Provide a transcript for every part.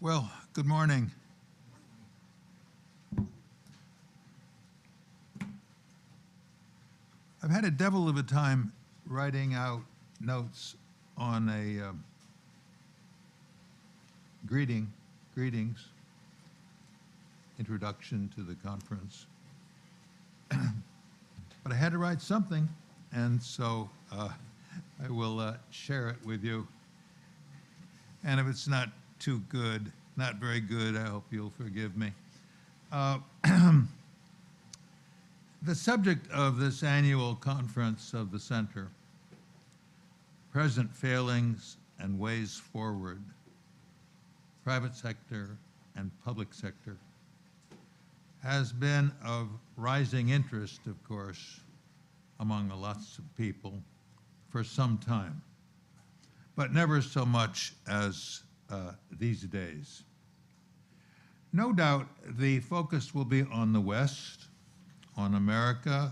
Well, good morning. I've had a devil of a time writing out notes on a greetings, introduction to the conference. But I had to write something, and so I will share it with you. And if it's not too good, not very good, I hope you'll forgive me. The subject of this annual conference of the Center, Present Failings and Ways Forward, Private Sector and Public Sector, has been of rising interest, of course, among lots of people for some time, but never so much as these days. No doubt the focus will be on the West, on America,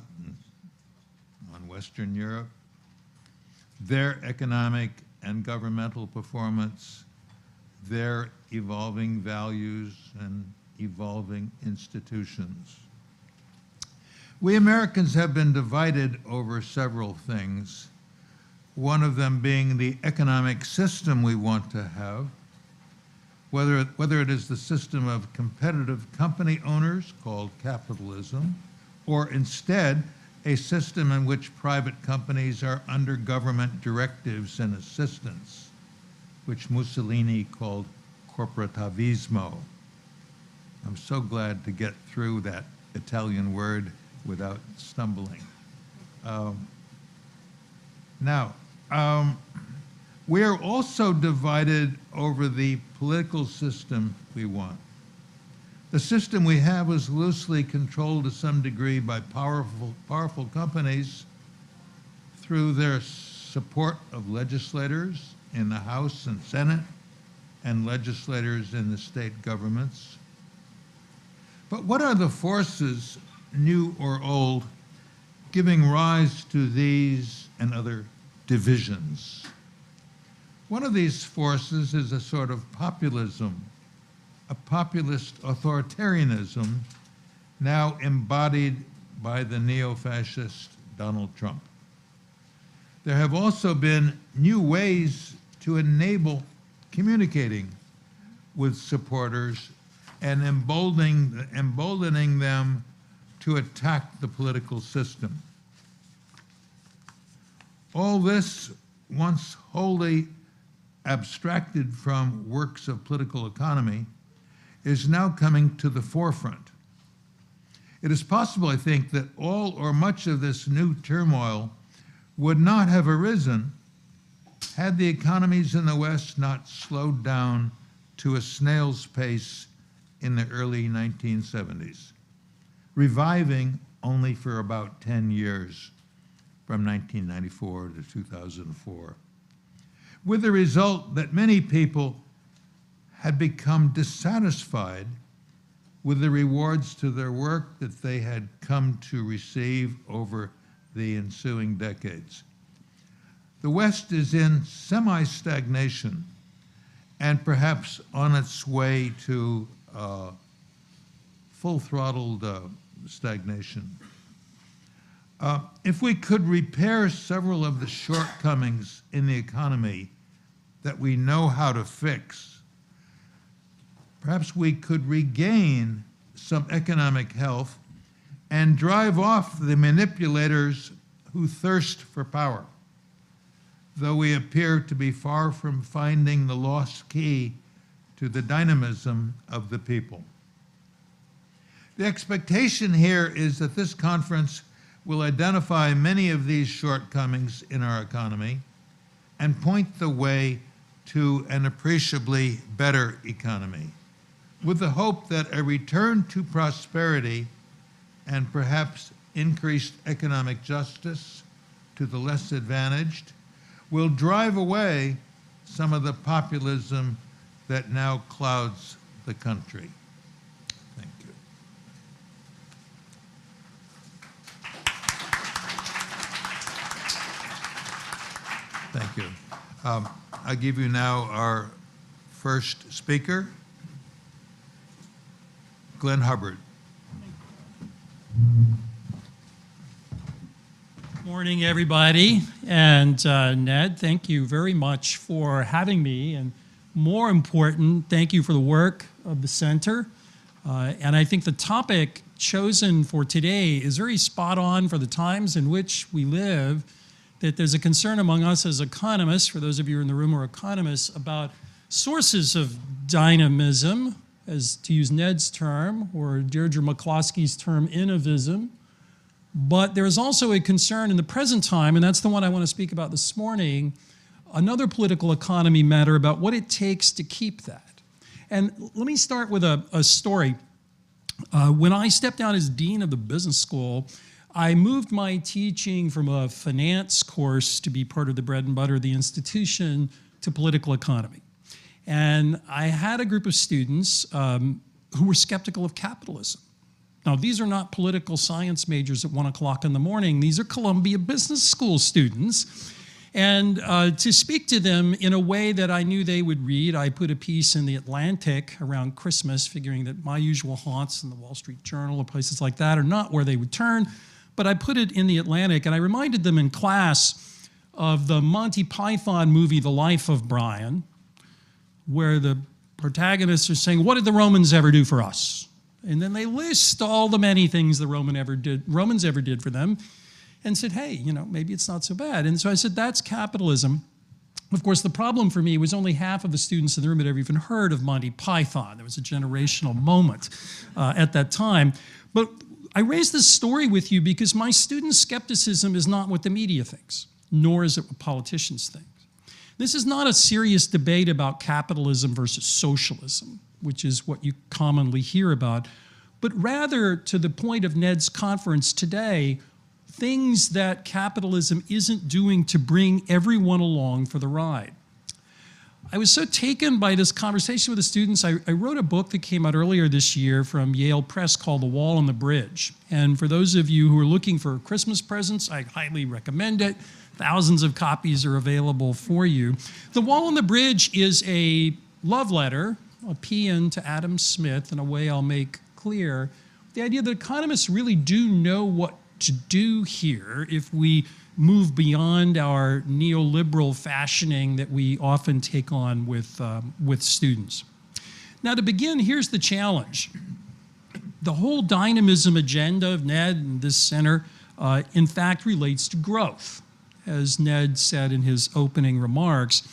on Western Europe, their economic and governmental performance, their evolving values and evolving institutions. We Americans have been divided over several things, one of them being the economic system we want to have, whether it is the system of competitive company owners called capitalism, or instead a system in which private companies are under government directives and assistance, which Mussolini called corporativismo. I'm so glad to get through that Italian word without stumbling. We are also divided over the political system we want. The system we have is loosely controlled to some degree by powerful companies through their support of legislators in the House and Senate and legislators in the state governments. But what are the forces, new or old, giving rise to these and other divisions? One of these forces is a sort of populism, a populist authoritarianism now embodied by the neo-fascist Donald Trump. There have also been new ways to enable communicating with supporters and emboldening them to attack the political system. All this, once wholly abstracted from works of political economy, is now coming to the forefront. It is possible, I think, that all or much of this new turmoil would not have arisen had the economies in the West not slowed down to a snail's pace in the early 1970s, reviving only for about 10 years, from 1994 to 2004, with the result that many people had become dissatisfied with the rewards to their work that they had come to receive over the ensuing decades. The West is in semi-stagnation and perhaps on its way to full-throttled stagnation. If we could repair several of the shortcomings in the economy that we know how to fix, perhaps we could regain some economic health and drive off the manipulators who thirst for power, though we appear to be far from finding the lost key to the dynamism of the people. The expectation here is that this conference will identify many of these shortcomings in our economy and point the way to an appreciably better economy, with the hope that a return to prosperity and perhaps increased economic justice to the less advantaged will drive away some of the populism that now clouds the country. Thank you. Thank you. I give you now our first speaker, Glenn Hubbard. Morning, everybody. And Ned, thank you very much for having me. And more important, thank you for the work of the center. And I think the topic chosen for today is very spot on for the times in which we live, that there's a concern among us as economists, for those of you in the room who are economists, about sources of dynamism, as to use Ned's term, or Deirdre McCloskey's term, innovism. But there is also a concern in the present time, and that's the one I want to speak about this morning, another political economy matter about what it takes to keep that. And let me start with a story. When I stepped down as dean of the business school, I moved my teaching from a finance course to be part of the bread and butter of the institution to political economy. And I had a group of students who were skeptical of capitalism. Now, these are not political science majors at 1 o'clock in the morning. These are Columbia Business School students. And to speak to them in a way that I knew they would read, I put a piece in the Atlantic around Christmas, figuring that my usual haunts in the Wall Street Journal or places like that are not where they would turn. But I put it in the Atlantic, and I reminded them in class of the Monty Python movie, The Life of Brian, where the protagonists are saying, what did the Romans ever do for us? And then they list all the many things the Romans ever did for them, and said, hey, you know, maybe it's not so bad. And so I said, that's capitalism. Of course, the problem for me was only half of the students in the room had ever even heard of Monty Python. There was a generational moment at that time. But I raised this story with you because my student skepticism is not what the media thinks, nor is it what politicians think. This is not a serious debate about capitalism versus socialism, which is what you commonly hear about, but rather, to the point of Ned's conference today, things that capitalism isn't doing to bring everyone along for the ride. I was so taken by this conversation with the students, I wrote a book that came out earlier this year from Yale Press called The Wall and the Bridge. And for those of you who are looking for Christmas presents, I highly recommend it. Thousands of copies are available for you. The Wall and the Bridge is a love letter, a paean to Adam Smith, in a way I'll make clear the idea that economists really do know what to do here if we move beyond our neoliberal fashioning that we often take on with students. Now, to begin, here's the challenge. The whole dynamism agenda of Ned and this center, in fact, relates to growth, as Ned said in his opening remarks.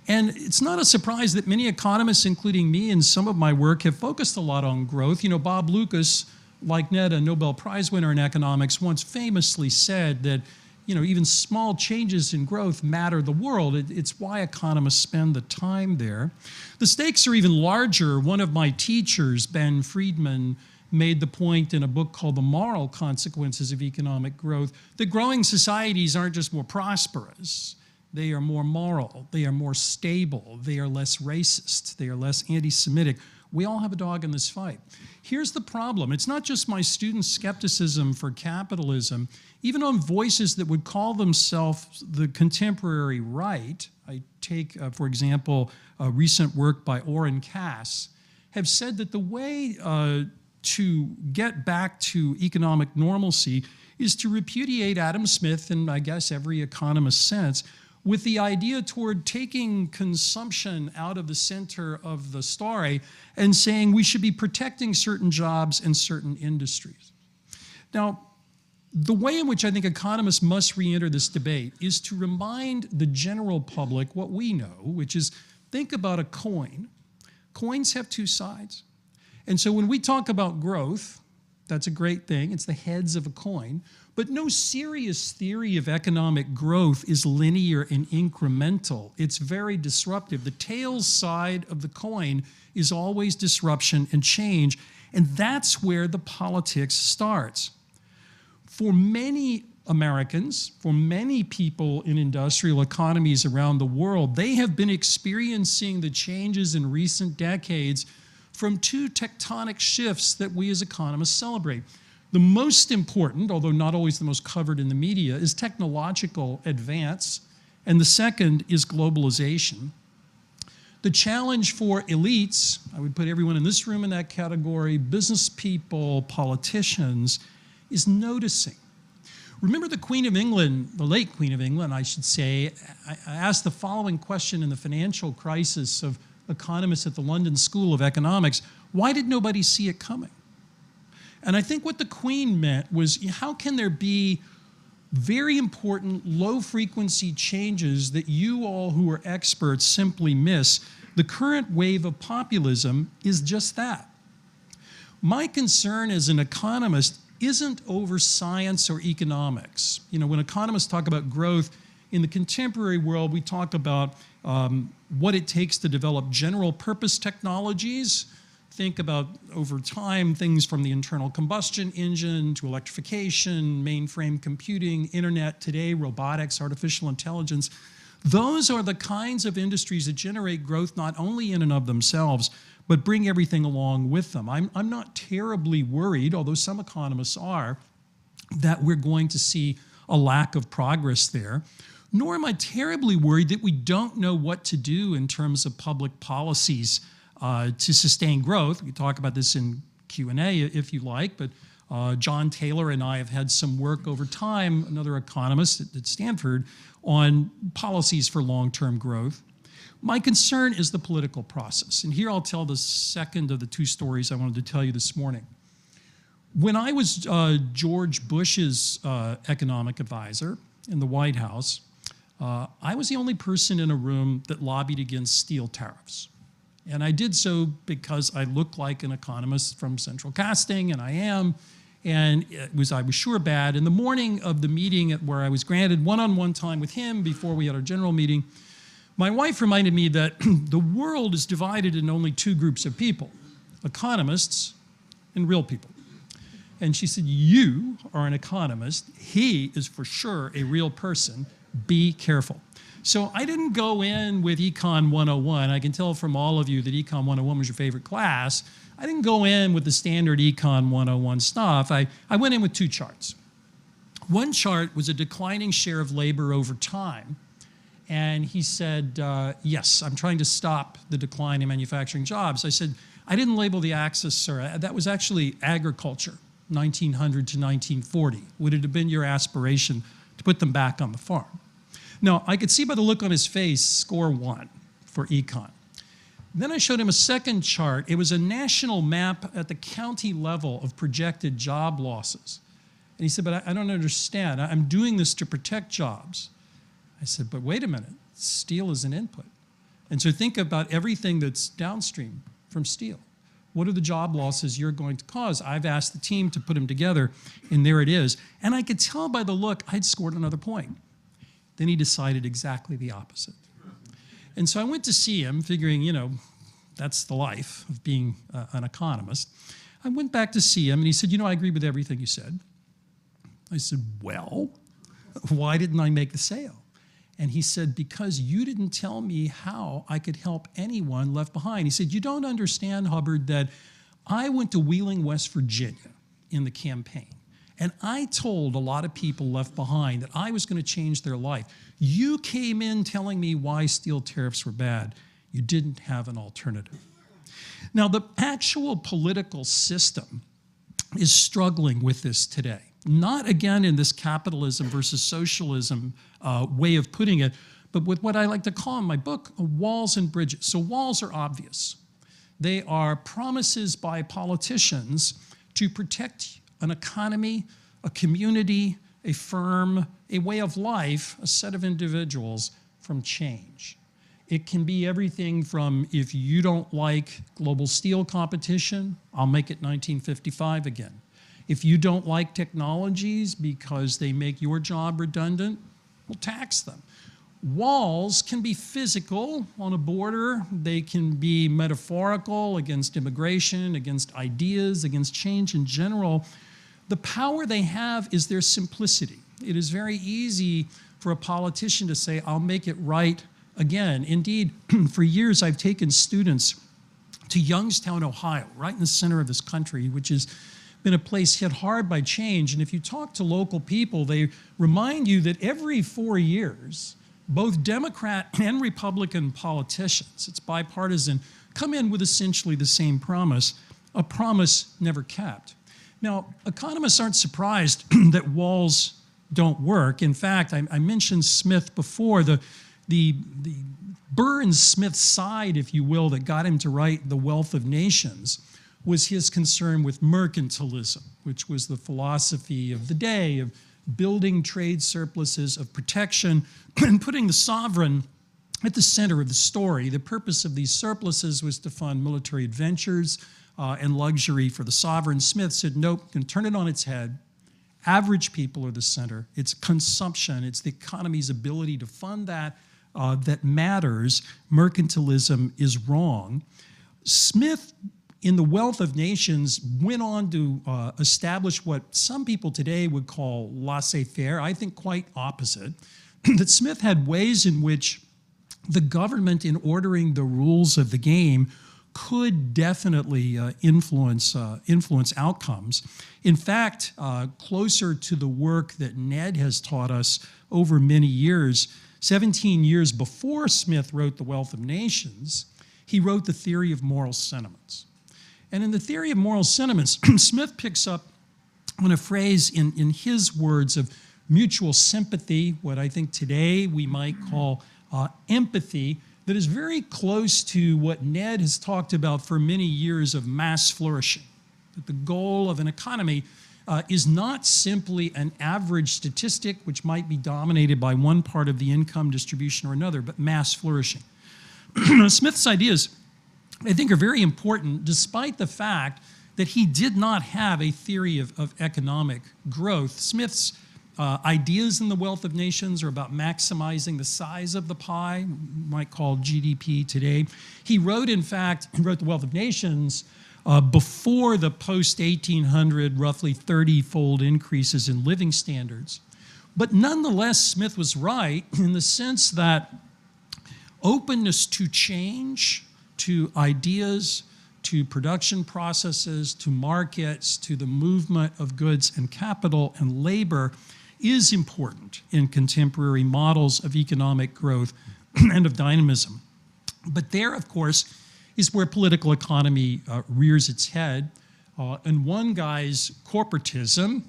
And it's not a surprise that many economists, including me and some of my work, have focused a lot on growth. You know, Bob Lucas, like Ned, a Nobel Prize winner in economics, once famously said that, you know, even small changes in growth matter the world. It's why economists spend the time there. The stakes are even larger. One of my teachers, Ben Friedman, made the point in a book called The Moral Consequences of Economic Growth that growing societies aren't just more prosperous. They are more moral, they are more stable, they are less racist, they are less anti-Semitic. We all have a dog in this fight. Here's the problem. It's not just my students' skepticism for capitalism. Even on voices that would call themselves the contemporary right, I take, for example, recent work by Oren Cass, have said that the way to get back to economic normalcy is to repudiate Adam Smith and I guess every economist's sense with the idea toward taking consumption out of the center of the story and saying we should be protecting certain jobs and certain industries. Now, the way in which I think economists must re-enter this debate is to remind the general public what we know, which is think about a coin. Coins have two sides. And so when we talk about growth, that's a great thing. It's the heads of a coin. But no serious theory of economic growth is linear and incremental. It's very disruptive. The tails side of the coin is always disruption and change. And that's where the politics starts. For many Americans, for many people in industrial economies around the world, they have been experiencing the changes in recent decades from two tectonic shifts that we as economists celebrate. The most important, although not always the most covered in the media, is technological advance, and the second is globalization. The challenge for elites, I would put everyone in this room in that category, business people, politicians, is noticing. Remember the Queen of England, the late Queen of England, I should say, I asked the following question in the financial crisis of economists at the London School of Economics: why did nobody see it coming? And I think what the Queen meant was, how can there be very important low-frequency changes that you all who are experts simply miss? The current wave of populism is just that. My concern as an economist isn't over science or economics. You know, when economists talk about growth, in the contemporary world, we talk about what it takes to develop general purpose technologies. Think about, over time, things from the internal combustion engine to electrification, mainframe computing, internet today, robotics, artificial intelligence. Those are the kinds of industries that generate growth not only in and of themselves, but bring everything along with them. I'm not terribly worried, although some economists are, that we're going to see a lack of progress there. Nor am I terribly worried that we don't know what to do in terms of public policies to sustain growth. We talk about this in Q&A if you like, but John Taylor and I have had some work over time, another economist at Stanford, on policies for long-term growth. My concern is the political process. And here I'll tell the second of the two stories I wanted to tell you this morning. When I was George Bush's economic advisor in the White House, I was the only person in a room that lobbied against steel tariffs. And I did so because I look like an economist from central casting, and I am, and I was sure bad. In the morning of the meeting where I was granted one-on-one time with him before we had our general meeting, my wife reminded me that the world is divided in only two groups of people: economists and real people. And she said, "You are an economist. He is for sure a real person. Be careful." So I didn't go in with Econ 101. I can tell from all of you that Econ 101 was your favorite class. I didn't go in with the standard Econ 101 stuff. I went in with two charts. One chart was a declining share of labor over time. And he said, yes, I'm trying to stop the decline in manufacturing jobs. I said, I didn't label the axis, sir. That was actually agriculture, 1900 to 1940. Would it have been your aspiration to put them back on the farm? Now, I could see by the look on his face, score one for econ. Then I showed him a second chart. It was a national map at the county level of projected job losses. And he said, but I don't understand. I'm doing this to protect jobs. I said, but wait a minute, steel is an input. And so think about everything that's downstream from steel. What are the job losses you're going to cause? I've asked the team to put them together, and there it is. And I could tell by the look I'd scored another point. Then he decided exactly the opposite. And so I went to see him, figuring, you know, that's the life of being an economist. I went back to see him, and he said, you know, I agree with everything you said. I said, well, why didn't I make the sale? And he said, because you didn't tell me how I could help anyone left behind. He said, you don't understand, Hubbard, that I went to Wheeling, West Virginia in the campaign. And I told a lot of people left behind that I was going to change their life. You came in telling me why steel tariffs were bad. You didn't have an alternative. Now, the actual political system is struggling with this today. Not, again, in this capitalism versus socialism way of putting it, but with what I like to call in my book, walls and bridges. So walls are obvious. They are promises by politicians to protect an economy, a community, a firm, a way of life, a set of individuals from change. It can be everything from, if you don't like global steel competition, I'll make it 1955 again. If you don't like technologies because they make your job redundant, we'll tax them. Walls can be physical on a border. They can be metaphorical against immigration, against ideas, against change in general. The power they have is their simplicity. It is very easy for a politician to say, I'll make it right again. Indeed, for years I've taken students to Youngstown, Ohio, right in the center of this country, which has been a place hit hard by change. And if you talk to local people, they remind you that every 4 years, both Democrat and Republican politicians, it's bipartisan, come in with essentially the same promise, a promise never kept. Now, economists aren't surprised that walls don't work. In fact, I mentioned Smith before. The Burr and Smith side, if you will, that got him to write The Wealth of Nations was his concern with mercantilism, which was the philosophy of the day of building trade surpluses, of protection, and putting the sovereign at the center of the story. The purpose of these surpluses was to fund military adventures and luxury for the sovereign. Smith said, nope, you can turn it on its head. Average people are the center. It's consumption. It's the economy's ability to fund that that matters. Mercantilism is wrong. Smith, in The Wealth of Nations, went on to establish what some people today would call laissez-faire. I think quite opposite. That Smith had ways in which the government, in ordering the rules of the game, could definitely influence outcomes. In fact, closer to the work that Ned has taught us over many years, 17 years before Smith wrote The Wealth of Nations, he wrote The Theory of Moral Sentiments. And in The Theory of Moral Sentiments, Smith picks up on a phrase in his words of mutual sympathy, what I think today we might call empathy, that is very close to what Ned has talked about for many years of mass flourishing. That the goal of an economy is not simply an average statistic, which might be dominated by one part of the income distribution or another, but mass flourishing. Smith's ideas, I think, are very important, despite the fact that he did not have a theory of economic growth. Smith's ideas in The Wealth of Nations are about maximizing the size of the pie, we might call GDP today. He wrote, in fact, The Wealth of Nations before the post-1800 roughly 30-fold increases in living standards. But nonetheless, Smith was right in the sense that openness to change, to ideas, to production processes, to markets, to the movement of goods and capital and labor is important in contemporary models of economic growth and of dynamism. But there, of course, is where political economy rears its head. And one guy's corporatism,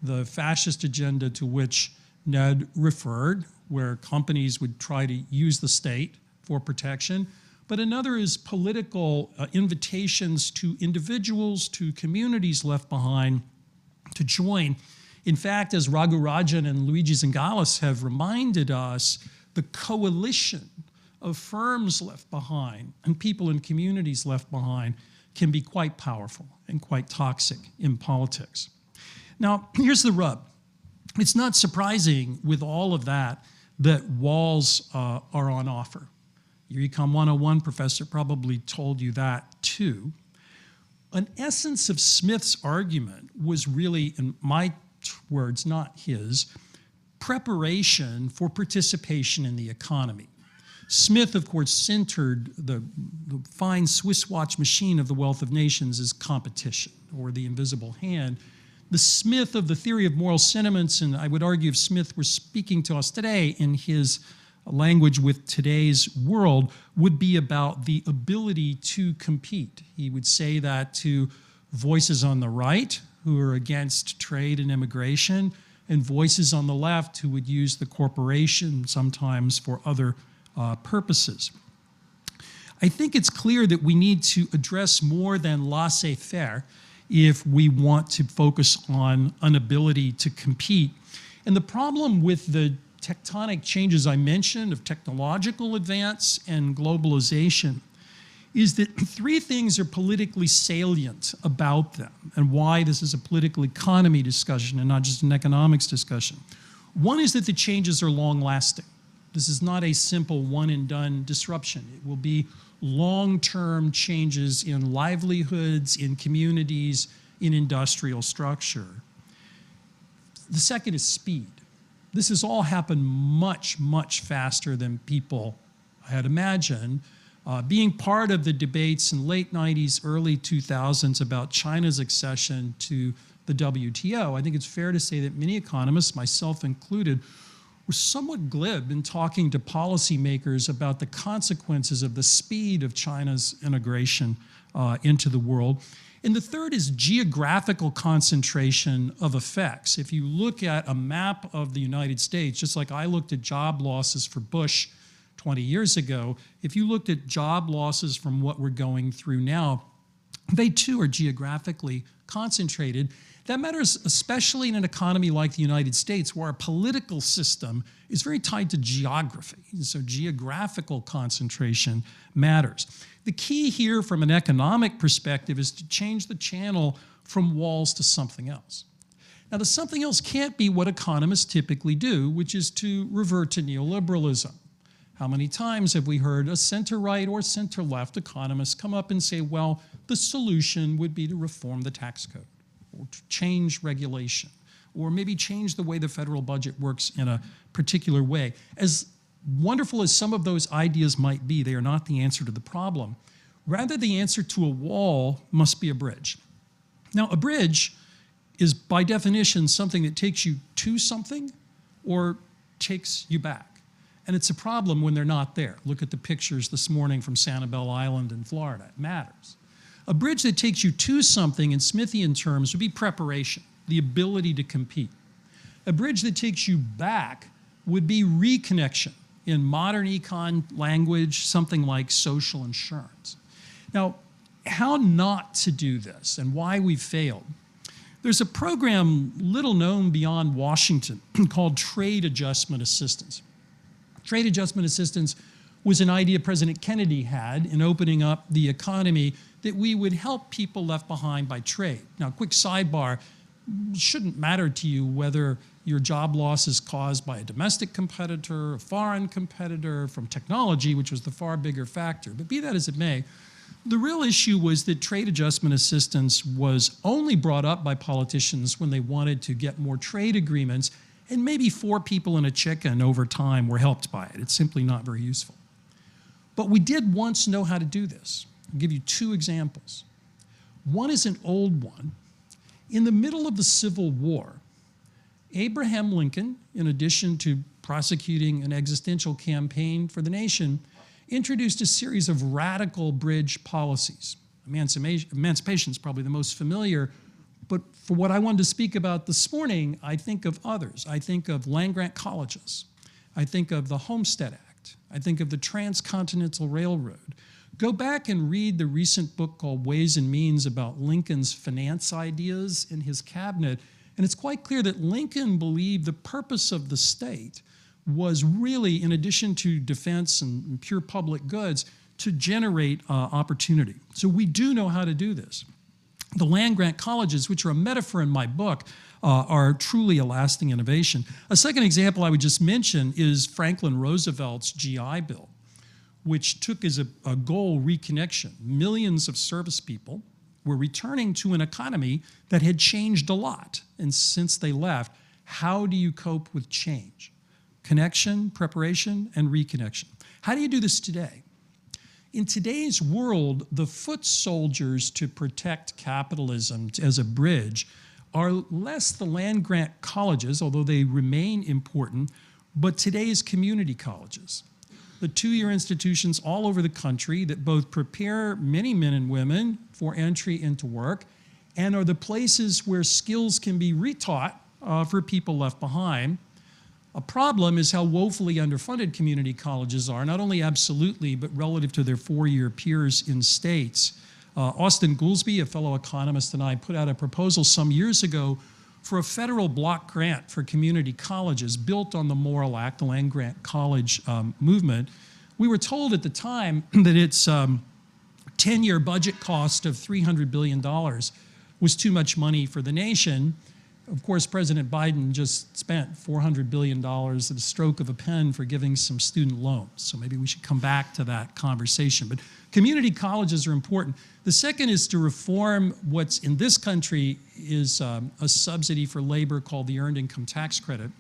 the fascist agenda to which Ned referred, where companies would try to use the state for protection, but another is political invitations to individuals, to communities left behind to join. In fact, as Ragurajan and Luigi Zingales have reminded us, the coalition of firms left behind and people and communities left behind can be quite powerful and quite toxic in politics. Now, here's the rub. It's not surprising with all of that that walls are on offer. Your Econ 101 professor probably told you that too. An essence of Smith's argument was really, in my words, not his, preparation for participation in the economy. Smith, of course, centered the fine Swiss watch machine of The Wealth of Nations as competition, or the invisible hand. The Smith of the theory of moral sentiments, and I would argue if Smith were speaking to us today in his language with today's world, would be about the ability to compete. He would say that to voices on the right who are against trade and immigration, and voices on the left who would use the corporation sometimes for other purposes. I think it's clear that we need to address more than laissez-faire if we want to focus on an ability to compete. And the problem with the tectonic changes I mentioned of technological advance and globalization is that three things are politically salient about them and why this is a political economy discussion and not just an economics discussion. One is that the changes are long-lasting. This is not a simple one-and-done disruption. It will be long-term changes in livelihoods, in communities, in industrial structure. The second is speed. This has all happened much, much faster than people had imagined. Being part of the debates in late 90s, early 2000s about China's accession to the WTO, I think it's fair to say that many economists, myself included, we're somewhat glib in talking to policymakers about the consequences of the speed of China's integration into the world. And the third is geographical concentration of effects. If you look at a map of the United States, just like I looked at job losses for Bush 20 years ago, if you looked at job losses from what we're going through now, they too are geographically concentrated. That matters especially in an economy like the United States, where our political system is very tied to geography. And so geographical concentration matters. The key here from an economic perspective is to change the channel from walls to something else. Now, the something else can't be what economists typically do, which is to revert to neoliberalism. How many times have we heard a center-right or center-left economist come up and say, well, the solution would be to reform the tax code, or to change regulation, or maybe change the way the federal budget works in a particular way. As wonderful as some of those ideas might be, they are not the answer to the problem. Rather, the answer to a wall must be a bridge. Now, a bridge is by definition something that takes you to something or takes you back. And it's a problem when they're not there. Look at the pictures this morning from Sanibel Island in Florida. It matters. A bridge that takes you to something in Smithian terms would be preparation, the ability to compete. A bridge that takes you back would be reconnection. In modern econ language, something like social insurance. Now, how not to do this and why we failed. There's a program little known beyond Washington called Trade Adjustment Assistance. Trade adjustment assistance was an idea President Kennedy had in opening up the economy, that we would help people left behind by trade. Now, quick sidebar, it shouldn't matter to you whether your job loss is caused by a domestic competitor, a foreign competitor, from technology, which was the far bigger factor. But be that as it may, the real issue was that trade adjustment assistance was only brought up by politicians when they wanted to get more trade agreements, and maybe 4 people and a chicken over time were helped by it. It's simply not very useful. But we did once know how to do this. I'll give you 2 examples. One is an old one. In the middle of the Civil War, Abraham Lincoln, in addition to prosecuting an existential campaign for the nation, introduced a series of radical bridge policies. Emancipation is probably the most familiar, but for what I wanted to speak about this morning, I think of others. I think of land-grant colleges. I think of the Homestead Act. I think of the Transcontinental Railroad. Go back and read the recent book called Ways and Means about Lincoln's finance ideas in his cabinet, and it's quite clear that Lincoln believed the purpose of the state was really, in addition to defense and pure public goods, to generate opportunity. So we do know how to do this. The land-grant colleges, which are a metaphor in my book, are truly a lasting innovation. A second example I would just mention is Franklin Roosevelt's GI Bill, which took as a goal reconnection. Millions of service people were returning to an economy that had changed a lot. And since they left, how do you cope with change? Connection, preparation, and reconnection. How do you do this today? In today's world, the foot soldiers to protect capitalism as a bridge are less the land-grant colleges, although they remain important, but today's community colleges. The 2-year institutions all over the country that both prepare many men and women for entry into work and are the places where skills can be retaught for people left behind. A problem is how woefully underfunded community colleges are, not only absolutely, but relative to their 4-year peers in states. Austin Goolsbee, a fellow economist, and I put out a proposal some years ago for a federal block grant for community colleges built on the Morrill Act, the land-grant college movement. We were told at the time that its 10-year budget cost of $300 billion was too much money for the nation. Of course, President Biden just spent $400 billion at a stroke of a pen for giving some student loans. So maybe we should come back to that conversation. But community colleges are important. The second is to reform what's in this country is a subsidy for labor called the Earned Income Tax Credit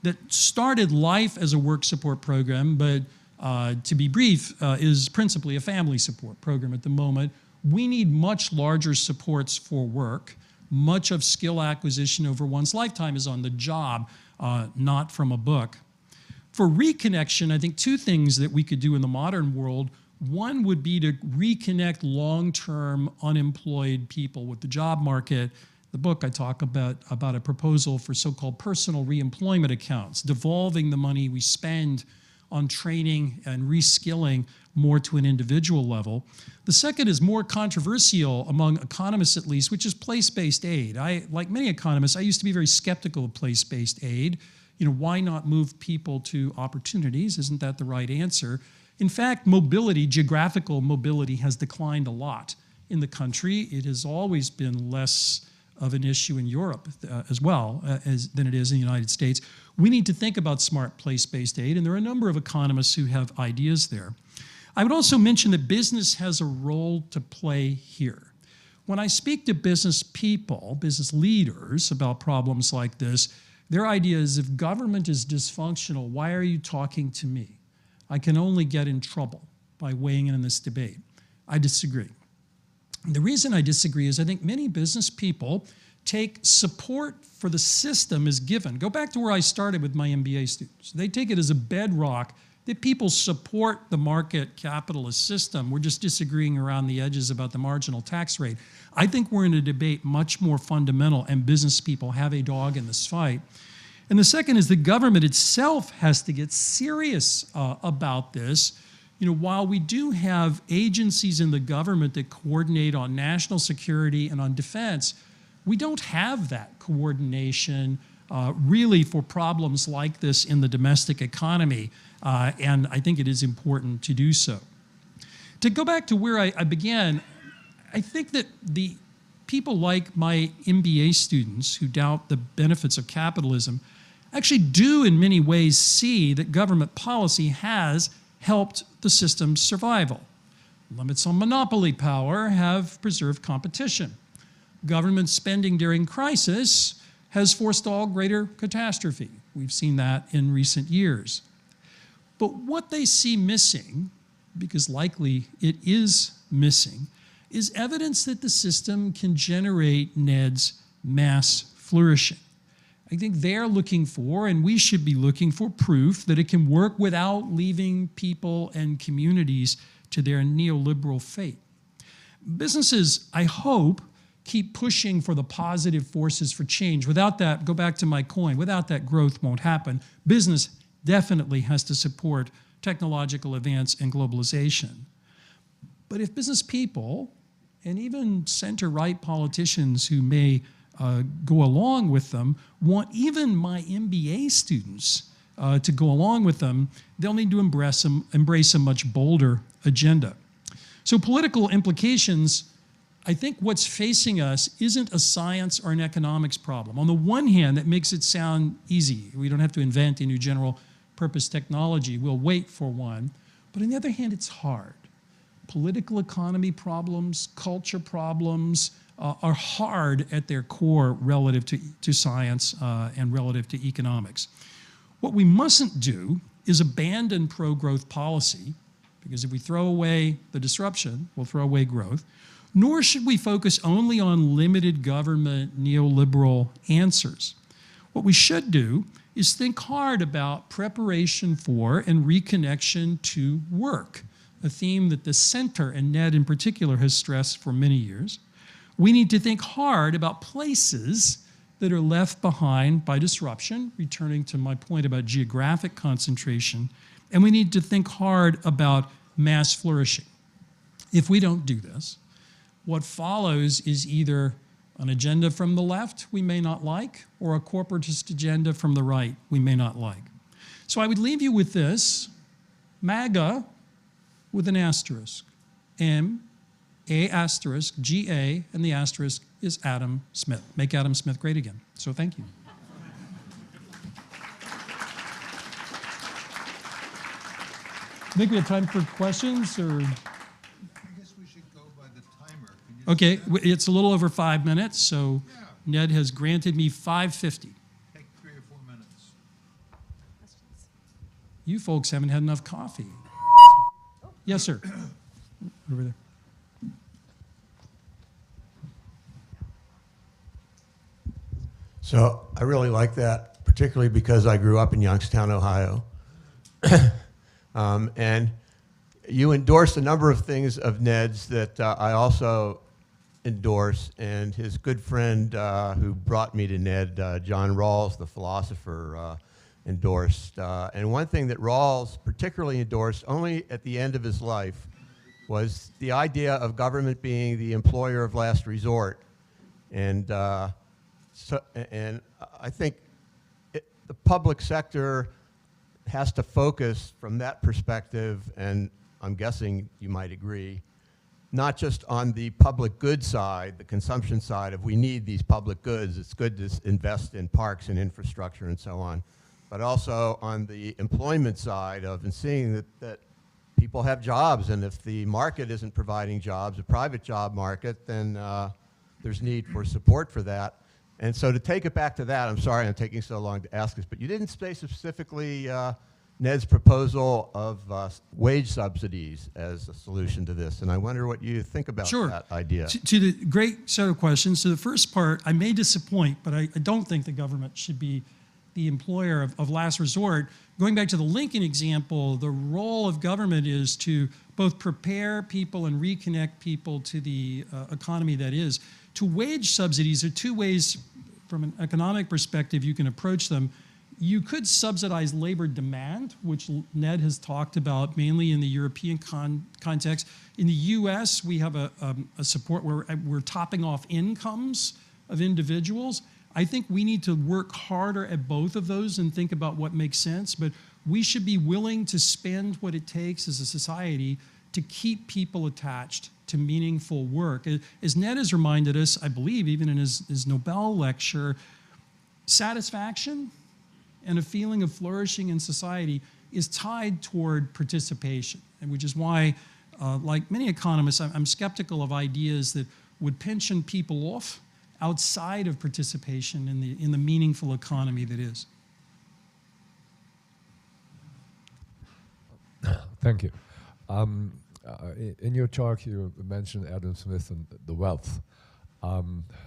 that started life as a work support program, but to be brief, is principally a family support program at the moment. We need much larger supports for work. Much of skill acquisition over one's lifetime is on the job, not from a book. For reconnection, I think two things that we could do in the modern world. One would be to reconnect long-term unemployed people with the job market. The book I talk about a proposal for so-called personal reemployment accounts, devolving the money we spend on training and reskilling more to an individual level. The second is more controversial among economists at least, which is place-based aid. Like many economists, I used to be very skeptical of place-based aid. Why not move people to opportunities? Isn't that the right answer? In fact, mobility, geographical mobility, has declined a lot in the country. It has always been less of an issue in Europe as well than it is in the United States. We need to think about smart place-based aid, and there are a number of economists who have ideas there. I would also mention that business has a role to play here. When I speak to business people, business leaders about problems like this, their idea is if government is dysfunctional, why are you talking to me? I can only get in trouble by weighing in this debate. I disagree. The reason I disagree is I think many business people take support for the system as given. Go back to where I started with my MBA students. They take it as a bedrock that people support the market capitalist system. We're just disagreeing around the edges about the marginal tax rate. I think we're in a debate much more fundamental, and business people have a dog in this fight. And the second is the government itself has to get serious about this. While we do have agencies in the government that coordinate on national security and on defense, we don't have that coordination really for problems like this in the domestic economy, and I think it is important to do so. To go back to where I began, I think that the people like my MBA students who doubt the benefits of capitalism actually do in many ways see that government policy has helped the system's survival. Limits on monopoly power have preserved competition. Government spending during crisis has forestalled greater catastrophe. We've seen that in recent years. But what they see missing, because likely it is missing, is evidence that the system can generate Ned's mass flourishing. I think they're looking for, and we should be looking for, proof that it can work without leaving people and communities to their neoliberal fate. Businesses, I hope, keep pushing for the positive forces for change. Without that, go back to my coin, without that growth won't happen. Business definitely has to support technological advance and globalization. But if business people, and even center-right politicians who may go along with them, want even my MBA students to go along with them, they'll need to embrace a much bolder agenda. So political implications, I think what's facing us isn't a science or an economics problem. On the one hand, that makes it sound easy. We don't have to invent a new general purpose technology. We'll wait for one. But on the other hand, it's hard. Political economy problems, culture problems, are hard at their core relative to science and relative to economics. What we mustn't do is abandon pro-growth policy, because if we throw away the disruption, we'll throw away growth, nor should we focus only on limited government neoliberal answers. What we should do is think hard about preparation for and reconnection to work, a theme that the center, and Ned in particular, has stressed for many years. We need to think hard about places that are left behind by disruption, returning to my point about geographic concentration, and we need to think hard about mass flourishing. If we don't do this, what follows is either an agenda from the left we may not like, or a corporatist agenda from the right we may not like. So I would leave you with this: MAGA with an asterisk, A asterisk, G-A, and the asterisk is Adam Smith. Make Adam Smith great again. So thank you. I think we have time for questions, or? I guess we should go by the timer. Okay, it's a little over 5 minutes, so yeah. Ned has granted me 5:50. Take 3 or 4 minutes. Questions? You folks haven't had enough coffee. Yes, sir. Over there. So I really like that, particularly because I grew up in Youngstown, Ohio. And you endorsed a number of things of Ned's that I also endorse, and his good friend who brought me to Ned, John Rawls, the philosopher, endorsed. And one thing that Rawls particularly endorsed only at the end of his life was the idea of government being the employer of last resort. And, and I think the public sector has to focus from that perspective, and I'm guessing you might agree, not just on the public good side, the consumption side of we need these public goods, it's good to invest in parks and infrastructure and so on, but also on the employment side of and seeing that people have jobs, and if the market isn't providing jobs, a private job market, then there's need for support for that. And so to take it back to that, I'm sorry I'm taking so long to ask this, but you didn't say specifically Ned's proposal of wage subsidies as a solution to this, and I wonder what you think about that idea. To the great set of questions. So the first part, I may disappoint, but I don't think the government should be the employer of last resort. Going back to the Lincoln example, the role of government is to both prepare people and reconnect people to the economy that is. To wage subsidies are two ways from an economic perspective you can approach them. You could subsidize labor demand, which Ned has talked about mainly in the European context. In the US, we have a support where we're topping off incomes of individuals. I think we need to work harder at both of those and think about what makes sense, but we should be willing to spend what it takes as a society to keep people attached to meaningful work. As Ned has reminded us, I believe even in his Nobel lecture, satisfaction and a feeling of flourishing in society is tied toward participation, and which is why, like many economists, I'm skeptical of ideas that would pension people off outside of participation in the meaningful economy that is. Thank you. In your talk, you mentioned Adam Smith and the wealth.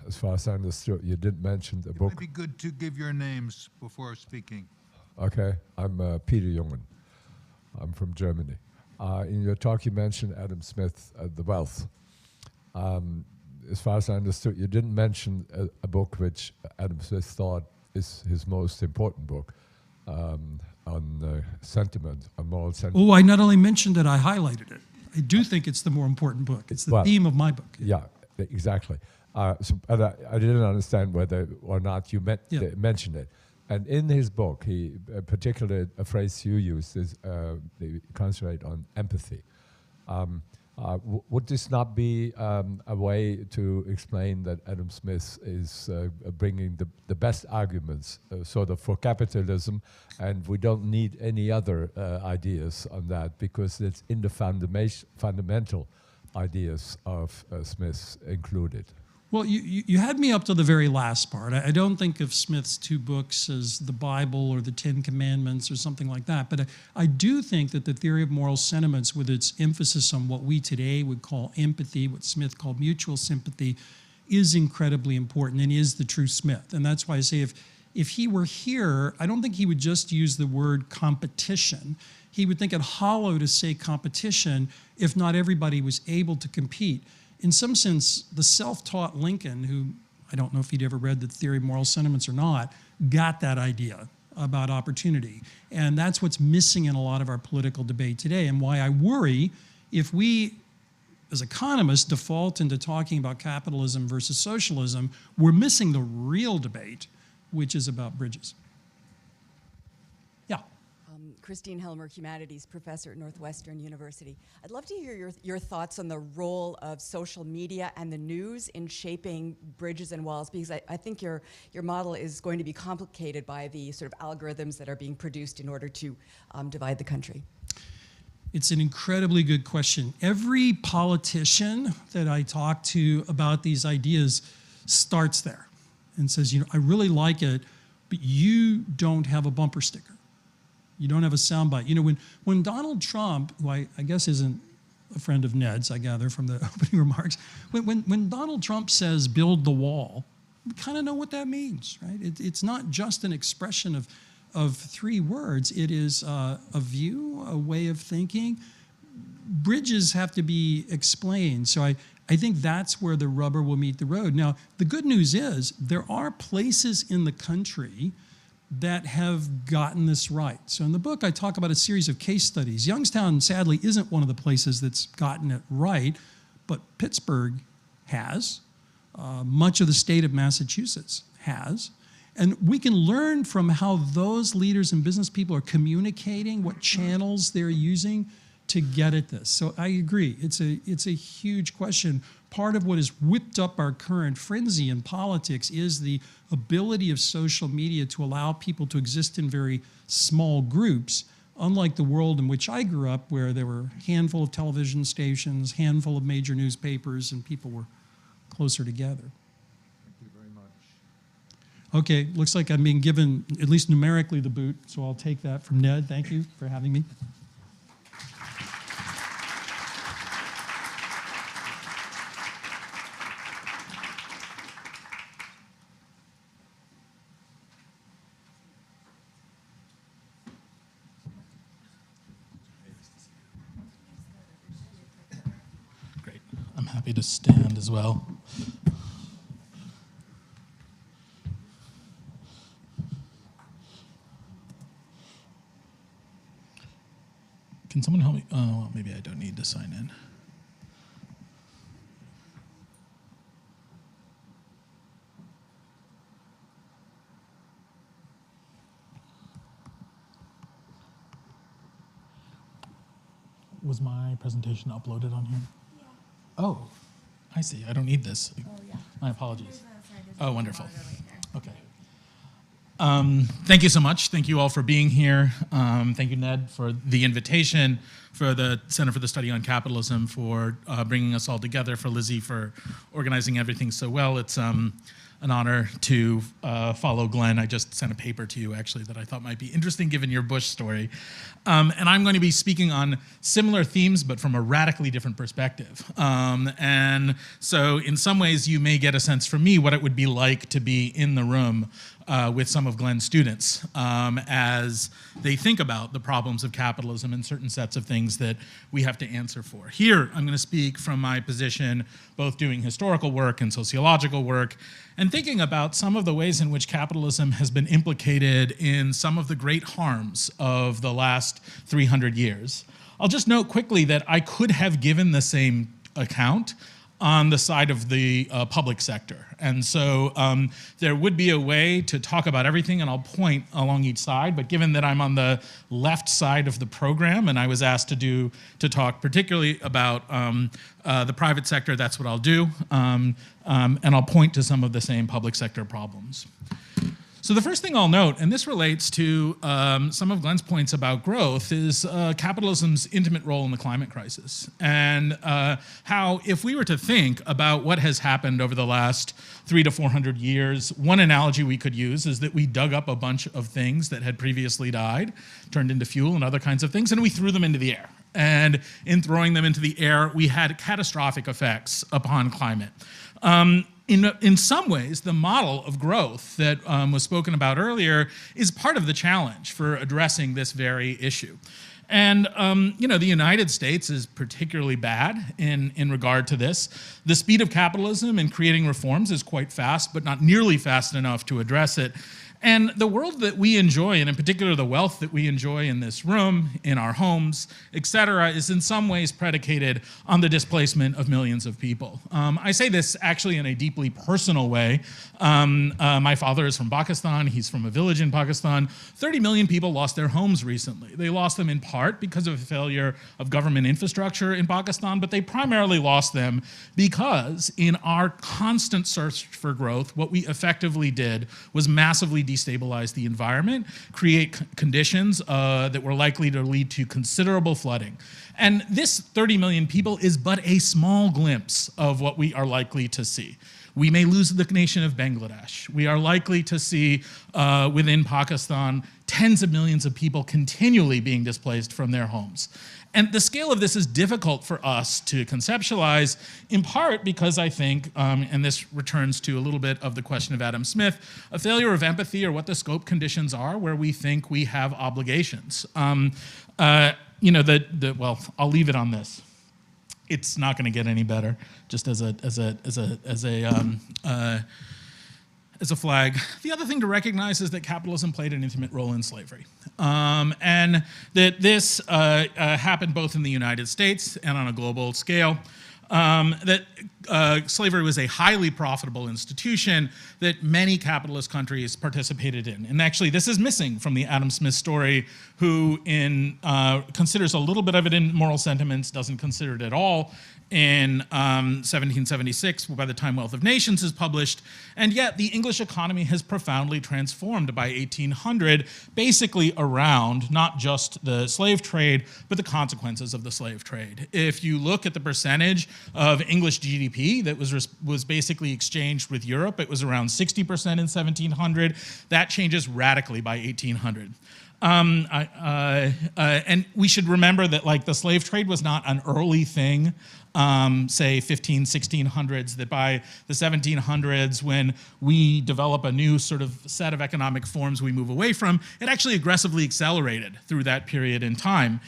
As far as I understood, you didn't mention the book. It might be good to give your names before speaking. Okay, I'm Peter Nguyen. I'm from Germany. In your talk, you mentioned Adam Smith, the wealth. As far as I understood, you didn't mention a book which Adam Smith thought is his most important book on sentiment, on moral sentiment. Oh, I not only mentioned it, I highlighted it. I do think it's the more important book. It's the theme of my book. Yeah, exactly. But I didn't understand whether or not you mentioned it. And in his book, he particularly a phrase you used is they concentrate on empathy. Would this not be a way to explain that Adam Smith is bringing the best arguments sort of for capitalism, and we don't need any other ideas on that because it's in the fundamental ideas of Smith included? Well, you had me up to the very last part. I don't think of Smith's two books as the Bible or the Ten Commandments or something like that, but I do think that the theory of moral sentiments, with its emphasis on what we today would call empathy, what Smith called mutual sympathy, is incredibly important and is the true Smith. And that's why I say if he were here, I don't think he would just use the word competition. He would think it hollow to say competition if not everybody was able to compete. In some sense, the self-taught Lincoln, who I don't know if he'd ever read the theory of moral sentiments or not, got that idea about opportunity. And that's what's missing in a lot of our political debate today, and why I worry if we, as economists, default into talking about capitalism versus socialism, we're missing the real debate, which is about bridges. Yeah. Christine Helmer, Humanities Professor at Northwestern University. I'd love to hear your thoughts on the role of social media and the news in shaping bridges and walls, because I think your model is going to be complicated by the sort of algorithms that are being produced in order to divide the country. It's an incredibly good question. Every politician that I talk to about these ideas starts there and says, I really like it, but you don't have a bumper sticker. You don't have a soundbite. When Donald Trump, who I guess isn't a friend of Ned's, I gather from the opening remarks, when Donald Trump says build the wall, we kind of know what that means, right? It's not just an expression of 3 words. It is a view, a way of thinking. Bridges have to be explained. So I think that's where the rubber will meet the road. Now, the good news is there are places in the country that have gotten this right. So in the book, I talk about a series of case studies. Youngstown, sadly, isn't one of the places that's gotten it right, but Pittsburgh has. Much of the state of Massachusetts has. And we can learn from how those leaders and business people are communicating, what channels they're using to get at this. So I agree, it's a huge question. Part of what has whipped up our current frenzy in politics is the ability of social media to allow people to exist in very small groups, unlike the world in which I grew up, where there were a handful of television stations, handful of major newspapers, and people were closer together. Thank you very much. Okay, looks like I'm being given, at least numerically, the boot, so I'll take that from Ned. Thank you for having me. Great. I'm happy to stand as well. Can someone help me? Oh, well, maybe I don't need to sign in. Was my presentation uploaded on here? Yeah. Oh, I see. I don't need this. Oh, yeah. My apologies. There's Oh, a wonderful. monitor right there. Okay. Thank you so much. Thank you all for being here. Thank you, Ned, for the invitation, for the Center for the Study on Capitalism, for bringing us all together, for Lizzie for organizing everything so well. It's an honor to follow Glenn. I just sent a paper to you, actually, that I thought might be interesting given your Bush story. And I'm going to be speaking on similar themes, but from a radically different perspective. And so in some ways, you may get a sense from me what it would be like to be in the room with some of Glenn's students as they think about the problems of capitalism and certain sets of things that we have to answer for. Here, I'm going to speak from my position, both doing historical work and sociological work, and thinking about some of the ways in which capitalism has been implicated in some of the great harms of the last 300 years. I'll just note quickly that I could have given the same account on the side of the public sector. And so there would be a way to talk about everything, and I'll point along each side, but given that I'm on the left side of the program and I was asked to talk particularly about the private sector, that's what I'll do, and I'll point to some of the same public sector problems. So the first thing I'll note, and this relates to some of Glenn's points about growth, is capitalism's intimate role in the climate crisis. And how, if we were to think about what has happened over the last 300 to 400 years, one analogy we could use is that we dug up a bunch of things that had previously died, turned into fuel and other kinds of things, and we threw them into the air. And in throwing them into the air, we had catastrophic effects upon climate. In some ways, the model of growth that was spoken about earlier is part of the challenge for addressing this very issue. And the United States is particularly bad in regard to this. The speed of capitalism in creating reforms is quite fast, but not nearly fast enough to address it. And the world that we enjoy, and in particular the wealth that we enjoy in this room, in our homes, et cetera, is in some ways predicated on the displacement of millions of people. I say this actually in a deeply personal way. My father is from Pakistan. He's from a village in Pakistan. 30 million people lost their homes recently. They lost them in part because of a failure of government infrastructure in Pakistan, but they primarily lost them because in our constant search for growth, what we effectively did was massively destabilize the environment, create conditions that were likely to lead to considerable flooding. And this 30 million people is but a small glimpse of what we are likely to see. We may lose the nation of Bangladesh. We are likely to see within Pakistan tens of millions of people continually being displaced from their homes. And the scale of this is difficult for us to conceptualize, in part because I think, and this returns to a little bit of the question of Adam Smith, a failure of empathy or what the scope conditions are where we think we have obligations. Well, I'll leave it on this. It's not going to get any better. Just as a flag. The other thing to recognize is that capitalism played an intimate role in slavery. And that this happened both in the United States and on a global scale. That slavery was a highly profitable institution that many capitalist countries participated in. And actually, this is missing from the Adam Smith story, who considers a little bit of it in Moral Sentiments, doesn't consider it at all in 1776, by the time Wealth of Nations is published. And yet, the English economy has profoundly transformed by 1800, basically around not just the slave trade, but the consequences of the slave trade. If you look at the percentage of English GDP that was basically exchanged with Europe, it was around 60% in 1700. That changes radically by 1800. And we should remember that like the slave trade was not an early thing, say 1600s, that by the 1700s, when we develop a new sort of set of economic forms we move away from, it actually aggressively accelerated through that period in time.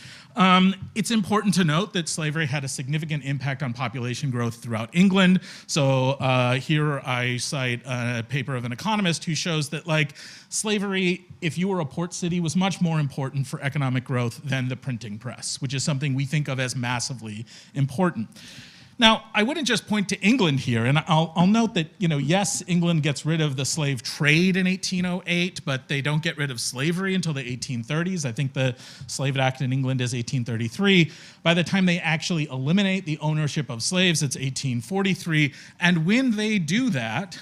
It's important to note that slavery had a significant impact on population growth throughout England. So here I cite a paper of an economist who shows that like slavery, if you were a port city, was much more important for economic growth than the printing press, which is something we think of as massively important. Now, I wouldn't just point to England here, and I'll note that, yes, England gets rid of the slave trade in 1808, but they don't get rid of slavery until the 1830s. I think the Slave Act in England is 1833. By the time they actually eliminate the ownership of slaves, it's 1843. And when they do that,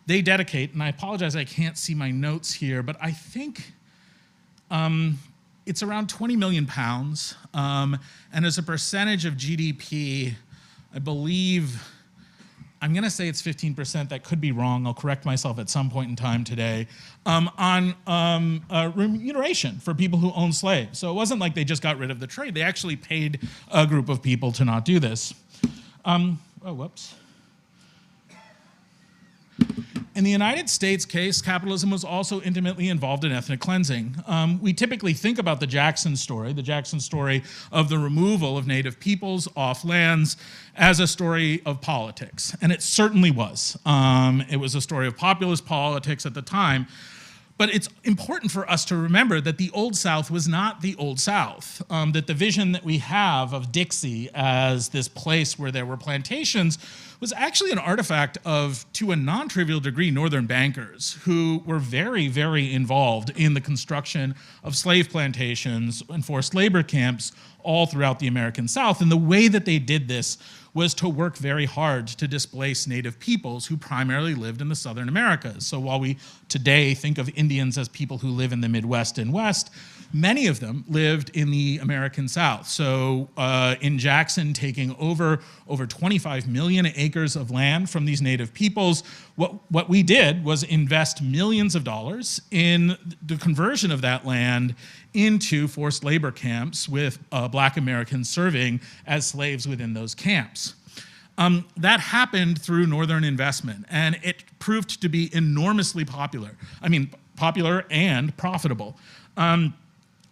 they dedicate, and I apologize, I can't see my notes here, but I think it's around 20 million pounds. And as a percentage of GDP, I believe, I'm going to say it's 15%. That could be wrong. I'll correct myself at some point in time today. On remuneration for people who own slaves. So it wasn't like they just got rid of the trade. They actually paid a group of people to not do this. Whoops. In the United States case, capitalism was also intimately involved in ethnic cleansing. We typically think about the Jackson story of the removal of native peoples off lands, as a story of politics. And it certainly was. It was a story of populist politics at the time. But it's important for us to remember that the Old South was not the Old South, that the vision that we have of Dixie as this place where there were plantations was actually an artifact of, to a non-trivial degree, Northern bankers who were very, very involved in the construction of slave plantations and forced labor camps all throughout the American South. And the way that they did this was to work very hard to displace native peoples who primarily lived in the Southern Americas. So while we today think of Indians as people who live in the Midwest and West, many of them lived in the American South. So in Jackson taking over 25 million acres of land from these native peoples, what we did was invest millions of dollars in the conversion of that land into forced labor camps with Black Americans serving as slaves within those camps. That happened through Northern investment, and it proved to be enormously popular. I mean, popular and profitable.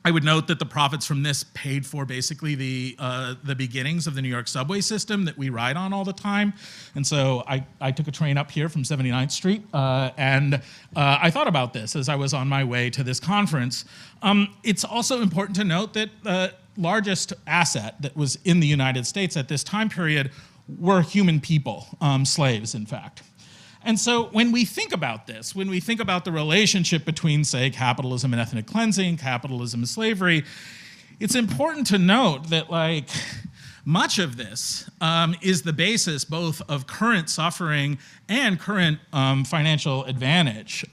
I would note that the profits from this paid for basically the beginnings of the New York subway system that we ride on all the time. And so I took a train up here from 79th Street, and I thought about this as I was on my way to this conference. It's also important to note that the largest asset that was in the United States at this time period were human people, slaves, in fact. And so when we think about this, when we think about the relationship between, say, capitalism and ethnic cleansing, capitalism and slavery, it's important to note that, like, much of this is the basis both of current suffering and current financial advantage.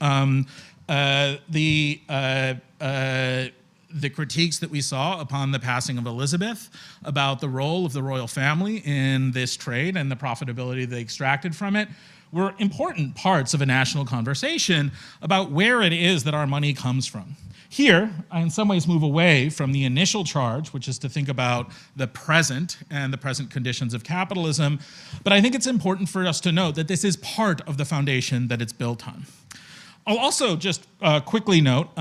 The critiques that we saw upon the passing of Elizabeth about the role of the royal family in this trade and the profitability they extracted from it were important parts of a national conversation about where it is that our money comes from. Here, I in some ways move away from the initial charge, which is to think about the present and the present conditions of capitalism, but I think it's important for us to note that this is part of the foundation that it's built on. I'll also just quickly note,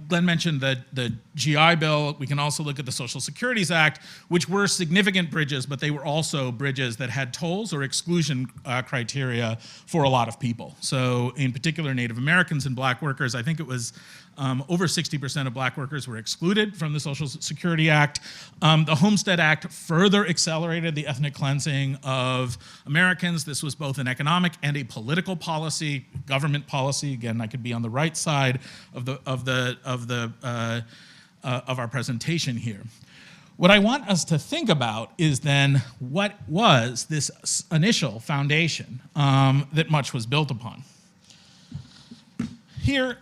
Glenn mentioned the GI Bill. We can also look at the Social Securities Act, which were significant bridges, but they were also bridges that had tolls or exclusion criteria for a lot of people. So in particular, Native Americans and black workers, I think it was over 60% of black workers were excluded from the Social Security Act. The Homestead Act further accelerated the ethnic cleansing of Americans. This was both an economic and a political policy, government policy. Again, I could be on the right side of our presentation here. What I want us to think about is then what was this initial foundation that much was built upon. Here,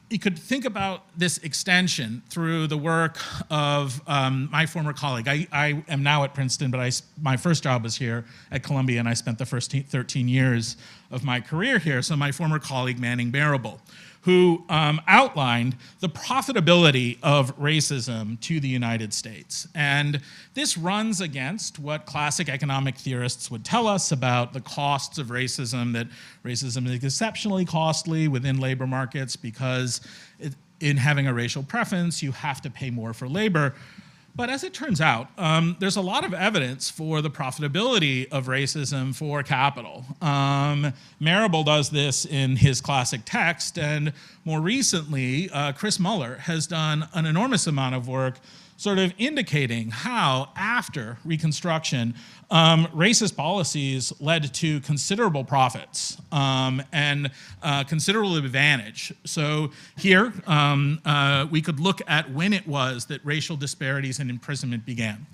you could think about this extension through the work of my former colleague. I am now at Princeton, but my first job was here at Columbia, and I spent the first 13 years of my career here. So my former colleague, Manning Marable, who outlined the profitability of racism to the United States. And this runs against what classic economic theorists would tell us about the costs of racism, that racism is exceptionally costly within labor markets because in having a racial preference, you have to pay more for labor. But as it turns out, there's a lot of evidence for the profitability of racism for capital. Marable does this in his classic text, and more recently, Chris Muller has done an enormous amount of work sort of indicating how, after Reconstruction, racist policies led to considerable profits and considerable advantage. So here, we could look at when it was that racial disparities and imprisonment began.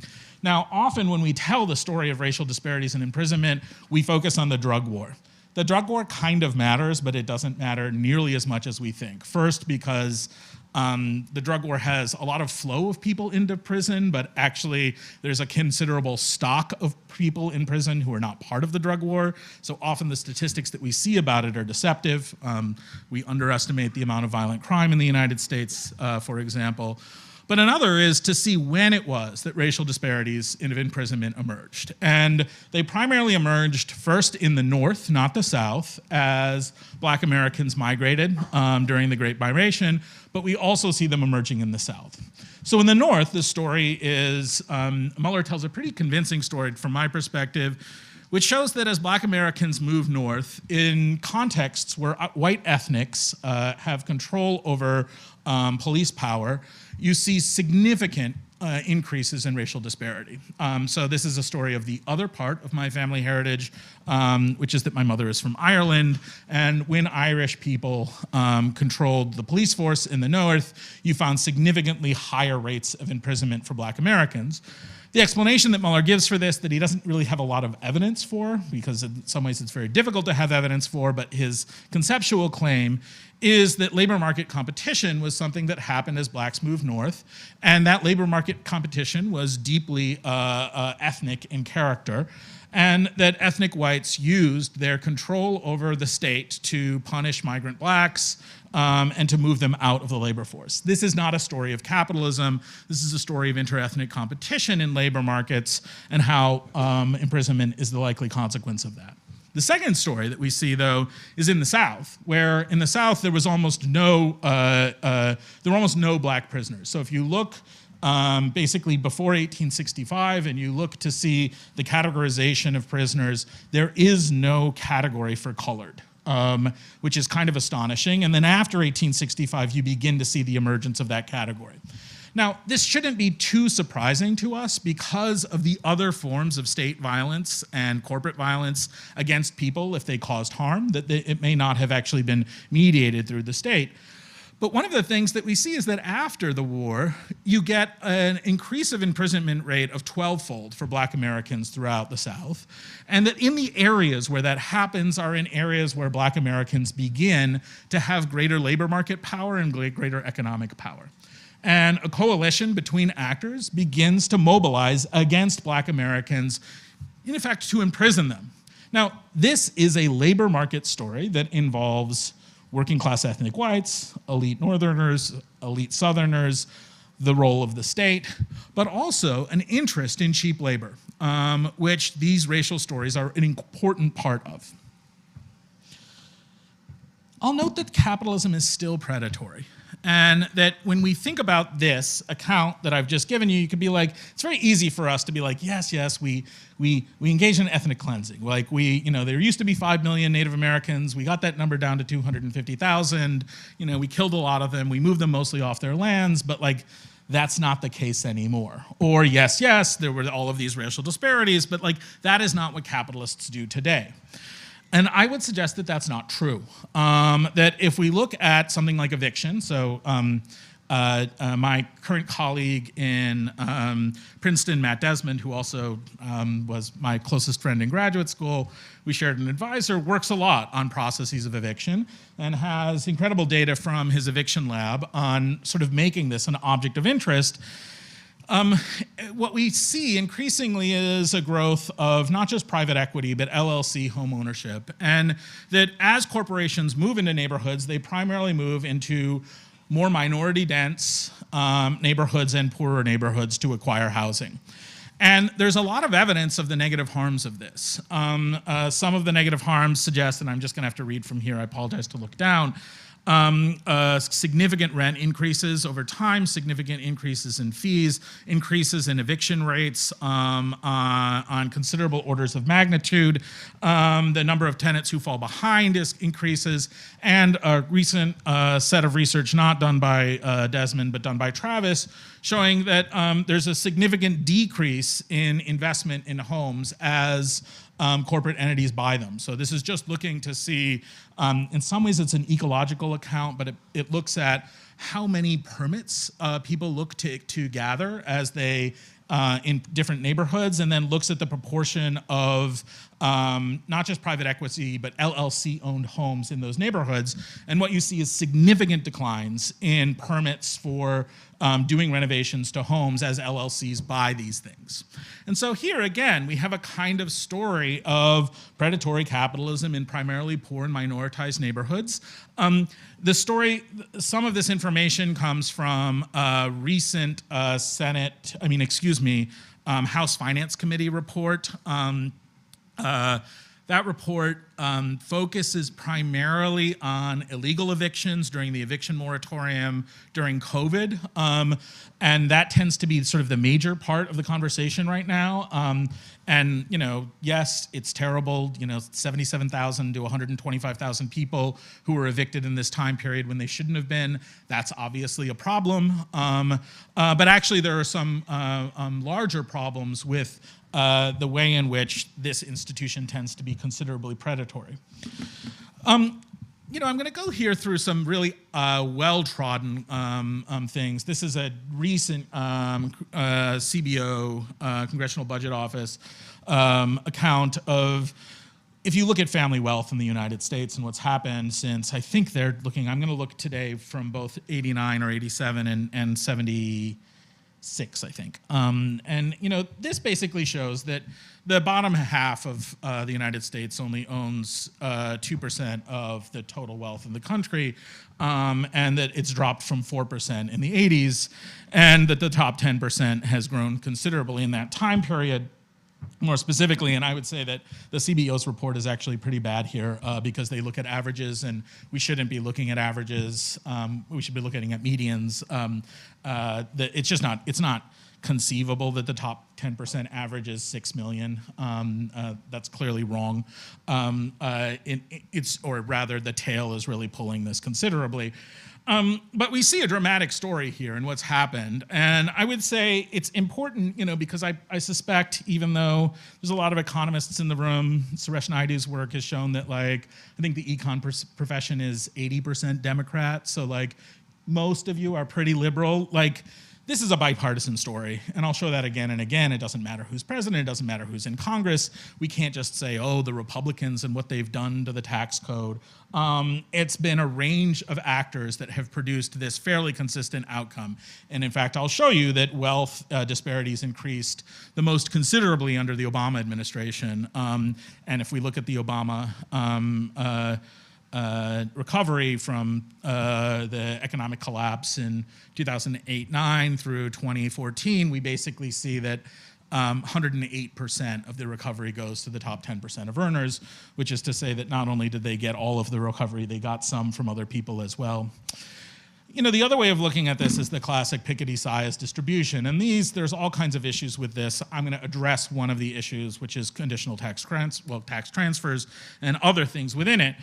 Now, often when we tell the story of racial disparities and imprisonment, we focus on the drug war. The drug war kind of matters, but it doesn't matter nearly as much as we think. First, because the drug war has a lot of flow of people into prison, but actually there's a considerable stock of people in prison who are not part of the drug war. So often the statistics that we see about it are deceptive. We underestimate the amount of violent crime in the United States, for example. But another is to see when it was that racial disparities in imprisonment emerged. And they primarily emerged first in the North, not the South, as Black Americans migrated during the Great Migration, but we also see them emerging in the South. So in the North, the story is, Muller tells a pretty convincing story from my perspective, which shows that as Black Americans move north, in contexts where white ethnics have control over police power, you see significant increases in racial disparity. So this is a story of the other part of my family heritage, which is that my mother is from Ireland, and when Irish people controlled the police force in the North, you found significantly higher rates of imprisonment for Black Americans. The explanation that Muller gives for this, that he doesn't really have a lot of evidence for, because in some ways it's very difficult to have evidence for, but his conceptual claim is that labor market competition was something that happened as blacks moved north, and that labor market competition was deeply ethnic in character, and that ethnic whites used their control over the state to punish migrant blacks and to move them out of the labor force. This is not a story of capitalism. This is a story of interethnic competition in labor markets and how imprisonment is the likely consequence of that. The second story that we see, though, is in the South, where in the South there was almost no black prisoners. So if you look basically before 1865 and you look to see the categorization of prisoners, there is no category for colored, which is kind of astonishing. And then after 1865, you begin to see the emergence of that category. Now, this shouldn't be too surprising to us because of the other forms of state violence and corporate violence against people if they caused harm, that it may not have actually been mediated through the state. But one of the things that we see is that after the war, you get an increase of imprisonment rate of 12-fold for Black Americans throughout the South, and that in the areas where that happens are in areas where Black Americans begin to have greater labor market power and greater economic power. And a coalition between actors begins to mobilize against Black Americans, in effect, to imprison them. Now, this is a labor market story that involves working class ethnic whites, elite Northerners, elite Southerners, the role of the state, but also an interest in cheap labor, which these racial stories are an important part of. I'll note that capitalism is still predatory, and that when we think about this account that I've just given you, you could be like, it's very easy for us to be like, yes, we engage in ethnic cleansing. Like there used to be 5 million Native Americans. We got that number down to 250,000. We killed a lot of them. We moved them mostly off their lands, but like, that's not the case anymore. Or yes, there were all of these racial disparities, but like, that is not what capitalists do today. And I would suggest that that's not true. That if we look at something like eviction, so my current colleague in Princeton, Matt Desmond, who also was my closest friend in graduate school, we shared an advisor, works a lot on processes of eviction and has incredible data from his eviction lab on sort of making this an object of interest. What we see increasingly is a growth of not just private equity, but LLC home ownership. And that as corporations move into neighborhoods, they primarily move into more minority-dense neighborhoods and poorer neighborhoods to acquire housing. And there's a lot of evidence of the negative harms of this. Some of the negative harms suggest, and I'm just going to have to read from here, I apologize to look down, significant rent increases over time, significant increases in fees, increases in eviction rates on considerable orders of magnitude. The number of tenants who fall behind increases, and a recent set of research not done by Desmond but done by Travis showing that there's a significant decrease in investment in homes as corporate entities buy them. So this is just looking to see, in some ways it's an ecological account, but it looks at how many permits people look to gather as they, in different neighborhoods, and then looks at the proportion of not just private equity, but LLC-owned homes in those neighborhoods. And what you see is significant declines in permits for doing renovations to homes as LLCs buy these things. And so here, again, we have a kind of story of predatory capitalism in primarily poor and minoritized neighborhoods. The story, some of this information comes from a recent House Finance Committee report. That report focuses primarily on illegal evictions during the eviction moratorium during COVID. And that tends to be sort of the major part of the conversation right now. And, yes, it's terrible, 77,000 to 125,000 people who were evicted in this time period when they shouldn't have been. That's obviously a problem. But actually there are some larger problems with the way in which this institution tends to be considerably predatory. I'm going to go here through some really well-trodden things. This is a recent CBO, Congressional Budget Office, account of, if you look at family wealth in the United States and what's happened since, I think they're looking, I'm going to look today from both 89 or 87 and 76, I think. This basically shows that the bottom half of the United States only owns 2% of the total wealth in the country, and that it's dropped from 4% in the 80s, and that the top 10% has grown considerably in that time period. More specifically, and I would say that the CBO's report is actually pretty bad here because they look at averages, and we shouldn't be looking at averages. We should be looking at medians. It's not conceivable that the top 10% average is 6 million. That's clearly wrong. Or rather, the tail is really pulling this considerably. But we see a dramatic story here in what's happened. And I would say it's important, because I suspect, even though there's a lot of economists in the room, Suresh Naidu's work has shown that, I think the econ profession is 80% Democrat. So, most of you are pretty liberal. This is a bipartisan story, and I'll show that again and again. It doesn't matter who's president, it doesn't matter who's in Congress. We can't just say, oh, the Republicans and what they've done to the tax code. It's been a range of actors that have produced this fairly consistent outcome. And in fact, I'll show you that wealth disparities increased the most considerably under the Obama administration. And if we look at the Obama recovery from the economic collapse in 2008-9 through 2014, we basically see that 108% of the recovery goes to the top 10% of earners, which is to say that not only did they get all of the recovery, they got some from other people as well. You know, the other way of looking at this is the classic Piketty-Sias distribution, and there's all kinds of issues with this. I'm going to address one of the issues, which is conditional tax transfers and other things within it.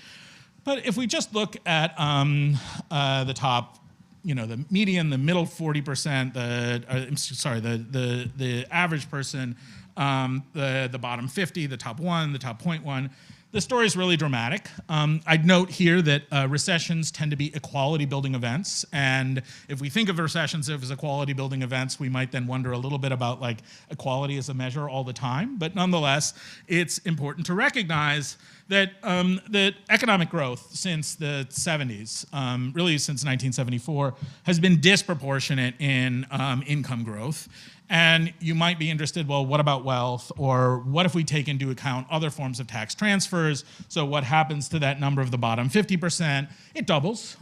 But if we just look at the top, you know, the median, the middle 40%, the average person, the bottom 50, the top 1, the top 0.1, the story is really dramatic. I'd note here that recessions tend to be equality-building events, and if we think of recessions as equality-building events, we might then wonder a little bit about like equality as a measure all the time. But nonetheless, it's important to recognize that that economic growth since the 70s, really since 1974, has been disproportionate in income growth. And you might be interested, well, what about wealth? Or what if we take into account other forms of tax transfers? So what happens to that number of the bottom 50%? It doubles.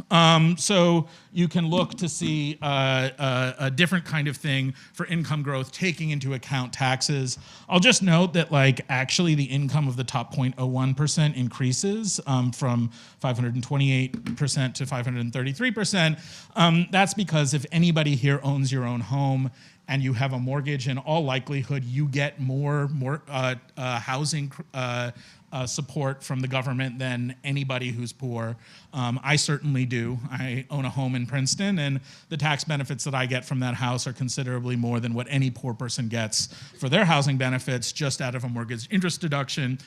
So you can look to see a different kind of thing for income growth, taking into account taxes. I'll just note that, like, actually the income of the top 0.01% increases from 528% to 533%. That's because if anybody here owns your own home, and you have a mortgage, in all likelihood, you get more housing support from the government than anybody who's poor. I certainly do. I own a home in Princeton, and the tax benefits that I get from that house are considerably more than what any poor person gets for their housing benefits just out of a mortgage interest deduction.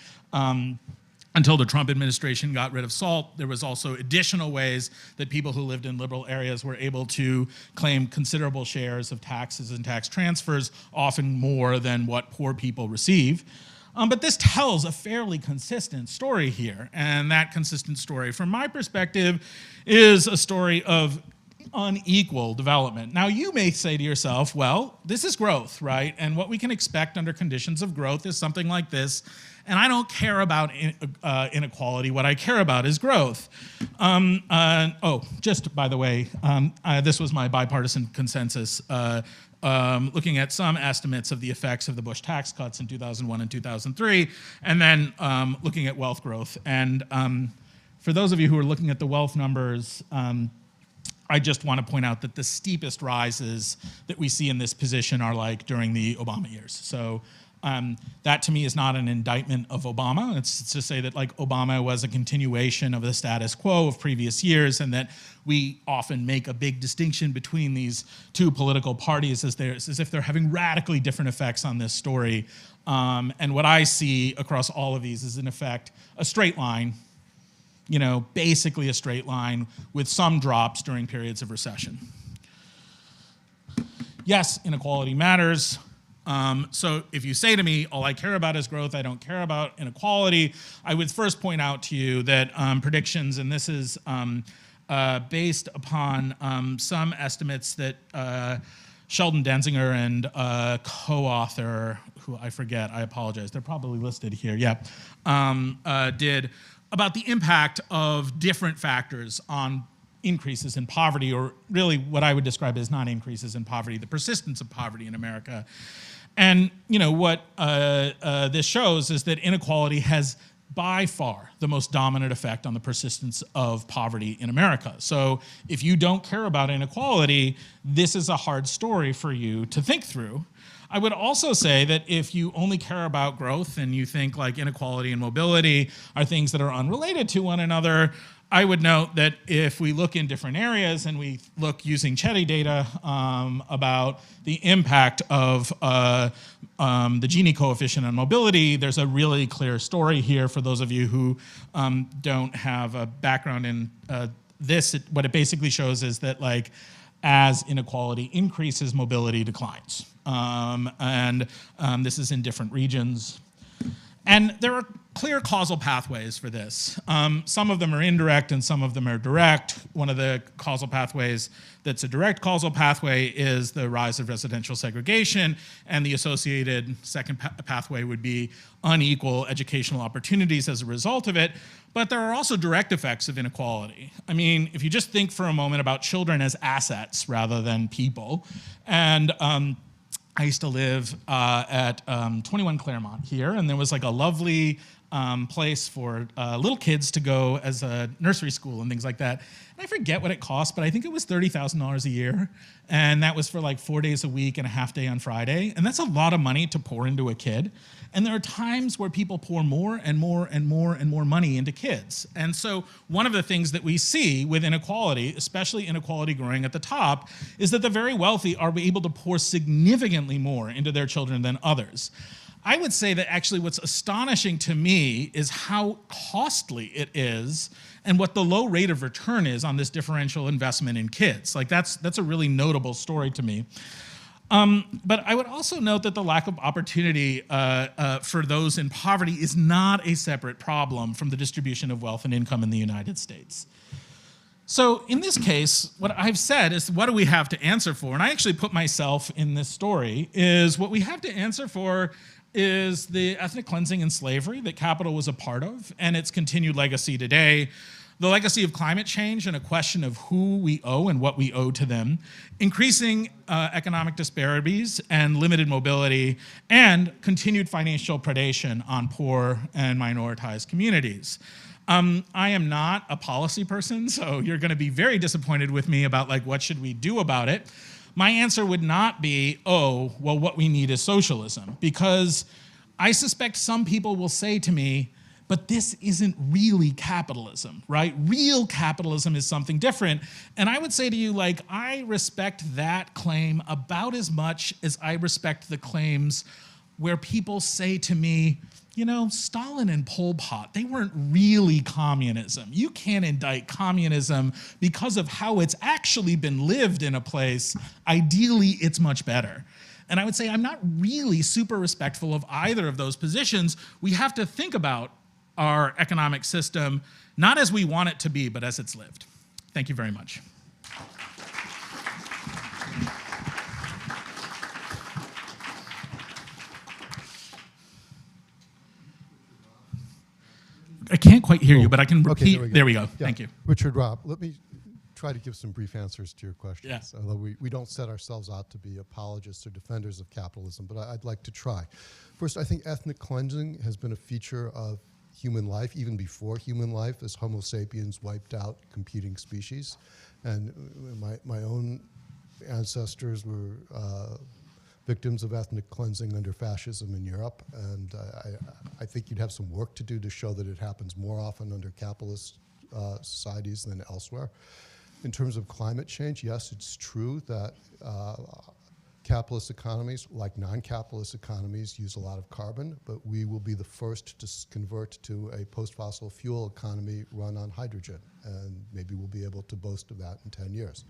Until the Trump administration got rid of SALT, there was also additional ways that people who lived in liberal areas were able to claim considerable shares of taxes and tax transfers, often more than what poor people receive. But this tells a fairly consistent story here, and that consistent story, from my perspective, is a story of unequal development. Now, you may say to yourself, well, this is growth, right? And what we can expect under conditions of growth is something like this. And I don't care about inequality. What I care about is growth. Just by the way, this was my bipartisan consensus, looking at some estimates of the effects of the Bush tax cuts in 2001 and 2003, and then looking at wealth growth. And for those of you who are looking at the wealth numbers, I just want to point out that the steepest rises that we see in this position are like during the Obama years. So that to me is not an indictment of Obama. It's to say that like Obama was a continuation of the status quo of previous years, and that we often make a big distinction between these two political parties as if they're having radically different effects on this story. And what I see across all of these is, in effect, a straight line, you know, basically a straight line with some drops during periods of recession. Yes, inequality matters. So if you say to me, all I care about is growth, I don't care about inequality, I would first point out to you that predictions, and this is based upon some estimates that Sheldon Denzinger and co-author, who I forget, I apologize, they're probably listed here, did about the impact of different factors on increases in poverty, or really what I would describe as non-increases in poverty, the persistence of poverty in America. And you know what this shows is that inequality has by far the most dominant effect on the persistence of poverty in America. So if you don't care about inequality, this is a hard story for you to think through. I would also say that if you only care about growth and you think like inequality and mobility are things that are unrelated to one another, I would note that if we look in different areas and we look using Chetty data about the impact of the Gini coefficient on mobility, there's a really clear story here for those of you who don't have a background in this. What it basically shows is that like as inequality increases, mobility declines. This is in different regions. And there are clear causal pathways for this. Some of them are indirect and some of them are direct. One of the causal pathways that's a direct causal pathway is the rise of residential segregation, and the associated second pathway would be unequal educational opportunities as a result of it. But there are also direct effects of inequality. I mean, if you just think for a moment about children as assets rather than people, and I used to live at 21 Claremont here, and there was like a lovely place for little kids to go as a nursery school and things like that. And I forget what it cost, but I think it was $30,000 a year. And that was for like 4 days a week and a half day on Friday. And that's a lot of money to pour into a kid. And there are times where people pour more and more and more and more money into kids. And so one of the things that we see with inequality, especially inequality growing at the top, is that the very wealthy are able to pour significantly more into their children than others. I would say that actually what's astonishing to me is how costly it is and what the low rate of return is on this differential investment in kids. Like that's a really notable story to me. But I would also note that the lack of opportunity for those in poverty is not a separate problem from the distribution of wealth and income in the United States. So in this case, what I've said is, what do we have to answer for? And I actually put myself in this story, is what we have to answer for is the ethnic cleansing and slavery that capital was a part of, and its continued legacy today, the legacy of climate change and a question of who we owe and what we owe to them, increasing economic disparities and limited mobility, and continued financial predation on poor and minoritized communities. I am not a policy person, so you're going to be very disappointed with me about like what should we do about it. My answer would not be, oh, well, what we need is socialism, because I suspect some people will say to me, but this isn't really capitalism, right? Real capitalism is something different. And I would say to you, like, I respect that claim about as much as I respect the claims where people say to me, you know, Stalin and Pol Pot, they weren't really communism. You can't indict communism because of how it's actually been lived in a place. Ideally, it's much better. And I would say I'm not really super respectful of either of those positions. We have to think about our economic system, not as we want it to be, but as it's lived. Thank you very much. I can't quite hear you, but I can repeat. Okay, there we go. Yeah. Thank you. Richard Robb, let me try to give some brief answers to your questions. Yeah. Although we don't set ourselves out to be apologists or defenders of capitalism, but I'd like to try. First, I think ethnic cleansing has been a feature of human life, even before human life, as Homo sapiens wiped out competing species. And my own ancestors were victims of ethnic cleansing under fascism in Europe, and I think you'd have some work to do to show that it happens more often under capitalist societies than elsewhere. In terms of climate change, yes, it's true that capitalist economies, like non-capitalist economies, use a lot of carbon, but we will be the first to convert to a post-fossil fuel economy run on hydrogen, and maybe we'll be able to boast of that in 10 years.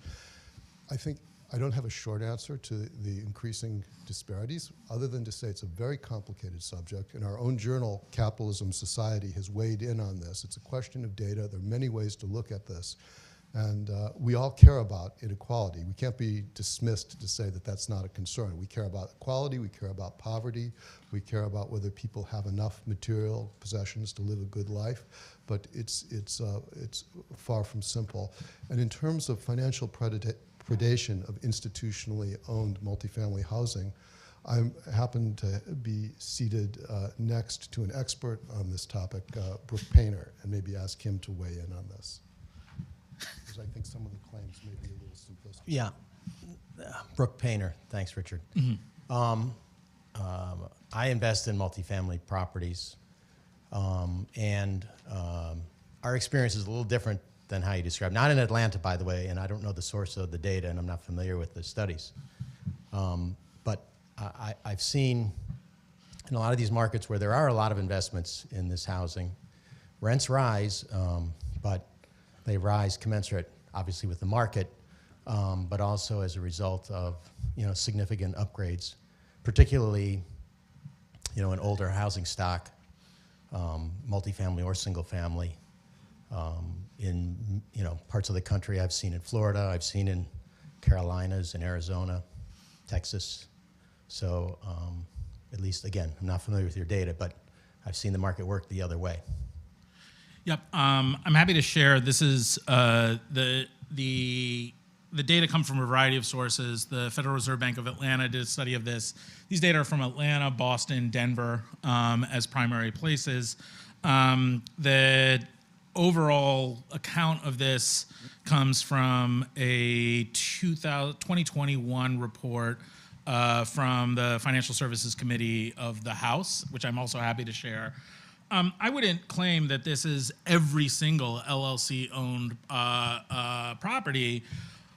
I think I don't have a short answer to the increasing disparities, other than to say it's a very complicated subject, and our own journal, Capitalism Society, has weighed in on this. It's a question of data. There are many ways to look at this, and we all care about inequality. We can't be dismissed to say that that's not a concern. We care about equality, we care about poverty, we care about whether people have enough material possessions to live a good life, but it's far from simple. And in terms of financial predation of institutionally owned multifamily housing, I happen to be seated next to an expert on this topic, Brooke Painter, and maybe ask him to weigh in on this. Because I think some of the claims may be a little simplistic. Yeah, Brooke Painter. Thanks, Richard. Mm-hmm. I invest in multifamily properties, and our experience is a little different than how you described. Not in Atlanta, by the way, and I don't know the source of the data, and I'm not familiar with the studies. But I've seen in a lot of these markets where there are a lot of investments in this housing, rents rise, but they rise commensurate, obviously, with the market, but also as a result of significant upgrades, particularly in older housing stock multifamily or single family. In parts of the country, I've seen in Florida, I've seen in Carolinas, in Arizona, Texas. So at least, again, I'm not familiar with your data, but I've seen the market work the other way. Yep, I'm happy to share. This is the data come from a variety of sources. The Federal Reserve Bank of Atlanta did a study of this. These data are from Atlanta, Boston, Denver as primary places. The overall account of this comes from a 2021 report from the Financial Services Committee of the House, which I'm also happy to share. I wouldn't claim that this is every single LLC-owned property,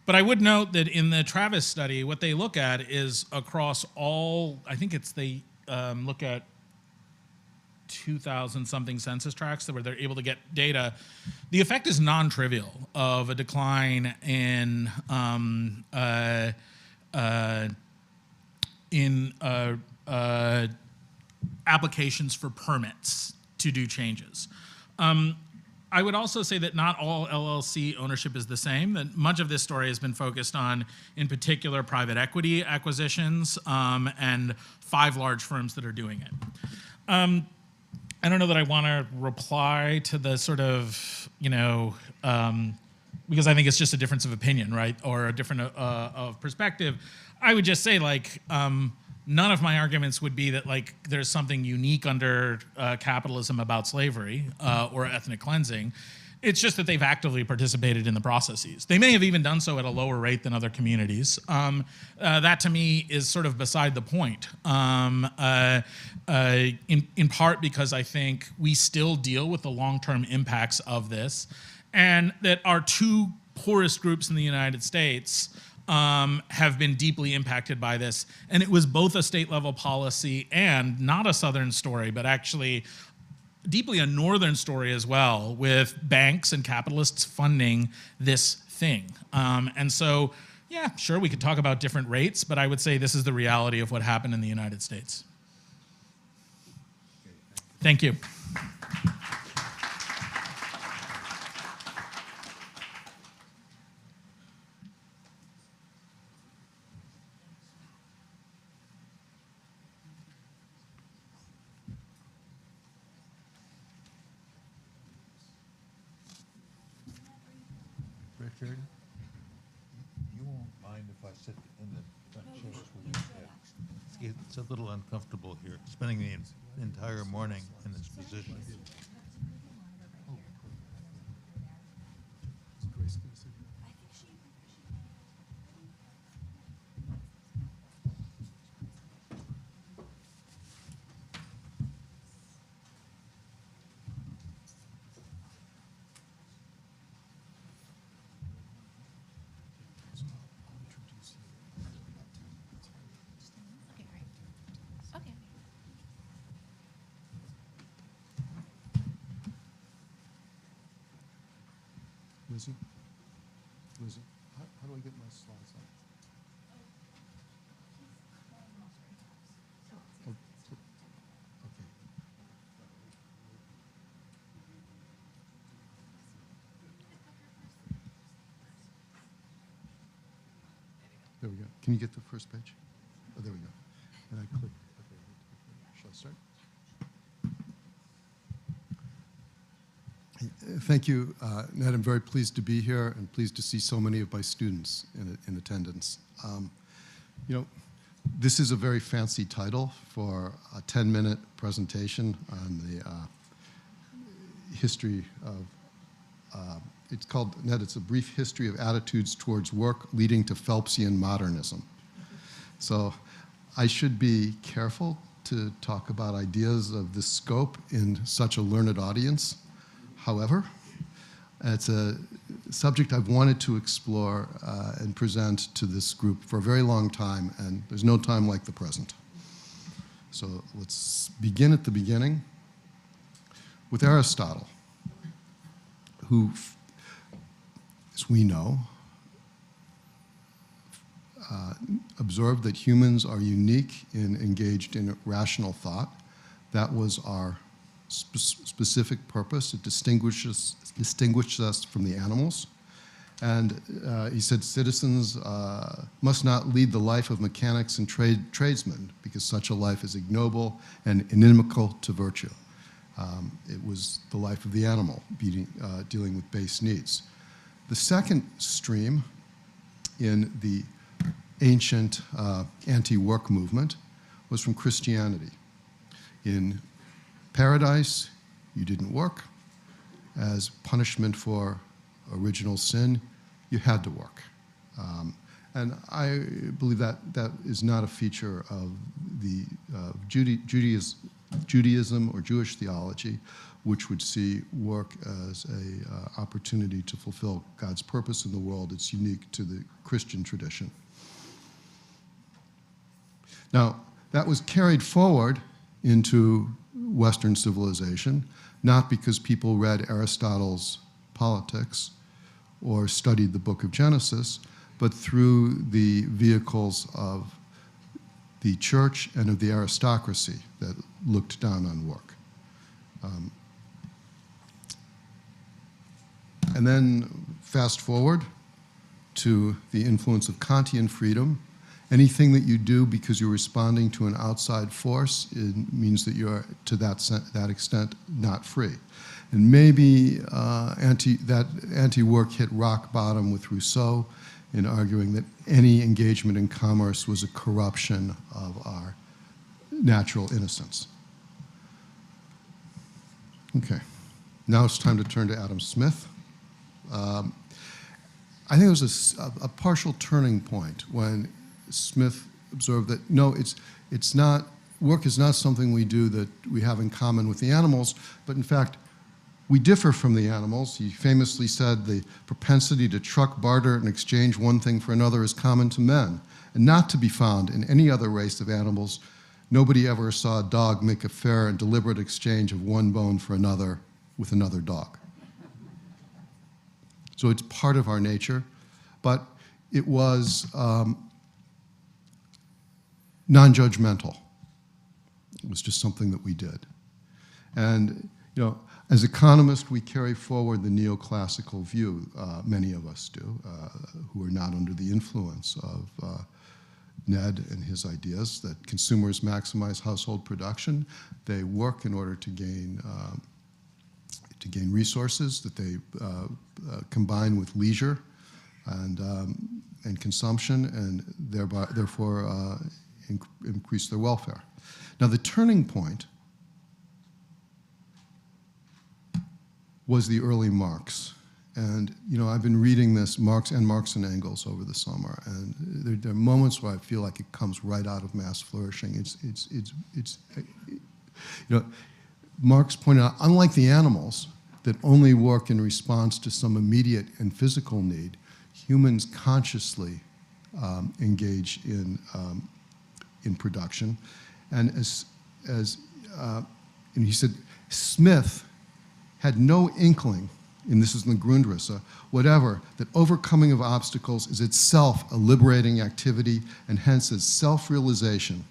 but I would note that in the Travis study, what they look at is across all, I think they look at 2,000 something census tracts where they're able to get data. The effect is non-trivial of a decline in applications for permits to do changes. I would also say that not all LLC ownership is the same, that much of this story has been focused on, in particular, private equity acquisitions and 5 large firms that are doing it. I don't know that I want to reply to the sort of, because I think it's just a difference of opinion, right? Or a different of perspective. I would just say, none of my arguments would be that there's something unique under capitalism about slavery or ethnic cleansing. It's just that they've actively participated in the processes. They may have even done so at a lower rate than other communities. That to me is sort of beside the point, in part because I think we still deal with the long-term impacts of this, and that our 2 poorest groups in the United States have been deeply impacted by this. And it was both a state-level policy and not a Southern story, but actually deeply a Northern story as well, with banks and capitalists funding this thing. And so, yeah, sure, we could talk about different rates, but I would say this is the reality of what happened in the United States. Thank you. Richard, you won't mind if I sit in the front chairs with you? It's a little uncomfortable here, spending the entire morning in this position. Lizzie, how do I get my slides on? Oh, okay. There we go. Can you get the first page? Oh, there we go. And I click. Okay. Shall I start? Thank you, Ned. I'm very pleased to be here and pleased to see so many of my students in attendance. This is a very fancy title for a 10-minute presentation on the history of, it's called, Ned, it's a brief history of attitudes towards work leading to Phelpsian modernism. So I should be careful to talk about ideas of this scope in such a learned audience. However, it's a subject I've wanted to explore and present to this group for a very long time, and there's no time like the present. So let's begin at the beginning with Aristotle, who, as we know, observed that humans are unique and engaged in rational thought. That was our specific purpose. It distinguishes us from the animals. And he said citizens must not lead the life of mechanics and tradesmen, because such a life is ignoble and inimical to virtue. It was the life of the animal, dealing with base needs. The second stream in the ancient anti-work movement was from Christianity. In paradise, you didn't work. As punishment for original sin, you had to work. And I believe that that is not a feature of the Judaism or Jewish theology, which would see work as an opportunity to fulfill God's purpose in the world. It's unique to the Christian tradition. Now, that was carried forward into Western civilization, not because people read Aristotle's Politics or studied the book of Genesis, but through the vehicles of the church and of the aristocracy that looked down on work. And then fast forward to the influence of Kantian freedom. Anything that you do because you're responding to an outside force, it means that you're, to that extent, not free. And maybe that anti-work hit rock bottom with Rousseau in arguing that any engagement in commerce was a corruption of our natural innocence. Okay, now it's time to turn to Adam Smith. I think it was a partial turning point when Smith observed that, no, it's not, work is not something we do that we have in common with the animals, but in fact, we differ from the animals. He famously said the propensity to truck, barter, and exchange one thing for another is common to men, and not to be found in any other race of animals. Nobody ever saw a dog make a fair and deliberate exchange of one bone for another with another dog. So it's part of our nature, but it was non-judgmental. It was just something that we did. And, you know, as economists, we carry forward the neoclassical view, many of us do, who are not under the influence of Ned and his ideas, that consumers maximize household production. They work in order to gain resources that they combine with leisure and consumption, and therefore increase their welfare. Now, the turning point was the early Marx. And, you know, I've been reading this Marx and Engels over the summer, and there are moments where I feel like it comes right out of Mass Flourishing. You know, Marx pointed out, unlike the animals that only work in response to some immediate and physical need, humans consciously engage in production. And and he said, Smith had no inkling, and this is in the Grundrisse, whatever, that overcoming of obstacles is itself a liberating activity, and hence is self-realization,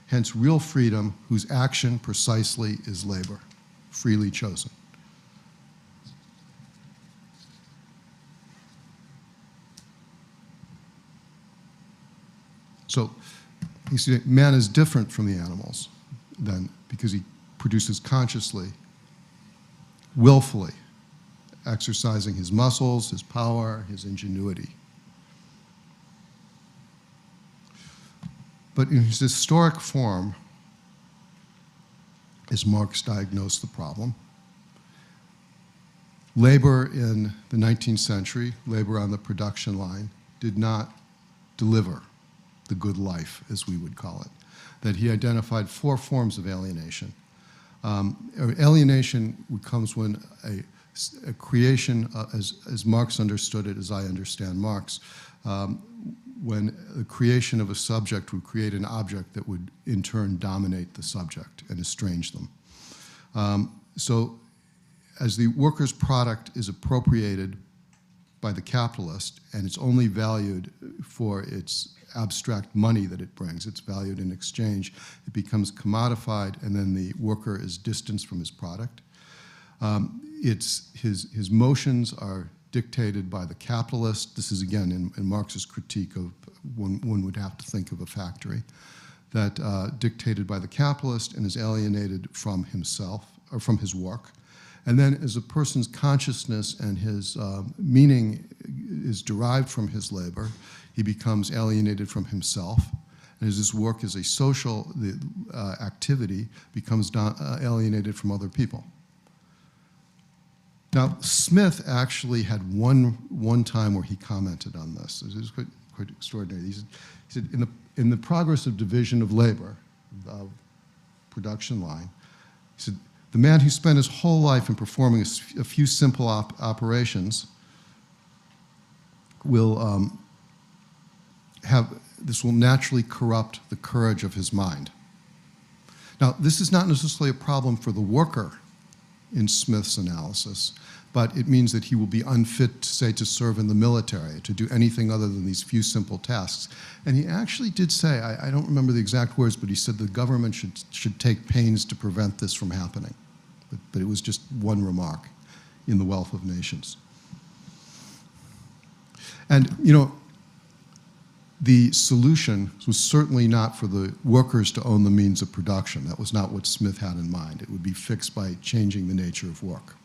hence real freedom, whose action precisely is labor, freely chosen. So, you see, man is different from the animals then, because he produces consciously, willfully, exercising his muscles, his power, his ingenuity. But in his historic form, as Marx diagnosed the problem, labor in the 19th century, labor on the production line, did not deliver the good life, as we would call it. That he identified 4 forms of alienation. Alienation comes when a creation, as Marx understood it, as I understand Marx, when the creation of a subject would create an object that would in turn dominate the subject and estrange them. So as the worker's product is appropriated by the capitalist, and it's only valued for its abstract money that it brings. It's valued in exchange. It becomes commodified, and then the worker is distanced from his product. His motions are dictated by the capitalist. This is, again, in Marx's critique of, one would have to think of a factory, that dictated by the capitalist and is alienated from himself, or from his work. And then as a person's consciousness and his meaning is derived from his labor, he becomes alienated from himself. And as his work is a social activity, becomes alienated from other people. Now, Smith actually had one time where he commented on this. It was quite extraordinary. He said in the progress of division of labor, production line, he said, the man who spent his whole life in performing a few simple operations will this will naturally corrupt the courage of his mind. Now, this is not necessarily a problem for the worker in Smith's analysis, but it means that he will be unfit, say, to serve in the military, to do anything other than these few simple tasks. And he actually did say, I don't remember the exact words, but he said the government should take pains to prevent this from happening. But it was just one remark in The Wealth of Nations. And, you know, the solution was certainly not for the workers to own the means of production. That was not what Smith had in mind. It would be fixed by changing the nature of work.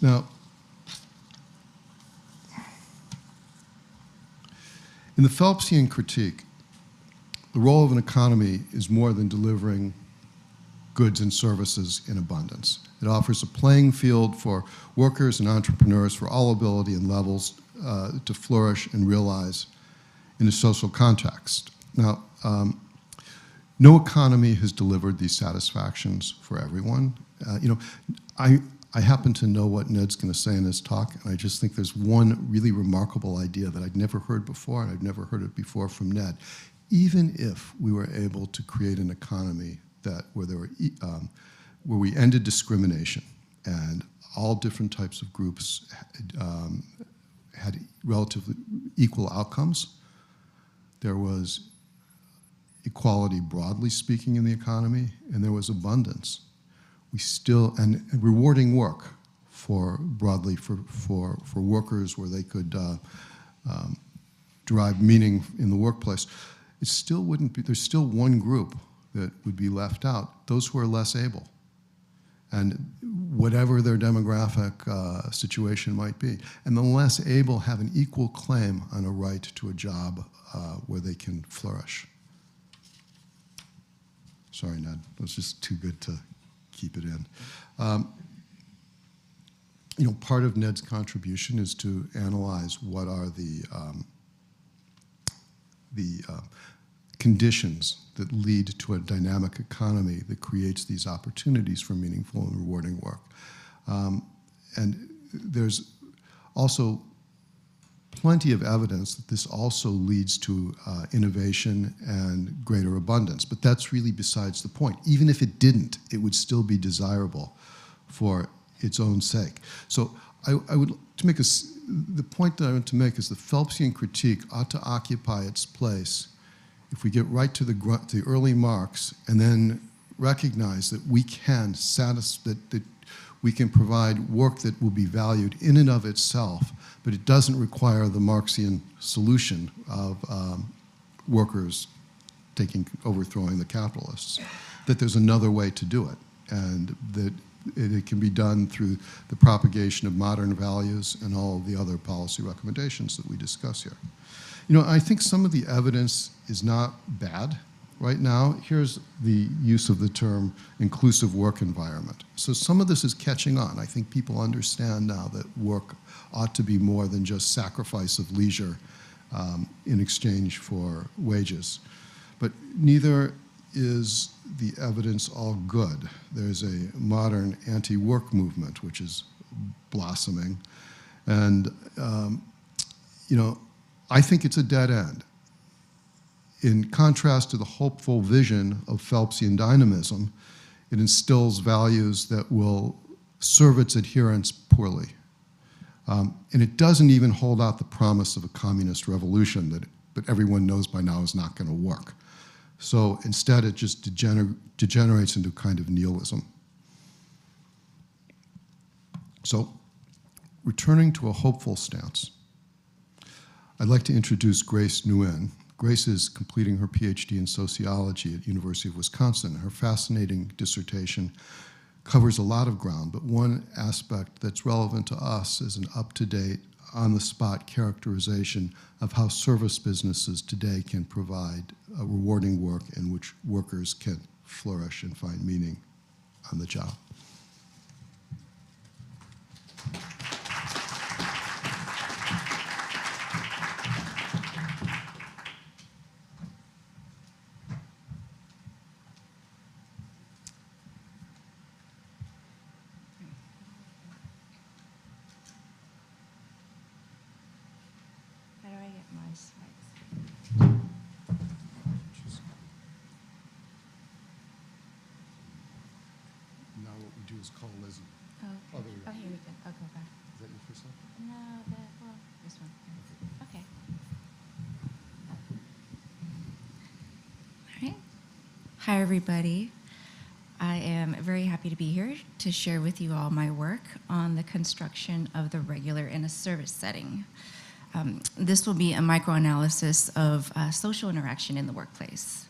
Now, in the Philipsian Critique, the role of an economy is more than delivering goods and services in abundance. It offers a playing field for workers and entrepreneurs for all ability and levels to flourish and realize in a social context. Now, no economy has delivered these satisfactions for everyone. You know, I happen to know what Ned's going to say in his talk, and I just think there's one really remarkable idea that I'd never heard before, and I've never heard it before from Ned. Even if we were able to create an economy where we ended discrimination and all different types of groups had relatively equal outcomes, there was equality broadly speaking in the economy, and there was abundance. We still, and rewarding work broadly for workers where they could derive meaning in the workplace. It still wouldn't be, there's still one group that would be left out, those who are less able. And whatever their demographic situation might be. And the less able have an equal claim on a right to a job where they can flourish. Sorry, Ned, that was just too good to keep it in. You know, part of Ned's contribution is to analyze what are the conditions that lead to a dynamic economy that creates these opportunities for meaningful and rewarding work. And there's also plenty of evidence that this also leads to innovation and greater abundance, but that's really besides the point. Even if it didn't, it would still be desirable for its own sake. So I would to make the point that I want to make is the Philipsian Critique ought to occupy its place if we get right to the early Marx and then recognize that we can that we can provide work that will be valued in and of itself, but it doesn't require the Marxian solution of workers overthrowing the capitalists, that there's another way to do it, and that it can be done through the propagation of modern values and all of the other policy recommendations that we discuss here. You know, I think some of the evidence is not bad. Right now, here's the use of the term inclusive work environment. So some of this is catching on. I think people understand now that work ought to be more than just sacrifice of leisure in exchange for wages. But neither is the evidence all good. There's a modern anti-work movement which is blossoming. And, you know, I think it's a dead end. In contrast to the hopeful vision of Phelpsian dynamism, It instills values that will serve its adherents poorly. And it doesn't even hold out the promise of a communist revolution but everyone knows by now is not going to work. So instead, it just degenerates into kind of nihilism. So, returning to a hopeful stance, I'd like to introduce Grace Nguyen. Grace is completing her PhD in sociology at University of Wisconsin. Her fascinating dissertation covers a lot of ground, but one aspect that's relevant to us is an up-to-date, on-the-spot characterization of how service businesses today can provide a rewarding work in which workers can flourish and find meaning on the job. How do I get my slides? Now what we do is call Lizzie. Oh, Oh, there we go. oh, here we go. I'll go back. Is that your first slide? No, well, this one. Okay. All right. Hi, everybody. I am very happy to be here to share with you all my work on the construction of the regular in a service setting. This will be a microanalysis of social interaction in the workplace.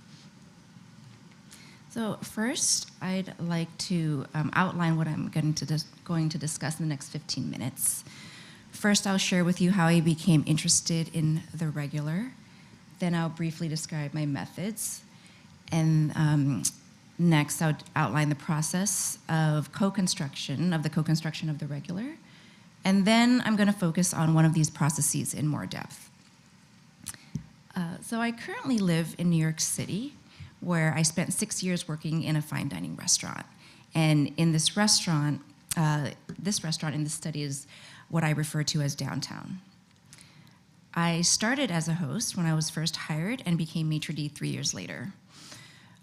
So first, I'd like to outline what I'm going to discuss in the next 15 minutes. First, I'll share with you how I became interested in the regular. Then I'll briefly describe my methods. And next, I'll outline the process of co-construction of the regular. And then I'm going to focus on one of these processes in more depth. So I currently live in New York City, where I spent 6 years working in a fine dining restaurant. And in this restaurant in this study is what I refer to as downtown. I started as a host when I was first hired and became maitre d' 3 years later.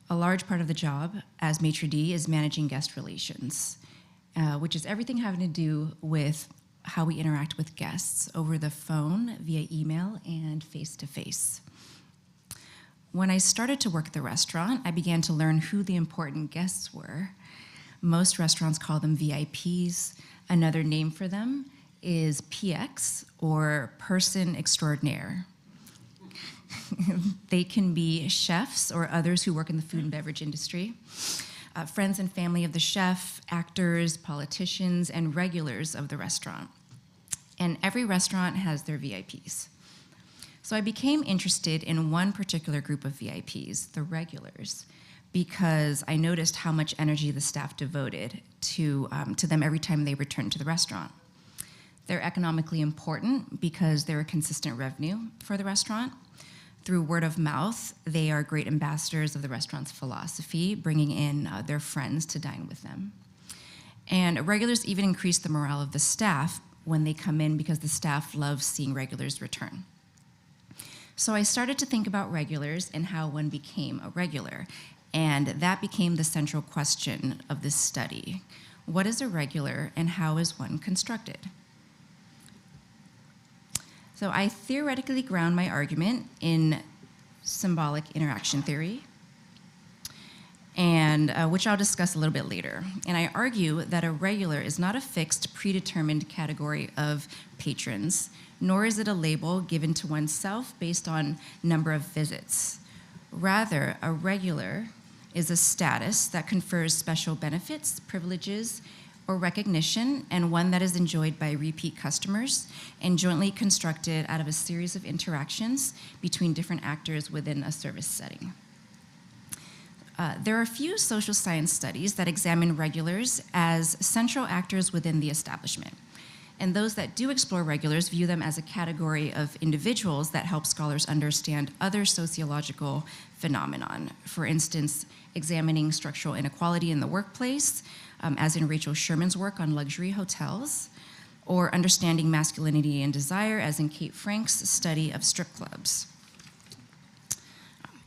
A large part of the job as maitre d' is managing guest relations, which is everything having to do with how we interact with guests over the phone, via email, and face-to-face. When I started to work at the restaurant, I began to learn who the important guests were. Most restaurants call them VIPs. Another name for them is PX, or person extraordinaire. They can be chefs or others who work in the food and beverage industry, friends and family of the chef, actors, politicians, and regulars of the restaurant. And every restaurant has their VIPs. So I became interested in one particular group of VIPs, the regulars, because I noticed how much energy the staff devoted to them every time they returned to the restaurant. They're economically important because they're a consistent revenue for the restaurant. Through word of mouth, they are great ambassadors of the restaurant's philosophy, bringing in their friends to dine with them. And regulars even increase the morale of the staff when they come in because the staff loves seeing regulars return. So I started to think about regulars and how one became a regular, and that became the central question of this study. What is a regular and how is one constructed? So I theoretically ground my argument in symbolic interaction theory, and which I'll discuss a little bit later. And I argue that a regular is not a fixed, predetermined category of patrons, nor is it a label given to oneself based on number of visits. Rather, a regular is a status that confers special benefits, privileges, or recognition, and one that is enjoyed by repeat customers and jointly constructed out of a series of interactions between different actors within a service setting. There are a few social science studies that examine regulars as central actors within the establishment. And those that do explore regulars view them as a category of individuals that help scholars understand other sociological phenomenon. For instance, examining structural inequality in the workplace, as in Rachel Sherman's work on luxury hotels, or understanding masculinity and desire, as in Kate Frank's study of strip clubs.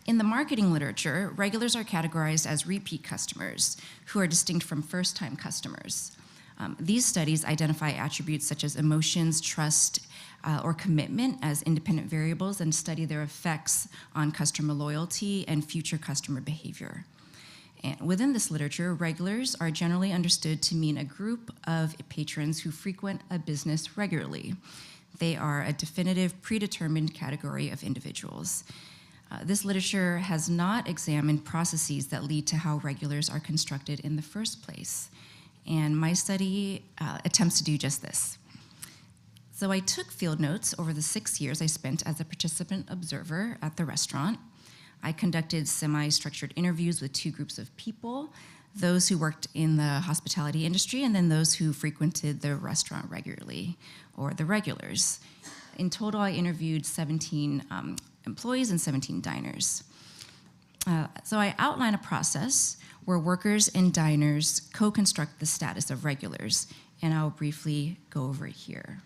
In the marketing literature, regulars are categorized as repeat customers who are distinct from first-time customers. These studies identify attributes such as emotions, trust, or commitment as independent variables and study their effects on customer loyalty and future customer behavior. And within this literature, regulars are generally understood to mean a group of patrons who frequent a business regularly. They are a definitive, predetermined category of individuals. This literature has not examined processes that lead to how regulars are constructed in the first place. And my study attempts to do just this. So I took field notes over the 6 years I spent as a participant observer at the restaurant. I conducted semi-structured interviews with 2 groups of people, those who worked in the hospitality industry and then those who frequented the restaurant regularly, or the regulars. In total, I interviewed 17 employees and 17 diners. So I outline a process where workers and diners co-construct the status of regulars, and I'll briefly go over it here.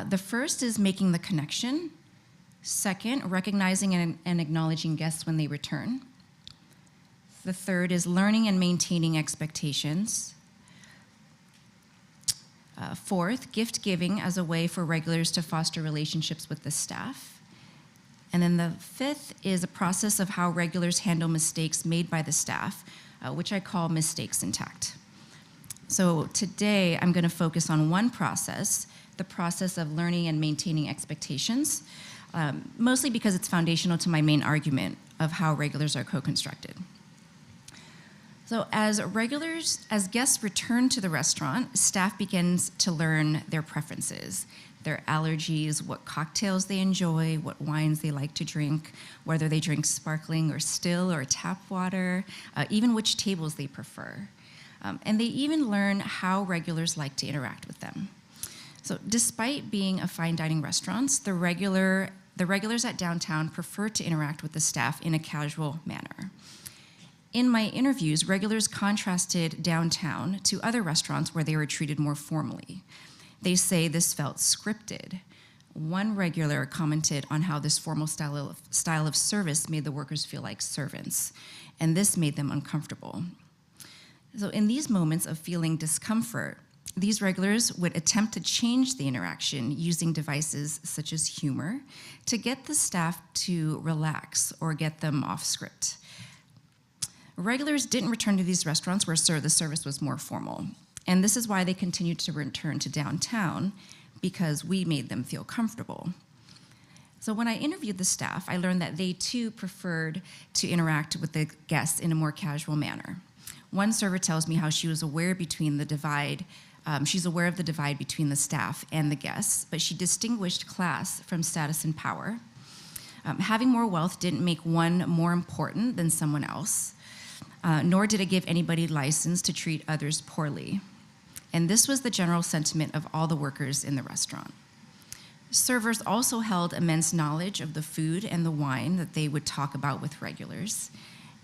The first is making the connection. Second, recognizing and acknowledging guests when they return. The third is learning and maintaining expectations. Fourth, gift giving as a way for regulars to foster relationships with the staff. And then the fifth is a process of how regulars handle mistakes made by the staff, which I call mistakes intact. So today I'm going to focus on one process, the process of learning and maintaining expectations, mostly because it's foundational to my main argument of how regulars are co-constructed. So as guests return to the restaurant, staff begins to learn their preferences, their allergies, what cocktails they enjoy, what wines they like to drink, whether they drink sparkling or still or tap water, even which tables they prefer. And they even learn how regulars like to interact with them. So despite being a fine dining restaurants, the regulars at downtown prefer to interact with the staff in a casual manner. In my interviews, regulars contrasted downtown to other restaurants where they were treated more formally. They say this felt scripted. One regular commented on how this formal style of service made the workers feel like servants, and this made them uncomfortable. So in these moments of feeling discomfort, these regulars would attempt to change the interaction using devices such as humor to get the staff to relax or get them off script. Regulars didn't return to these restaurants where the service was more formal. And this is why they continued to return to downtown, because we made them feel comfortable. So when I interviewed the staff, I learned that they too preferred to interact with the guests in a more casual manner. One server tells me how she was aware between the divide. She's aware of the divide between the staff and the guests, but she distinguished class from status and power. Having more wealth didn't make one more important than someone else, nor did it give anybody license to treat others poorly. And this was the general sentiment of all the workers in the restaurant. Servers also held immense knowledge of the food and the wine that they would talk about with regulars,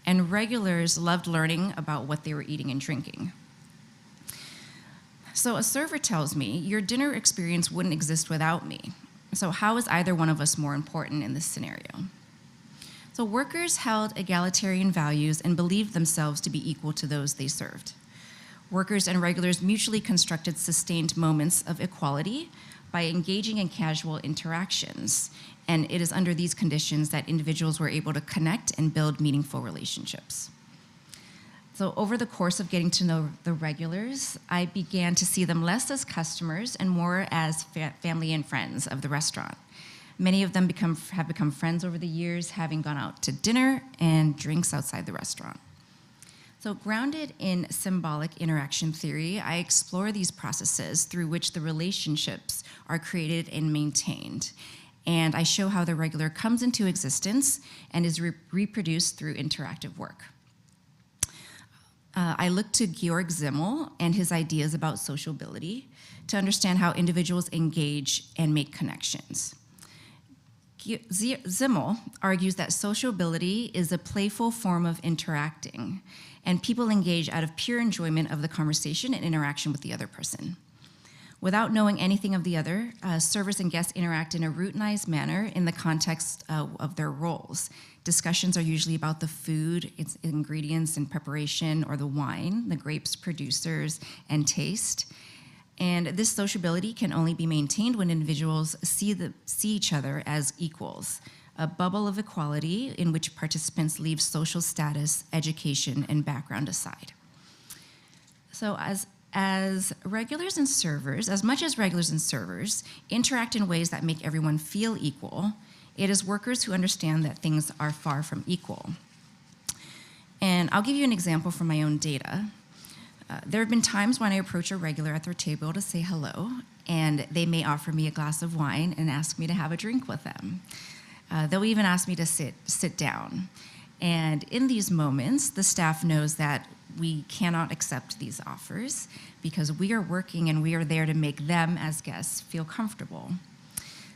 and regulars loved learning about what they were eating and drinking. So a server tells me, your dinner experience wouldn't exist without me. So how is either one of us more important in this scenario? So workers held egalitarian values and believed themselves to be equal to those they served. Workers and regulars mutually constructed sustained moments of equality by engaging in casual interactions. And it is under these conditions that individuals were able to connect and build meaningful relationships. So over the course of getting to know the regulars, I began to see them less as customers and more as family and friends of the restaurant. Many of them have become friends over the years, having gone out to dinner and drinks outside the restaurant. So grounded in symbolic interaction theory, I explore these processes through which the relationships are created and maintained. And I show how the regular comes into existence and is reproduced through interactive work. I look to Georg Simmel and his ideas about sociability to understand how individuals engage and make connections. Simmel argues that sociability is a playful form of interacting, and people engage out of pure enjoyment of the conversation and interaction with the other person. Without knowing anything of the other, servers and guests interact in a routinized manner in the context of their roles. Discussions are usually about the food, its ingredients and preparation, or the wine, the grapes, producers, and taste. And this sociability can only be maintained when individuals see each other as equals, a bubble of equality in which participants leave social status, education, and background aside. So as regulars and servers, as much as regulars and servers interact in ways that make everyone feel equal, it is workers who understand that things are far from equal. And I'll give you an example from my own data. There have been times when I approach a regular at their table to say hello, and they may offer me a glass of wine and ask me to have a drink with them. They'll even ask me to sit down. And in these moments, the staff knows that we cannot accept these offers because we are working and we are there to make them as guests feel comfortable.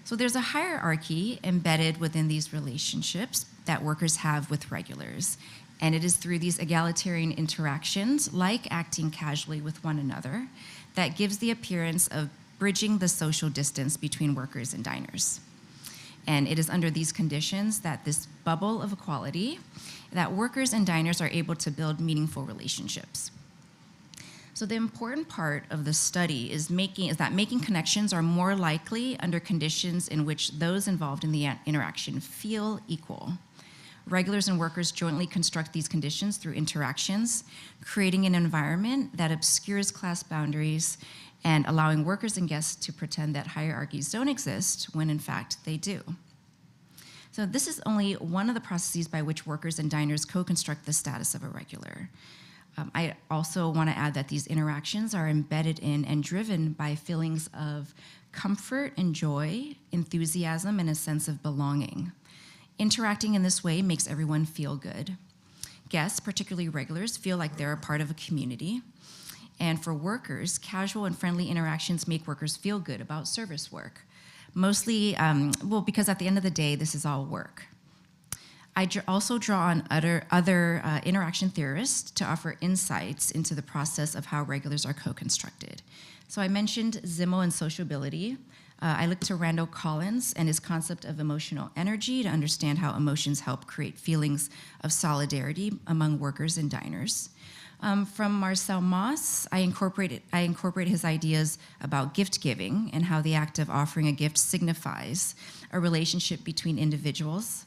So there's a hierarchy embedded within these relationships that workers have with regulars. And it is through these egalitarian interactions, like acting casually with one another, that gives the appearance of bridging the social distance between workers and diners. And it is under these conditions that this bubble of equality, that workers and diners are able to build meaningful relationships. So the important part of the study is that making connections are more likely under conditions in which those involved in the interaction feel equal. Regulars and workers jointly construct these conditions through interactions, creating an environment that obscures class boundaries and allowing workers and guests to pretend that hierarchies don't exist when in fact they do. So this is only one of the processes by which workers and diners co-construct the status of a regular. I also want to add that these interactions are embedded in and driven by feelings of comfort and joy, enthusiasm, and a sense of belonging. Interacting in this way makes everyone feel good. Guests, particularly regulars, feel like they're a part of a community. And for workers, casual and friendly interactions make workers feel good about service work. Mostly, because at the end of the day, this is all work. I also draw on other interaction theorists to offer insights into the process of how regulars are co-constructed. So I mentioned Zimmel and sociability. I looked to Randall Collins and his concept of emotional energy to understand how emotions help create feelings of solidarity among workers and diners. From Marcel Mauss, I incorporate his ideas about gift giving and how the act of offering a gift signifies a relationship between individuals.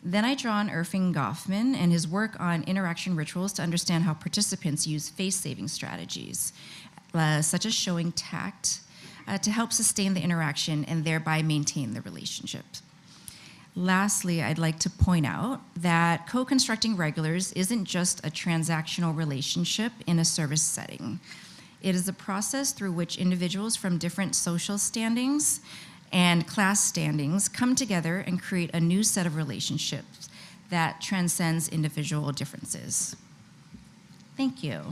Then I draw on Irving Goffman and his work on interaction rituals to understand how participants use face-saving strategies, such as showing tact, to help sustain the interaction and thereby maintain the relationship. Lastly, I'd like to point out that co-constructing regulars isn't just a transactional relationship in a service setting. It is a process through which individuals from different social standings and class standings come together and create a new set of relationships that transcends individual differences. Thank you.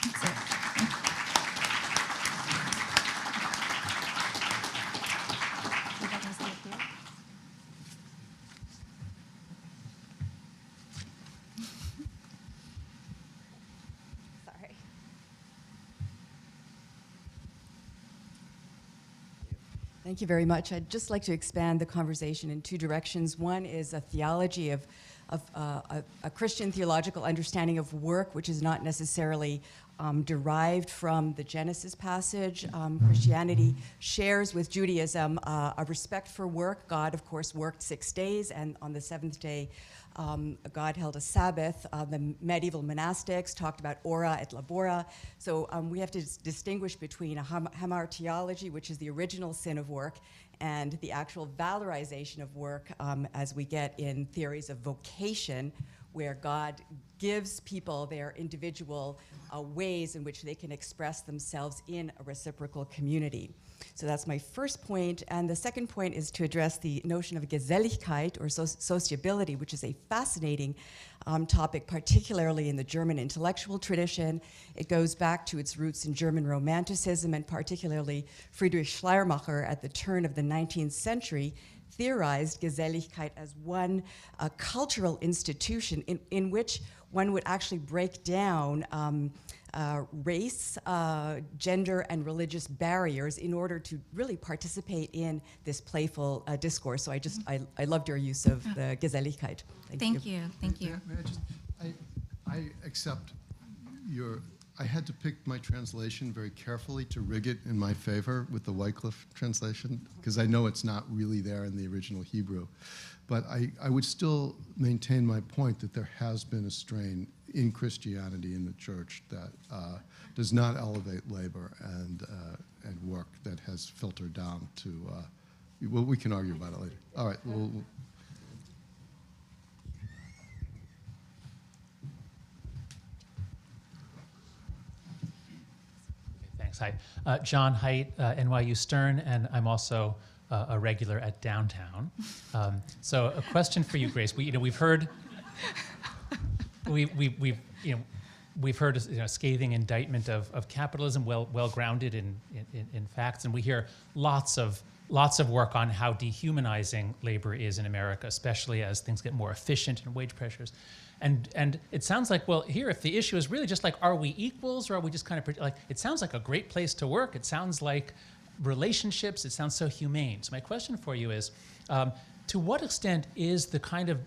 That's it. Thank you very much. I'd just like to expand the conversation in two directions. One is a theology of a Christian theological understanding of work, which is not necessarily derived from the Genesis passage. Christianity shares with Judaism a respect for work. God, of course, worked 6 days, and on the seventh day, God held a Sabbath. The medieval monastics talked about ora et labora. So we have to distinguish between a hamartiology, which is the original sin of work, and the actual valorization of work as we get in theories of vocation, where God gives people their individual ways in which they can express themselves in a reciprocal community. So that's my first point. And the second point is to address the notion of Geselligkeit, or sociability, which is a fascinating topic, particularly in the German intellectual tradition. It goes back to its roots in German Romanticism, and particularly Friedrich Schleiermacher at the turn of the 19th century theorized Geselligkeit as one cultural institution in which one would actually break down race, gender, and religious barriers in order to really participate in this playful discourse. So I loved your use of the Geselligkeit. Thank you. Thank you. May I just, I accept your, I had to pick my translation very carefully to rig it in my favor with the Wycliffe translation, because I know it's not really there in the original Hebrew. But I would still maintain my point that there has been a strain in Christianity, in the church, that does not elevate labor and work, that has filtered down to, well, we can argue about it later. All right, we'll Thanks. Hi. John Haidt, NYU Stern, and I'm also a regular at Downtown. So a question for you, Grace. We've heard we've heard a scathing indictment of capitalism, well grounded in facts, and we hear lots of work on how dehumanizing labor is in America, especially as things get more efficient and wage pressures. And it sounds like, well, here, if the issue is really just like, are we equals, or are we just kind of like, it sounds like a great place to work. It sounds like relationships. It sounds so humane. So my question for you is, to what extent is the kind of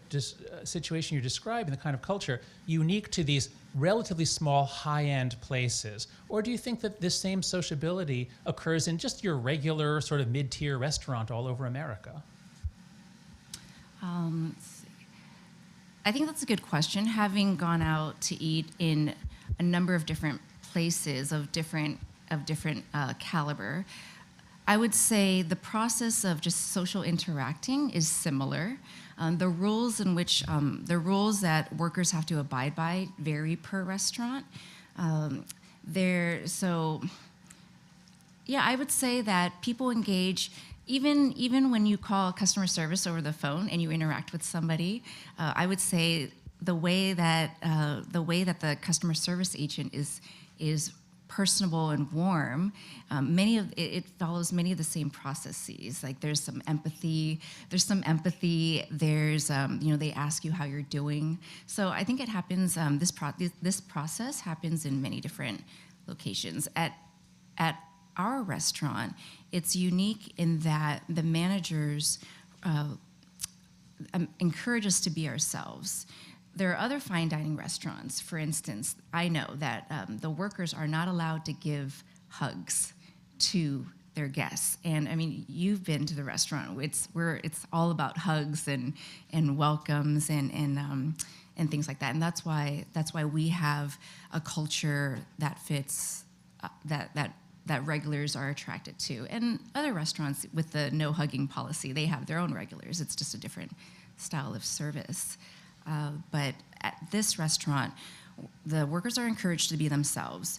situation you're describing, the kind of culture, unique to these relatively small, high-end places? Or do you think that this same sociability occurs in just your regular sort of mid-tier restaurant all over America? I think that's a good question. Having gone out to eat in a number of different places of different caliber, I would say the process of just social interacting is similar. The rules that workers have to abide by vary per restaurant. I would say that people engage. Even when you call customer service over the phone and you interact with somebody, I would say the way that the customer service agent is personable and warm, it follows many of the same processes. Like there's some empathy. There's they ask you how you're doing. So I think it happens. This process happens in many different locations. At our restaurant, it's unique in that the managers encourage us to be ourselves. There are other fine dining restaurants, for instance, I know that the workers are not allowed to give hugs to their guests. And I mean, you've been to the restaurant. It's all about hugs and welcomes and things like that. And that's why we have a culture that fits that regulars are attracted to. And other restaurants with the no hugging policy, they have their own regulars. It's just a different style of service. But at this restaurant, the workers are encouraged to be themselves.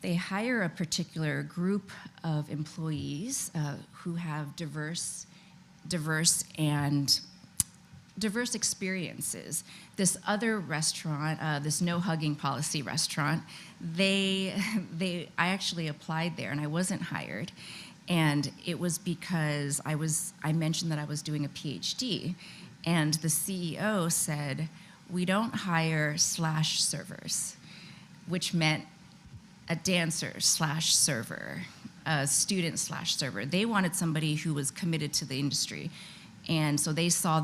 They hire a particular group of employees who have diverse experiences. This other restaurant, this no hugging policy restaurant, I actually applied there and I wasn't hired. And it was because I mentioned that I was doing a PhD. And the CEO said, we don't hire /servers, which meant a dancer/server, a student/server. They wanted somebody who was committed to the industry. And so they saw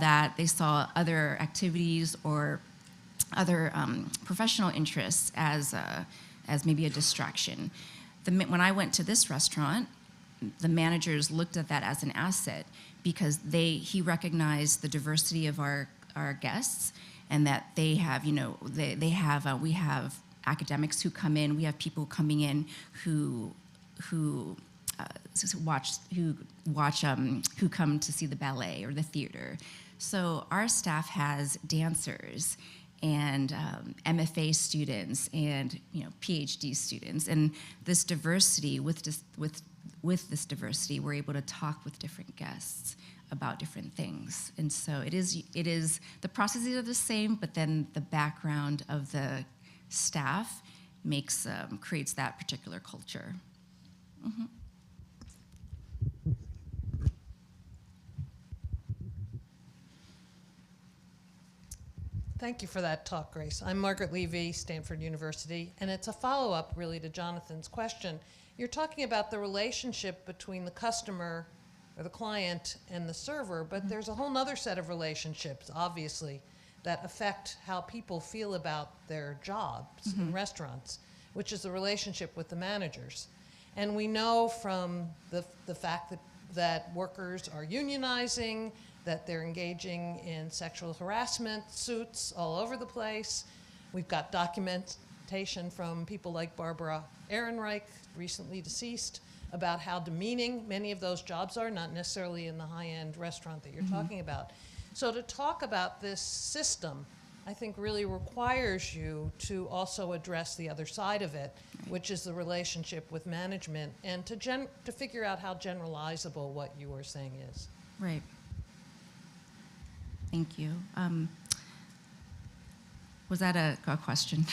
other activities or other professional interests as maybe a distraction. When I went to this restaurant, the managers looked at that as an asset because he recognized the diversity of our guests and that they have, we have academics who come in, we have people coming in who come to see the ballet or the theater. So our staff has dancers and MFA students and PhD students, and this diversity with this diversity, we're able to talk with different guests about different things. And so it is the processes are the same, but then the background of the staff creates that particular culture. Mm-hmm. Thank you for that talk, Grace. I'm Margaret Levy, Stanford University, and it's a follow-up really to Jonathan's question. You're talking about the relationship between the customer or the client and the server, but there's a whole other set of relationships, obviously, that affect how people feel about their jobs in restaurants, which is the relationship with the managers. And we know from the fact that workers are unionizing, that they're engaging in sexual harassment suits all over the place. We've got documentation from people like Barbara Ehrenreich, recently deceased, about how demeaning many of those jobs are, not necessarily in the high-end restaurant that you're talking about. So to talk about this system, I think really requires you to also address the other side of it, which is the relationship with management, and to figure out how generalizable what you were saying is. Right. Thank you. Was that a question?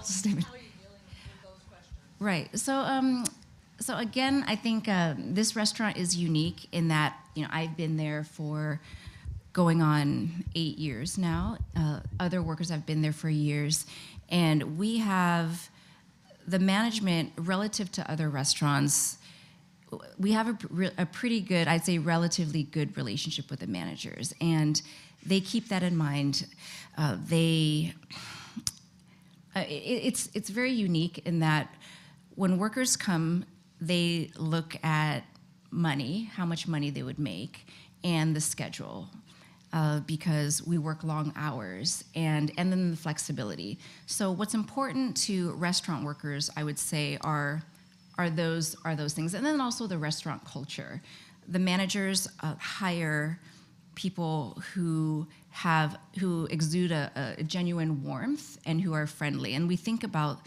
Statement. How are you dealing with those questions? Right. So again, I think this restaurant is unique in that I've been there for going on 8 years now. Other workers have been there for years, and we have the management relative to other restaurants. We have a pretty good, I'd say, relatively good relationship with the managers, and they keep that in mind. It's very unique in that when workers come, they look at money, how much money they would make, and the schedule, because we work long hours, and then the flexibility. So what's important to restaurant workers, I would say, are those things, and then also the restaurant culture. The managers hire people who exude a genuine warmth and who are friendly. And we think about,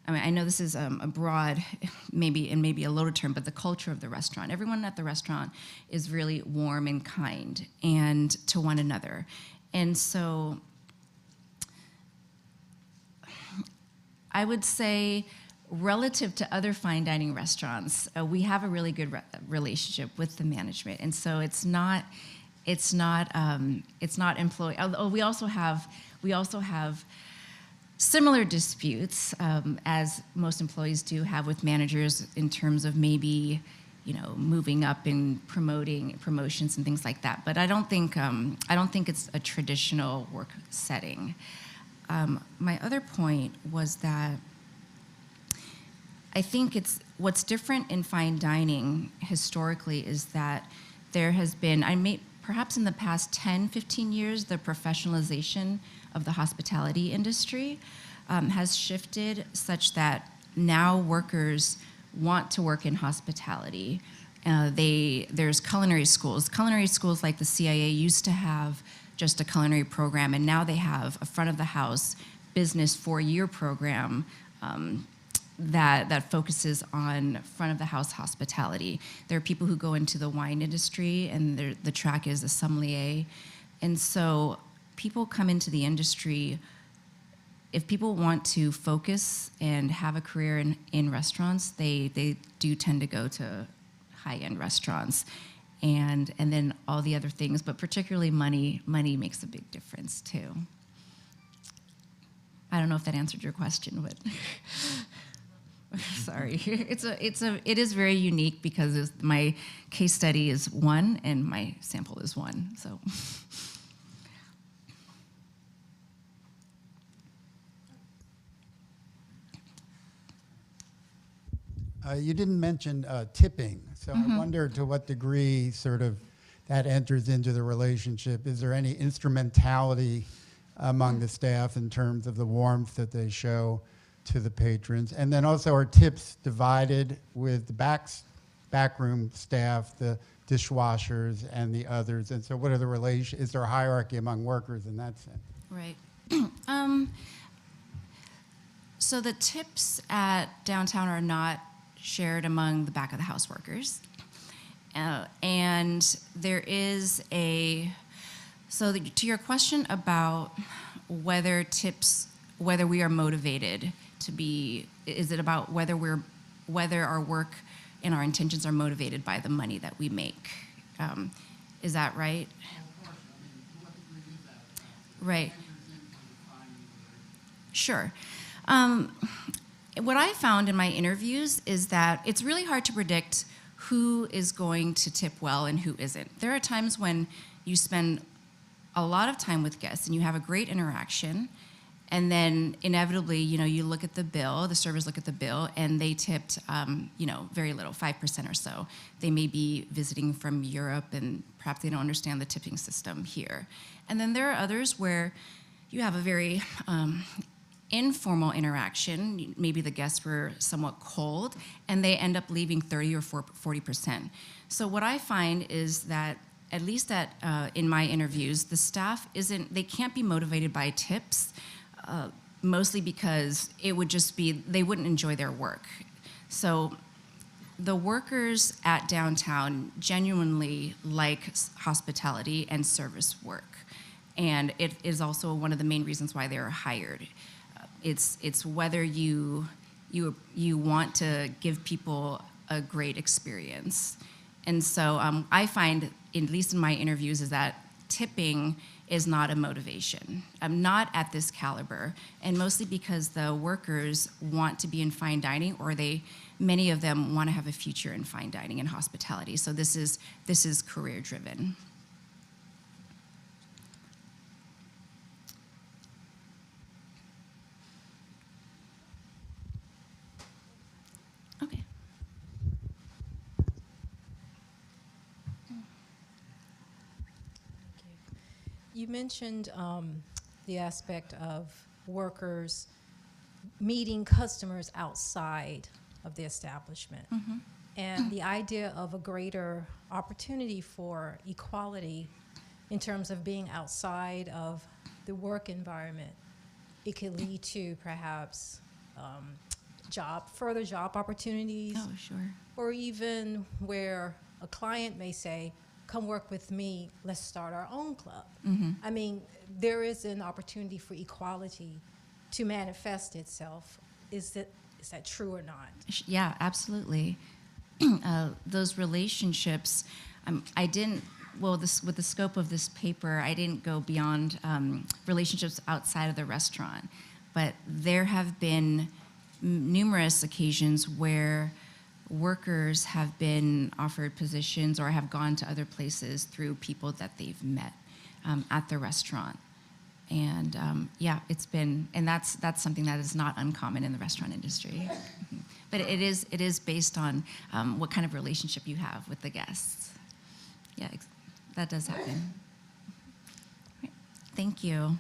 I know this is a broad, maybe a loaded term, but the culture of the restaurant. Everyone at the restaurant is really warm and kind and to one another. And so I would say, relative to other fine dining restaurants, we have a really good relationship with the management, and so it's not employee. Although we also have similar disputes, as most employees do have with managers in terms of maybe moving up and promotions and things like that. But I don't think it's a traditional work setting. My other point was that I think what's different in fine dining historically is that there has been, perhaps in the past 10, 15 years, the professionalization of the hospitality industry has shifted such that now workers want to work in hospitality. There's culinary schools. Culinary schools like the CIA used to have just a culinary program, and now they have a front of the house business 4-year program that focuses on front of the house hospitality. There are people who go into the wine industry, and the track is a sommelier. And so people come into the industry, if people want to focus and have a career in restaurants, they do tend to go to high-end restaurants, and then all the other things, but particularly money makes a big difference too. I don't know if that answered your question, but sorry. It is very unique because my case study is one and my sample is one. So. You didn't mention tipping, so I wonder to what degree sort of that enters into the relationship. Is there any instrumentality among the staff in terms of the warmth that they show to the patrons? And then also, are tips divided with the backroom staff, the dishwashers, and the others? And so what are the relations? Is there a hierarchy among workers in that sense? Right. So the tips at downtown are not shared among the back of the house workers. And there is to your question about whether we are motivated to be, is it about whether our work and our intentions are motivated by the money that we make? Is that right? Of course. I mean, to what degree is that? Right. Sure. What I found in my interviews is that it's really hard to predict who is going to tip well and who isn't. There are times when you spend a lot of time with guests and you have a great interaction, and then inevitably, you look at the bill, the servers look at the bill, and they tipped, very little, 5% or so. They may be visiting from Europe, and perhaps they don't understand the tipping system here. And then there are others where you have a very informal interaction. Maybe the guests were somewhat cold, and they end up leaving 30 or 40%. So what I find is that, at least in my interviews, the staff they can't be motivated by tips, mostly because it would just be, they wouldn't enjoy their work. So the workers at downtown genuinely like hospitality and service work. And it is also one of the main reasons why they are hired. It's whether you want to give people a great experience. And so I find, at least in my interviews, is that tipping is not a motivation. I'm not at this caliber, and mostly because the workers want to be in fine dining, or many of them want to have a future in fine dining and hospitality. So this is career driven. Okay. You mentioned the aspect of workers meeting customers outside of the establishment, and the idea of a greater opportunity for equality in terms of being outside of the work environment. It could lead to perhaps further job opportunities. Oh, sure. Or even where a client may say, come work with me, let's start our own club. I mean, there is an opportunity for equality to manifest itself. Is that true or not? Yeah, absolutely. Those relationships, with the scope of this paper, I didn't go beyond relationships outside of the restaurant, but there have been numerous occasions where workers have been offered positions or have gone to other places through people that they've met at the restaurant. And that's something that is not uncommon in the restaurant industry. But it is based on what kind of relationship you have with the guests. Yeah, that does happen. Right. Thank you.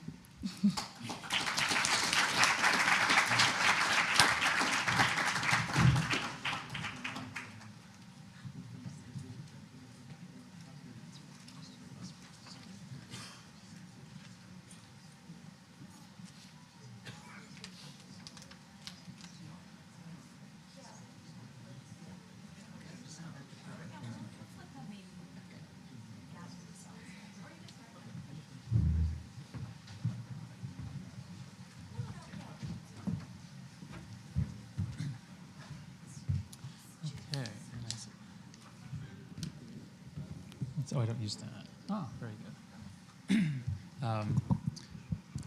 Oh, I don't use that. Oh, very good.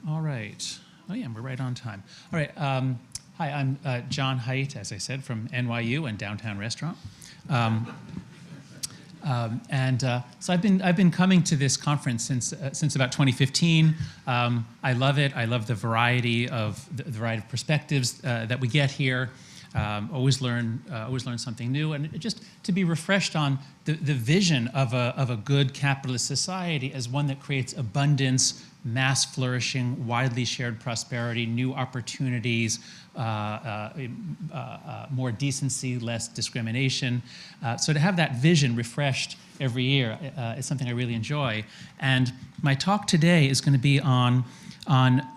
All right. Oh, yeah, we're right on time. All right. Hi, I'm John Haidt, as I said, from NYU and Downtown Restaurant. So I've been coming to this conference since about 2015. I love it. I love the variety of perspectives that we get here. Always learn something new, and just to be refreshed on the vision of a good capitalist society as one that creates abundance, mass flourishing, widely shared prosperity, new opportunities, more decency, less discrimination. So to have that vision refreshed every year is something I really enjoy. And my talk today is going to be on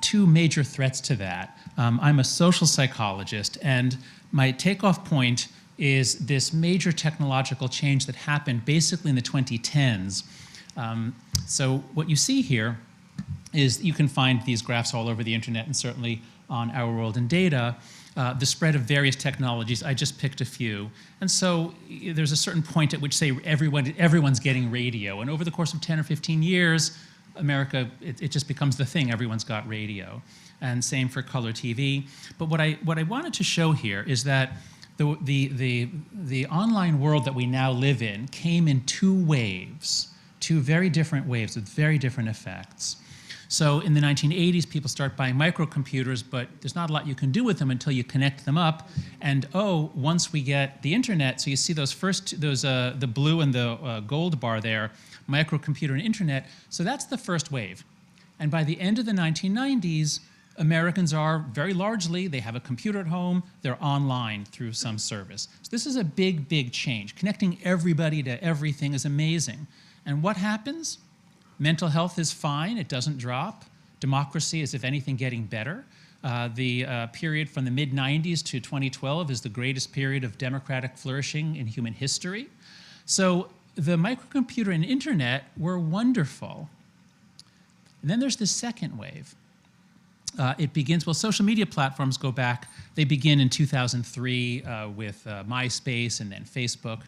two major threats to that. I'm a social psychologist, and my takeoff point is this major technological change that happened basically in the 2010s. So what you see here is you can find these graphs all over the internet and certainly on Our World in Data, the spread of various technologies. I just picked a few. And so there's a certain point at which, say, everyone's getting radio. And over the course of 10 or 15 years, America, it just becomes the thing. Everyone's got radio. and same for color TV. But what I wanted to show here is that the online world that we now live in came in two waves, two very different waves with very different effects. So in the 1980s, people start buying microcomputers, but there's not a lot you can do with them until you connect them up. And once we get the internet, so you see those the blue and the gold bar there, microcomputer and internet, so that's the first wave. And by the end of the 1990s, Americans are very largely, they have a computer at home, they're online through some service. So this is a big, big change. Connecting everybody to everything is amazing. And what happens? Mental health is fine, it doesn't drop. Democracy is, if anything, getting better. The period from the mid-90s to 2012 is the greatest period of democratic flourishing in human history. So the microcomputer and internet were wonderful. And then there's the second wave. It begins, social media platforms go back, they begin in 2003 with MySpace and then Facebook.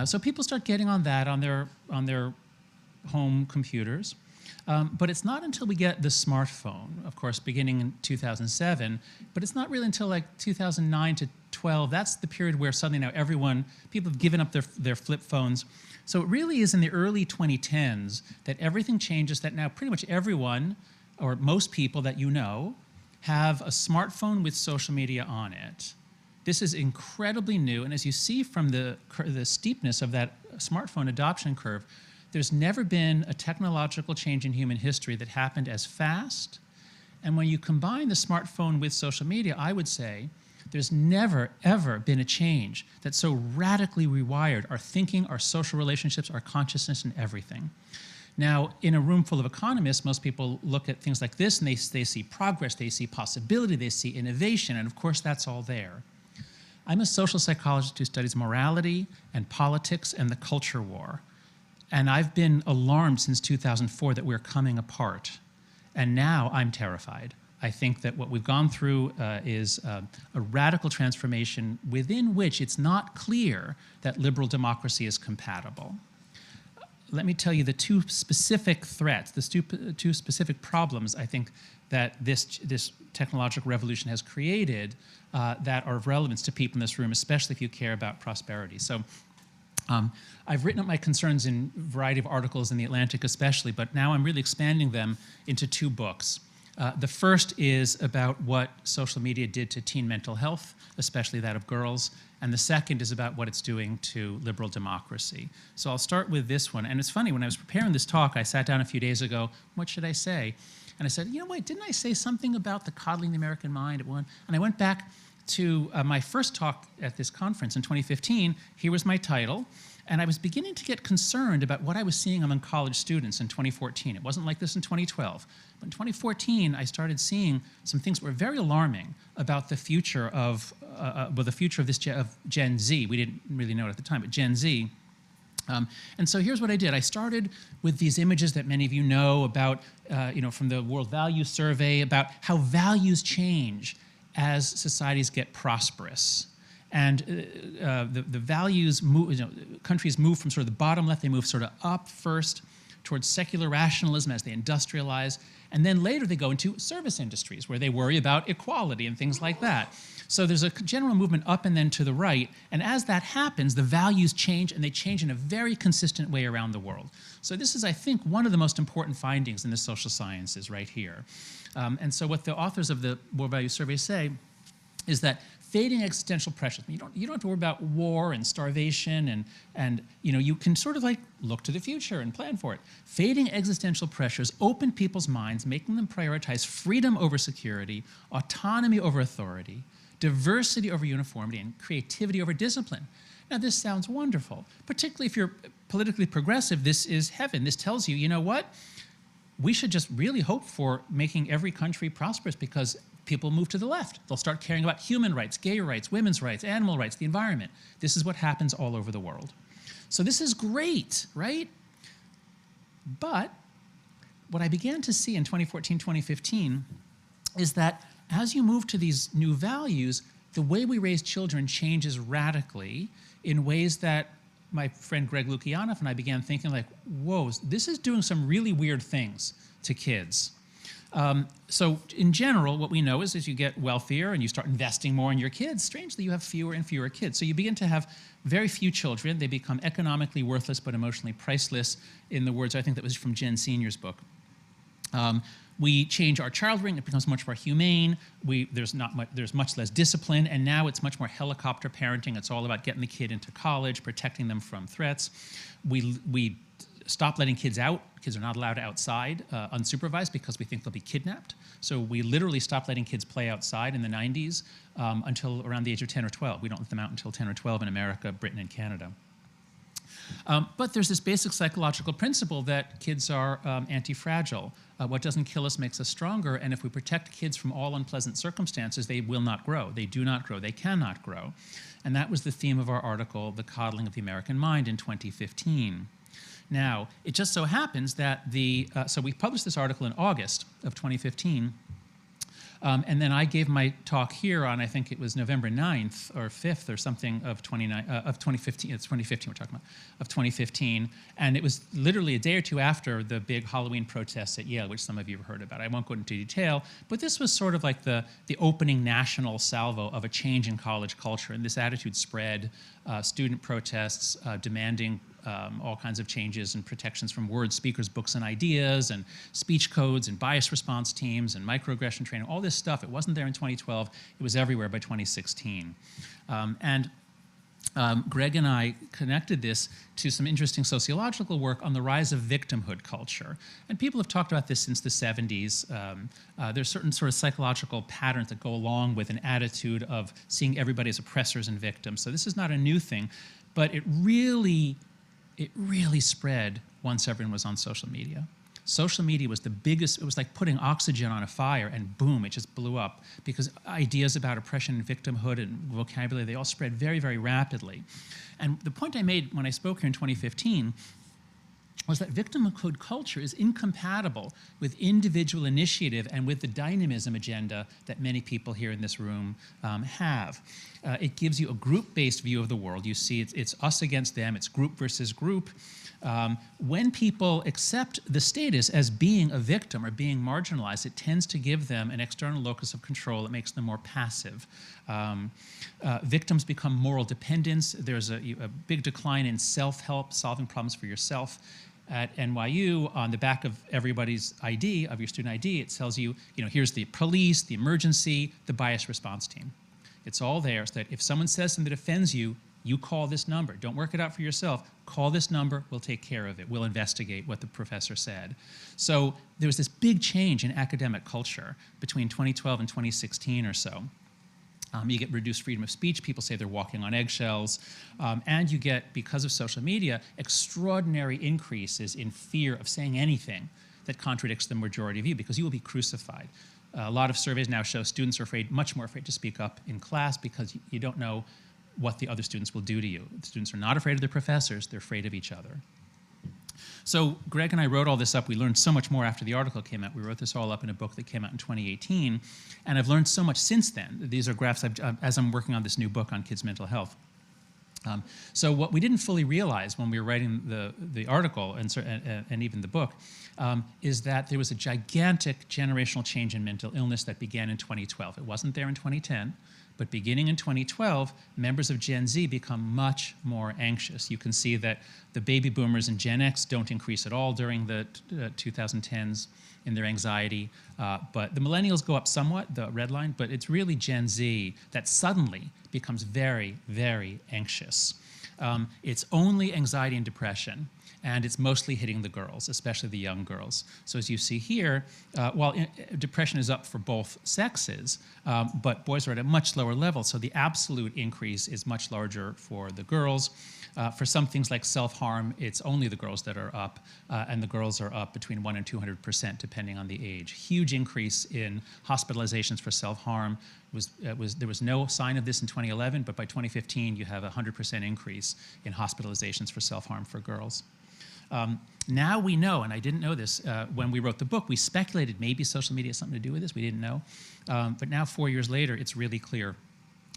So people start getting on that on their home computers. But it's not until we get the smartphone, of course, beginning in 2007, but it's not really until like 2009 to 12. That's the period where suddenly now people have given up their flip phones. So it really is in the early 2010s that everything changes, that now pretty much everyone, or most people that you know, have a smartphone with social media on it. This is incredibly new, and as you see from the steepness of that smartphone adoption curve, there's never been a technological change in human history that happened as fast. And when you combine the smartphone with social media, I would say there's never, ever been a change that so radically rewired our thinking, our social relationships, our consciousness, and everything. Now, in a room full of economists, most people look at things like this and they see progress, they see possibility, they see innovation, and of course that's all there. I'm a social psychologist who studies morality and politics and the culture war. And I've been alarmed since 2004 that we're coming apart. And now I'm terrified. I think that what we've gone through is a radical transformation within which it's not clear that liberal democracy is compatible. Let me tell you the two specific threats, the two specific problems I think that this technological revolution has created that are of relevance to people in this room, especially if you care about prosperity. So I've written up my concerns in a variety of articles in The Atlantic especially, but now I'm really expanding them into two books. The first is about what social media did to teen mental health, especially that of girls, and the second is about what it's doing to liberal democracy. So I'll start with this one. And it's funny, when I was preparing this talk, I sat down a few days ago, what should I say? And I said, you know, wait, didn't I say something about the coddling the American mind at one? And I went back to my first talk at this conference in 2015. Here was my title. And I was beginning to get concerned about what I was seeing among college students in 2014. It wasn't like this in 2012. But in 2014, I started seeing some things that were very alarming about the future of Gen Z. We didn't really know it at the time, but Gen Z. And so here's what I did. I started with these images that many of you know about, from the World Values Survey, about how values change as societies get prosperous. And the values move, countries move from sort of the bottom left, they move sort of up first towards secular rationalism as they industrialize, and then later they go into service industries where they worry about equality and things like that. So there's a general movement up and then to the right, and as that happens, the values change, and they change in a very consistent way around the world. So this is, I think, one of the most important findings in the social sciences right here. And so what the authors of the World Values Survey say is that fading existential pressures. You don't have to worry about war and starvation, and you can sort of like look to the future and plan for it. Fading existential pressures open people's minds, making them prioritize freedom over security, autonomy over authority, diversity over uniformity, and creativity over discipline. Now this sounds wonderful, particularly if you're politically progressive. This is heaven. This tells you, you know what? We should just really hope for making every country prosperous, because people move to the left. They'll start caring about human rights, gay rights, women's rights, animal rights, the environment. This is what happens all over the world. So this is great, right? But what I began to see in 2014, 2015 is that as you move to these new values, the way we raise children changes radically in ways that my friend Greg Lukianoff and I began thinking like, whoa, this is doing some really weird things to kids. So in general, what we know is as you get wealthier and you start investing more in your kids, strangely, you have fewer and fewer kids. So you begin to have very few children. They become economically worthless but emotionally priceless, in the words I think that was from Jen Senior's book. We change our child rearing, it becomes much more humane, there's much less discipline, and now it's much more helicopter parenting. It's all about getting the kid into college, protecting them from threats. We stop letting kids out. Kids are not allowed outside unsupervised because we think they'll be kidnapped. So we literally stopped letting kids play outside in the 90s until around the age of 10 or 12. We don't let them out until 10 or 12 in America, Britain, and Canada. But there's this basic psychological principle that kids are anti-fragile. What doesn't kill us makes us stronger, and if we protect kids from all unpleasant circumstances, they will not grow. They do not grow. They cannot grow. And that was the theme of our article, The Coddling of the American Mind, in 2015. Now, it just so happens that so we published this article in August of 2015, and then I gave my talk here on, I think it was November 9th or 5th or something of 2015, it's 2015 we're talking about, of 2015, and it was literally a day or two after the big Halloween protests at Yale, which some of you have heard about. I won't go into detail, but this was sort of like the opening national salvo of a change in college culture, and this attitude spread, student protests demanding all kinds of changes and protections from words, speakers, books, and ideas, and speech codes, and bias response teams, and microaggression training, all this stuff. It wasn't there in 2012. It was everywhere by 2016. Greg and I connected this to some interesting sociological work on the rise of victimhood culture. And people have talked about this since the 70s. There's certain sort of psychological patterns that go along with an attitude of seeing everybody as oppressors and victims. So this is not a new thing, but it really spread once everyone was on social media. Social media was the biggest, it was like putting oxygen on a fire, and boom, it just blew up, because ideas about oppression and victimhood and vocabulary, they all spread very, very rapidly. And the point I made when I spoke here in 2015 was that victimhood culture is incompatible with individual initiative and with the dynamism agenda that many people here in this room have. It gives you a group-based view of the world. You see it's us against them, it's group versus group. When people accept the status as being a victim or being marginalized, it tends to give them an external locus of control. It makes them more passive. Victims become moral dependents. There's a big decline in self-help, solving problems for yourself. At NYU, on the back of everybody's ID, of your student ID, it tells you, here's the police, the emergency, the bias response team. It's all there so that if someone says something that offends you, you call this number. Don't work it out for yourself. Call this number. We'll take care of it. We'll investigate what the professor said. So there was this big change in academic culture between 2012 and 2016 or so. You get reduced freedom of speech. People say they're walking on eggshells. And you get, because of social media, extraordinary increases in fear of saying anything that contradicts the majority view, because you will be crucified. A lot of surveys now show students are much more afraid to speak up in class because you don't know what the other students will do to you. The students are not afraid of their professors, they're afraid of each other. So Greg and I wrote all this up. We learned so much more after the article came out. We wrote this all up in a book that came out in 2018, and I've learned so much since then. These are graphs as I'm working on this new book on kids' mental health. So what we didn't fully realize when we were writing the article and even the book is that there was a gigantic generational change in mental illness that began in 2012. It wasn't there in 2010. But beginning in 2012, members of Gen Z become much more anxious. You can see that the baby boomers and Gen X don't increase at all during the 2010s in their anxiety. But the millennials go up somewhat, the red line, but it's really Gen Z that suddenly becomes very, very anxious. It's only anxiety and depression. And it's mostly hitting the girls, especially the young girls. So as you see here, while depression is up for both sexes, but boys are at a much lower level, so the absolute increase is much larger for the girls. For some things like self-harm, it's only the girls that are up, and the girls are up between 100% and 200%, depending on the age. Huge increase in hospitalizations for self-harm. There was no sign of this in 2011, but by 2015, you have a 100% increase in hospitalizations for self-harm for girls. Now we know, and I didn't know this when we wrote the book, we speculated maybe social media has something to do with this, we didn't know. But now 4 years later, it's really clear.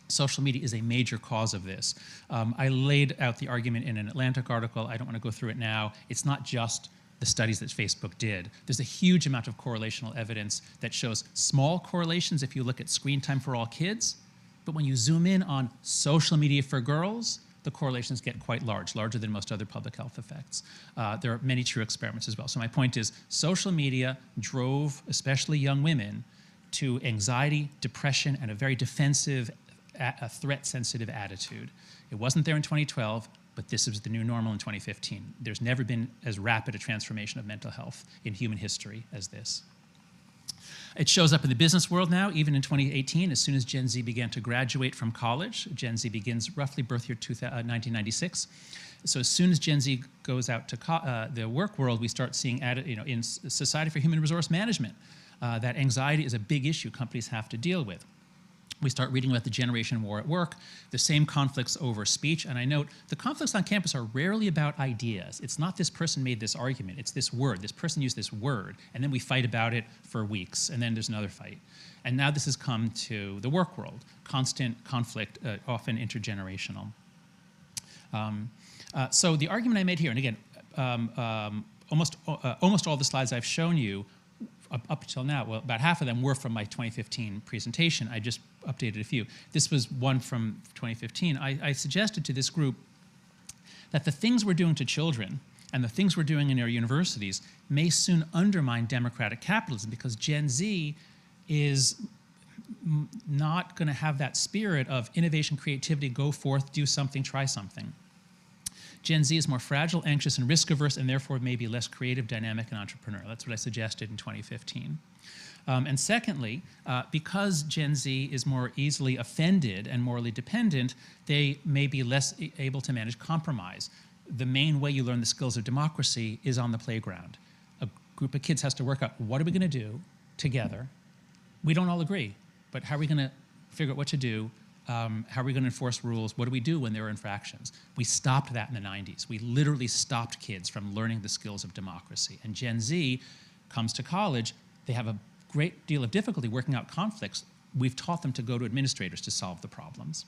Social media is a major cause of this. I laid out the argument in an Atlantic article. I don't want to go through it now. It's not just the studies that Facebook did. There's a huge amount of correlational evidence that shows small correlations if you look at screen time for all kids, but when you zoom in on social media for girls, the correlations get quite large, larger than most other public health effects. There are many true experiments as well. So my point is, social media drove, especially young women, to anxiety, depression, and a very defensive, a threat-sensitive attitude. It wasn't there in 2012, but this is the new normal in 2015. There's never been as rapid a transformation of mental health in human history as this. It shows up in the business world now, even in 2018, as soon as Gen Z began to graduate from college. Gen Z begins roughly birth year 1996. So as soon as Gen Z goes out to the work world, we start seeing in Society for Human Resource Management, that anxiety is a big issue companies have to deal with. We start reading about the generation war at work, the same conflicts over speech. And I note the conflicts on campus are rarely about ideas. It's not this person made this argument, it's this word. This person used this word, and then we fight about it for weeks, and then there's another fight. And now this has come to the work world, constant conflict, often intergenerational. So the argument I made here, and again, almost all the slides I've shown you up until now, well, about half of them were from my 2015 presentation. I just updated a few. This was one from 2015. I suggested to this group that the things we're doing to children and the things we're doing in our universities may soon undermine democratic capitalism, because Gen Z is not going to have that spirit of innovation, creativity, go forth, do something, try something. Gen Z is more fragile, anxious, and risk-averse, and therefore may be less creative, dynamic, and entrepreneurial. That's what I suggested in 2015. And secondly, because Gen Z is more easily offended and morally dependent, they may be less able to manage compromise. The main way you learn the skills of democracy is on the playground. A group of kids has to work out, what are we going to do together? We don't all agree, but how are we going to figure out what to do? How are we going to enforce rules? What do we do when there are infractions? We stopped that in the 90s. We literally stopped kids from learning the skills of democracy. And Gen Z comes to college, they have a great deal of difficulty working out conflicts. We've taught them to go to administrators to solve the problems.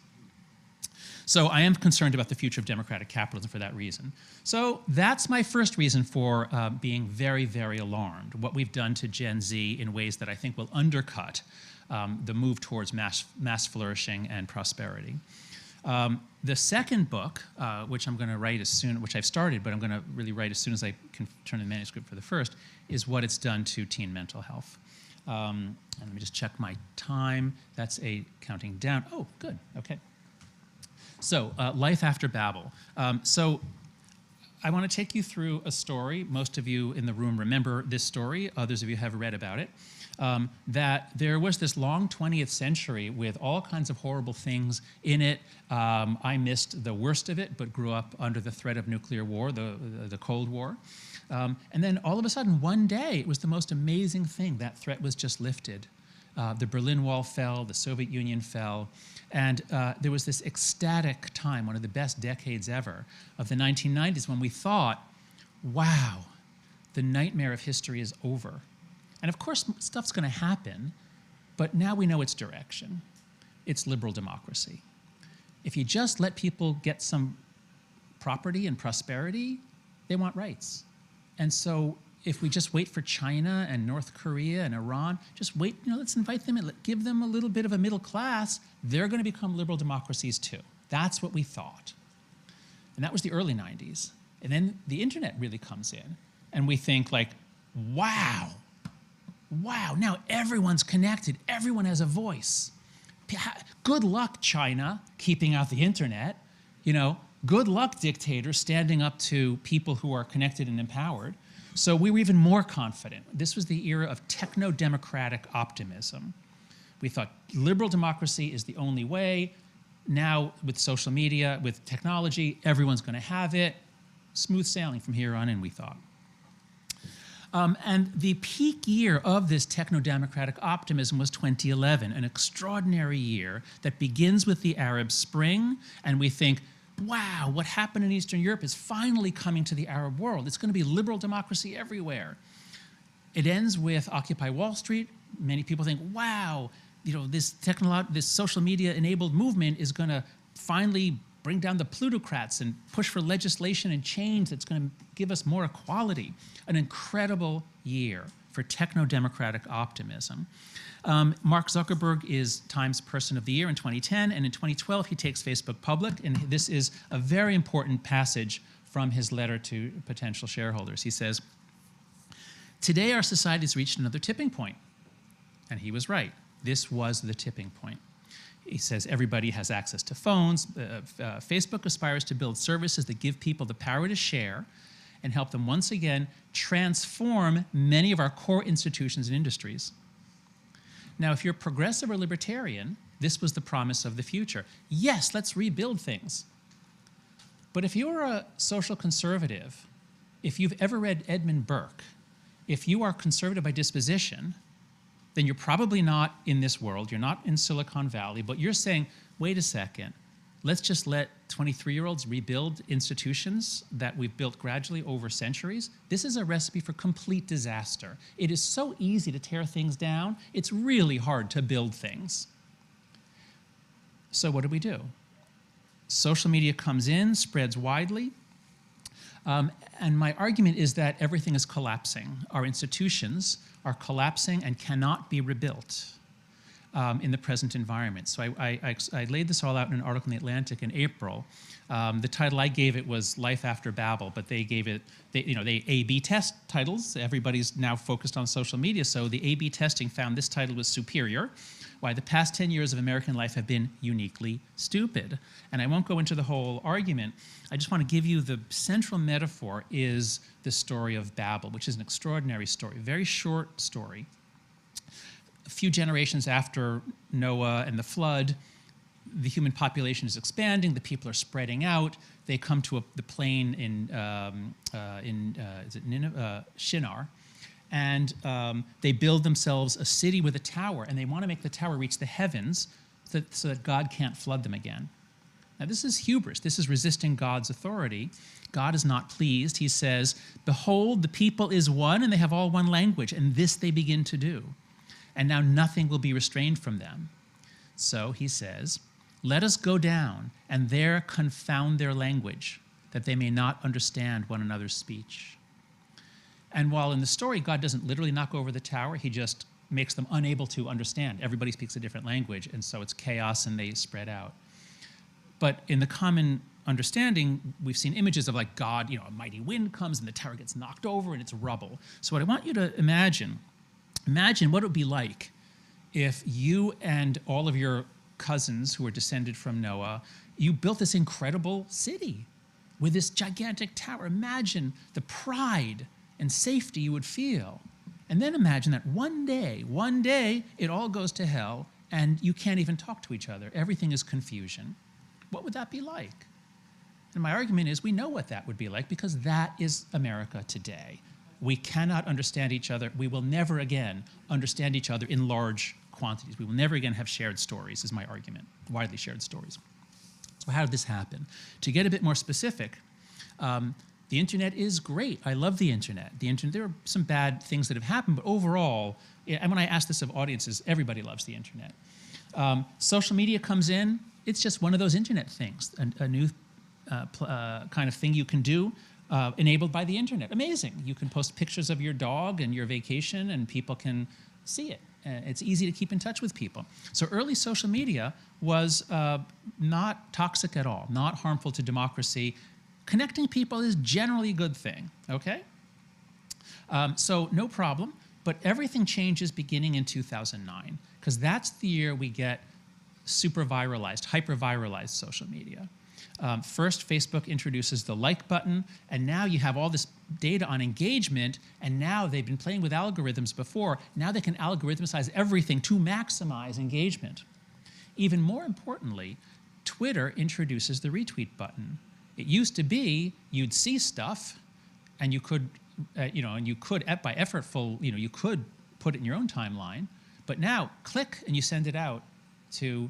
So I am concerned about the future of democratic capitalism for that reason. So that's my first reason for being very, very alarmed, what we've done to Gen Z in ways that I think will undercut the move towards mass flourishing and prosperity. The second book, which I'm going to write as soon, which I've started, but I'm going to really write as soon as I can turn the manuscript for the first, is what it's done to teen mental health. And let me just check my time. That's a counting down. Oh, good. Okay. So, Life After Babel. So I want to take you through a story. Most of you in the room remember this story. Others of you have read about it. That there was this long 20th century with all kinds of horrible things in it. I missed the worst of it, but grew up under the threat of nuclear war, the Cold War. And then all of a sudden, one day, it was the most amazing thing. That threat was just lifted. The Berlin Wall fell, the Soviet Union fell, and there was this ecstatic time, one of the best decades ever, of the 1990s, when we thought, wow, the nightmare of history is over. And of course, stuff's going to happen, but now we know its direction. It's liberal democracy. If you just let people get some property and prosperity, they want rights. And so if we just wait for China and North Korea and Iran, just wait, let's invite them and give them a little bit of a middle class, they're going to become liberal democracies too. That's what we thought. And that was the early 90s. And then the internet really comes in, and we think like, wow, now everyone's connected, everyone has a voice. Good luck, China, keeping out the internet. Good luck, dictators, standing up to people who are connected and empowered. So we were even more confident. This was the era of techno-democratic optimism. We thought liberal democracy is the only way. Now, with social media, with technology, everyone's going to have it. Smooth sailing from here on in, we thought. And the peak year of this techno-democratic optimism was 2011, an extraordinary year that begins with the Arab Spring, and we think, wow, what happened in Eastern Europe is finally coming to the Arab world. It's going to be liberal democracy everywhere. It ends with Occupy Wall Street. Many people think, wow, this social media-enabled movement is going to finally bring down the plutocrats and push for legislation and change that's going to give us more equality. An incredible year for techno-democratic optimism. Mark Zuckerberg is Times Person of the Year in 2010, and in 2012 he takes Facebook public, and this is a very important passage from his letter to potential shareholders. He says, "Today our society has reached another tipping point." And he was right. This was the tipping point. He says everybody has access to phones. Facebook aspires to build services that give people the power to share and help them once again transform many of our core institutions and industries. Now, if you're progressive or libertarian, this was the promise of the future. Yes, let's rebuild things. But if you're a social conservative, if you've ever read Edmund Burke, if you are conservative by disposition, then you're probably not in this world, you're not in Silicon Valley, but you're saying, wait a second, let's just let 23-year-olds rebuild institutions that we've built gradually over centuries. This is a recipe for complete disaster. It is so easy to tear things down, it's really hard to build things. So what do? Social media comes in, spreads widely, and my argument is that everything is collapsing. Our institutions are collapsing and cannot be rebuilt in the present environment. So I laid this all out in an article in The Atlantic in April. The title I gave it was Life After Babel, but they gave it, they A/B test titles. Everybody's now focused on social media, so the A/B testing found this title was superior. Why the past 10 years of American life have been uniquely stupid. And I won't go into the whole argument. I just want to give you the central metaphor is the story of Babel, which is an extraordinary story, very short story. A few generations after Noah and the flood, the human population is expanding, the people are spreading out. They come to the plain in Shinar, and they build themselves a city with a tower, and they want to make the tower reach the heavens so that God can't flood them again. Now this is hubris. This is resisting God's authority. God is not pleased. He says, "Behold, the people is one, and they have all one language, and this they begin to do. And now nothing will be restrained from them." So he says, "Let us go down and there confound their language, that they may not understand one another's speech." And while in the story, God doesn't literally knock over the tower, he just makes them unable to understand. Everybody speaks a different language, and so it's chaos and they spread out. But in the common understanding, we've seen images of like God, a mighty wind comes and the tower gets knocked over and it's rubble. So what I want you to imagine what it would be like if you and all of your cousins who are descended from Noah, you built this incredible city with this gigantic tower. Imagine the pride and safety you would feel. And then imagine that one day, it all goes to hell and you can't even talk to each other. Everything is confusion. What would that be like? And my argument is we know what that would be like because that is America today. We cannot understand each other. We will never again understand each other in large quantities. We will never again have shared stories, is my argument, widely shared stories. So how did this happen? To get a bit more specific, the internet is great. I love the internet. There are some bad things that have happened, but overall, and when I ask this of audiences, everybody loves the internet. Social media comes in. It's just one of those internet things, a new kind of thing you can do enabled by the internet. Amazing. You can post pictures of your dog and your vacation and people can see it. It's easy to keep in touch with people. So early social media was not toxic at all, not harmful to democracy. Connecting people is generally a good thing, okay? So no problem, but everything changes beginning in 2009, because that's the year we get super viralized, hyper-viralized social media. First, Facebook introduces the like button, and now you have all this data on engagement, and now they've been playing with algorithms before. Now they can algorithmicize everything to maximize engagement. Even more importantly, Twitter introduces the retweet button. It used to be you'd see stuff, and you could, by effortful, you could put it in your own timeline, but now click and you send it out to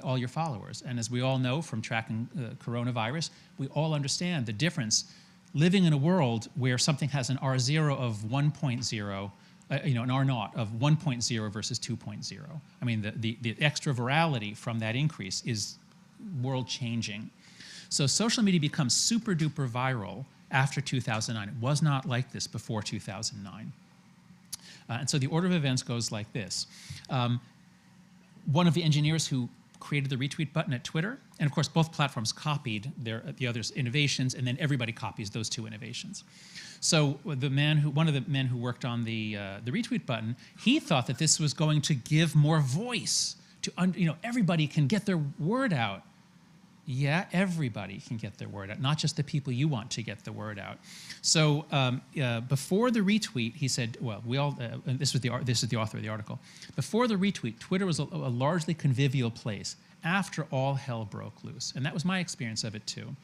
all your followers. And as we all know from tracking coronavirus, we all understand the difference living in a world where something has an R0 of 1.0, an R0 of 1.0 versus 2.0. I mean, the extra virality from that increase is world-changing. So social media becomes super duper viral after 2009. It was not like this before 2009. And so the order of events goes like this. One of the engineers who created the retweet button at Twitter, and of course both platforms copied the other's innovations, and then everybody copies those two innovations. So one of the men who worked on the retweet button, he thought that this was going to give more voice to, everybody can get their word out. Yeah, everybody can get their word out, not just the people you want to get the word out. So before the retweet, he said, well, this is the author of the article. Before the retweet, Twitter was a largely convivial place. After all hell broke loose. And that was my experience of it too.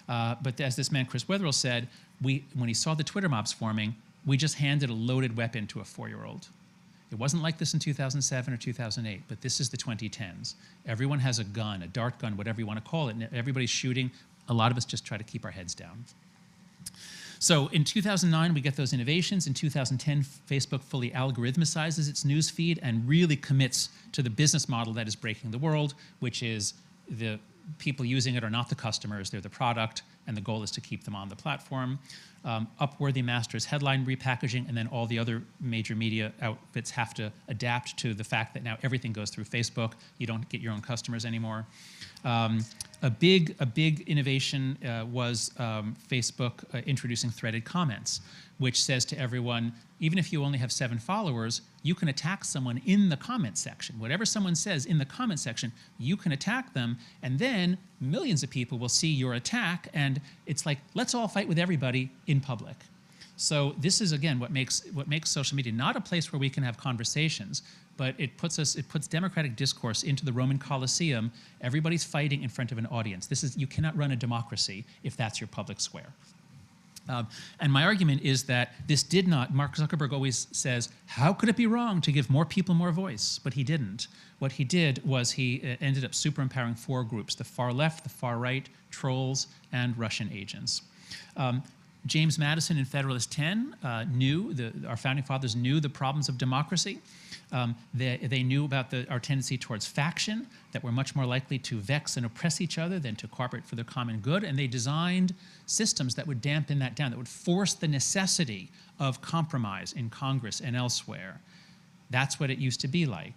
But as this man, Chris Wetherill, said, when he saw the Twitter mobs forming, we just handed a loaded weapon to a 4-year-old. It wasn't like this in 2007 or 2008, but this is the 2010s. Everyone has a gun, a dart gun, whatever you want to call it, and everybody's shooting. A lot of us just try to keep our heads down. So in 2009, we get those innovations. In 2010, Facebook fully algorithmicizes its news feed and really commits to the business model that is breaking the world, which is the people using it are not the customers, they're the product, and the goal is to keep them on the platform. Upworthy masters headline repackaging, and then all the other major media outfits have to adapt to the fact that now everything goes through Facebook. You don't get your own customers anymore. A big innovation was Facebook introducing threaded comments, which says to everyone, even if you only have 7 followers, you can attack someone in the comment section. Whatever someone says in the comment section, you can attack them, and then millions of people will see your attack, and it's like, let's all fight with everybody in public. So this is, again, what makes social media not a place where we can have conversations, but it puts democratic discourse into the Roman Colosseum. Everybody's fighting in front of an audience. You cannot run a democracy if that's your public square. And my argument is that this did not, Mark Zuckerberg always says, how could it be wrong to give more people more voice? But he didn't. What he did was he ended up super empowering 4 groups: the far left, the far right, trolls, and Russian agents. James Madison in Federalist 10 our founding fathers knew the problems of democracy. They knew about our tendency towards faction, that we're much more likely to vex and oppress each other than to cooperate for the common good, and they designed systems that would dampen that down, that would force the necessity of compromise in Congress and elsewhere. That's what it used to be like.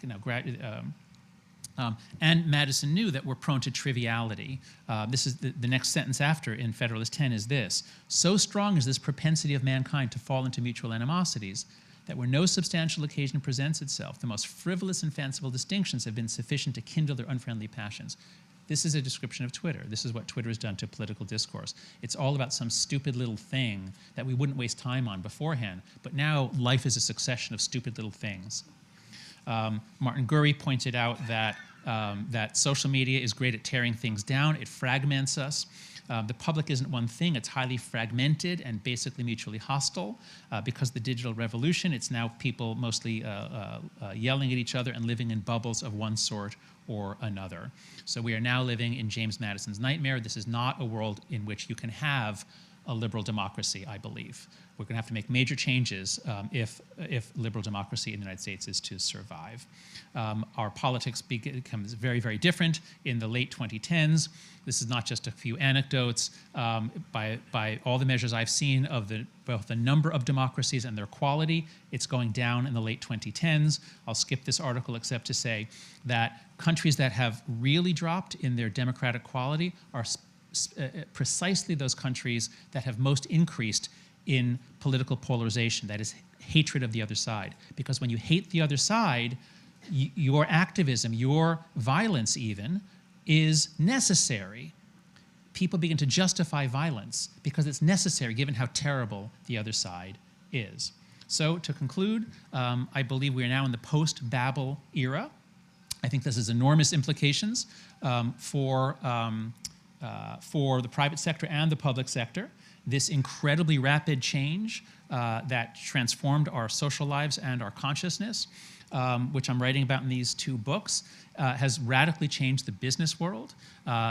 And Madison knew that we're prone to triviality. This is the next sentence after in Federalist 10 is this: so strong is this propensity of mankind to fall into mutual animosities that where no substantial occasion presents itself, the most frivolous and fanciful distinctions have been sufficient to kindle their unfriendly passions. This is a description of Twitter. This is what Twitter has done to political discourse. It's all about some stupid little thing that we wouldn't waste time on beforehand, but now life is a succession of stupid little things. Martin Gurry pointed out that social media is great at tearing things down. It fragments us. The public isn't one thing. It's highly fragmented and basically mutually hostile. Because of the digital revolution, it's now people mostly yelling at each other and living in bubbles of one sort or another. So we are now living in James Madison's nightmare. This is not a world in which you can have a liberal democracy, I believe. We're going to have to make major changes if liberal democracy in the United States is to survive. Our politics becomes very, very different in the late 2010s. This is not just a few anecdotes. By all the measures I've seen of both the number of democracies and their quality, it's going down in the late 2010s. I'll skip this article except to say that countries that have really dropped in their democratic quality are precisely those countries that have most increased in political polarization, that is hatred of the other side. Because when you hate the other side, your activism, your violence even, is necessary. People begin to justify violence because it's necessary given how terrible the other side is. So to conclude, I believe we are now in the post-Babel era. I think this has enormous implications for the private sector and the public sector. This incredibly rapid change that transformed our social lives and our consciousness which I'm writing about in these 2 books, has radically changed the business world.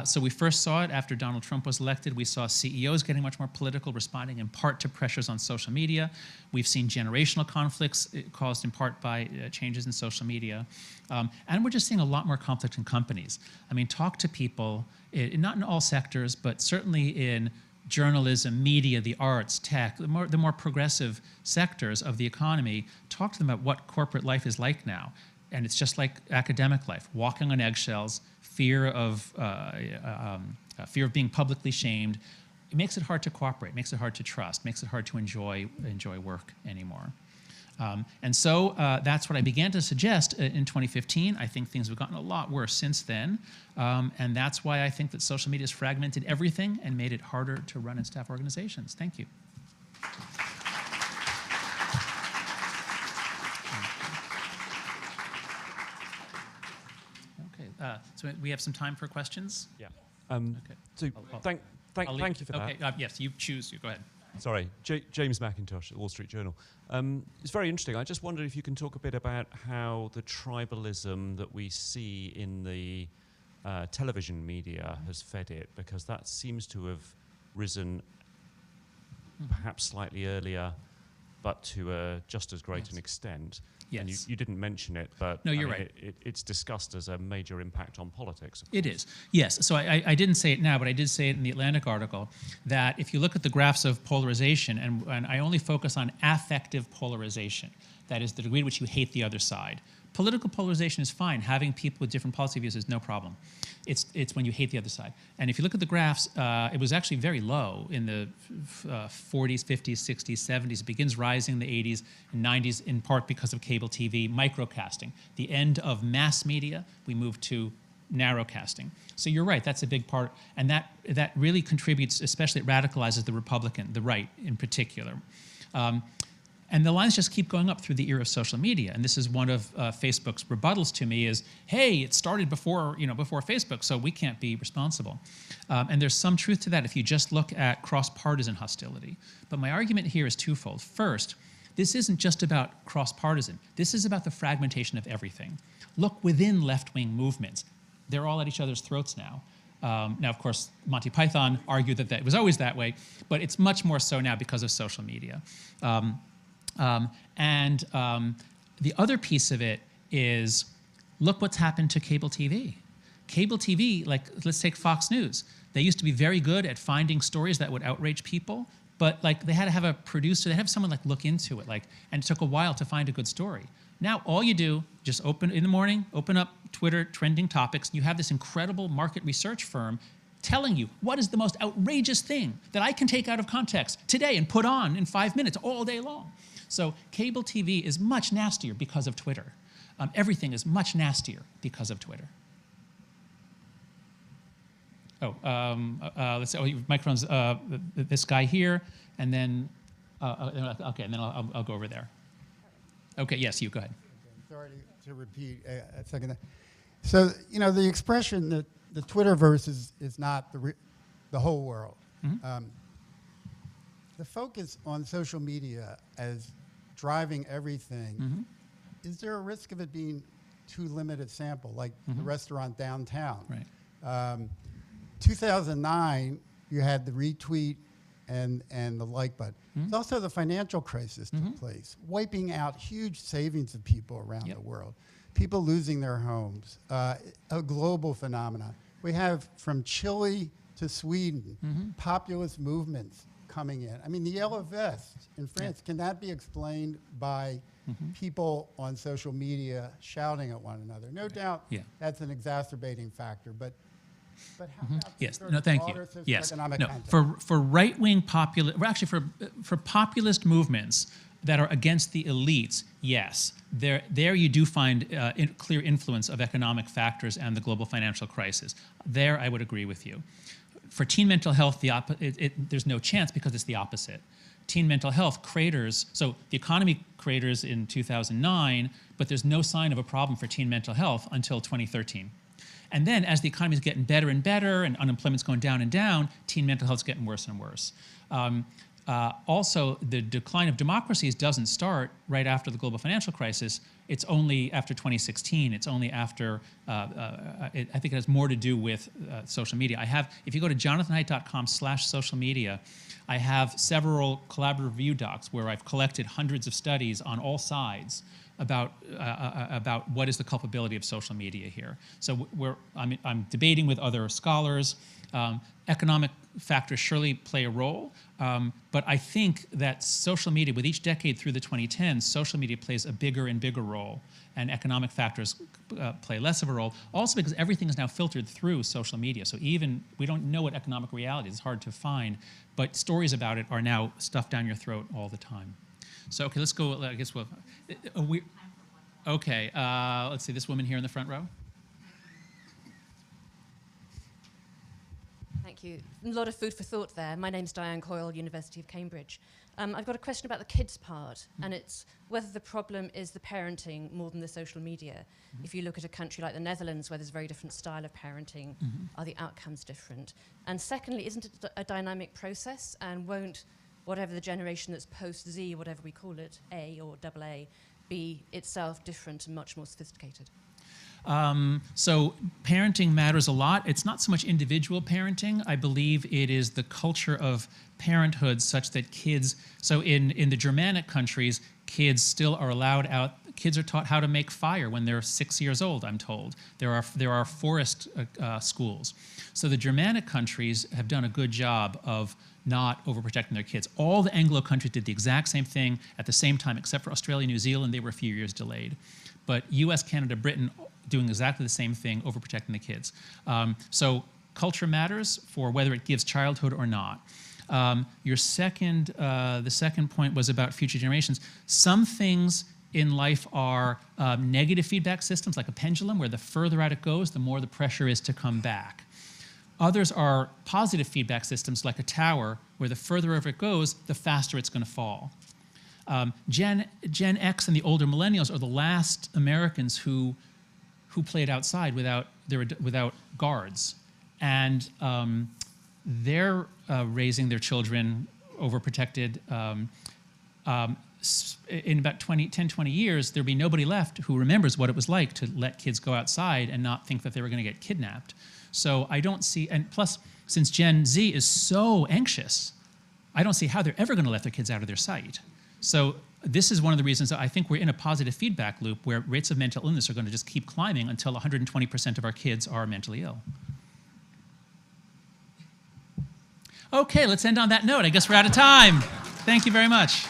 So we first saw it after Donald Trump was elected. We saw CEOs getting much more political, responding in part to pressures on social media. We've seen generational conflicts caused in part by changes in social media. And we're just seeing a lot more conflict in companies. I mean, talk to people, not in all sectors, but certainly in journalism, media, the arts, tech, the more progressive sectors of the economy. Talk to them about what corporate life is like now. And it's just like academic life, walking on eggshells, fear of being publicly shamed. It makes it hard to cooperate, makes it hard to trust, makes it hard to enjoy work anymore. And so that's what I began to suggest in 2015. I think things have gotten a lot worse since then. And that's why I think that social media has fragmented everything and made it harder to run and staff organizations. Thank you. Okay, so we have some time for questions? Yeah. Okay. So thank you for that. Okay, yes, you choose. You go ahead. Sorry, James McIntosh at the Wall Street Journal. It's very interesting. I just wondered if you can talk a bit about how the tribalism that we see in the television media has fed it, because that seems to have risen perhaps slightly earlier, but to a just as great an extent. Yes. And you didn't mention it, but no, you're right. It's discussed as a major impact on politics. It is, yes. So I didn't say it now, but I did say it in the Atlantic article, that if you look at the graphs of polarization, and I only focus on affective polarization, that is the degree to which you hate the other side. Political polarization is fine. Having people with different policy views is no problem. It's when you hate the other side. And if you look at the graphs, it was actually very low in the 40s, 50s, 60s, 70s. It begins rising in the 80s and 90s, in part because of cable TV, microcasting. The end of mass media, we moved to narrowcasting. So you're right, that's a big part. And that really contributes, especially it radicalizes the Republican, the right in particular. And the lines just keep going up through the era of social media. And this is one of Facebook's rebuttals to me is, hey, it started before Facebook, so we can't be responsible. And there's some truth to that if you just look at cross-partisan hostility. But my argument here is twofold. First, this isn't just about cross-partisan. This is about the fragmentation of everything. Look within left-wing movements. They're all at each other's throats now. Now, of course, Monty Python argued that it was always that way, but it's much more so now because of social media. The other piece of it is, look what's happened to cable TV. Cable TV, like, let's take Fox News. They used to be very good at finding stories that would outrage people, but like they had to have a producer, they had to have someone like look into it, and it took a while to find a good story. Now all you do, just open in the morning, open up Twitter, trending topics, you have this incredible market research firm telling you what is the most outrageous thing that I can take out of context today and put on in 5 minutes all day long. So cable TV is much nastier because of Twitter. Everything is much nastier because of Twitter. Let's see. Microphones. This guy here, and then okay, and then I'll go over there. Okay. Yes, you go ahead. Sorry to repeat a second. So the expression that the Twitterverse is not the whole world. Mm-hmm. The focus on social media as driving everything, mm-hmm. Is there a risk of it being too limited sample, like mm-hmm. the restaurant downtown? Right. 2009, you had the retweet and the like button. Mm-hmm. It's also the financial crisis mm-hmm. took place, wiping out huge savings of people around the world, people losing their homes, a global phenomenon. We have from Chile to Sweden, mm-hmm. populist movements coming in. I mean, the yellow vest in France, can that be explained by mm-hmm. people on social media shouting at one another? No doubt that's an exacerbating factor, but how mm-hmm. about yes, no, thank you. Yes, no, context? for right-wing for populist movements that are against the elites, yes, there you do find clear influence of economic factors and the global financial crisis. There, I would agree with you. For teen mental health, there's no chance because it's the opposite. Teen mental health craters, so the economy craters in 2009, but there's no sign of a problem for teen mental health until 2013. And then as the economy is getting better and better and unemployment's going down and down, teen mental health is getting worse and worse. Also, the decline of democracies doesn't start right after the global financial crisis. it's only after 2016, it's only after, I think it has more to do with social media. I have, if you go to jonathanhaidt.com/social media, I have several collaborative review docs where I've collected hundreds of studies on all sides about what is the culpability of social media here. So I'm debating with other scholars. Economic factors surely play a role, but I think that social media, with each decade through the 2010s, social media plays a bigger and bigger role, and economic factors play less of a role. Also because everything is now filtered through social media, so even we don't know what economic reality is. It's hard to find, but stories about it are now stuffed down your throat all the time. So okay, let's go. I guess we'll. Okay, let's see. This woman here in the front row. Thank you. A lot of food for thought there. My name's Diane Coyle, University of Cambridge. I've got a question about the kids part, and it's whether the problem is the parenting more than the social media. If you look at a country like the Netherlands, where there's a very different style of parenting, are the outcomes different? And secondly, isn't it a dynamic process, and won't whatever the generation that's post-Z, whatever we call it, A or AA, be itself different and much more sophisticated? So parenting matters a lot. It's not so much individual parenting. I believe it is the culture of parenthood such that kids, so in the Germanic countries, kids still are allowed out. Kids are taught how to make fire when they're 6 years old, I'm told. There are forest schools. So the Germanic countries have done a good job of not overprotecting their kids. All the Anglo countries did the exact same thing at the same time, except for Australia, New Zealand, they were a few years delayed. But US, Canada, Britain, doing exactly the same thing, overprotecting the kids. So culture matters for whether it gives childhood or not. The second point was about future generations. Some things in life are negative feedback systems, like a pendulum, where the further out it goes, the more the pressure is to come back. Others are positive feedback systems, like a tower, where the further over it goes, the faster it's going to fall. Gen X and the older millennials are the last Americans who played outside without guards, and they're raising their children overprotected. In about 10, 20 years, there'll be nobody left who remembers what it was like to let kids go outside and not think that they were going to get kidnapped. So I don't see, and plus, since Gen Z is so anxious, I don't see how they're ever going to let their kids out of their sight. So this is one of the reasons that I think we're in a positive feedback loop where rates of mental illness are going to just keep climbing until 120% of our kids are mentally ill. Okay, let's end on that note. I guess we're out of time. Thank you very much.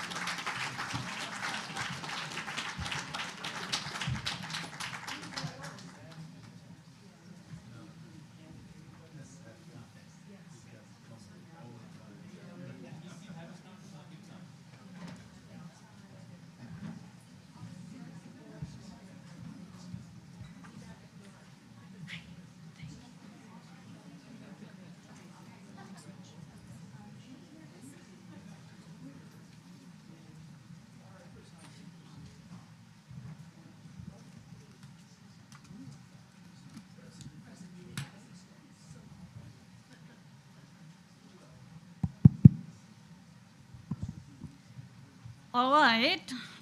All right,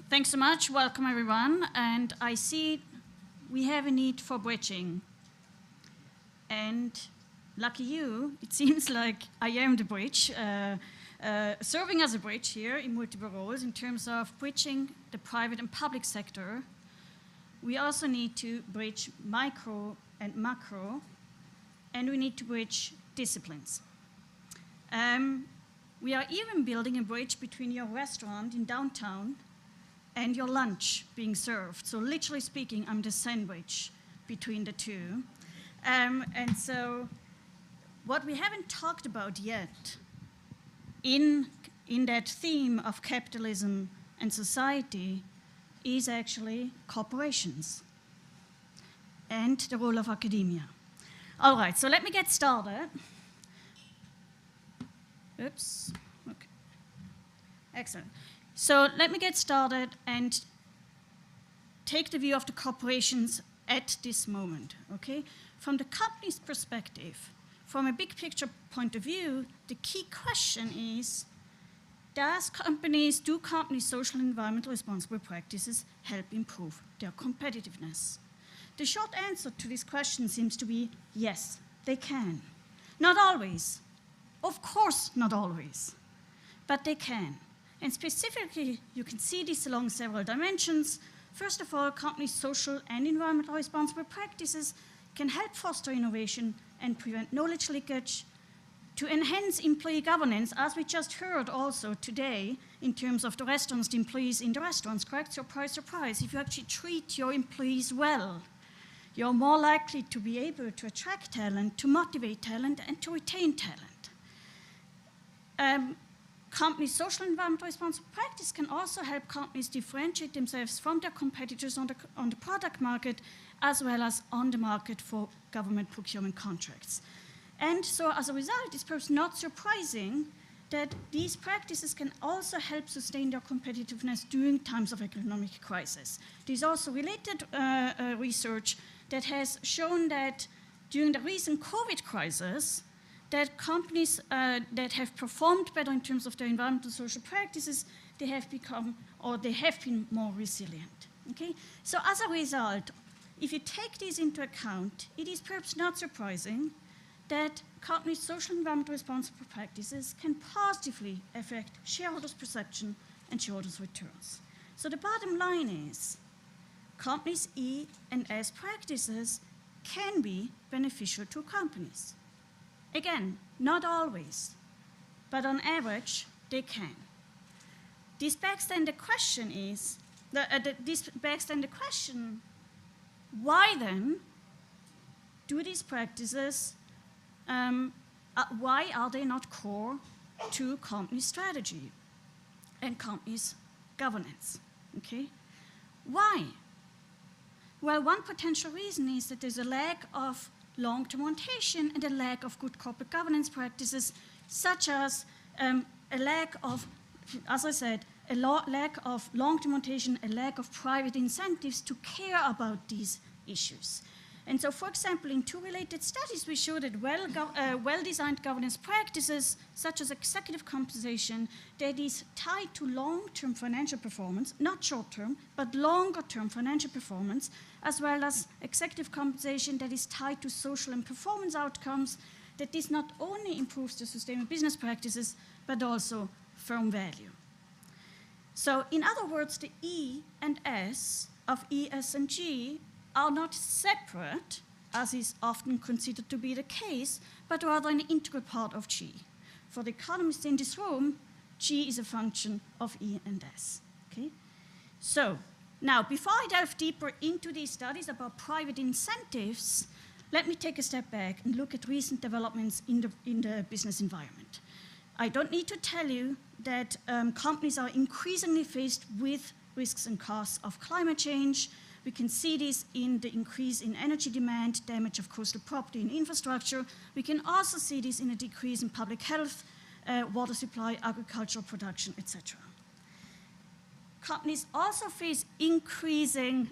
thanks so much. Welcome, everyone. And I see we have a need for bridging. And lucky you, it seems like I am the bridge, serving as a bridge here in multiple roles in terms of bridging the private and public sector. We also need to bridge micro and macro, and we need to bridge disciplines. We are even building a bridge between your restaurant in downtown and your lunch being served. So literally speaking, I'm the sandwich between the two. And so what we haven't talked about yet in that theme of capitalism and society is actually corporations and the role of academia. All right, so let me get started. Oops, okay. Excellent. So let me get started and take the view of the corporations at this moment, okay? From the company's perspective, from a big picture point of view, the key question is, do companies' social and environmental responsible practices help improve their competitiveness? The short answer to this question seems to be yes, they can. Not always. Of course, not always. But they can. And specifically, you can see this along several dimensions. First of all, companies' social and environmental responsible practices can help foster innovation and prevent knowledge leakage, to enhance employee governance, as we just heard also today in terms of the restaurants, the employees in the restaurants, correct? Surprise, surprise. If you actually treat your employees well, you're more likely to be able to attract talent, to motivate talent, and to retain talent. Companies' social and environmental responsible practice can also help companies differentiate themselves from their competitors on the product market, as well as on the market for government procurement contracts. And so as a result, it's perhaps not surprising that these practices can also help sustain their competitiveness during times of economic crisis. There's also related research that has shown that during the recent COVID crisis, that companies that have performed better in terms of their environmental social practices, they have become, or they have been more resilient, okay? So as a result, if you take these into account, it is perhaps not surprising that companies' social and environmental responsible practices can positively affect shareholders' perception and shareholders' returns. So the bottom line is, companies' E and S practices can be beneficial to companies. Again, not always, but on average, they can. This begs then the question why then do these practices, why are they not core to company strategy and companies' governance, okay? Why? Well, one potential reason is that there's a lack of long-term orientation and a lack of good corporate governance practices, such as a lack of, as I said, a lack of long-term orientation, a lack of private incentives to care about these issues. And so, for example, in two related studies, we showed that well-designed governance practices, such as executive compensation, that is tied to long-term financial performance, not short-term, but longer-term financial performance, as well as executive compensation that is tied to social and performance outcomes, that this not only improves the sustainable business practices, but also firm value. So, in other words, the E and S of E, S, and G are not separate, as is often considered to be the case, but rather an integral part of G. For the economists in this room, G is a function of E and S, okay? So, now, before I delve deeper into these studies about private incentives, let me take a step back and look at recent developments in the business environment. I don't need to tell you that companies are increasingly faced with risks and costs of climate change. We can see this in the increase in energy demand, damage of coastal property and infrastructure. We can also see this in a decrease in public health, water supply, agricultural production, etc. Companies also face increasing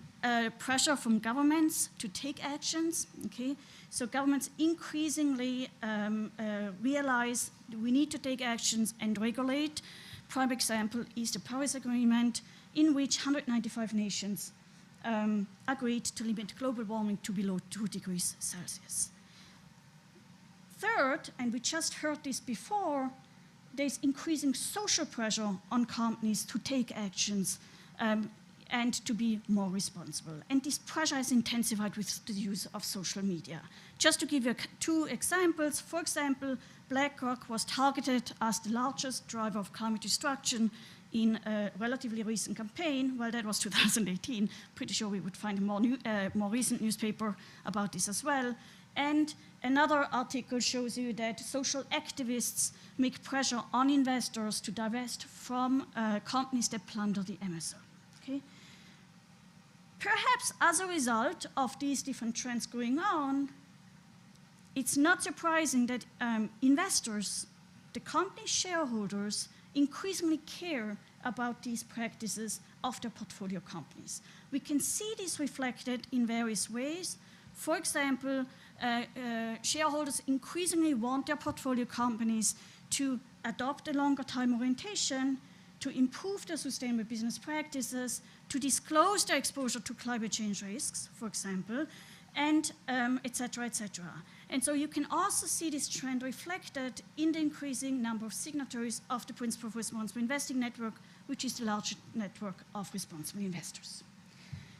pressure from governments to take actions, okay? So governments increasingly realize we need to take actions and regulate. Prime example is the Paris Agreement, in which 195 nations agreed to limit global warming to below 2 degrees Celsius. Third, and we just heard this before, there's increasing social pressure on companies to take actions and to be more responsible. And this pressure has intensified with the use of social media. Just to give you two examples, for example, BlackRock was targeted as the largest driver of climate destruction in a relatively recent campaign. Well, that was 2018. Pretty sure we would find a more recent newspaper about this as well. And another article shows you that social activists make pressure on investors to divest from companies that plunder the Amazon. Okay? Perhaps as a result of these different trends going on, it's not surprising that investors, the company shareholders, increasingly care about these practices of their portfolio companies. We can see this reflected in various ways. For example, shareholders increasingly want their portfolio companies to adopt a longer time orientation, to improve their sustainable business practices, to disclose their exposure to climate change risks, for example, and et cetera, et cetera. And so you can also see this trend reflected in the increasing number of signatories of the Principle of Responsible Investing Network, which is the largest network of responsible investors.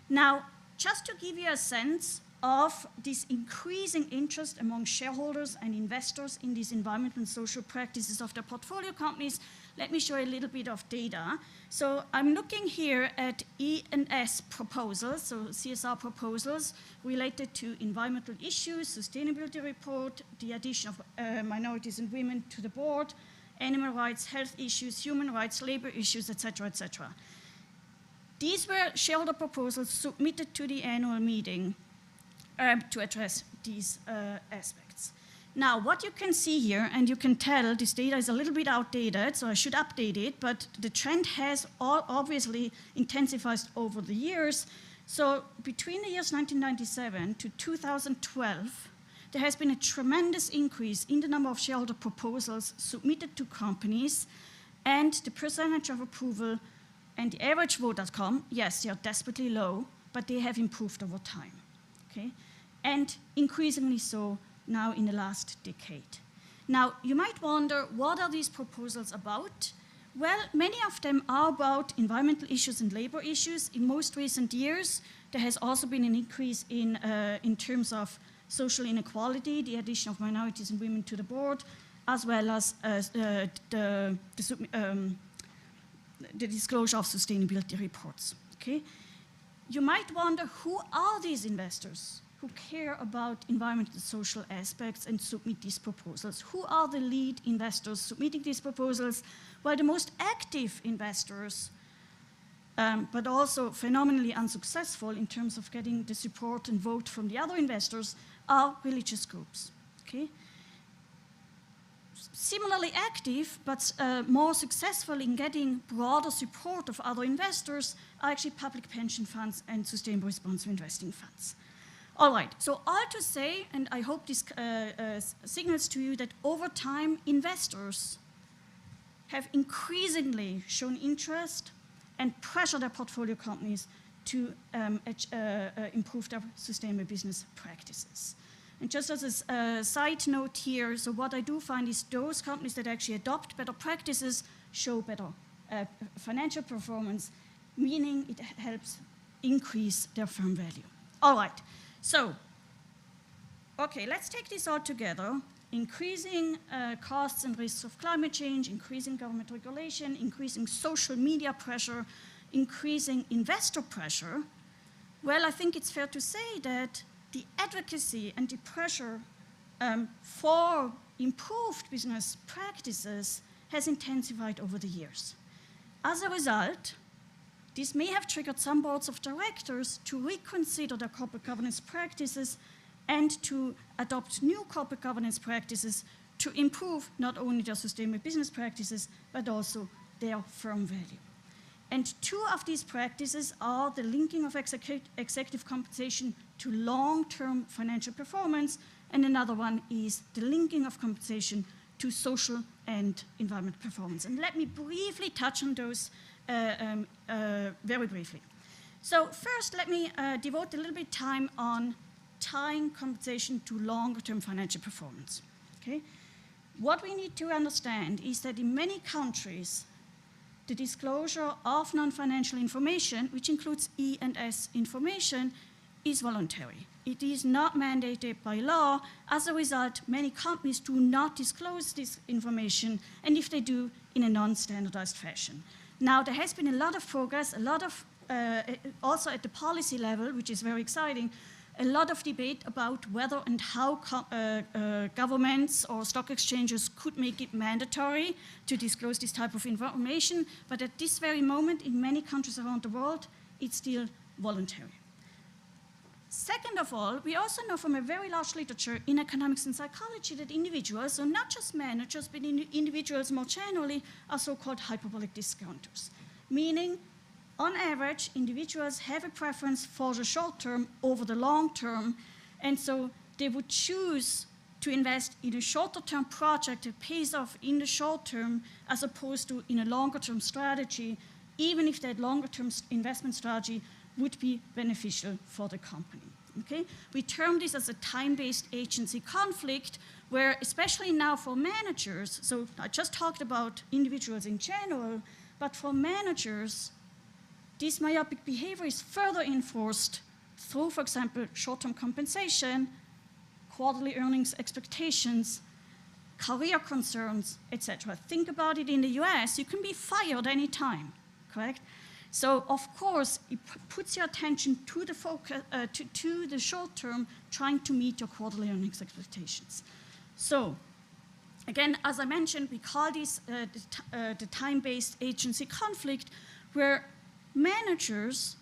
Now, just to give you a sense of this increasing interest among shareholders and investors in these environmental and social practices of their portfolio companies, let me show you a little bit of data. So I'm looking here at E&S proposals, so CSR proposals related to environmental issues, sustainability report, the addition of minorities and women to the board, animal rights, health issues, human rights, labor issues, et cetera, et cetera. These were shareholder proposals submitted to the annual meeting to address these aspects. Now, what you can see here, and you can tell this data is a little bit outdated, so I should update it, but the trend has obviously intensified over the years. So between the years 1997 to 2012, there has been a tremendous increase in the number of shareholder proposals submitted to companies, and the percentage of approval and the average vote outcome, yes, they are desperately low, but they have improved over time, okay? And increasingly so now in the last decade. Now, you might wonder, what are these proposals about? Well, many of them are about environmental issues and labor issues. In most recent years, there has also been an increase in terms of social inequality, the addition of minorities and women to the board, as well as the disclosure of sustainability reports, okay? You might wonder, who are these investors who care about environmental and social aspects and submit these proposals? Who are the lead investors submitting these proposals? Well, the most active investors, but also phenomenally unsuccessful in terms of getting the support and vote from the other investors, are religious groups, okay? Similarly active, but more successful in getting broader support of other investors, are actually public pension funds and sustainable responsible investing funds. All right, so all to say, and I hope this signals to you that over time, investors have increasingly shown interest and pressure their portfolio companies to improve their sustainable business practices. And just as a side note here, so what I do find is those companies that actually adopt better practices show better financial performance, meaning it helps increase their firm value. All right. So, okay, let's take this all together. Increasing costs and risks of climate change, increasing government regulation, increasing social media pressure, increasing investor pressure. Well, I think it's fair to say that the advocacy and the pressure for improved business practices has intensified over the years. As a result, this may have triggered some boards of directors to reconsider their corporate governance practices and to adopt new corporate governance practices to improve not only their sustainable business practices, but also their firm value. And two of these practices are the linking of executive compensation to long-term financial performance, and another one is the linking of compensation to social and environmental performance. And let me briefly touch on those very briefly. So first, let me devote a little bit of time on tying compensation to longer-term financial performance, okay? What we need to understand is that in many countries, the disclosure of non-financial information, which includes E&S information, is voluntary. It is not mandated by law. As a result, many companies do not disclose this information, and if they do, in a non-standardized fashion. Now, there has been a lot of progress, a lot of, also at the policy level, which is very exciting, a lot of debate about whether and how governments or stock exchanges could make it mandatory to disclose this type of information. But at this very moment, in many countries around the world, it's still voluntary. Second of all, we also know from a very large literature in economics and psychology that individuals, so not just managers, but individuals more generally, are so-called hyperbolic discounters, meaning on average, individuals have a preference for the short term over the long term, and so they would choose to invest in a shorter-term project that pays off in the short term as opposed to in a longer-term strategy, even if that longer-term investment strategy would be beneficial for the company. Okay? We term this as a time-based agency conflict, where especially now for managers, so I just talked about individuals in general, but for managers, this myopic behavior is further enforced through, for example, short-term compensation, quarterly earnings expectations, career concerns, etc. Think about it in the US, you can be fired anytime, correct? So, of course, it puts your attention to the focus, to the short term, trying to meet your quarterly earnings expectations. So, again, as I mentioned, we call this the time-based agency conflict, where managers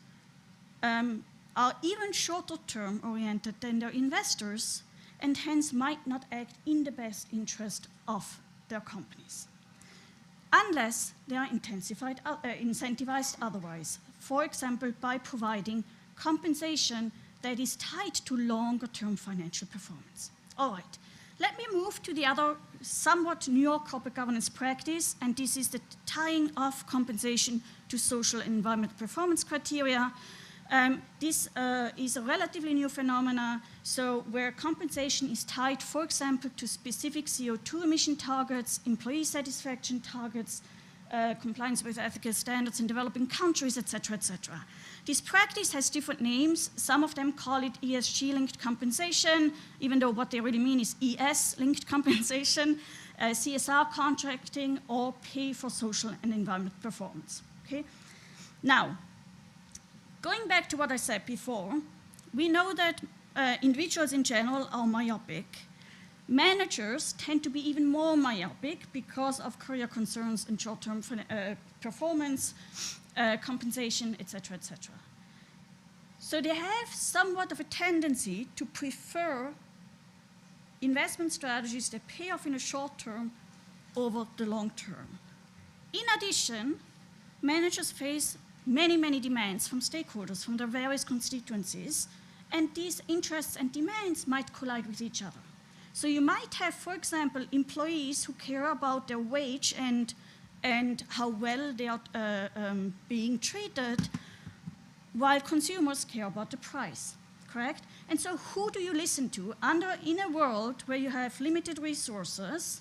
are even shorter term oriented than their investors, and hence might not act in the best interest of their companies, unless they are incentivized otherwise, for example, by providing compensation that is tied to longer-term financial performance. All right, let me move to the other somewhat newer corporate governance practice, and this is the tying of compensation to social and environmental performance criteria. This is a relatively new phenomena, so where compensation is tied, for example, to specific CO2 emission targets, employee satisfaction targets, compliance with ethical standards in developing countries, etc., etc. This practice has different names. Some of them call it ESG-linked compensation, even though what they really mean is ES-linked compensation, CSR contracting, or pay for social and environmental performance. Okay? Now, going back to what I said before, we know that individuals in general are myopic. Managers tend to be even more myopic because of career concerns and short-term performance, compensation, etc., etc. So they have somewhat of a tendency to prefer investment strategies that pay off in the short term over the long term. In addition, managers face many, many demands from stakeholders, from their various constituencies, and these interests and demands might collide with each other. So you might have, for example, employees who care about their wage and how well they are being treated, while consumers care about the price, correct? And so who do you listen to in a world where you have limited resources,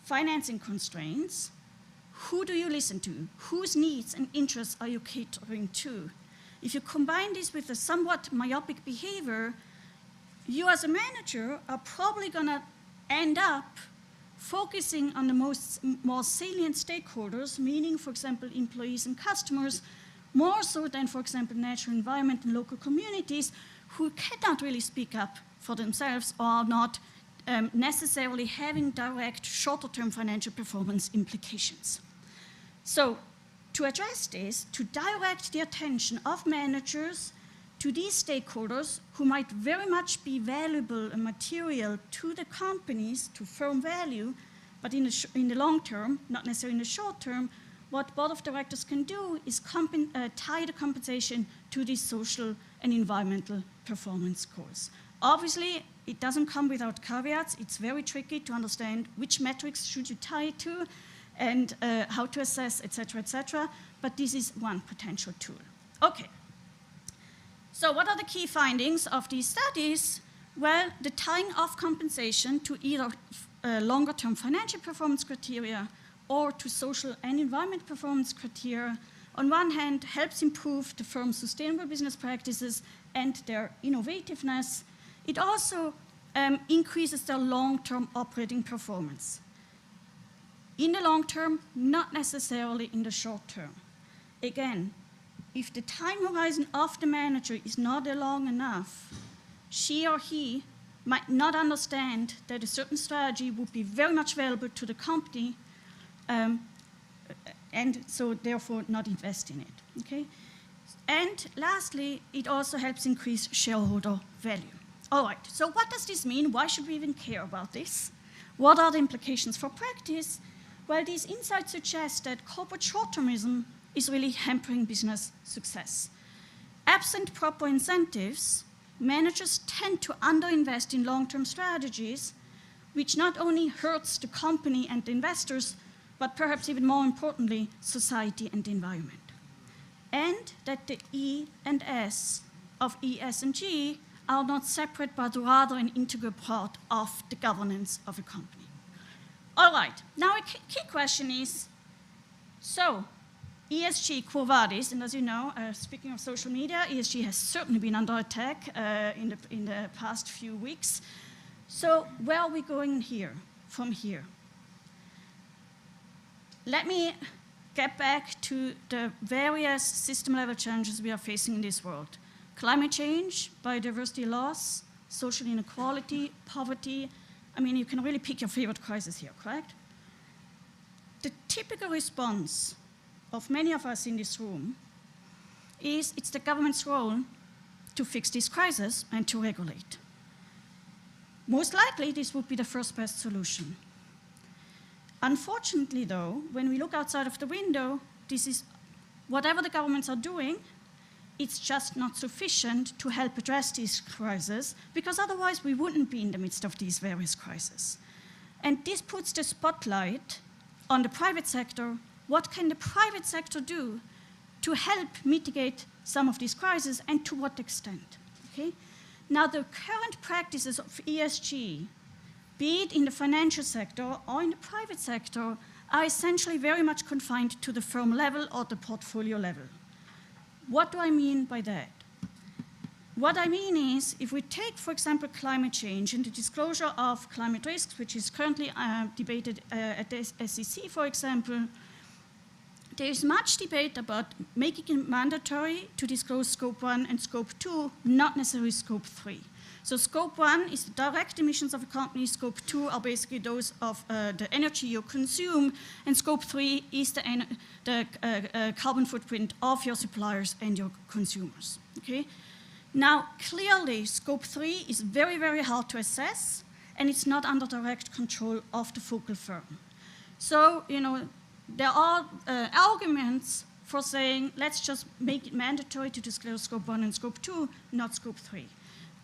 financing constraints? Who do you listen to? Whose needs and interests are you catering to? If you combine this with a somewhat myopic behavior, you as a manager are probably going to end up focusing on the more salient stakeholders, meaning, for example, employees and customers, more so than, for example, natural environment and local communities who cannot really speak up for themselves or are not necessarily having direct shorter-term financial performance implications. So to address this, to direct the attention of managers to these stakeholders who might very much be valuable and material to the companies, to firm value, but in the long term, not necessarily in the short term, what board of directors can do is tie the compensation to these social and environmental performance goals. Obviously, it doesn't come without caveats. It's very tricky to understand which metrics should you tie it to and how to assess, et cetera, but this is one potential tool. Okay. So what are the key findings of these studies? Well, the tying of compensation to either longer-term financial performance criteria or to social and environment performance criteria, on one hand, helps improve the firm's sustainable business practices and their innovativeness. It also increases their long-term operating performance. In the long term, not necessarily in the short term. Again, if the time horizon of the manager is not long enough, she or he might not understand that a certain strategy would be very much valuable to the company, and so therefore not invest in it, okay? And lastly, it also helps increase shareholder value. All right, so what does this mean? Why should we even care about this? What are the implications for practice? Well, these insights suggest that corporate short-termism is really hampering business success. Absent proper incentives, managers tend to underinvest in long-term strategies, which not only hurts the company and the investors, but perhaps even more importantly, society and the environment. And that the E and S of E, S, and G are not separate, but rather an integral part of the governance of a company. All right, now a key question is, so ESG, quo vadis, and as you know, speaking of social media, ESG has certainly been under attack in the past few weeks. So where are we going here, from here? Let me get back to the various system-level challenges we are facing in this world. Climate change, biodiversity loss, social inequality, poverty. I mean, you can really pick your favorite crisis here, correct? The typical response of many of us in this room is it's the government's role to fix this crisis and to regulate. Most likely, this would be the first best solution. Unfortunately, though, when we look outside of the window, this is whatever the governments are doing, it's just not sufficient to help address these crises, because otherwise we wouldn't be in the midst of these various crises. And this puts the spotlight on the private sector. What can the private sector do to help mitigate some of these crises, and to what extent? Okay? Now, the current practices of ESG, be it in the financial sector or in the private sector, are essentially very much confined to the firm level or the portfolio level. What do I mean by that? What I mean is, if we take, for example, climate change and the disclosure of climate risks, which is currently debated at the SEC, for example, there is much debate about making it mandatory to disclose Scope 1 and Scope 2, not necessarily Scope 3. So Scope 1 is the direct emissions of a company, Scope 2 are basically those of the energy you consume, and Scope 3 is the carbon footprint of your suppliers and your consumers, okay? Now, clearly, Scope 3 is very, very hard to assess, and it's not under direct control of the focal firm. So, you know, there are arguments for saying, let's just make it mandatory to disclose Scope 1 and Scope 2, not Scope 3.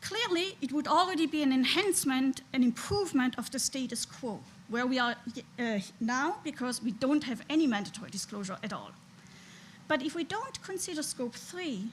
Clearly, it would already be an enhancement, an improvement of the status quo, where we are now, because we don't have any mandatory disclosure at all. But if we don't consider Scope 3,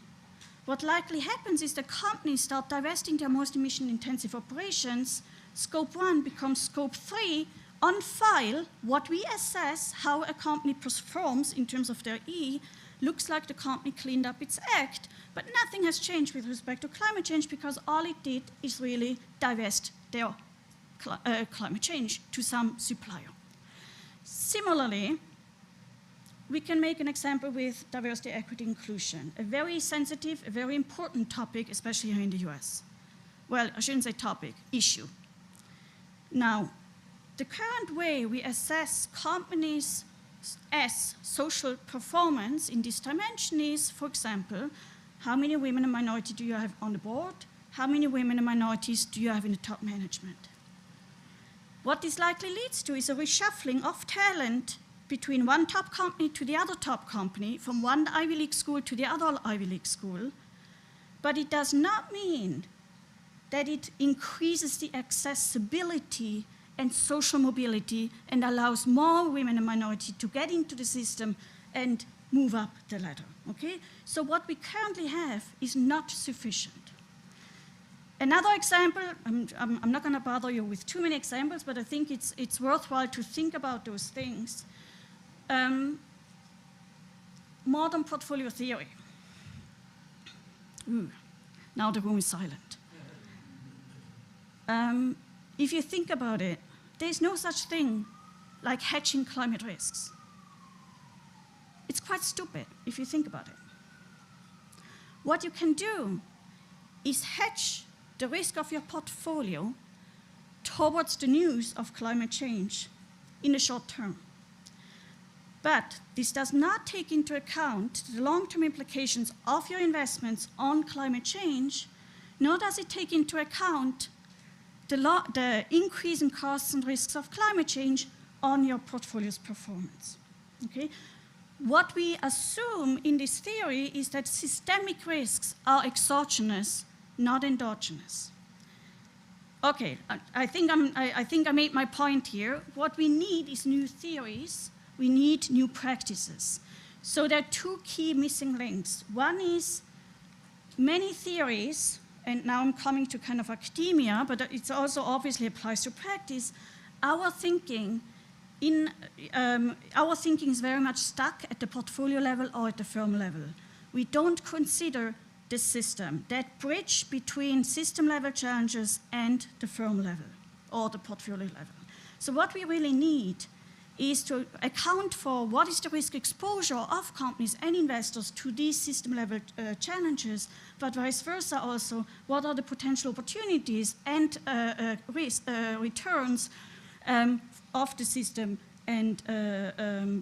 what likely happens is the companies start divesting their most emission-intensive operations. Scope 1 becomes Scope 3. On file, what we assess how a company performs in terms of their E looks like the company cleaned up its act, but nothing has changed with respect to climate change, because all it did is really divest their climate change to some supplier. Similarly, we can make an example with diversity, equity, inclusion, a very sensitive, a very important topic, especially here in the US. Well, I shouldn't say topic, issue. Now, the current way we assess companies' social performance in this dimension is, for example, how many women and minorities do you have on the board? How many women and minorities do you have in the top management? What this likely leads to is a reshuffling of talent between one top company to the other top company, from one Ivy League school to the other Ivy League school. But it does not mean that it increases the accessibility and social mobility and allows more women and minorities to get into the system and move up the ladder, okay? So what we currently have is not sufficient. Another example, I'm not gonna bother you with too many examples, but I think it's worthwhile to think about those things. Modern portfolio theory. Ooh, now the room is silent. If you think about it, there's no such thing like hedging climate risks. It's quite stupid if you think about it. What you can do is hedge the risk of your portfolio towards the news of climate change in the short term. But this does not take into account the long-term implications of your investments on climate change, nor does it take into account the increase in costs and risks of climate change on your portfolio's performance, okay? What we assume in this theory is that systemic risks are exogenous not endogenous. Okay, I think I made my point here. What we need is new theories. We need new practices. So there are two key missing links. One is many theories, and now I'm coming to kind of academia, but it also obviously applies to practice. Our thinking is very much stuck at the portfolio level or at the firm level. We don't consider the system, that bridge between system-level challenges and the firm level or the portfolio level. So what we really need is to account for what is the risk exposure of companies and investors to these system-level challenges, but vice versa also, what are the potential opportunities and returns of the system, and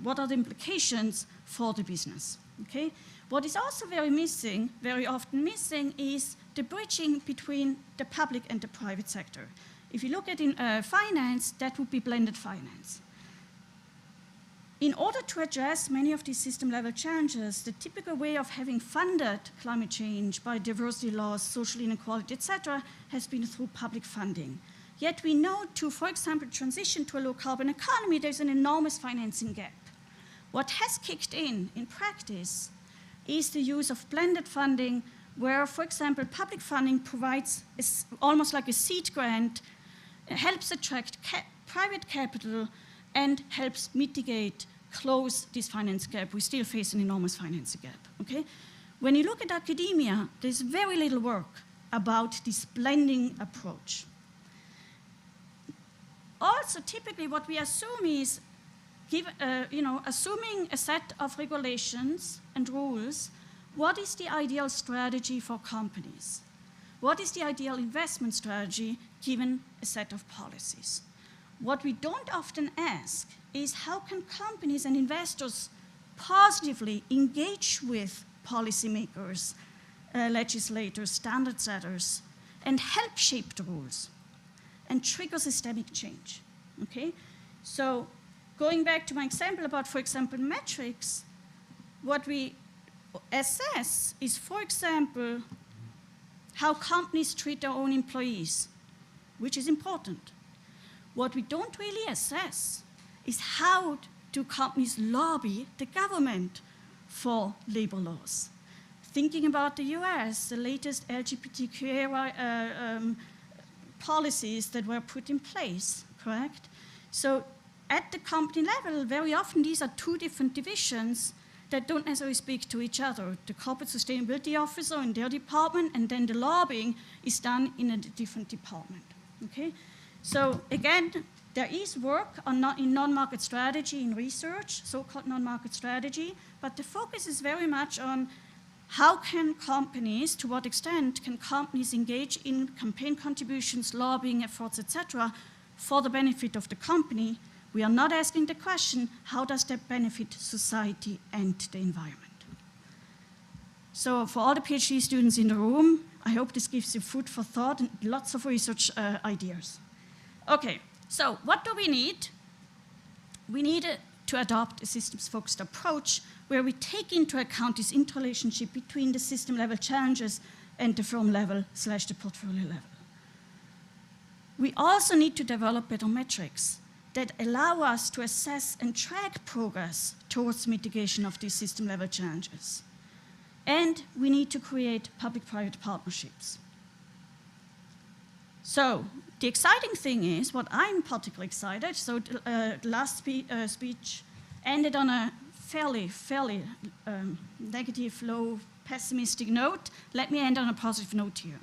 what are the implications for the business, okay? What is also very often missing, is the bridging between the public and the private sector. If you look at finance, that would be blended finance. In order to address many of these system-level challenges, the typical way of having funded climate change, biodiversity loss, social inequality, etc., has been through public funding. Yet we know to, for example, transition to a low-carbon economy, there's an enormous financing gap. What has kicked in practice is the use of blended funding, where, for example, public funding provides almost like a seed grant, helps attract private capital, and helps mitigate, close this finance gap. We still face an enormous financing gap, okay? When you look at academia, there's very little work about this blending approach. Also, typically what we assume is, assuming a set of regulations and rules, what is the ideal strategy for companies? What is the ideal investment strategy given a set of policies? What we don't often ask is how can companies and investors positively engage with policymakers, legislators, standard setters, and help shape the rules and trigger systemic change, okay? So going back to my example about, for example, metrics, what we assess is, for example, how companies treat their own employees, which is important. What we don't really assess is how do companies lobby the government for labor laws. Thinking about the US, the latest LGBTQ policies that were put in place, correct? So at the company level, very often these are two different divisions that don't necessarily speak to each other. The corporate sustainability officer in their department, and then the lobbying is done in a different department, okay? So again, there is work in non-market strategy in research, so-called non-market strategy, but the focus is very much on how can companies, to what extent can companies engage in campaign contributions, lobbying efforts, etc., for the benefit of the company. We are not asking the question, how does that benefit society and the environment? So for all the PhD students in the room, I hope this gives you food for thought and lots of research ideas. Okay, so what do we need? We need to adopt a systems-focused approach where we take into account this interrelationship between the system-level challenges and the firm level / the portfolio level. We also need to develop better metrics that allow us to assess and track progress towards mitigation of these system-level challenges. And we need to create public-private partnerships. So the exciting thing is, what I'm particularly excited, so the last speech ended on a fairly negative, low, pessimistic note. Let me end on a positive note here.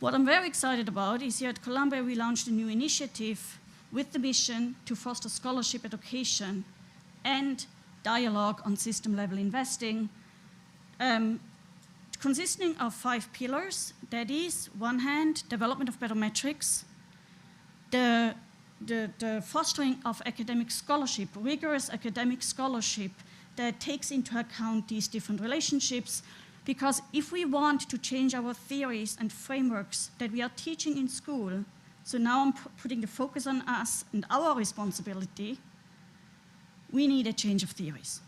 What I'm very excited about is here at Columbia we launched a new initiative with the mission to foster scholarship education and dialogue on system-level investing, consisting of 5 pillars. That is, one hand, development of better metrics, the fostering of academic scholarship, rigorous academic scholarship that takes into account these different relationships, because if we want to change our theories and frameworks that we are teaching in school, so now I'm putting the focus on us and our responsibility, we need a change of theories.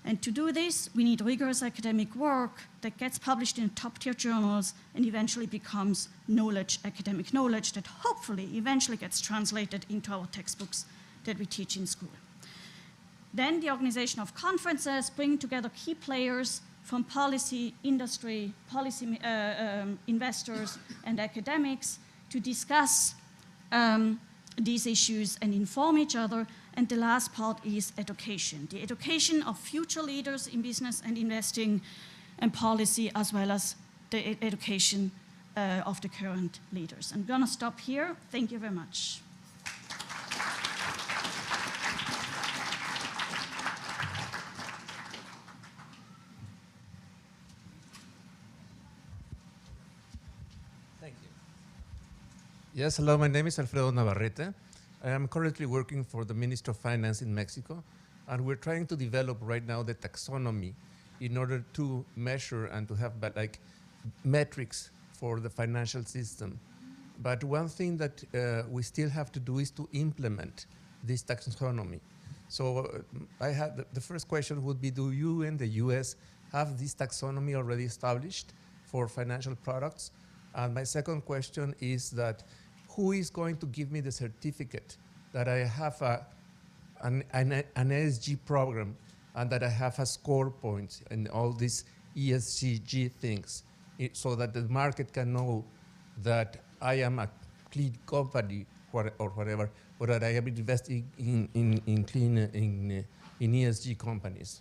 And to do this, we need rigorous academic work that gets published in top-tier journals and eventually becomes knowledge, academic knowledge, that hopefully eventually gets translated into our textbooks that we teach in school. Then the organization of conferences, bringing together key players from policy, industry, policy investors, and academics to discuss these issues and inform each other. And the last part is education. The education of future leaders in business and investing and policy, as well as the education of the current leaders. I'm gonna stop here. Thank you very much. Thank you. Yes, hello, my name is Alfredo Navarrete. I am currently working for the Ministry of Finance in Mexico, and we're trying to develop right now the taxonomy in order to measure and to have like metrics for the financial system. But one thing that we still have to do is to implement this taxonomy. So the first question would be, do you in the US have this taxonomy already established for financial products? And my second question is that who is going to give me the certificate that I have an ESG program and that I have a score point and all these ESG things, so that the market can know that I am a clean company or whatever, or that I am investing in ESG companies?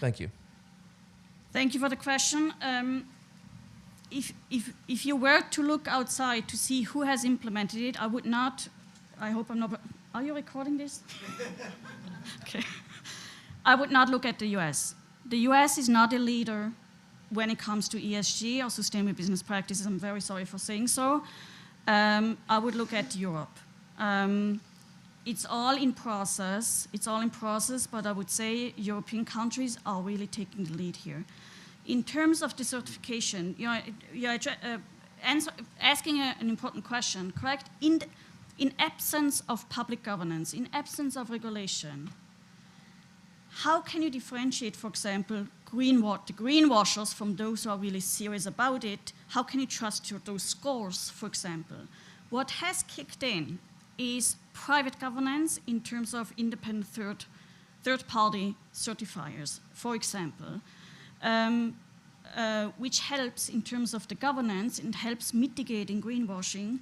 Thank you. Thank you for the question. If you were to look outside to see who has implemented it, I would not, I hope I'm not, are you recording this? Okay. I would not look at the US. The US is not a leader when it comes to ESG or sustainable business practices. I'm very sorry for saying so. I would look at Europe. It's all in process. It's all in process, but I would say European countries are really taking the lead here. In terms of the certification, you're asking an important question, correct? In absence of public governance, in absence of regulation, how can you differentiate, for example, the greenwashers from those who are really serious about it? How can you trust those scores, for example? What has kicked in is private governance in terms of independent third-party certifiers, for example. Which helps in terms of the governance and helps mitigating greenwashing,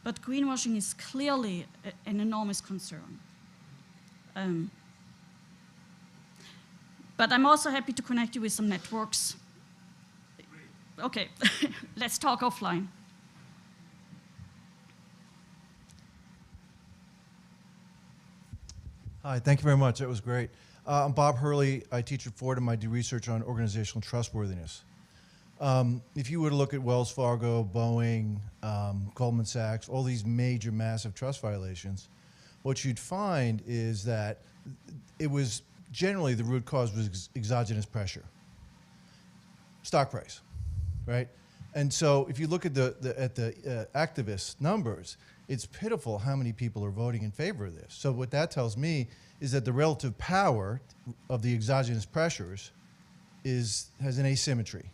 but greenwashing is clearly an enormous concern. But I'm also happy to connect you with some networks. Okay, let's talk offline. Hi, thank you very much. That was great. I'm Bob Hurley. I teach at Ford, and I do research on organizational trustworthiness. If you were to look at Wells Fargo, Boeing, Goldman Sachs, all these major, massive trust violations, what you'd find is that it was generally the root cause was exogenous pressure, stock price, right? And so if you look at the activist numbers, it's pitiful how many people are voting in favor of this. So what that tells me is that the relative power of the exogenous pressures has an asymmetry.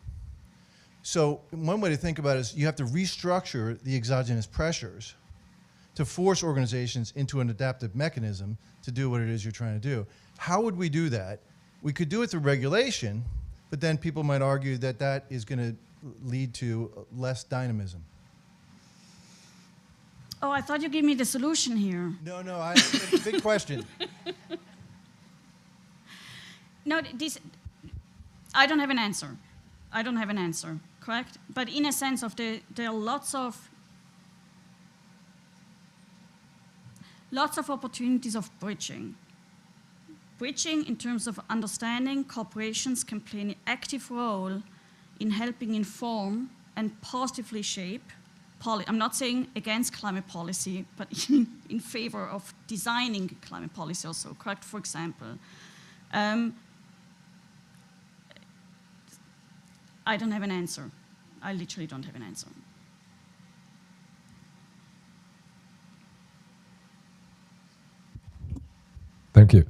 So one way to think about it is you have to restructure the exogenous pressures to force organizations into an adaptive mechanism to do what it is you're trying to do. How would we do that? We could do it through regulation, but then people might argue that that is going to lead to less dynamism. Oh, I thought you gave me the solution here. No, big question. No, I don't have an answer. I don't have an answer, correct? But in a sense of there are lots of opportunities of bridging. Bridging in terms of understanding corporations can play an active role in helping inform and positively shape policy. I'm not saying against climate policy, but in favor of designing climate policy also, correct? For example, I don't have an answer. I literally don't have an answer. Thank you.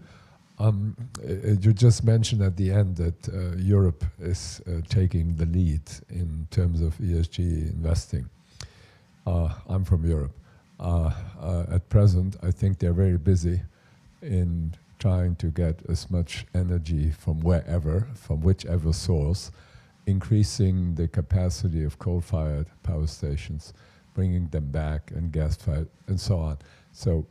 You just mentioned at the end that Europe is taking the lead in terms of ESG investing. I'm from Europe. At present, I think they're very busy in trying to get as much energy from wherever, from whichever source, increasing the capacity of coal-fired power stations, bringing them back, and gas-fired, and so on. So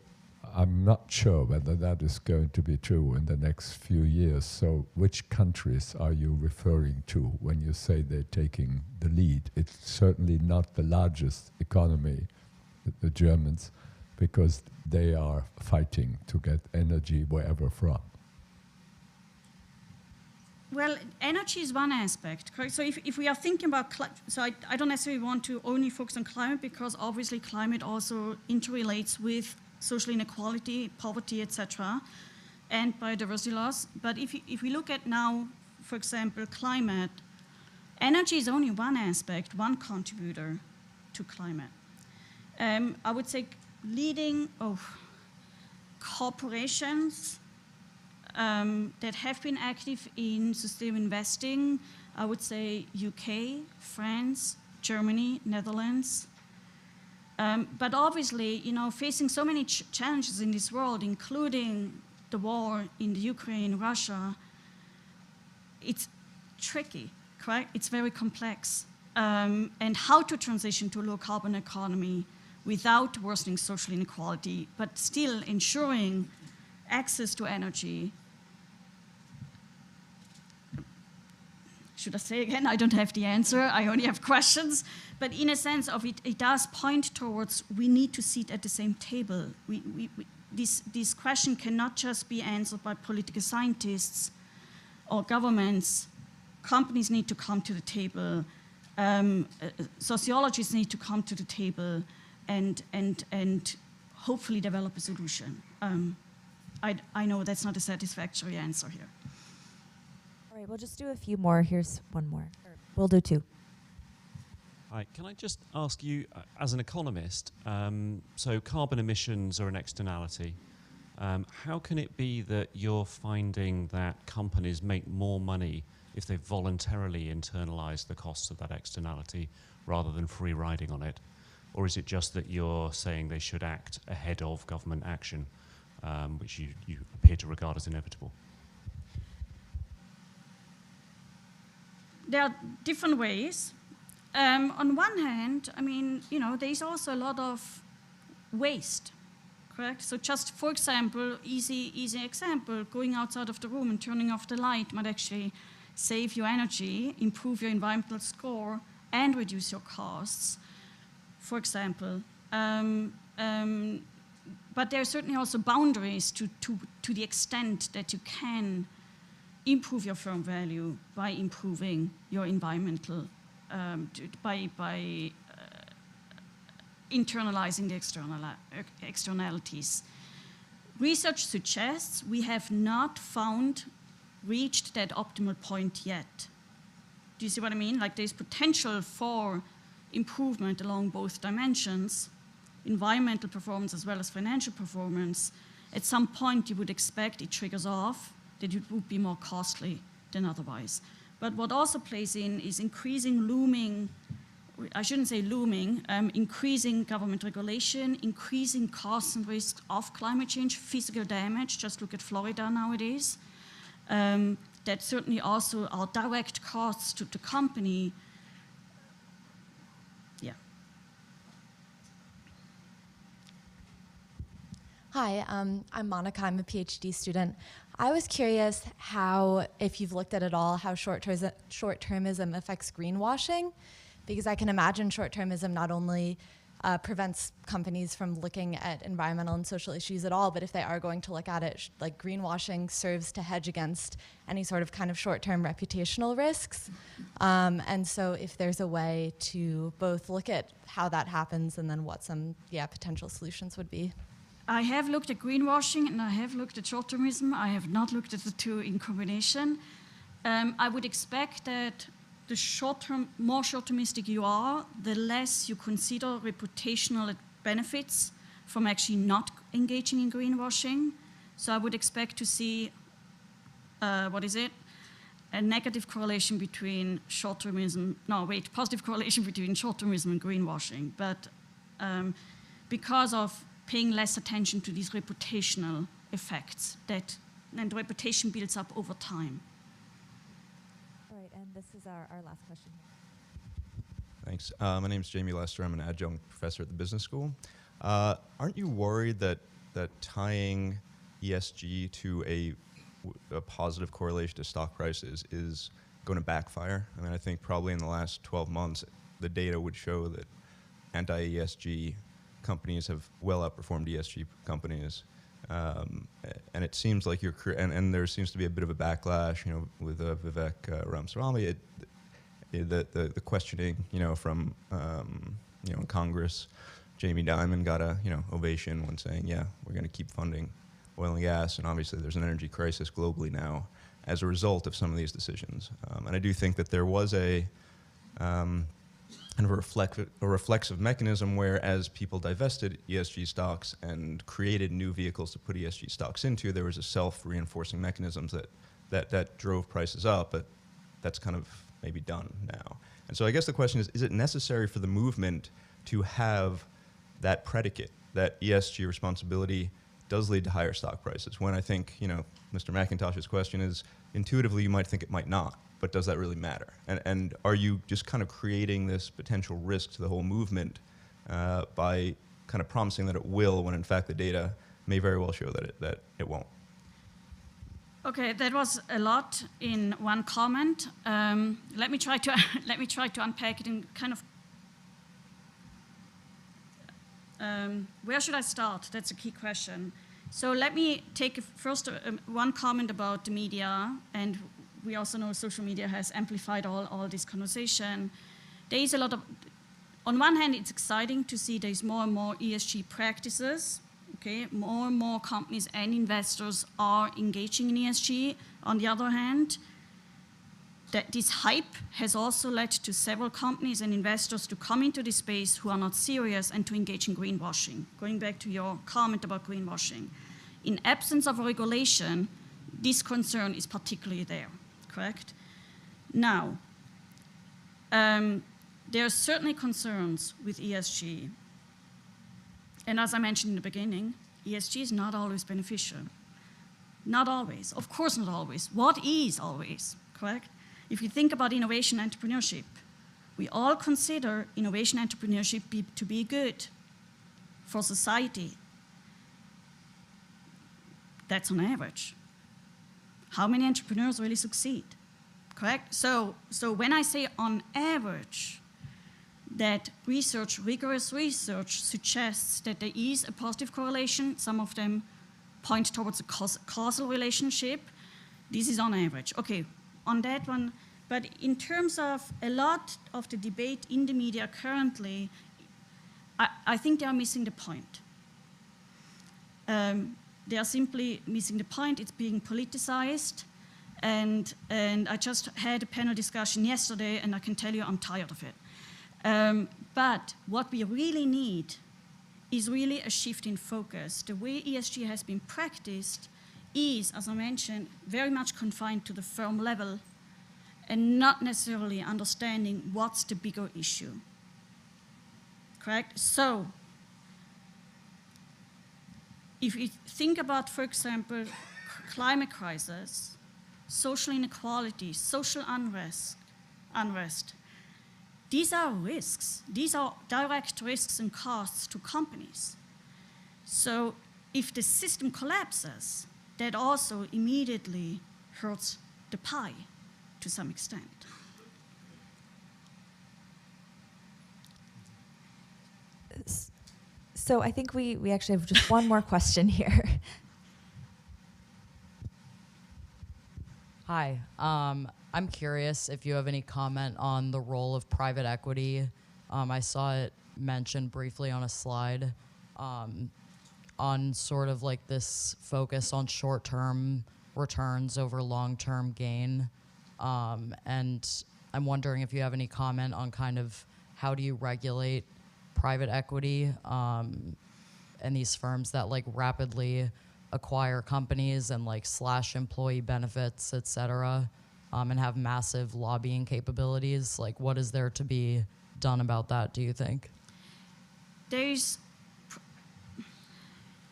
I'm not sure whether that is going to be true in the next few years. So which countries are you referring to when you say they're taking the lead? It's certainly not the largest economy, the Germans, because they are fighting to get energy wherever from. Well, energy is one aspect, correct? So if we are thinking about, so I don't necessarily want to only focus on climate, because obviously climate also interrelates with social inequality, poverty, etc., and biodiversity loss. But if we look at now, for example, climate, energy is only one aspect, one contributor to climate. I would say leading corporations that have been active in sustainable investing, I would say UK, France, Germany, Netherlands. But obviously, facing so many challenges in this world, including the war in the Ukraine, Russia, it's tricky, correct? It's very complex. And how to transition to a low carbon economy without worsening social inequality, but still ensuring access to energy. Should I say again? I don't have the answer. I only have questions. But in a sense of it does point towards we need to sit at the same table. This question cannot just be answered by political scientists or governments. Companies need to come to the table. Sociologists need to come to the table and hopefully develop a solution. I know that's not a satisfactory answer here. All right, we'll just do a few more. Here's one more. We'll do two. Hi, can I just ask you, as an economist, so carbon emissions are an externality. How can it be that you're finding that companies make more money if they voluntarily internalize the costs of that externality rather than free riding on it? Or is it just that you're saying they should act ahead of government action, which you appear to regard as inevitable? There are different ways. On one hand, there's also a lot of waste, correct? So just, for example, easy example, going outside of the room and turning off the light might actually save you energy, improve your environmental score, and reduce your costs, for example. But there are certainly also boundaries to the extent that you can improve your firm value by improving your environmental, by internalizing the externalities. Research suggests we have not reached that optimal point yet. Do you see what I mean? Like, there's potential for improvement along both dimensions, environmental performance as well as financial performance. At some point, you would expect it triggers off, that it would be more costly than otherwise. But what also plays in is increasing government regulation, increasing costs and risks of climate change, physical damage. Just look at Florida nowadays. That certainly also are direct costs to the company. Yeah. Hi, I'm Monica. I'm a PhD student. I was curious how, if you've looked at it all, how short-termism affects greenwashing, because I can imagine short-termism not only prevents companies from looking at environmental and social issues at all, but if they are going to look at it, like greenwashing serves to hedge against any sort of kind of short-term reputational risks. And so if there's a way to both look at how that happens and then what some potential solutions would be. I have looked at greenwashing and I have looked at short-termism. I have not looked at the two in combination. I would expect that the more short-termistic you are, the less you consider reputational benefits from actually not engaging in greenwashing. So I would expect to see what is it? A negative correlation between short-termism, positive correlation between short-termism and greenwashing, but because of paying less attention to these reputational effects and reputation builds up over time. All right, and this is our last question. Thanks. My name is Jamie Lester. I'm an adjunct professor at the business school. Aren't you worried that tying ESG to a positive correlation to stock prices is going to backfire? I mean, I think probably in the last 12 months, the data would show that anti-ESG companies have well outperformed ESG companies. And it seems like and there seems to be a bit of a backlash, with Vivek Ramaswamy. The questioning, from in Congress, Jamie Dimon got a ovation when saying, yeah, we're going to keep funding oil and gas, and obviously there's an energy crisis globally now as a result of some of these decisions. And I do think that there was a kind of a reflexive mechanism where, as people divested ESG stocks and created new vehicles to put ESG stocks into, there was a self-reinforcing mechanisms that drove prices up, but that's kind of maybe done now. And so I guess the question is it necessary for the movement to have that predicate, that ESG responsibility does lead to higher stock prices, when I think, Mr. McIntosh's question is, intuitively you might think it might not, but does that really matter? And are you just kind of creating this potential risk to the whole movement by kind of promising that it will, when in fact the data may very well show that it won't? Okay, that was a lot in one comment. Let me try to unpack it in kind of. Where should I start? That's a key question. So let me take first one comment about the media, and we also know social media has amplified all this conversation. There is a lot of, on one hand, it's exciting to see there's more and more ESG practices. Okay, more and more companies and investors are engaging in ESG. On the other hand, that this hype has also led to several companies and investors to come into this space who are not serious and to engage in greenwashing. Going back to your comment about greenwashing. In absence of regulation, this concern is particularly there, correct? Now, there are certainly concerns with ESG. And as I mentioned in the beginning, ESG is not always beneficial. Not always. Of course not always. What is always, correct? If you think about innovation entrepreneurship, we all consider innovation entrepreneurship to be good for society. That's on average. How many entrepreneurs really succeed, correct? So when I say on average, that rigorous research suggests that there is a positive correlation. Some of them point towards a causal relationship. This is on average. Okay, on that one, but in terms of a lot of the debate in the media currently, I think they are missing the point. They are simply missing the point. It's being politicized. And I just had a panel discussion yesterday, and I can tell you I'm tired of it. But what we really need is really a shift in focus. The way ESG has been practiced is, as I mentioned, very much confined to the firm level and not necessarily understanding what's the bigger issue. Correct? So, if you think about, for example, climate crisis, social inequality, social unrest, these are risks. These are direct risks and costs to companies. So if the system collapses, that also immediately hurts the pie to some extent. So I think we actually have just one more question here. Hi. I'm curious if you have any comment on the role of private equity. I saw it mentioned briefly on a slide on sort of like this focus on short-term returns over long-term gain. And I'm wondering if you have any comment on kind of how do you regulate private equity and these firms that like rapidly acquire companies and like slash employee benefits, et cetera, and have massive lobbying capabilities. Like, what is there to be done about that, do you think?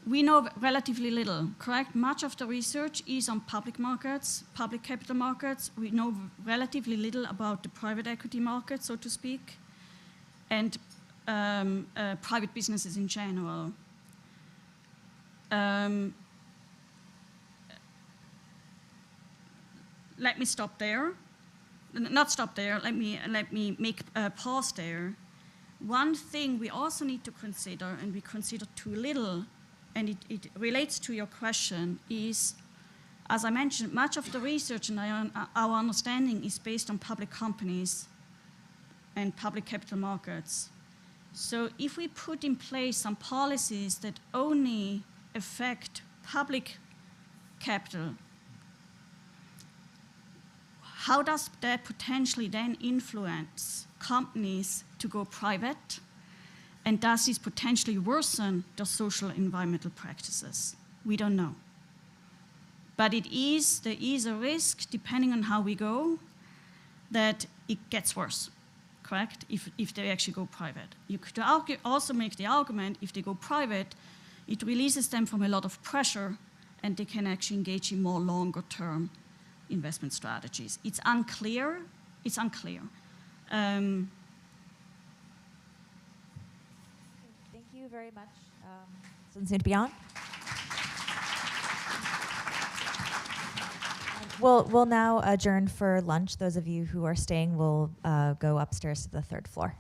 We know relatively little, correct? Much of the research is on public markets, public capital markets. We know relatively little about the private equity market, so to speak, and private businesses in general. Let me stop there. Not stop there, let me make a pause there. One thing we also need to consider, and we consider too little, and it relates to your question, is, as I mentioned, much of the research and our understanding is based on public companies and public capital markets. So if we put in place some policies that only affect public capital, how does that potentially then influence companies to go private? And does this potentially worsen the social environmental practices? We don't know. But there is a risk, depending on how we go, that it gets worse, correct? If they actually go private. You could also make the argument, if they go private, it releases them from a lot of pressure and they can actually engage in more longer term investment strategies. It's unclear. It's unclear. Thank you very much. Soon to be on. We'll now adjourn for lunch. Those of you who are staying will go upstairs to the 3rd floor.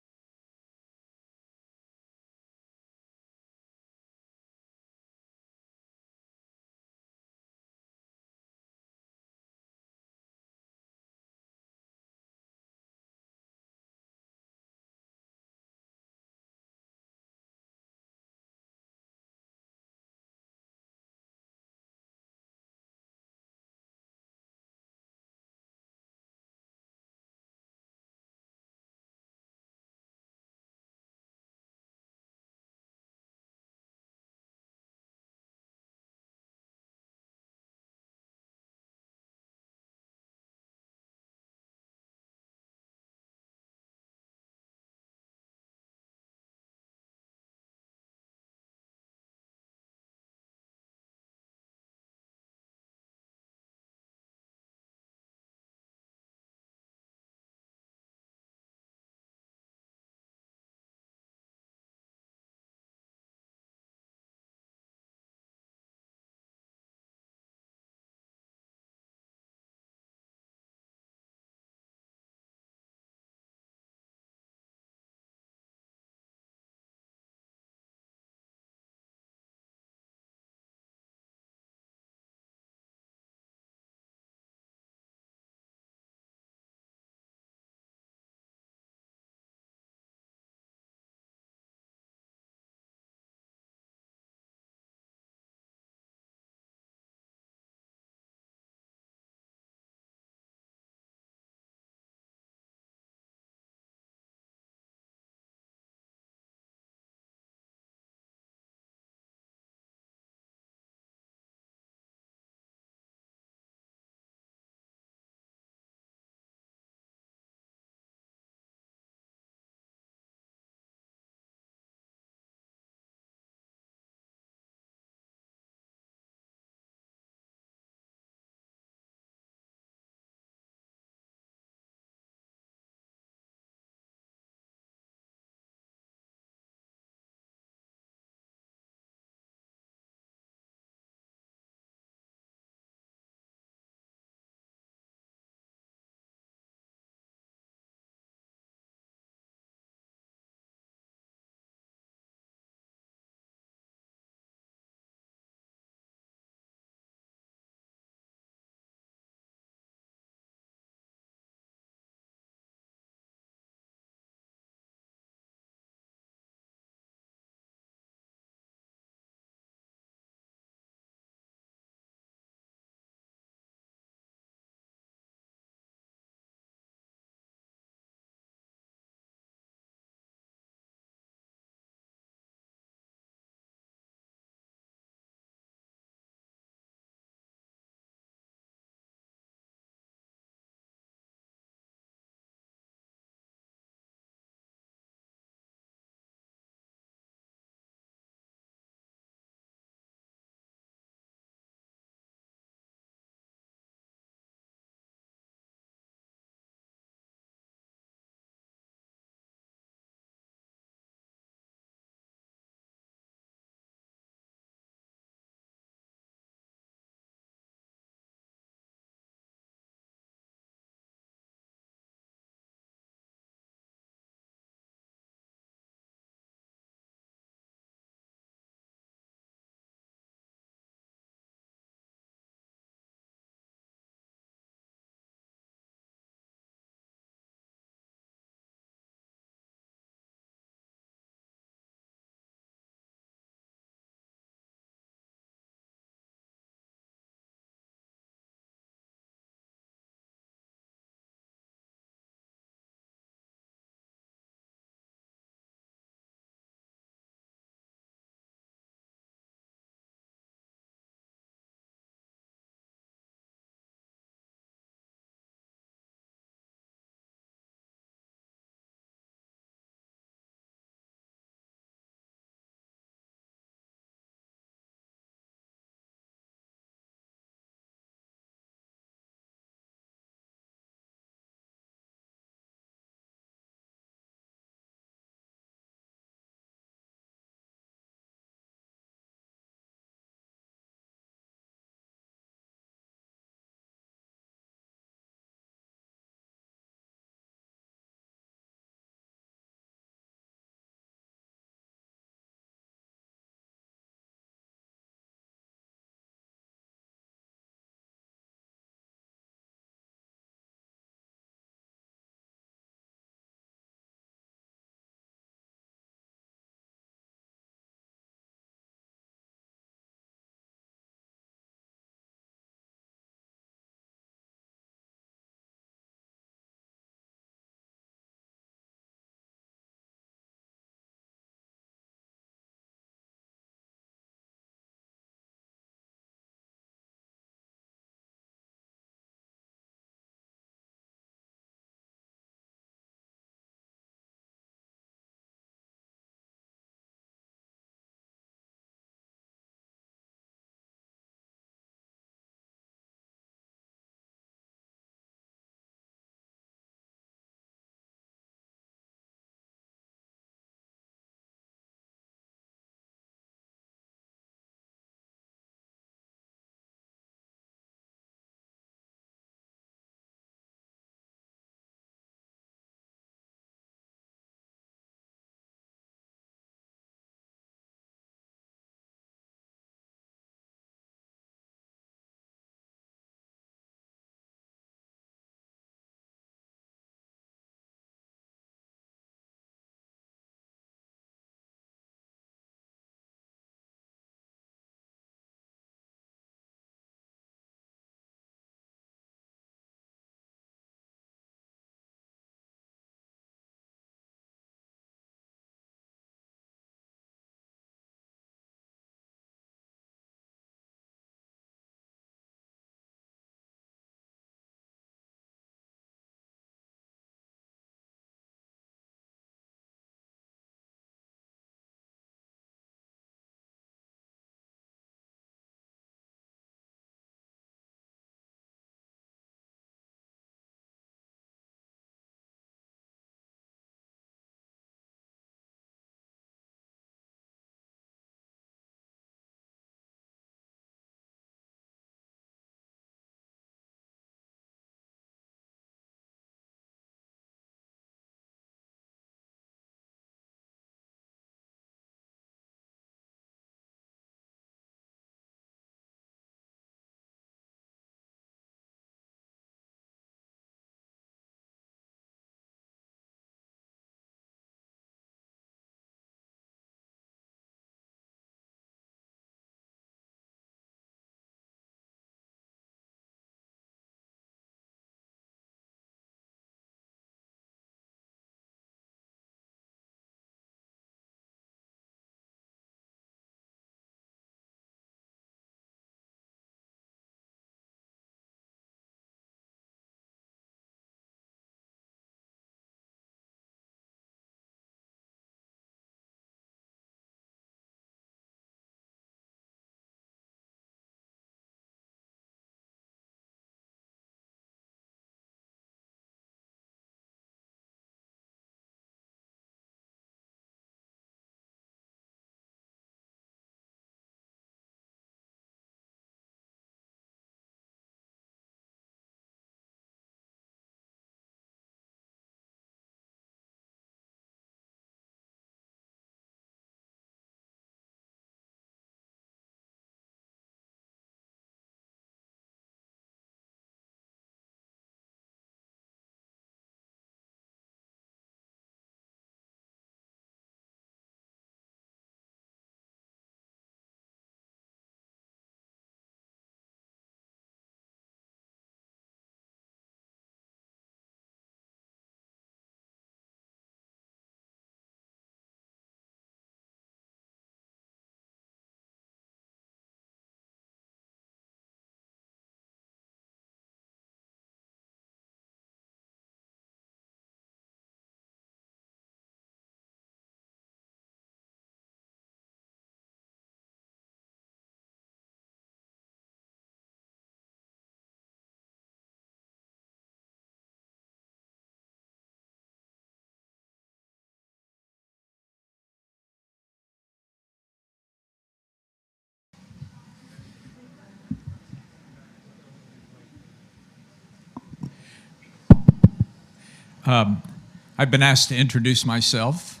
I've been asked to introduce myself,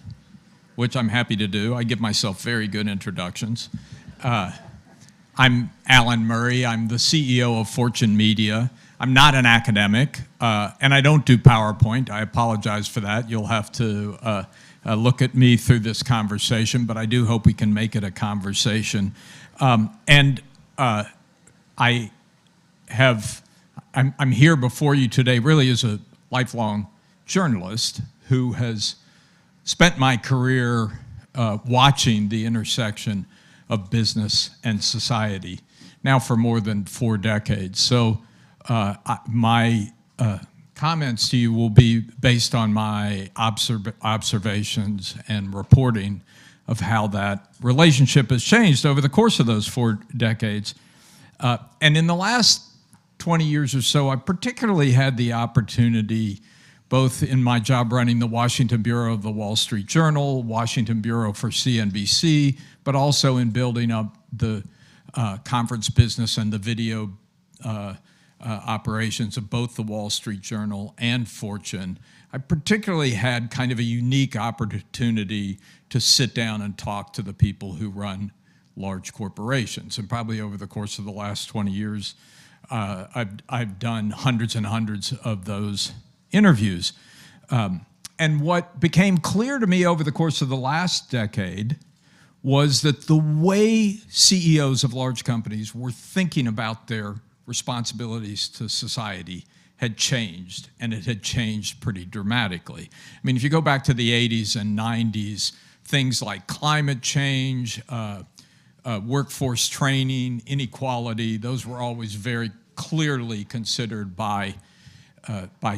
which I'm happy to do. I give myself very good introductions. I'm Alan Murray. I'm the CEO of Fortune Media. I'm not an academic, and I don't do PowerPoint. I apologize for that. You'll have to look at me through this conversation, but I do hope we can make it a conversation. I'm here before you today really as a lifelong journalist who has spent my career watching the intersection of business and society, now for more than 4 decades. So my comments to you will be based on my observations and reporting of how that relationship has changed over the course of those 4 decades. And in the last 20 years or so, I particularly had the opportunity, both in my job running the Washington Bureau of the Wall Street Journal, Washington Bureau for CNBC, but also in building up the conference business and the video operations of both the Wall Street Journal and Fortune. I particularly had kind of a unique opportunity to sit down and talk to the people who run large corporations. And probably over the course of the last 20 years, I've done hundreds and hundreds of those interviews. And what became clear to me over the course of the last decade was that the way CEOs of large companies were thinking about their responsibilities to society had changed, and it had changed pretty dramatically. I mean, if you go back to the 80s and 90s, things like climate change, workforce training, inequality, those were always very clearly considered by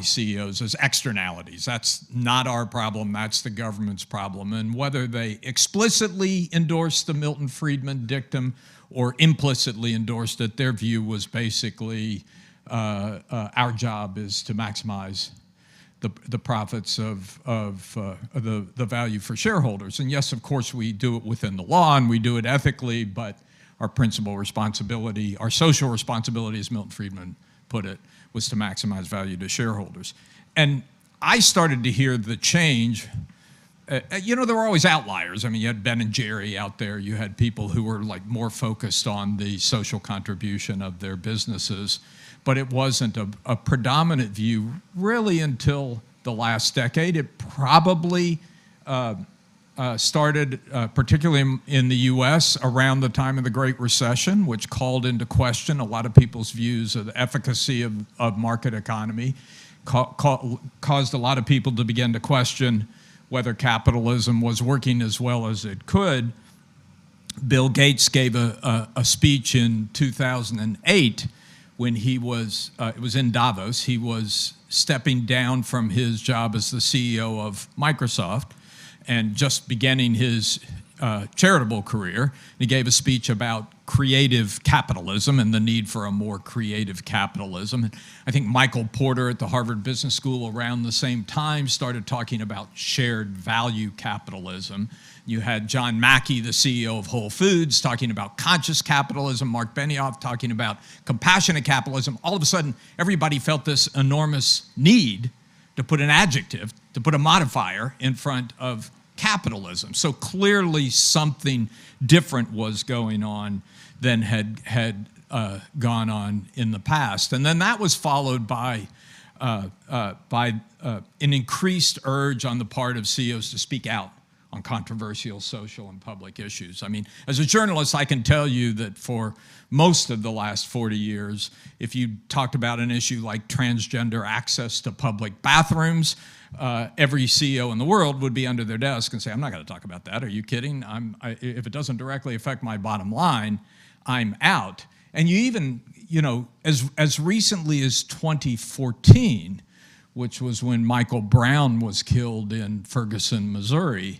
CEOs as externalities. That's not our problem, that's the government's problem. And whether they explicitly endorsed the Milton Friedman dictum or implicitly endorsed it, their view was basically our job is to maximize the profits of the value for shareholders. And yes, of course, we do it within the law and we do it ethically, but our principal responsibility, our social responsibility, as Milton Friedman put it, was to maximize value to shareholders. And I started to hear the change. You know, there were always outliers. I mean, you had Ben and Jerry out there. You had people who were like more focused on the social contribution of their businesses. But it wasn't a predominant view really until the last decade. It probably started particularly in the US around the time of the Great Recession, which called into question a lot of people's views of the efficacy of market economy, caused a lot of people to begin to question whether capitalism was working as well as it could. Bill Gates gave a speech in 2008 when he was, it was in Davos, he was stepping down from his job as the CEO of Microsoft and just beginning his charitable career. He gave a speech about creative capitalism and the need for a more creative capitalism. And I think Michael Porter at the Harvard Business School around the same time started talking about shared value capitalism. You had John Mackey, the CEO of Whole Foods, talking about conscious capitalism, Mark Benioff talking about compassionate capitalism. All of a sudden, everybody felt this enormous need to put an adjective, to put a modifier in front of capitalism. So clearly something different was going on than had gone on in the past. And then that was followed by an increased urge on the part of CEOs to speak out on controversial social and public issues. I mean, as a journalist, I can tell you that for most of the last 40 years, if you talked about an issue like transgender access to public bathrooms, every CEO in the world would be under their desk and say, I'm not going to talk about that. Are you kidding? If it doesn't directly affect my bottom line, I'm out. And you even, you know, as recently as 2014, which was when Michael Brown was killed in Ferguson, Missouri,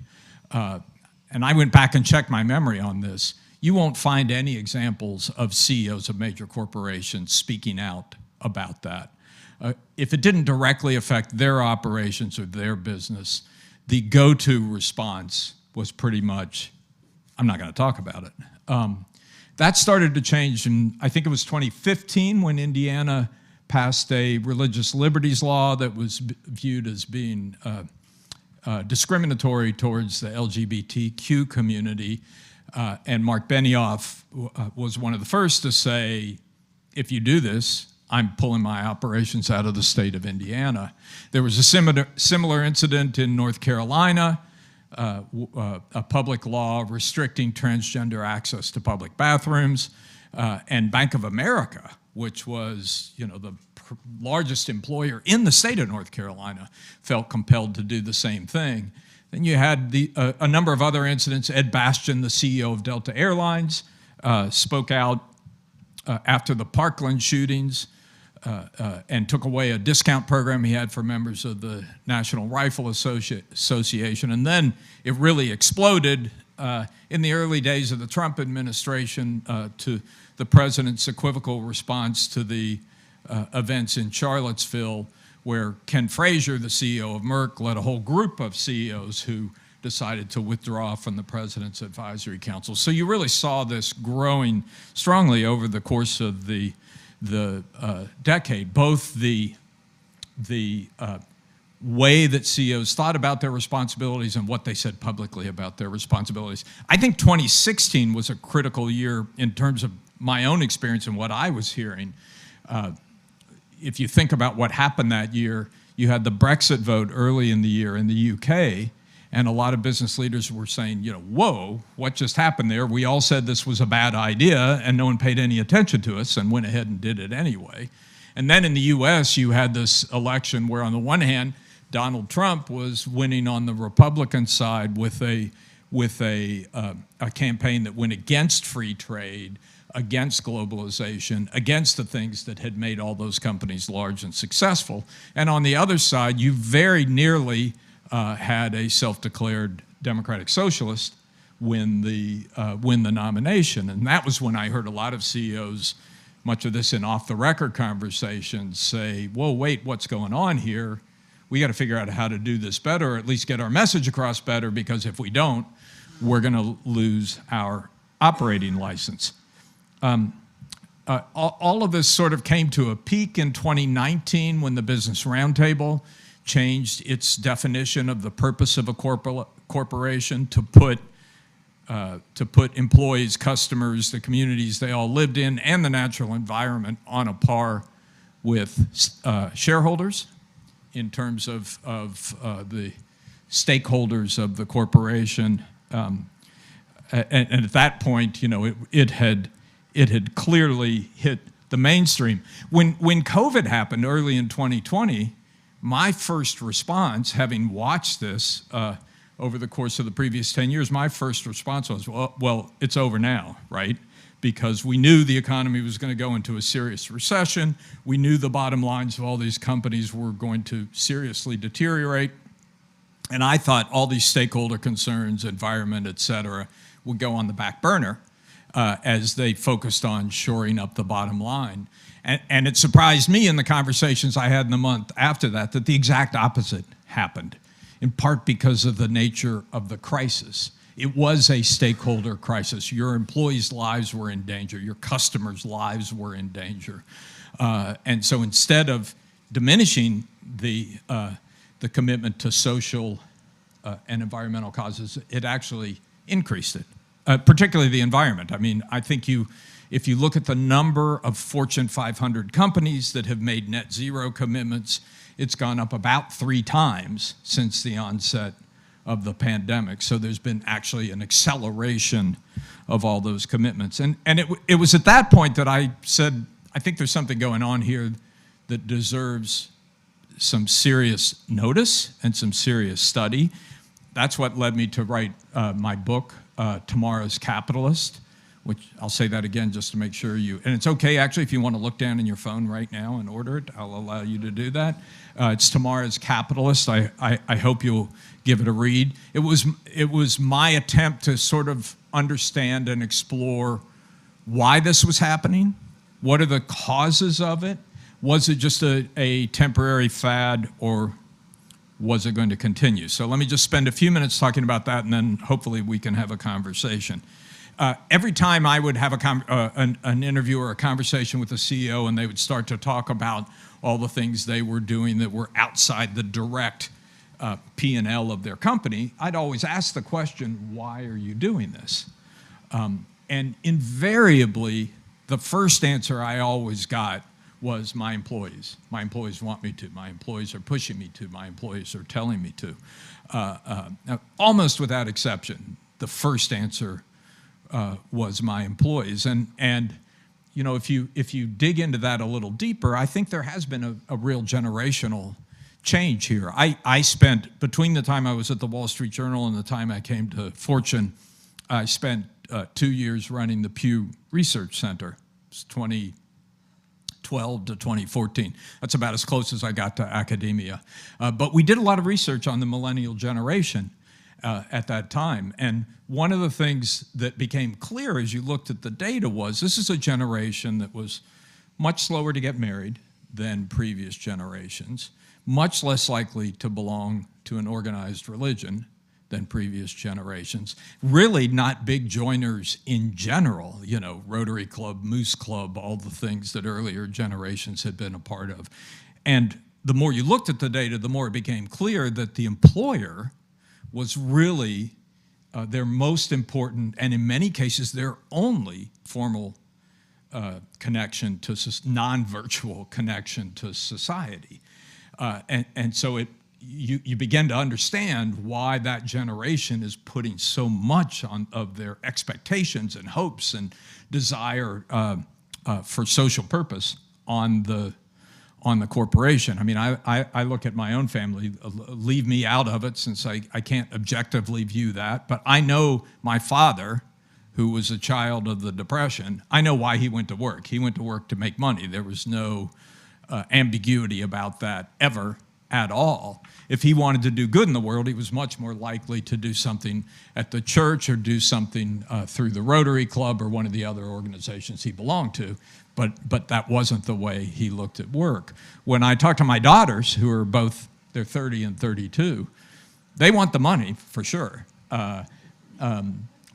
and I went back and checked my memory on this, you won't find any examples of CEOs of major corporations speaking out about that. If it didn't directly affect their operations or their business, the go-to response was pretty much, I'm not going to talk about it. That started to change in, I think it was 2015 when Indiana passed a religious liberties law that was viewed as being discriminatory towards the LGBTQ community. And Mark Benioff was one of the first to say, if you do this, I'm pulling my operations out of the state of Indiana. There was a similar incident in North Carolina, a public law restricting transgender access to public bathrooms, and Bank of America, which was, the largest employer in the state of North Carolina, felt compelled to do the same thing. Then you had a number of other incidents. Ed Bastian, the CEO of Delta Airlines, spoke out after the Parkland shootings and took away a discount program he had for members of the National Rifle Association. And then it really exploded in the early days of the Trump administration to the president's equivocal response to the events in Charlottesville, where Ken Frazier, the CEO of Merck, led a whole group of CEOs who decided to withdraw from the president's advisory council. So you really saw this growing strongly over the course of the decade, both the way that CEOs thought about their responsibilities and what they said publicly about their responsibilities. I think 2016 was a critical year in terms of my own experience and what I was hearing. If you think about what happened that year, you had the Brexit vote early in the year in the UK, and a lot of business leaders were saying, whoa, what just happened there? We all said this was a bad idea, and no one paid any attention to us and went ahead and did it anyway. And then in the US, you had this election where, on the one hand, Donald Trump was winning on the Republican side with a campaign that went against free trade, against globalization, against the things that had made all those companies large and successful. And on the other side, you very nearly had a self-declared democratic socialist win the nomination. And that was when I heard a lot of CEOs, much of this in off-the-record conversations, say, whoa, wait, what's going on here? We got to figure out how to do this better, or at least get our message across better, because if we don't, we're going to lose our operating license. All of this sort of came to a peak in 2019 when the Business Roundtable changed its definition of the purpose of a corporation to put employees, customers, the communities they all lived in, and the natural environment on a par with shareholders in terms of the stakeholders of the corporation. And at that point, it had clearly hit the mainstream. When COVID happened early in 2020, my first response, having watched this over the course of the previous 10 years, my first response was, well, it's over now, right? Because we knew the economy was going to go into a serious recession. We knew the bottom lines of all these companies were going to seriously deteriorate. And I thought all these stakeholder concerns, environment, et cetera, would go on the back burner as they focused on shoring up the bottom line. And it surprised me in the conversations I had in the month after that the exact opposite happened, in part because of the nature of the crisis. It was a stakeholder crisis. Your employees' lives were in danger. Your customers' lives were in danger. And so instead of diminishing the commitment to social and environmental causes, it actually increased it, particularly the environment. I mean, I think if you look at the number of Fortune 500 companies that have made net zero commitments, it's gone up about 3 times since the onset of the pandemic. So there's been actually an acceleration of all those commitments. And it was at that point that I said, I think there's something going on here that deserves some serious notice and some serious study. That's what led me to write my book, Tomorrow's Capitalist, which I'll say that again just to make sure and it's okay actually if you want to look down in your phone right now and order it, I'll allow you to do that. It's Tomorrow's Capitalist. I hope you'll give it a read. It was my attempt to sort of understand and explore why this was happening. What are the causes of it? Was it just a temporary fad, or was it going to continue? So let me just spend a few minutes talking about that, and then hopefully we can have a conversation. every time I would have an interview or a conversation with the CEO and they would start to talk about all the things they were doing that were outside the direct P&L of their company, I'd always ask the question, why are you doing this? And invariably, the first answer I always got was my employees. My employees want me to. My employees are pushing me to. My employees are telling me to. Almost without exception, the first answer was my employees. And you know, if you dig into that a little deeper, I think there has been a real generational change here. I spent, between the time I was at the Wall Street Journal and the time I came to Fortune, I spent 2 years running the Pew Research Center. It's 2012 to 2014. That's about as close as I got to academia. But we did a lot of research on the millennial generation at that time. And one of the things that became clear as you looked at the data was this is a generation that was much slower to get married than previous generations, much less likely to belong to an organized religion than previous generations. Really not big joiners in general, you know, Rotary Club, Moose Club, all the things that earlier generations had been a part of. And the more you looked at the data, the more it became clear that the employer was really their most important, and in many cases, their only formal connection to non-virtual connection to society. And so you begin to understand why that generation is putting so much of their expectations and hopes and desire for social purpose on the corporation. I mean, I look at my own family, leave me out of it since I can't objectively view that, but I know my father, who was a child of the Depression, I know why he went to work. He went to work to make money. There was no ambiguity about that ever at all. If he wanted to do good in the world, he was much more likely to do something at the church or do something through the Rotary Club or one of the other organizations he belonged to. But that wasn't the way he looked at work. When I talk to my daughters, who are both, they're 30 and 32, they want the money for sure.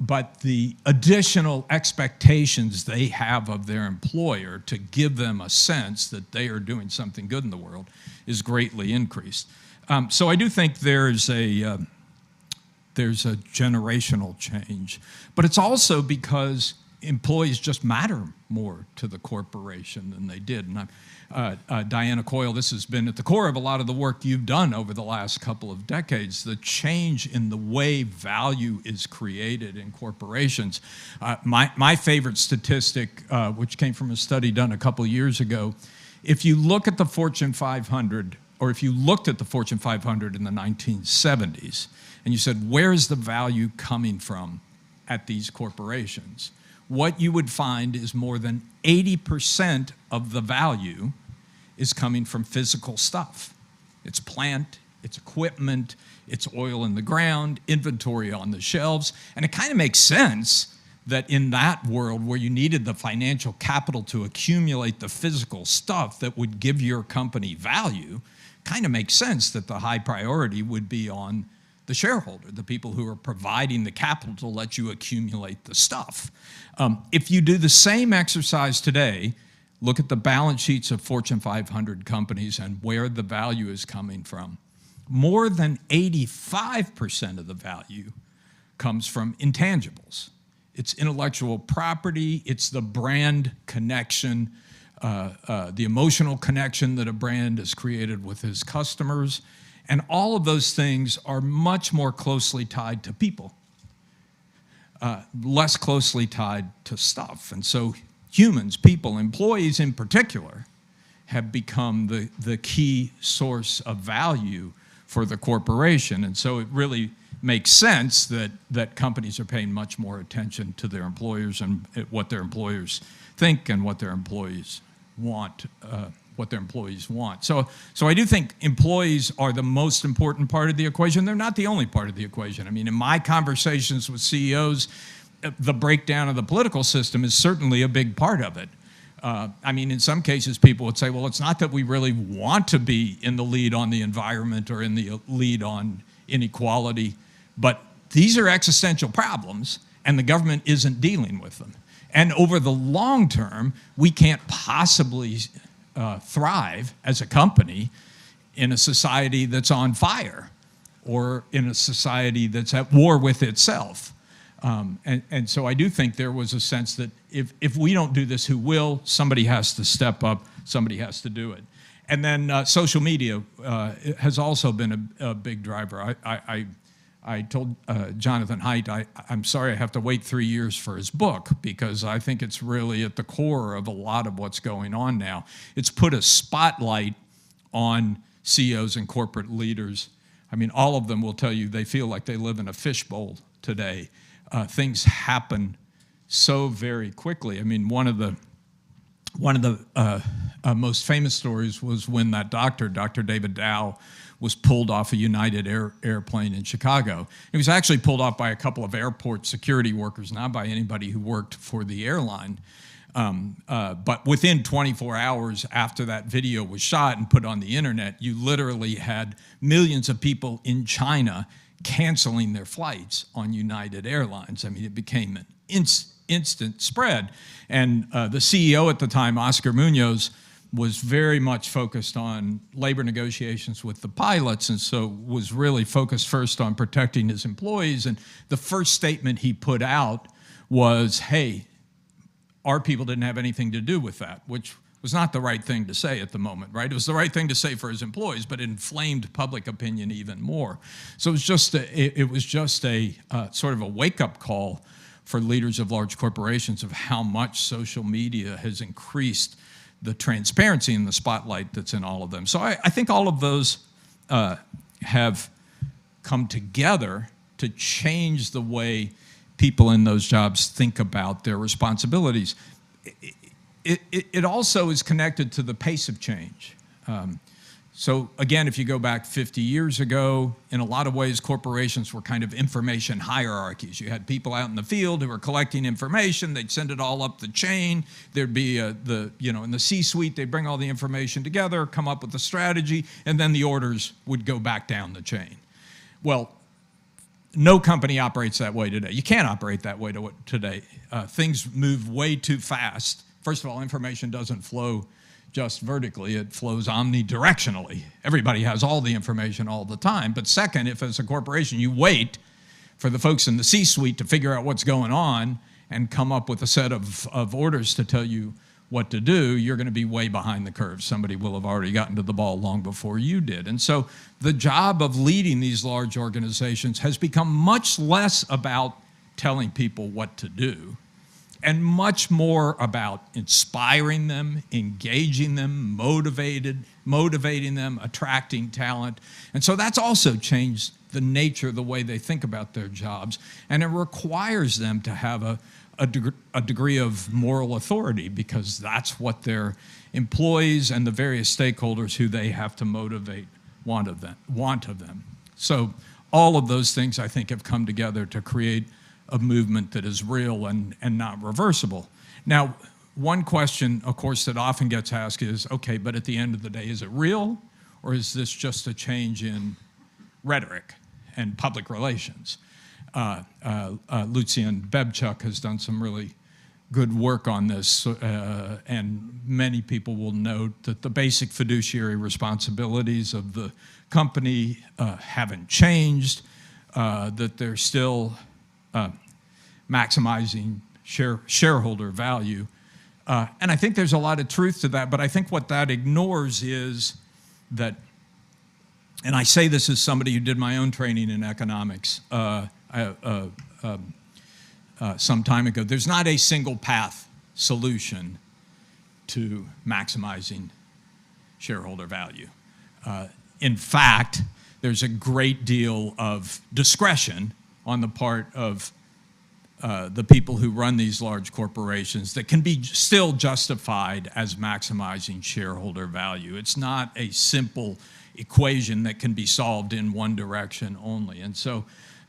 But the additional expectations they have of their employer to give them a sense that they are doing something good in the world is greatly increased. So I do think there's a generational change, but it's also because employees just matter more to the corporation than they did. And Diana Coyle, this has been at the core of a lot of the work you've done over the last couple of decades, the change in the way value is created in corporations. My favorite statistic, which came from a study done a couple years ago, if you look at the Fortune 500, or if you looked at the Fortune 500 in the 1970s, and you said, where's the value coming from at these corporations? What you would find is more than 80% of the value is coming from physical stuff. It's plant, it's equipment, it's oil in the ground, inventory on the shelves, and it kind of makes sense that in that world where you needed the financial capital to accumulate the physical stuff that would give your company value, kind of makes sense that the high priority would be on the shareholder, the people who are providing the capital to let you accumulate the stuff. If you do the same exercise today, look at the balance sheets of Fortune 500 companies and where the value is coming from. More than 85% of the value comes from intangibles. It's intellectual property, it's the brand connection, the emotional connection that a brand has created with his customers. And all of those things are much more closely tied to people, less closely tied to stuff. And so humans, people, employees in particular, have become the key source of value for the corporation. And so it really makes sense that companies are paying much more attention to their employers and what their employers think and what their employees want. So I do think employees are the most important part of the equation. They're not the only part of the equation. I mean, in my conversations with CEOs, the breakdown of the political system is certainly a big part of it. I mean, in some cases, people would say, well, it's not that we really want to be in the lead on the environment or in the lead on inequality, but these are existential problems, and the government isn't dealing with them. And over the long term, we can't possibly thrive as a company in a society that's on fire or in a society that's at war with itself. And so I do think there was a sense that if we don't do this, who will? Somebody has to step up, somebody has to do it. And then social media has also been a big driver. I told Jonathan Haidt, I'm sorry I have to wait 3 years for his book, because I think it's really at the core of a lot of what's going on now. It's put a spotlight on CEOs and corporate leaders. I mean, all of them will tell you they feel like they live in a fishbowl today. Things happen so very quickly. I mean, one of the most famous stories was when that doctor, Dr. David Dow, was pulled off a United airplane in Chicago. He was actually pulled off by a couple of airport security workers, not by anybody who worked for the airline. But within 24 hours after that video was shot and put on the internet, you literally had millions of people in China canceling their flights on United Airlines. I mean, it became an instant spread. And the CEO at the time, Oscar Munoz, was very much focused on labor negotiations with the pilots, and so was really focused first on protecting his employees. And the first statement he put out was, hey, our people didn't have anything to do with that, which was not the right thing to say at the moment, right? It was the right thing to say for his employees, but it inflamed public opinion even more. So it was just a sort of a wake-up call for leaders of large corporations of how much social media has increased the transparency and the spotlight that's in all of them. So I think all of those have come together to change the way people in those jobs think about their responsibilities. It also is connected to the pace of change. So again, if you go back 50 years ago, in a lot of ways, corporations were kind of information hierarchies. You had people out in the field who were collecting information. They'd send it all up the chain. There'd be in the C-suite, they'd bring all the information together, come up with a strategy, and then the orders would go back down the chain. Well, no company operates that way today. You can't operate that way today. Things move way too fast. First of all, information doesn't flow just vertically, it flows omnidirectionally. Everybody has all the information all the time. But second, if as a corporation you wait for the folks in the C-suite to figure out what's going on and come up with a set of orders to tell you what to do, you're going to be way behind the curve. Somebody will have already gotten to the ball long before you did. And so the job of leading these large organizations has become much less about telling people what to do and much more about inspiring them, engaging them, motivating them, attracting talent. And so that's also changed the nature of the way they think about their jobs. And it requires them to have a degree of moral authority, because that's what their employees and the various stakeholders who they have to motivate want of them. So all of those things, I think, have come together to create a movement that is real and not reversible. Now, one question, of course, that often gets asked is, okay, but at the end of the day, is it real, or is this just a change in rhetoric and public relations? Lucian Bebchuk has done some really good work on this, and many people will note that the basic fiduciary responsibilities of the company haven't changed, that they're still maximizing shareholder value. And I think there's a lot of truth to that, but I think what that ignores is that, and I say this as somebody who did my own training in economics some time ago, there's not a single path solution to maximizing shareholder value. In fact, there's a great deal of discretion on the part of the people who run these large corporations that can be still justified as maximizing shareholder value. It's not a simple equation that can be solved in one direction only. And so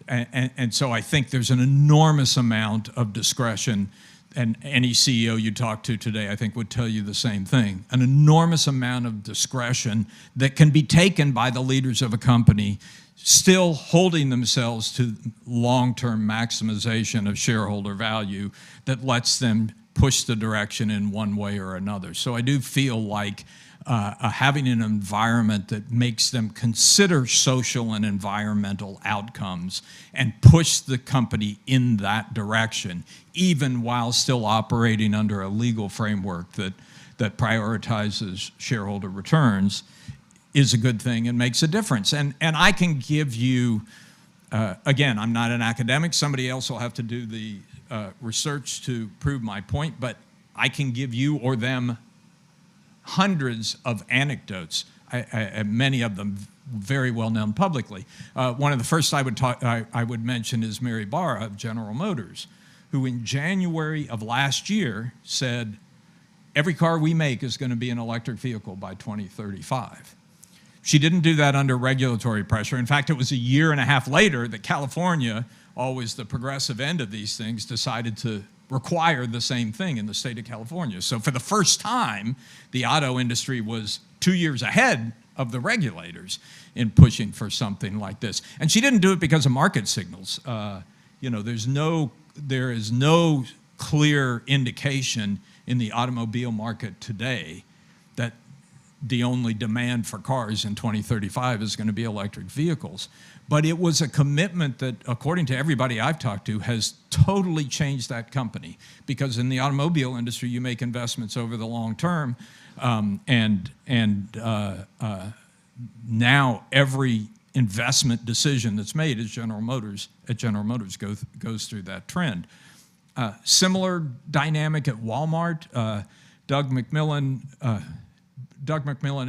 I think there's an enormous amount of discretion, and any CEO you talk to today, I think, would tell you the same thing. An enormous amount of discretion that can be taken by the leaders of a company still holding themselves to long-term maximization of shareholder value that lets them push the direction in one way or another. So I do feel like having an environment that makes them consider social and environmental outcomes and push the company in that direction, even while still operating under a legal framework that prioritizes shareholder returns, is a good thing and makes a difference. And I can give you, again, I'm not an academic, somebody else will have to do the research to prove my point, but I can give you or them hundreds of anecdotes, many of them very well known publicly. One of the first I would mention is Mary Barra of General Motors, who in January of last year said, every car we make is going to be an electric vehicle by 2035. She didn't do that under regulatory pressure. In fact, it was a year and a half later that California, always the progressive end of these things, decided to require the same thing in the state of California. So for the first time, the auto industry was 2 years ahead of the regulators in pushing for something like this. And she didn't do it because of market signals. You know, there is no clear indication in the automobile market today that the only demand for cars in 2035 is going to be electric vehicles. But it was a commitment that, according to everybody I've talked to, has totally changed that company. Because in the automobile industry, you make investments over the long term, now every investment decision that's made at General Motors goes through that trend. Similar dynamic at Walmart. Doug McMillon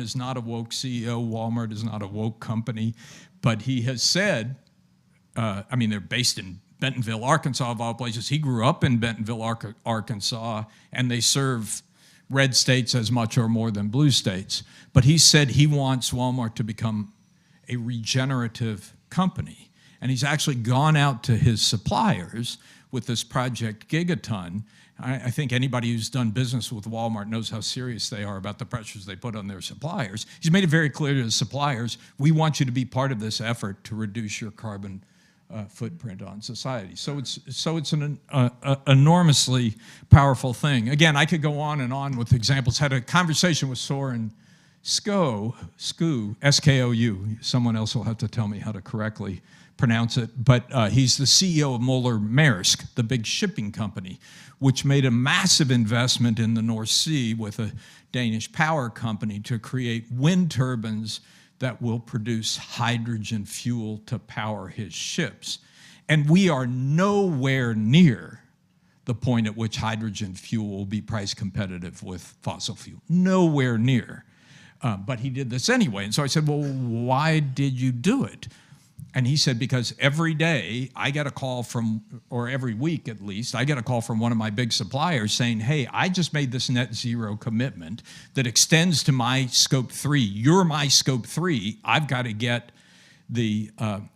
is not a woke CEO. Walmart is not a woke company. But he has said, I mean, they're based in Bentonville, Arkansas, of all places. He grew up in Bentonville, Arkansas, and they serve red states as much or more than blue states. But he said he wants Walmart to become a regenerative company. And he's actually gone out to his suppliers with this Project Gigaton. I think anybody who's done business with Walmart knows how serious they are about the pressures they put on their suppliers. He's made it very clear to his suppliers, we want you to be part of this effort to reduce your carbon footprint on society. So it's an enormously powerful thing. Again, I could go on and on with examples. Had a conversation with Soren Skou, S-K-O-U. Someone else will have to tell me how to correctly pronounce it, but he's the CEO of Moller-Maersk, the big shipping company, which made a massive investment in the North Sea with a Danish power company to create wind turbines that will produce hydrogen fuel to power his ships. And we are nowhere near the point at which hydrogen fuel will be price competitive with fossil fuel. Nowhere near. But he did this anyway. And so I said, well, why did you do it? And he said, because every day I get a call from, or every week at least, I get a call from one of my big suppliers saying, hey, I just made this net zero commitment that extends to my scope 3. You're my scope 3. I've got to get the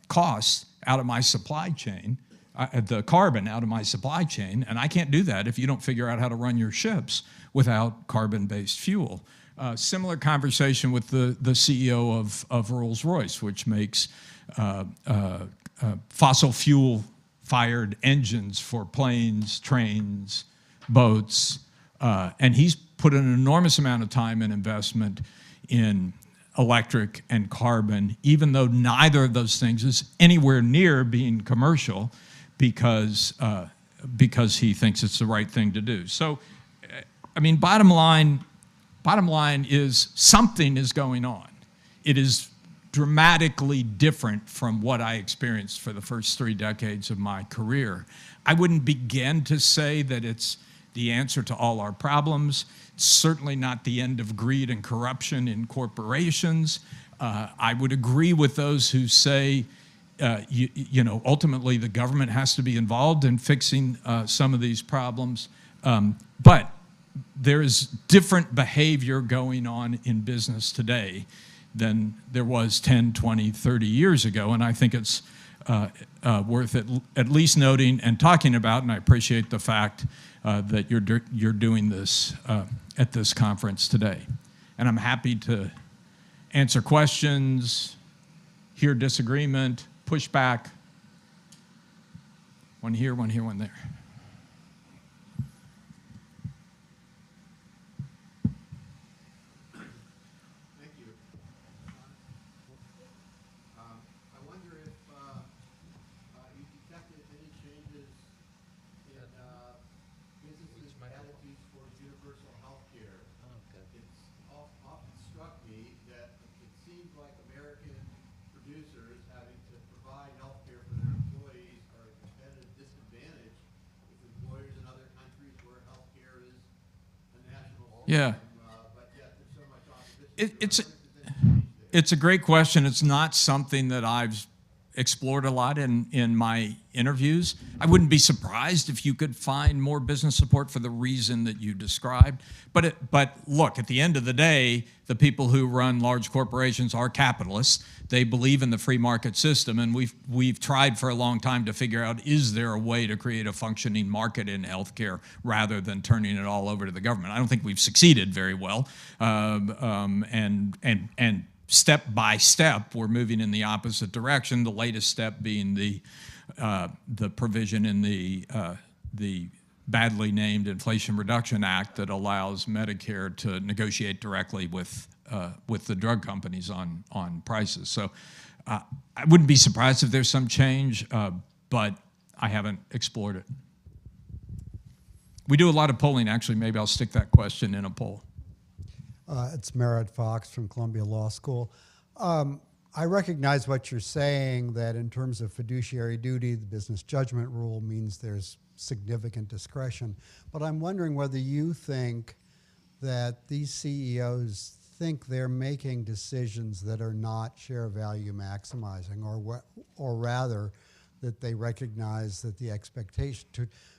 costs out of my supply chain, the carbon out of my supply chain, and I can't do that if you don't figure out how to run your ships without carbon-based fuel. Similar conversation with the CEO of Rolls-Royce, which makes fossil fuel-fired engines for planes, trains, boats, and he's put an enormous amount of time and investment in electric and carbon, even though neither of those things is anywhere near being commercial, because he thinks it's the right thing to do. So, I mean, bottom line is something is going on. It is dramatically different from what I experienced for the first 3 decades of my career. I wouldn't begin to say that it's the answer to all our problems. It's certainly not the end of greed and corruption in corporations. I would agree with those who say, you know, ultimately the government has to be involved in fixing some of these problems. But there is different behavior going on in business today than there was 10, 20, 30 years ago. And I think it's worth at least noting and talking about, and I appreciate the fact that you're doing this at this conference today. And I'm happy to answer questions, hear disagreement, pushback. One here, one here, one there. Yeah. It's a great question. It's not something that I've explored a lot in my interviews. I wouldn't be surprised if you could find more business support for the reason that you described. But look, at the end of the day, the people who run large corporations are capitalists. They believe in the free market system, and we've tried for a long time to figure out, is there a way to create a functioning market in healthcare rather than turning it all over to the government? I don't think we've succeeded very well, and step by step, we're moving in the opposite direction. The latest step being the provision in the badly named Inflation Reduction Act that allows Medicare to negotiate directly with the drug companies on prices. So I wouldn't be surprised if there's some change, but I haven't explored it. We do a lot of polling, actually. Maybe I'll stick that question in a poll. It's Merritt Fox from Columbia Law School. I recognize what you're saying, that in terms of fiduciary duty, the business judgment rule means there's significant discretion. But I'm wondering whether you think that these CEOs think they're making decisions that are not share value maximizing, or rather that they recognize that the expectation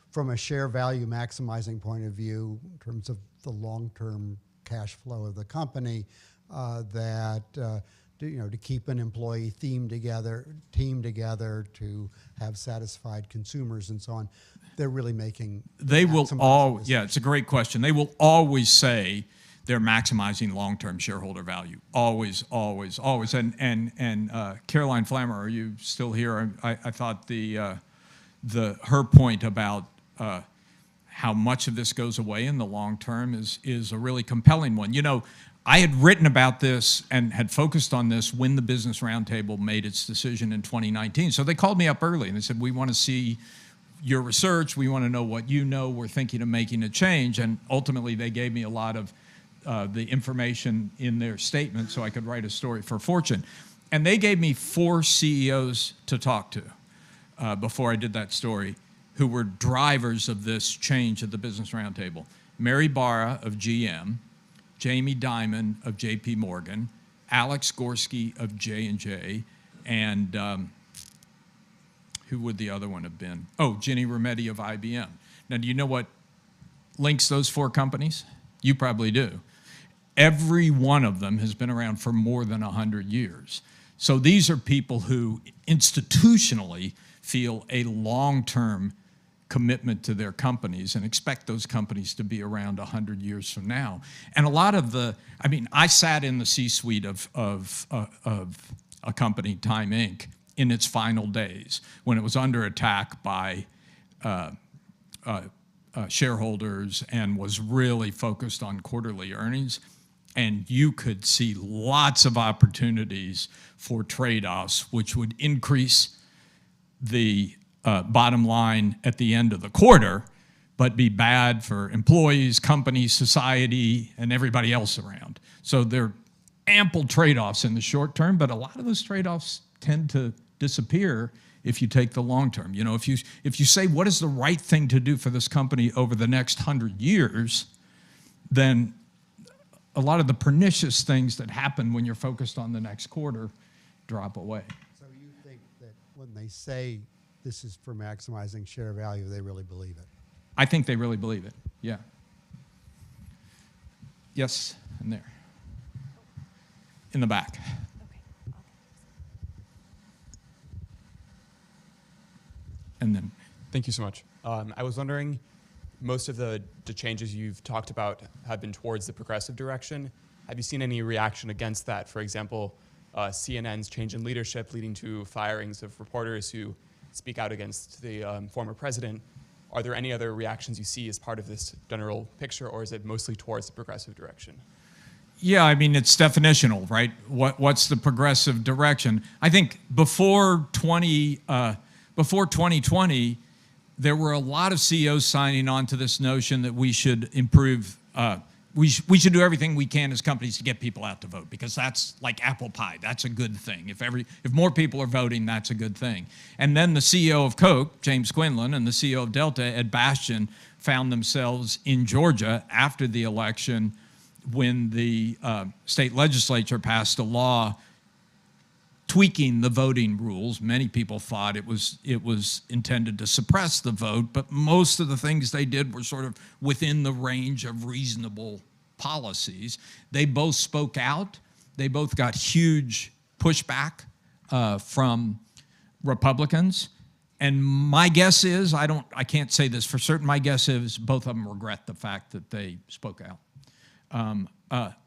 from a share value maximizing point of view, in terms of the long-term cash flow of the company, to keep an employee team together, to have satisfied consumers and so on, they're really making. They will always. Yeah, it's a great question. They will always say they're maximizing long-term shareholder value. Always, always, always. And Caroline Flammer, are you still here? I thought her point about how much of this goes away in the long term is a really compelling one. You know, I had written about this and had focused on this when the Business Roundtable made its decision in 2019. So they called me up early and they said, we want to see your research. We want to know what you know. We're thinking of making a change. And ultimately, they gave me a lot of the information in their statement so I could write a story for Fortune. And they gave me 4 CEOs to talk to before I did that story, who were drivers of this change at the Business Roundtable. Mary Barra of GM, Jamie Dimon of JP Morgan, Alex Gorski of J&J, and who would the other one have been? Oh, Ginny Rometty of IBM. Now, do you know what links those 4 companies? You probably do. Every one of them has been around for more than 100 years. So these are people who institutionally feel a long-term commitment to their companies and expect those companies to be around 100 years from now. And a lot of I sat in the C-suite of a company, Time Inc., in its final days when it was under attack by shareholders and was really focused on quarterly earnings. And you could see lots of opportunities for trade-offs, which would increase the bottom line at the end of the quarter, but be bad for employees, companies, society, and everybody else around. So there are ample trade-offs in the short term, but a lot of those trade-offs tend to disappear if you take the long term. You know, if you say, what is the right thing to do for this company over the next 100 years, then a lot of the pernicious things that happen when you're focused on the next quarter drop away. So you think that when they say this is for maximizing share value, they really believe it? I think they really believe it, yeah. Yes, and there. In the back. And then. Thank you so much. I was wondering, most of the changes you've talked about have been towards the progressive direction. Have you seen any reaction against that? For example, CNN's change in leadership leading to firings of reporters who speak out against the former president. Are there any other reactions you see as part of this general picture, or is it mostly towards the progressive direction? Yeah, I mean, it's definitional, right? What's the progressive direction? I think before 2020, there were a lot of CEOs signing on to this notion that we should improve, we should do everything we can as companies to get people out to vote, because that's like apple pie. That's a good thing. If more people are voting, that's a good thing. And then the CEO of Coke, James Quinlan, and the CEO of Delta, Ed Bastian, found themselves in Georgia after the election when the state legislature passed a law tweaking the voting rules. Many people thought it was intended to suppress the vote, but most of the things they did were sort of within the range of reasonable policies. They both spoke out. They both got huge pushback from Republicans. And my guess is, I can't say this for certain, my guess is both of them regret the fact that they spoke out.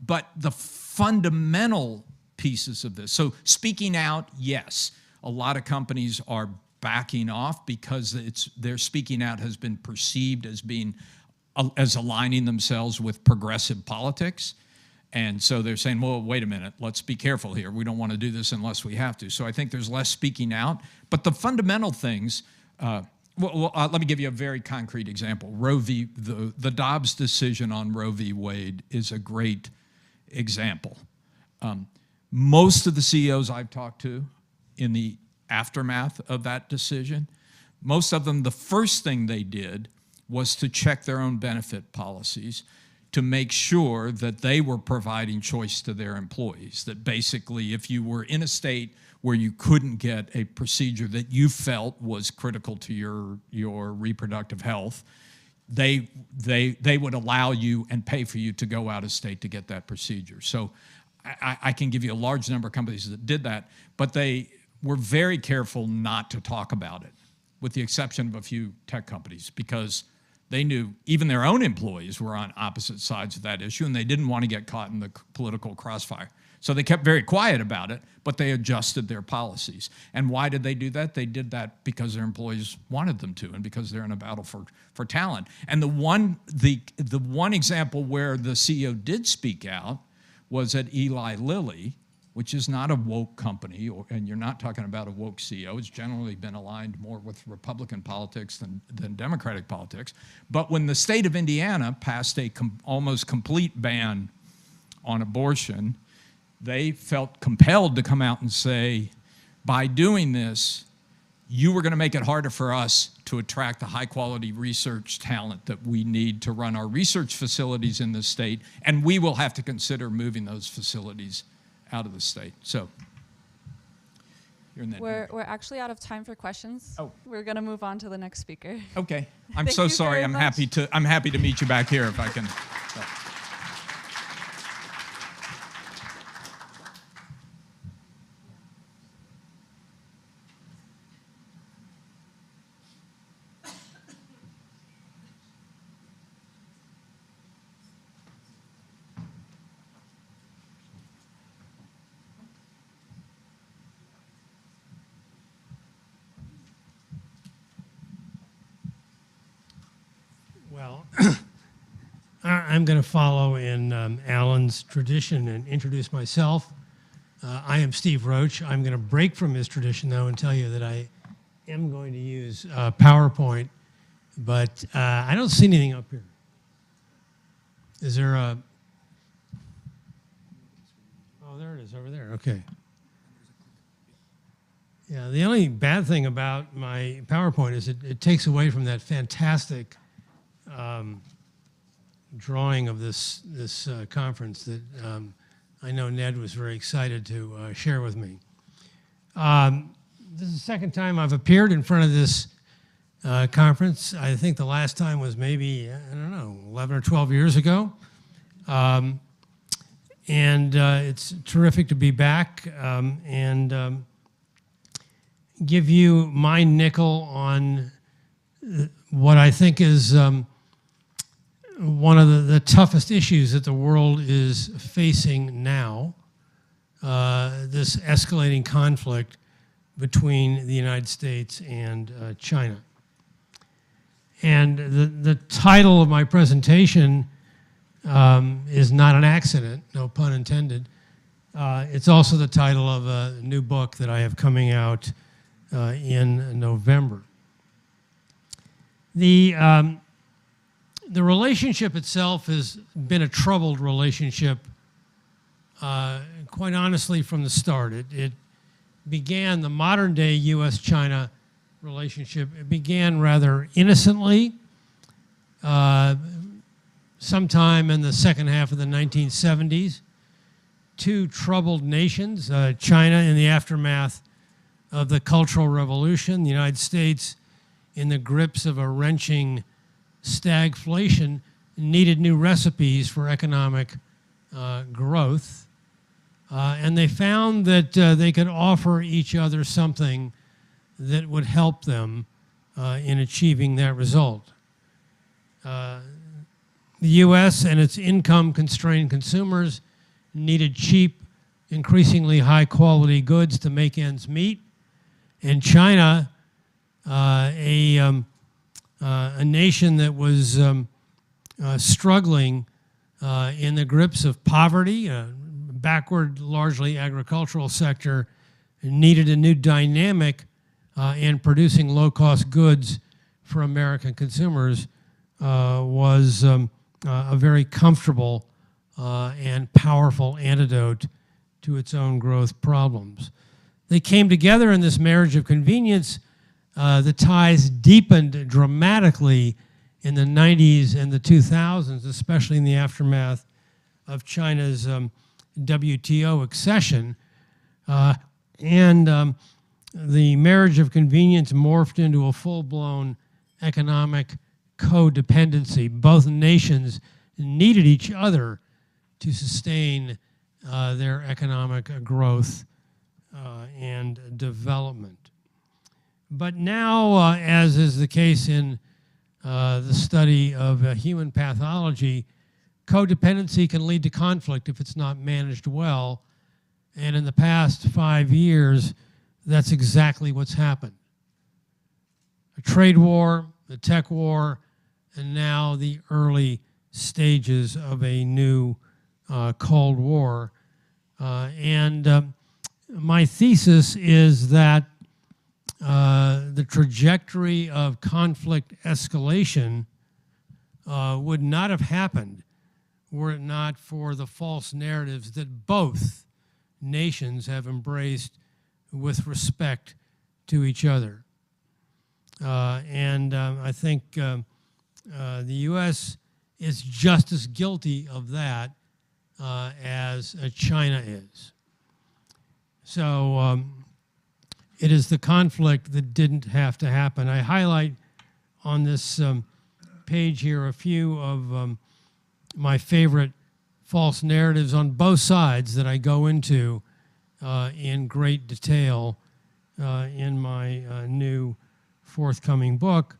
But the fundamental pieces of this, so speaking out, yes, a lot of companies are backing off because their speaking out has been perceived as as aligning themselves with progressive politics. And so they're saying, well, wait a minute, let's be careful here. We don't want to do this unless we have to. So I think there's less speaking out. But the fundamental things, let me give you a very concrete example. The Dobbs decision on Roe v. Wade is a great example. Most of the CEOs I've talked to in the aftermath of that decision, most of them, the first thing they did was to check their own benefit policies to make sure that they were providing choice to their employees, that basically if you were in a state where you couldn't get a procedure that you felt was critical to your reproductive health, they would allow you and pay for you to go out of state to get that procedure. So I can give you a large number of companies that did that, but they were very careful not to talk about it, with the exception of a few tech companies, because they knew even their own employees were on opposite sides of that issue, and they didn't want to get caught in the political crossfire. So they kept very quiet about it, but they adjusted their policies. And why did they do that? They did that because their employees wanted them to, and because they're in a battle for talent. And the one example where the CEO did speak out was at Eli Lilly, which is not a woke company, and you're not talking about a woke CEO. It's generally been aligned more with Republican politics than Democratic politics. But when the state of Indiana passed a almost complete ban on abortion, they felt compelled to come out and say, by doing this, you were going to make it harder for us to attract the high-quality research talent that we need to run our research facilities in this state, and we will have to consider moving those facilities out of the state. So you're in that. We're actually out of time for questions. Oh. We're going to move on to the next speaker. Okay. I'm so sorry. I'm happy to meet you back here if I can. So. Well, I'm going to follow in Alan's tradition and introduce myself. I am Steve Roach. I'm going to break from his tradition, though, and tell you that I am going to use PowerPoint, but I don't see anything up here. Is there a... Oh, there it is over there. Okay. Yeah, the only bad thing about my PowerPoint is it takes away from that fantastic drawing of this conference that I know Ned was very excited to share with me. This is the second time I've appeared in front of this conference. I think the last time was maybe, I don't know, 11 or 12 years ago. And it's terrific to be back and give you my nickel on what I think is one of the toughest issues that the world is facing now, this escalating conflict between the United States and China. And the title of my presentation is not an accident, no pun intended. It's also the title of a new book that I have coming out in November. The relationship itself has been a troubled relationship, quite honestly, from the start. It began, the modern day U.S.-China relationship, it began rather innocently, sometime in the second half of the 1970s. Two troubled nations, China in the aftermath of the Cultural Revolution, the United States in the grips of a wrenching stagflation, needed new recipes for economic growth. And they found that they could offer each other something that would help them in achieving that result. The U.S. and its income-constrained consumers needed cheap, increasingly high-quality goods to make ends meet. And China, a nation that was struggling in the grips of poverty, backward, largely agricultural sector, needed a new dynamic in producing low-cost goods for American consumers, was a very comfortable and powerful antidote to its own growth problems. They came together in this marriage of convenience. The ties deepened dramatically in the 90s and the 2000s, especially in the aftermath of China's WTO accession. The marriage of convenience morphed into a full-blown economic codependency. Both nations needed each other to sustain their economic growth and development. But now, as is the case in the study of human pathology, codependency can lead to conflict if it's not managed well. And in the past 5 years, that's exactly what's happened. A trade war, the tech war, and now the early stages of a new Cold War. My thesis is that the trajectory of conflict escalation would not have happened were it not for the false narratives that both nations have embraced with respect to each other. I think the U.S. is just as guilty of that as China is. So it is the conflict that didn't have to happen. I highlight on this page here a few of my favorite false narratives on both sides that I go into in great detail in my new forthcoming book.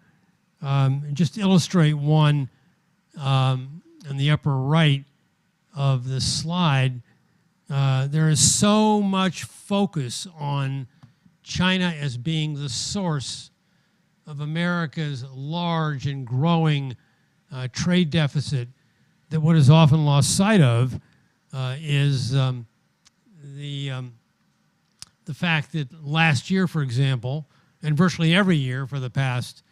Just to illustrate one in the upper right of this slide, there is so much focus on China as being the source of America's large and growing trade deficit that what is often lost sight of is the fact that last year, for example, and virtually every year for the past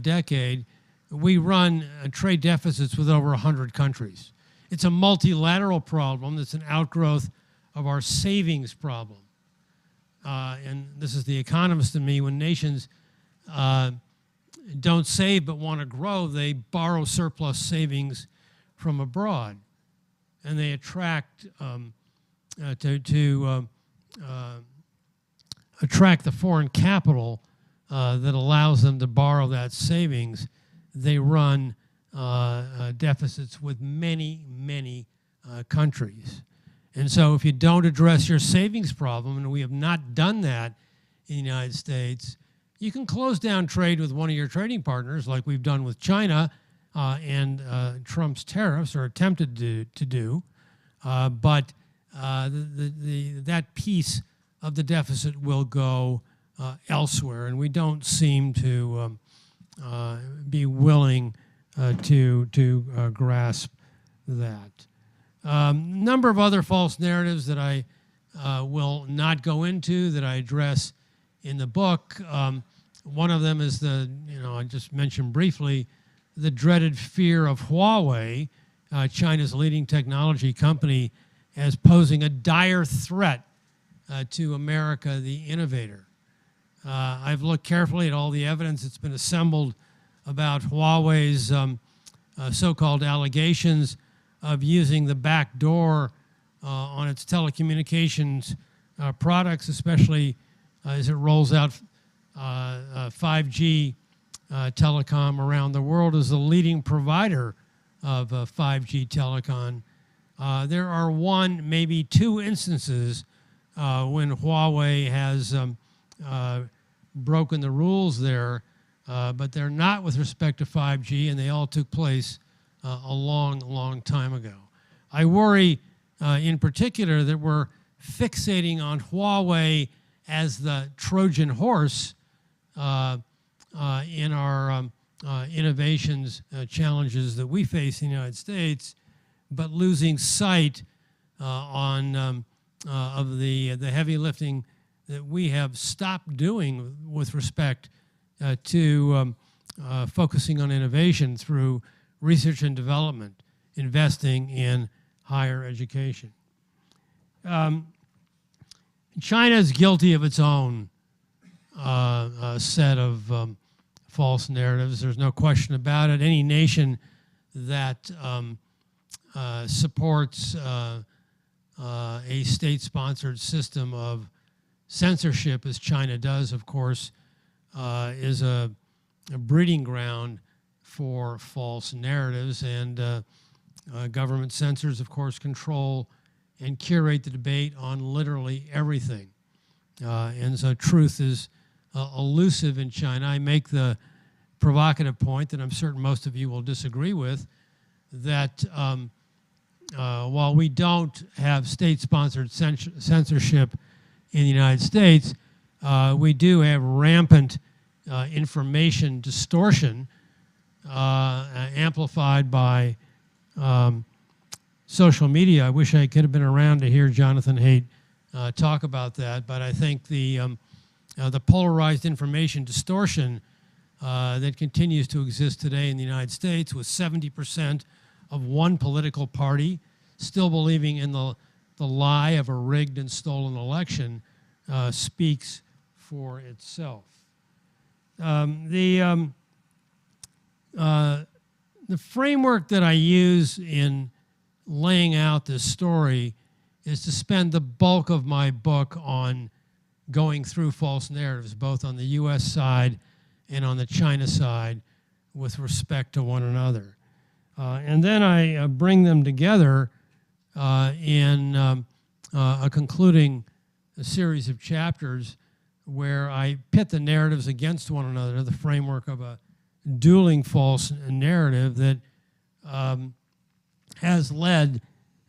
decade, we run trade deficits with over 100 countries. It's a multilateral problem that's an outgrowth of our savings problem. And this is the economist in me. When nations don't save but want to grow, they borrow surplus savings from abroad. And they attract, attract the foreign capital that allows them to borrow that savings. They run deficits with many, many countries. And so if you don't address your savings problem, and we have not done that in the United States, you can close down trade with one of your trading partners like we've done with China and Trump's tariffs, or attempted to do. But that piece of the deficit will go elsewhere, and we don't seem to be willing to grasp that. Number of other false narratives that I will not go into, that I address in the book. One of them is I just mentioned briefly, the dreaded fear of Huawei, China's leading technology company, as posing a dire threat to America, the innovator. I've looked carefully at all the evidence that's been assembled about Huawei's so-called allegations of using the back door on its telecommunications products, especially as it rolls out 5G telecom around the world as the leading provider of 5G telecom. There are one, maybe two instances when Huawei has broken the rules there, but they're not with respect to 5G, and they all took place a long, long time ago. I worry in particular that we're fixating on Huawei as the Trojan horse in our innovations challenges that we face in the United States, but losing sight of the heavy lifting that we have stopped doing with respect to focusing on innovation through research and development, investing in higher education. China is guilty of its own set of false narratives. There's no question about it. Any nation that supports a state-sponsored system of censorship, as China does, of course, is a breeding ground for false narratives, and government censors, of course, control and curate the debate on literally everything. And so truth is elusive in China. I make the provocative point that I'm certain most of you will disagree with, that while we don't have state-sponsored censorship in the United States, we do have rampant information distortion amplified by social media. I wish I could have been around to hear Jonathan Haidt talk about that, but I think the polarized information distortion that continues to exist today in the United States, with 70% of one political party still believing in the lie of a rigged and stolen election, speaks for itself. The framework that I use in laying out this story is to spend the bulk of my book on going through false narratives, both on the US side and on the China side, with respect to one another. And then I bring them together in a concluding series of chapters where I pit the narratives against one another, the framework of a dueling false narrative that has led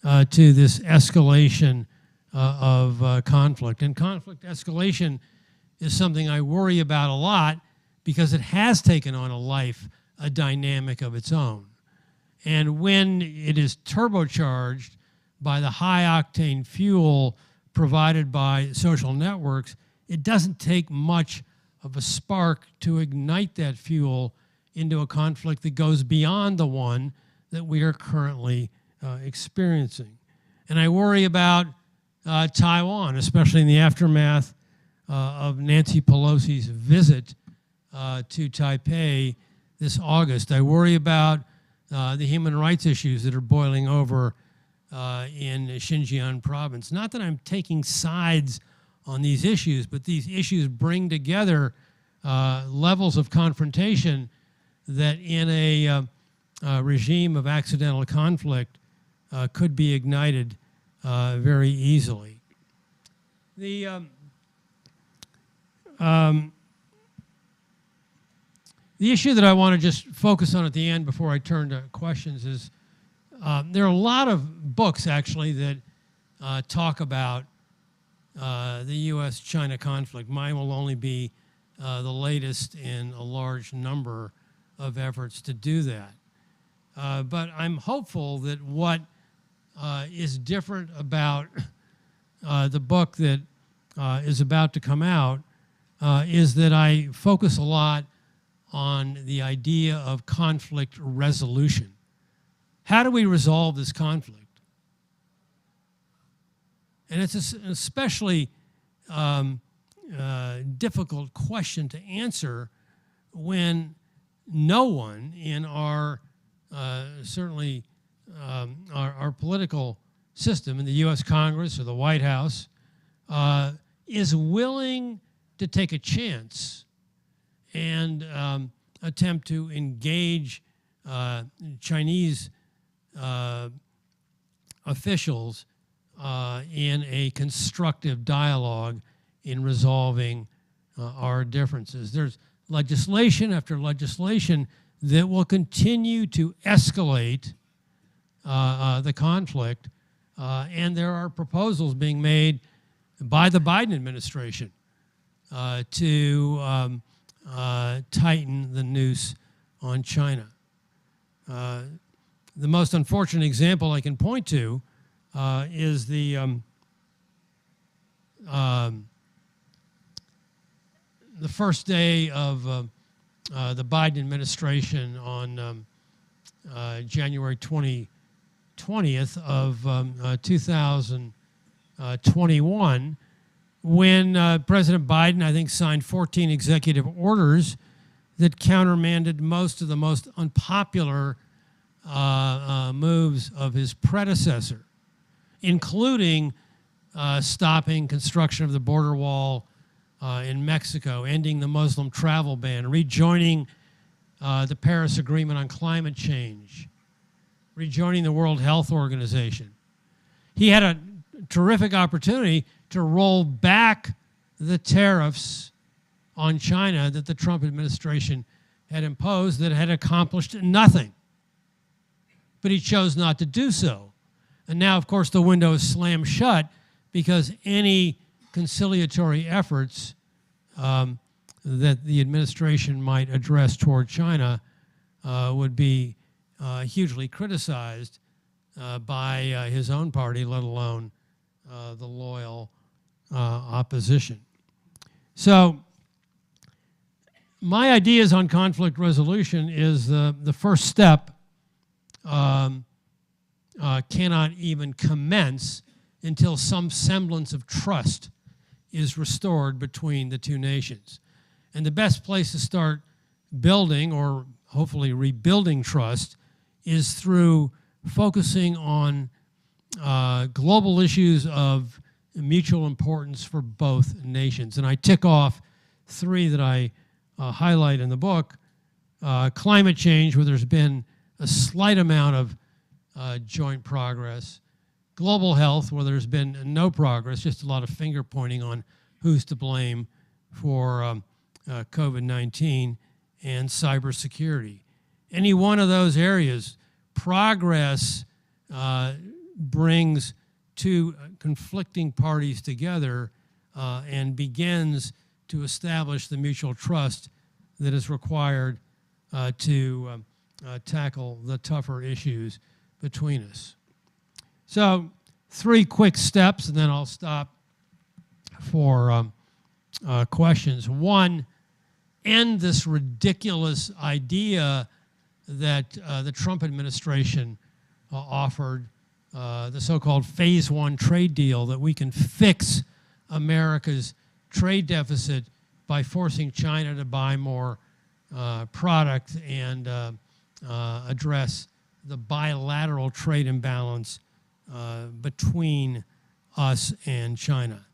to this escalation of conflict. And conflict escalation is something I worry about a lot because it has taken on a dynamic of its own. And when it is turbocharged by the high-octane fuel provided by social networks, it doesn't take much of a spark to ignite that fuel into a conflict that goes beyond the one that we are currently experiencing. And I worry about Taiwan, especially in the aftermath of Nancy Pelosi's visit to Taipei this August. I worry about the human rights issues that are boiling over in Xinjiang province. Not that I'm taking sides on these issues, but these issues bring together levels of confrontation that in a regime of accidental conflict could be ignited very easily. The issue that I want to just focus on at the end before I turn to questions is there are a lot of books, actually, that talk about the U.S.-China conflict. Mine will only be the latest in a large number of efforts to do that. But I'm hopeful that what is different about the book that is about to come out is that I focus a lot on the idea of conflict resolution. How do we resolve this conflict? And it's an especially difficult question to answer when no one in our, certainly our political system in the U.S. Congress or the White House is willing to take a chance and attempt to engage Chinese officials in a constructive dialogue in resolving our differences. There's legislation after legislation that will continue to escalate the conflict, and there are proposals being made by the Biden administration to tighten the noose on China. The most unfortunate example I can point to is the first day of the Biden administration on January 20th of 2021, when President Biden, I think, signed 14 executive orders that countermanded most of the most unpopular moves of his predecessor, including stopping construction of the border wall in Mexico, ending the Muslim travel ban, rejoining the Paris Agreement on climate change, rejoining the World Health Organization. He had a terrific opportunity to roll back the tariffs on China that the Trump administration had imposed that had accomplished nothing. But he chose not to do so. And now, of course, the window is slammed shut because any conciliatory efforts that the administration might address toward China would be hugely criticized by his own party, let alone the loyal opposition. So my ideas on conflict resolution is the first step cannot even commence until some semblance of trust is restored between the two nations. And the best place to start building or hopefully rebuilding trust is through focusing on global issues of mutual importance for both nations. And I tick off three that I highlight in the book. Climate change, where there's been a slight amount of joint progress. Global health, where there's been no progress, just a lot of finger pointing on who's to blame for COVID-19, and cybersecurity. Any one of those areas, progress brings two conflicting parties together and begins to establish the mutual trust that is required to tackle the tougher issues between us. So 3 quick steps, and then I'll stop for questions. 1, end this ridiculous idea that the Trump administration offered, the so-called Phase 1 trade deal, that we can fix America's trade deficit by forcing China to buy more product and address the bilateral trade imbalance between us and China.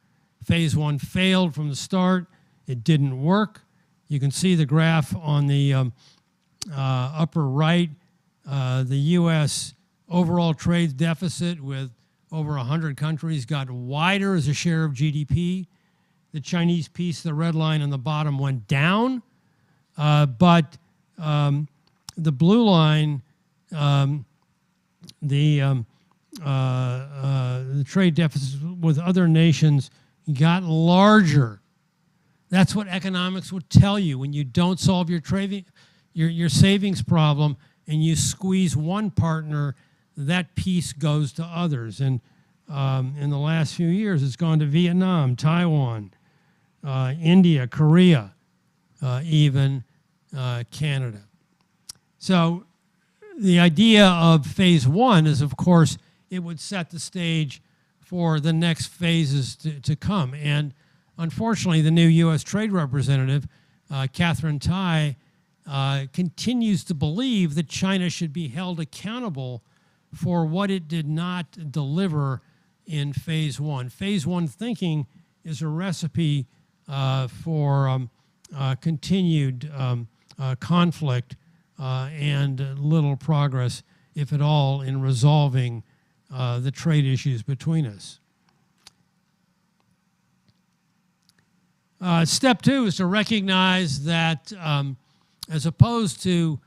Phase 1 failed from the start. It didn't work. You can see the graph on the upper right. The U.S. overall trade deficit with over 100 countries got wider as a share of GDP. The Chinese piece, the red line on the bottom, went down, but the blue line, the the trade deficits with other nations got larger. That's what economics would tell you. When you don't solve your savings problem and you squeeze one partner, that piece goes to others. And in the last few years, it's gone to Vietnam, Taiwan, India, Korea, even Canada. So the idea of phase one is, of course, it would set the stage for the next phases to come. And unfortunately, the new U.S. Trade Representative, Catherine Tai, continues to believe that China should be held accountable for what it did not deliver in phase one. Phase one thinking is a recipe for continued conflict and little progress, if at all, in resolving the trade issues between us. Step two is to recognize that as opposed to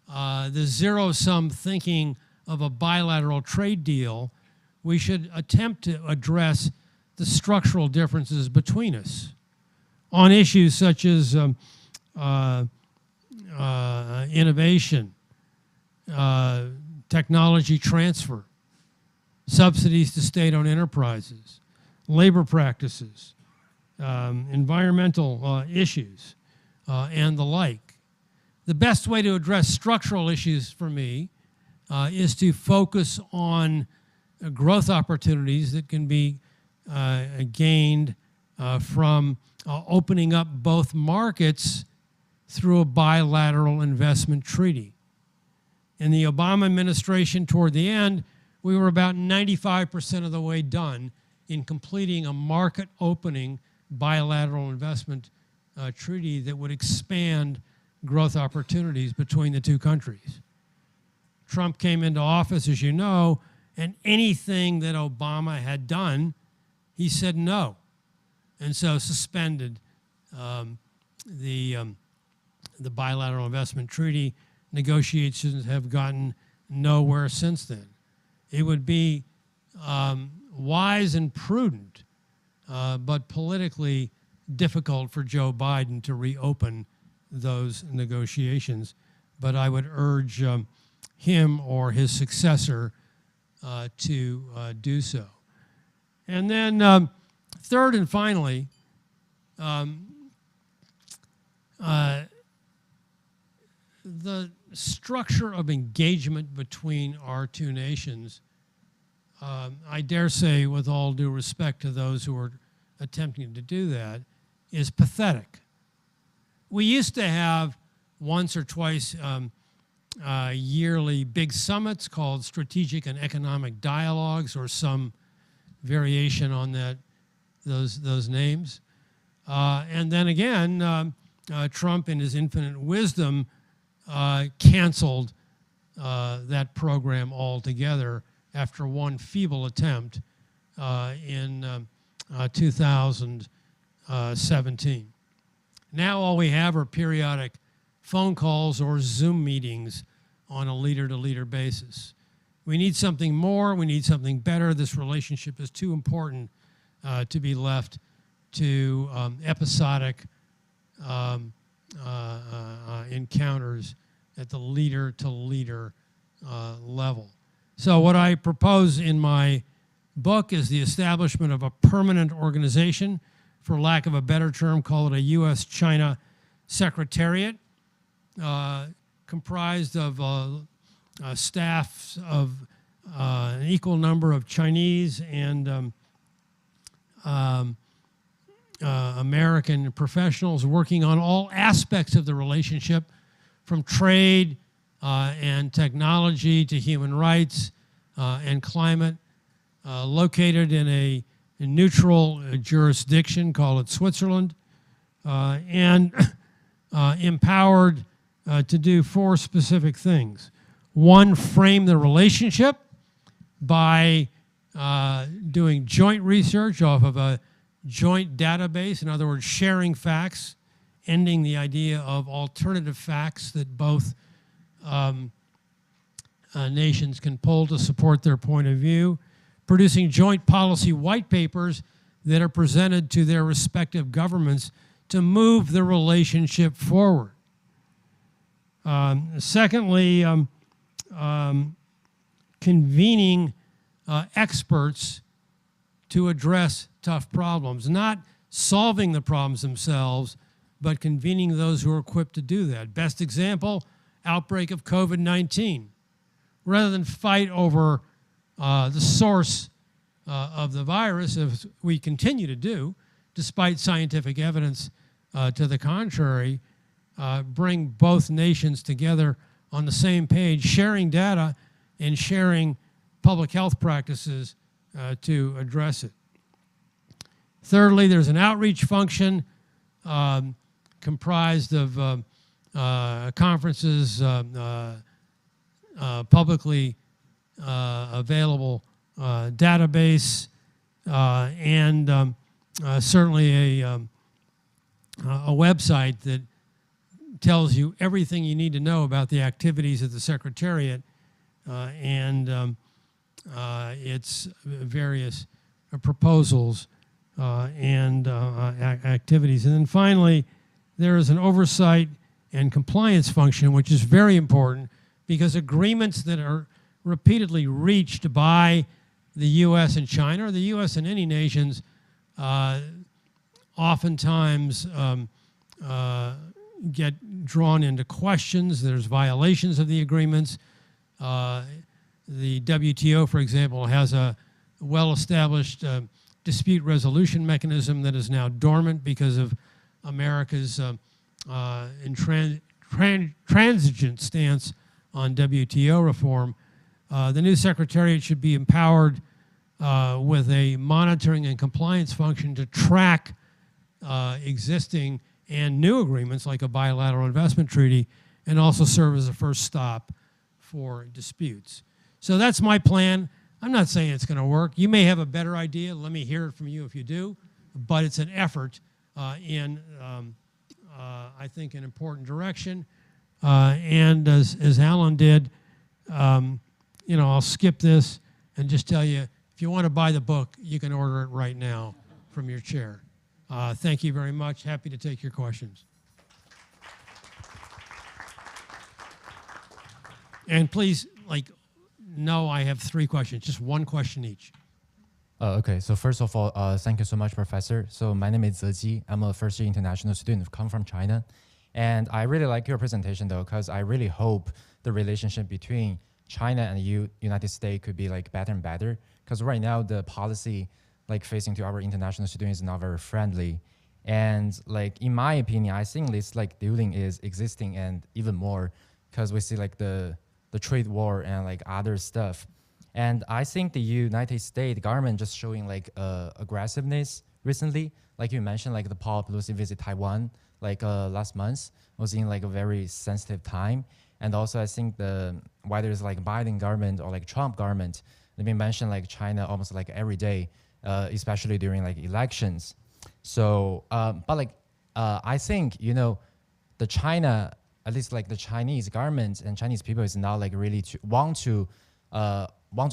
the zero-sum thinking of a bilateral trade deal, we should attempt to address the structural differences between us on issues such as innovation, technology transfer, subsidies to state-owned enterprises, labor practices, environmental issues, and the like. The best way to address structural issues for me is to focus on growth opportunities that can be gained from opening up both markets through a bilateral investment treaty. In the Obama administration, toward the end, we were about 95% of the way done in completing a market-opening bilateral investment treaty that would expand growth opportunities between the two countries. Trump came into office, as you know, and anything that Obama had done, he said no, and so suspended the bilateral investment treaty. Negotiations have gotten nowhere since then. It would be wise and prudent, but politically difficult for Joe Biden to reopen those negotiations. But I would urge him or his successor to do so. And then third and finally, the structure of engagement between our two nations, I dare say, with all due respect to those who are attempting to do that, is pathetic. We used to have once or twice yearly big summits called strategic and economic dialogues, or some variation on those names. And then again, Trump, in his infinite wisdom, canceled that program altogether after one feeble attempt in 2017. Now all we have are periodic phone calls or Zoom meetings on a leader-to-leader basis. We need something more. We need something better. This relationship is too important to be left to episodic encounters at the leader-to-leader level. So what I propose in my book is the establishment of a permanent organization, for lack of a better term, call it a U.S.-China Secretariat, comprised of staffs of an equal number of Chinese and American professionals working on all aspects of the relationship, from trade and technology to human rights and climate, located in a neutral jurisdiction, call it Switzerland, and empowered to do four specific things. One, frame the relationship by doing joint research off of a joint database, in other words, sharing facts, ending the idea of alternative facts that both nations can pull to support their point of view, producing joint policy white papers that are presented to their respective governments to move the relationship forward. Secondly, convening experts to address tough problems, not solving the problems themselves, but convening those who are equipped to do that. Best example, outbreak of COVID-19. Rather than fight over the source of the virus, as we continue to do, despite scientific evidence to the contrary, bring both nations together on the same page, sharing data and sharing public health practices to address it. Thirdly, there's an outreach function comprised of conferences, publicly available database, and certainly a website that tells you everything you need to know about the activities of the Secretariat and its various proposals and activities. And then finally, there is an oversight and compliance function, which is very important because agreements that are repeatedly reached by the U.S. and China, or the U.S. and any nations, oftentimes get drawn into questions. There's violations of the agreements. The WTO, for example, has a well-established dispute resolution mechanism that is now dormant because of America's intransigent stance on WTO reform. The new Secretariat should be empowered with a monitoring and compliance function to track existing and new agreements like a bilateral investment treaty, and also serve as a first stop for disputes. So that's my plan. I'm not saying it's going to work. You may have a better idea. Let me hear it from you if you do. But it's an effort in, I think, an important direction. And as Alan did, I'll skip this and just tell you, if you want to buy the book, you can order it right now from your chair. Thank you very much. Happy to take your questions. And please, no, I have 3 questions, just 1 question each. Okay, so first of all, thank you so much, Professor. So my name is Zeji. I'm a first-year international student. I've come from China. And I really like your presentation, though, because I really hope the relationship between China and the United States could be better and better. Because right now, the policy facing to our international students is not very friendly. And in my opinion, I think this dealing is existing and even more because we see the trade war and other stuff. And I think the United States government just showing aggressiveness recently. Like you mentioned, the Paul Pelosi visit Taiwan last month was in a very sensitive time. And also I think whether it's Biden government or Trump government, they may mention China almost every day, especially during elections. So, but I think, the China, at least the Chinese government and Chinese people is now really want to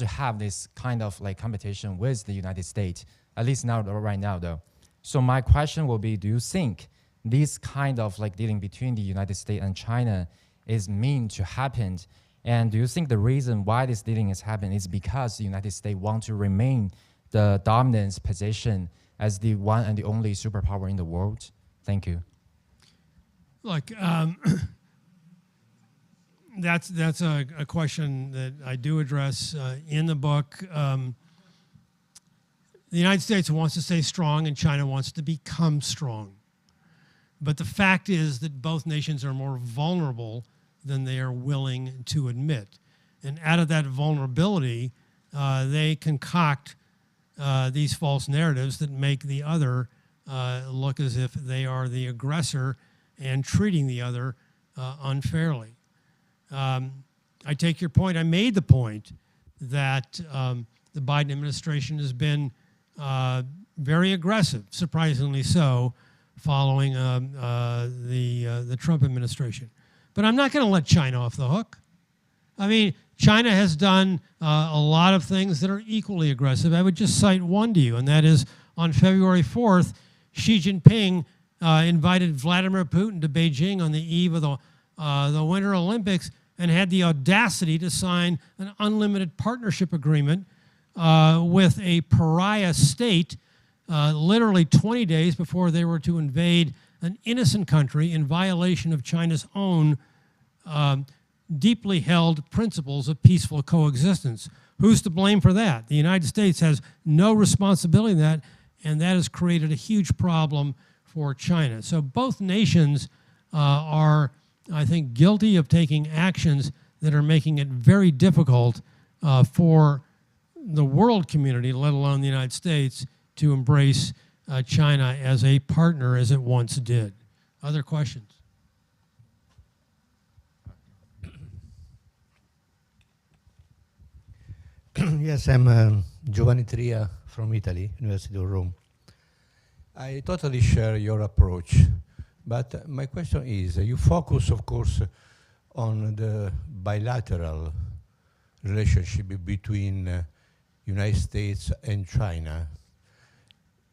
have this kind of competition with the United States, at least now, right now though. So my question will be, do you think this kind of dealing between the United States and China is meant to happen? And do you think the reason why this dealing is happening is because the United States want to remain the dominant position as the one and the only superpower in the world? Thank you. Look, that's a question that I do address in the book. The United States wants to stay strong and China wants to become strong. But the fact is that both nations are more vulnerable than they are willing to admit. And out of that vulnerability, they concoct these false narratives that make the other look as if they are the aggressor and treating the other unfairly. I take your point. I made the point that the Biden administration has been very aggressive, surprisingly so, following the Trump administration. But I'm not going to let China off the hook. I mean, China has done a lot of things that are equally aggressive. I would just cite one to you, and that is on February 4th, Xi Jinping invited Vladimir Putin to Beijing on the eve of the Winter Olympics and had the audacity to sign an unlimited partnership agreement with a pariah state literally 20 days before they were to invade an innocent country in violation of China's own deeply held principles of peaceful coexistence. Who's to blame for that? The United States has no responsibility in that, and that has created a huge problem for China. So both nations are, I think, guilty of taking actions that are making it very difficult for the world community, let alone the United States, to embrace China as a partner as it once did. Other questions? Yes, I'm Giovanni Tria from Italy, University of Rome. I totally share your approach, but my question is, you focus, of course, on the bilateral relationship between United States and China.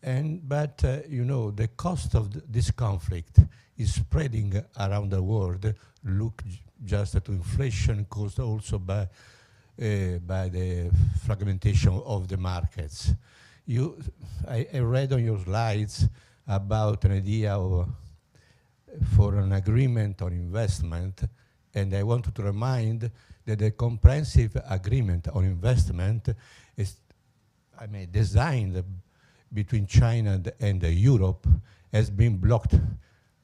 But you know, the cost of this conflict is spreading around the world. Look just at inflation caused also by the fragmentation of the markets. I read on your slides about an idea for an agreement on investment, and I wanted to remind that the comprehensive agreement on investment is, designed between China and Europe, has been blocked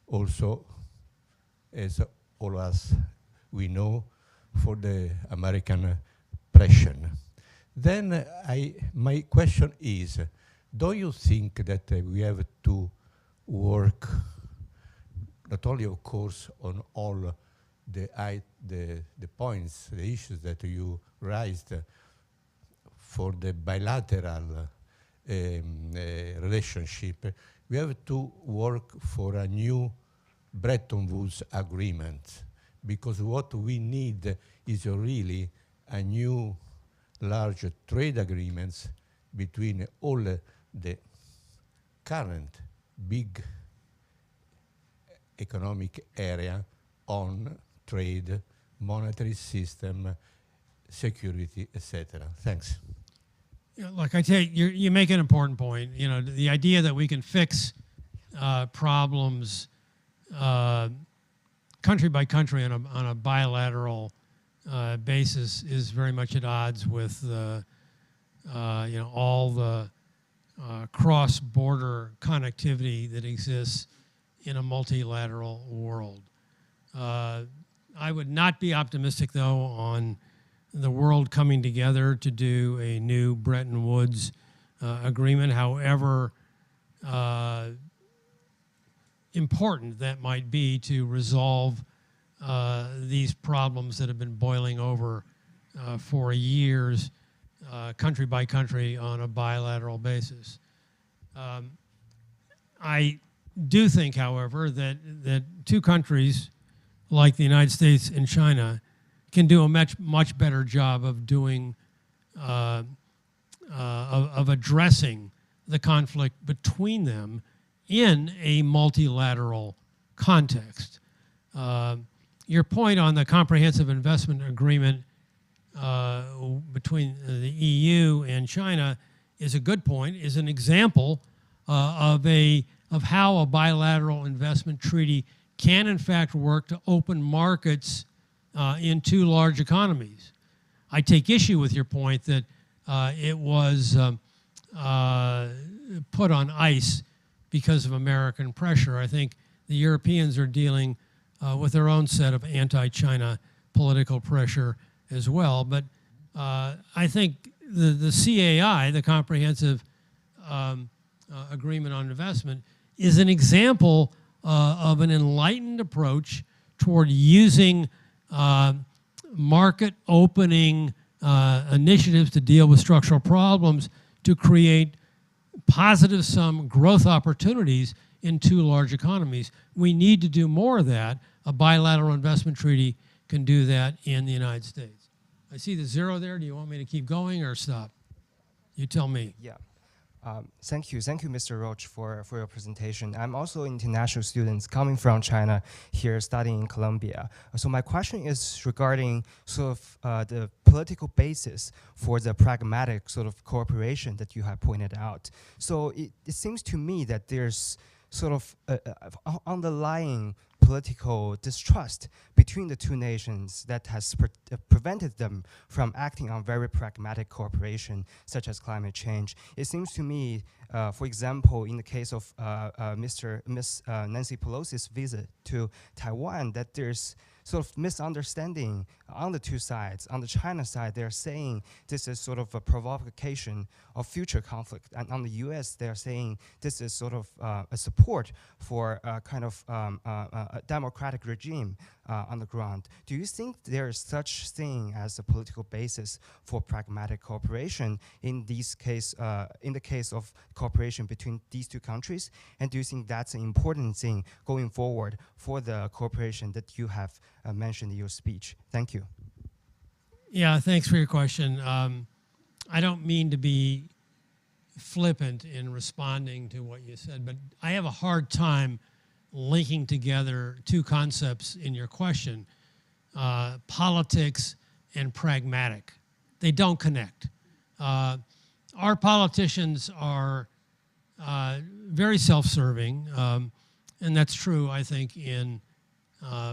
also, as all of us we know, for the American pressure. Then my question is, don't you think that we have to work not only, of course, on all the points, the issues that you raised for the bilateral relationship, we have to work for a new Bretton Woods agreement, because what we need is really a new large trade agreements between all the current big economic area on trade, monetary system, security, etc. Thanks. Like I tell you, you make an important point. You know, the idea that we can fix problems country by country on a bilateral basis is very much at odds with all the cross-border connectivity that exists in a multilateral world. I would not be optimistic, though, on the world coming together to do a new Bretton Woods agreement, however important that might be to resolve these problems that have been boiling over for years, country by country on a bilateral basis. I do think, however, that two countries like the United States and China can do a much better job of doing of addressing the conflict between them in a multilateral context. Your point on the comprehensive investment agreement between the EU and China is a good point, is an example of how a bilateral investment treaty can in fact work to open markets in two large economies. I take issue with your point that it was put on ice because of American pressure. I think the Europeans are dealing with their own set of anti-China political pressure as well. But I think the CAI, the Comprehensive Agreement on Investment, is an example of an enlightened approach toward using market opening initiatives to deal with structural problems to create positive sum growth opportunities in two large economies. We need to do more of that. A bilateral investment treaty can do that in the United States. I see the 0 there. Do you want me to keep going or stop? You tell me. Yeah. Thank you, Mr. Roach, for your presentation. I'm also an international student coming from China here studying in Columbia. So my question is regarding sort of the political basis for the pragmatic sort of cooperation that you have pointed out. So it seems to me that there's sort of underlying political distrust between the two nations that has prevented them from acting on very pragmatic cooperation, such as climate change. It seems to me, for example, in the case of Miss Nancy Pelosi's visit to Taiwan, that there's sort of misunderstanding on the two sides. On the China side, they're saying this is sort of a provocation of future conflict. And on the US, they're saying this is sort of a support for a kind of a democratic regime on the ground. Do you think there is such thing as a political basis for pragmatic cooperation in the case of cooperation between these two countries? And do you think that's an important thing going forward for the cooperation that you have mentioned in your speech? Thank you. Yeah, thanks for your question. I don't mean to be flippant in responding to what you said, but I have a hard time linking together two concepts in your question, politics and pragmatic. They don't connect. Our politicians are very self-serving, and that's true, I think, in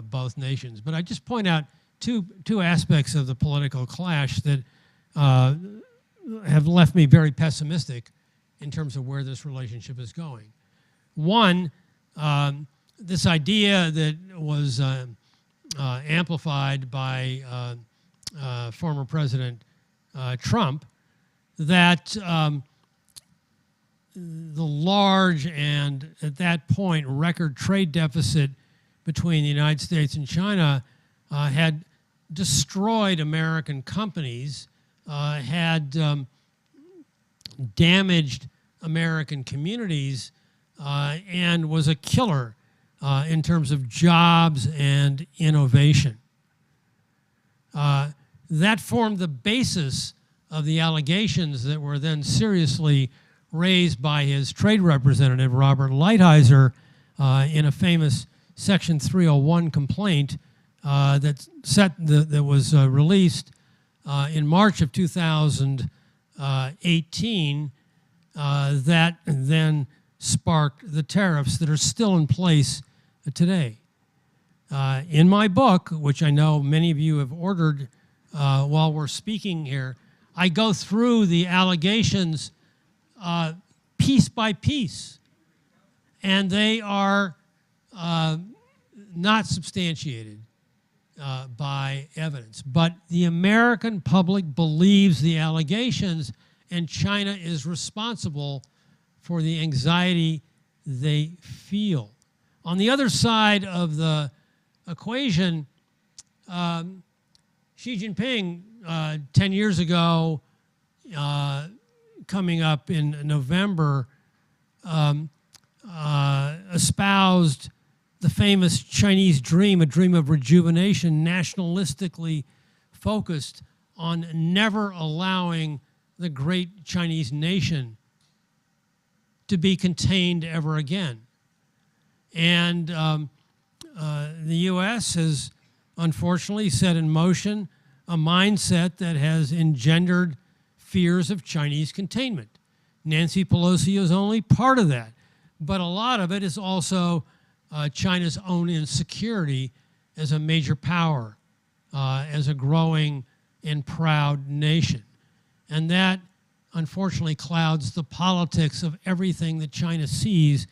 both nations. But I just point out two aspects of the political clash that have left me very pessimistic in terms of where this relationship is going. One, this idea that was amplified by former President Trump, that the large and, at that point, record trade deficit between the United States and China had destroyed American companies, had damaged American communities, and was a killer in terms of jobs and innovation. That formed the basis of the allegations that were then seriously raised by his trade representative, Robert Lighthizer, in a famous Section 301 complaint that was released in March of 2018 that then sparked the tariffs that are still in place today. In my book, which I know many of you have ordered while we're speaking here, I go through the allegations piece by piece, and they are not substantiated by evidence. But the American public believes the allegations, and China is responsible for the anxiety they feel. On the other side of the equation, Xi Jinping, 10 years ago, coming up in November, espoused the famous Chinese dream, a dream of rejuvenation, nationalistically focused on never allowing the great Chinese nation to be contained ever again. And the U.S. has unfortunately set in motion a mindset that has engendered fears of Chinese containment. Nancy Pelosi is only part of that, but a lot of it is also China's own insecurity as a major power, as a growing and proud nation. And that, unfortunately, clouds the politics of everything that China sees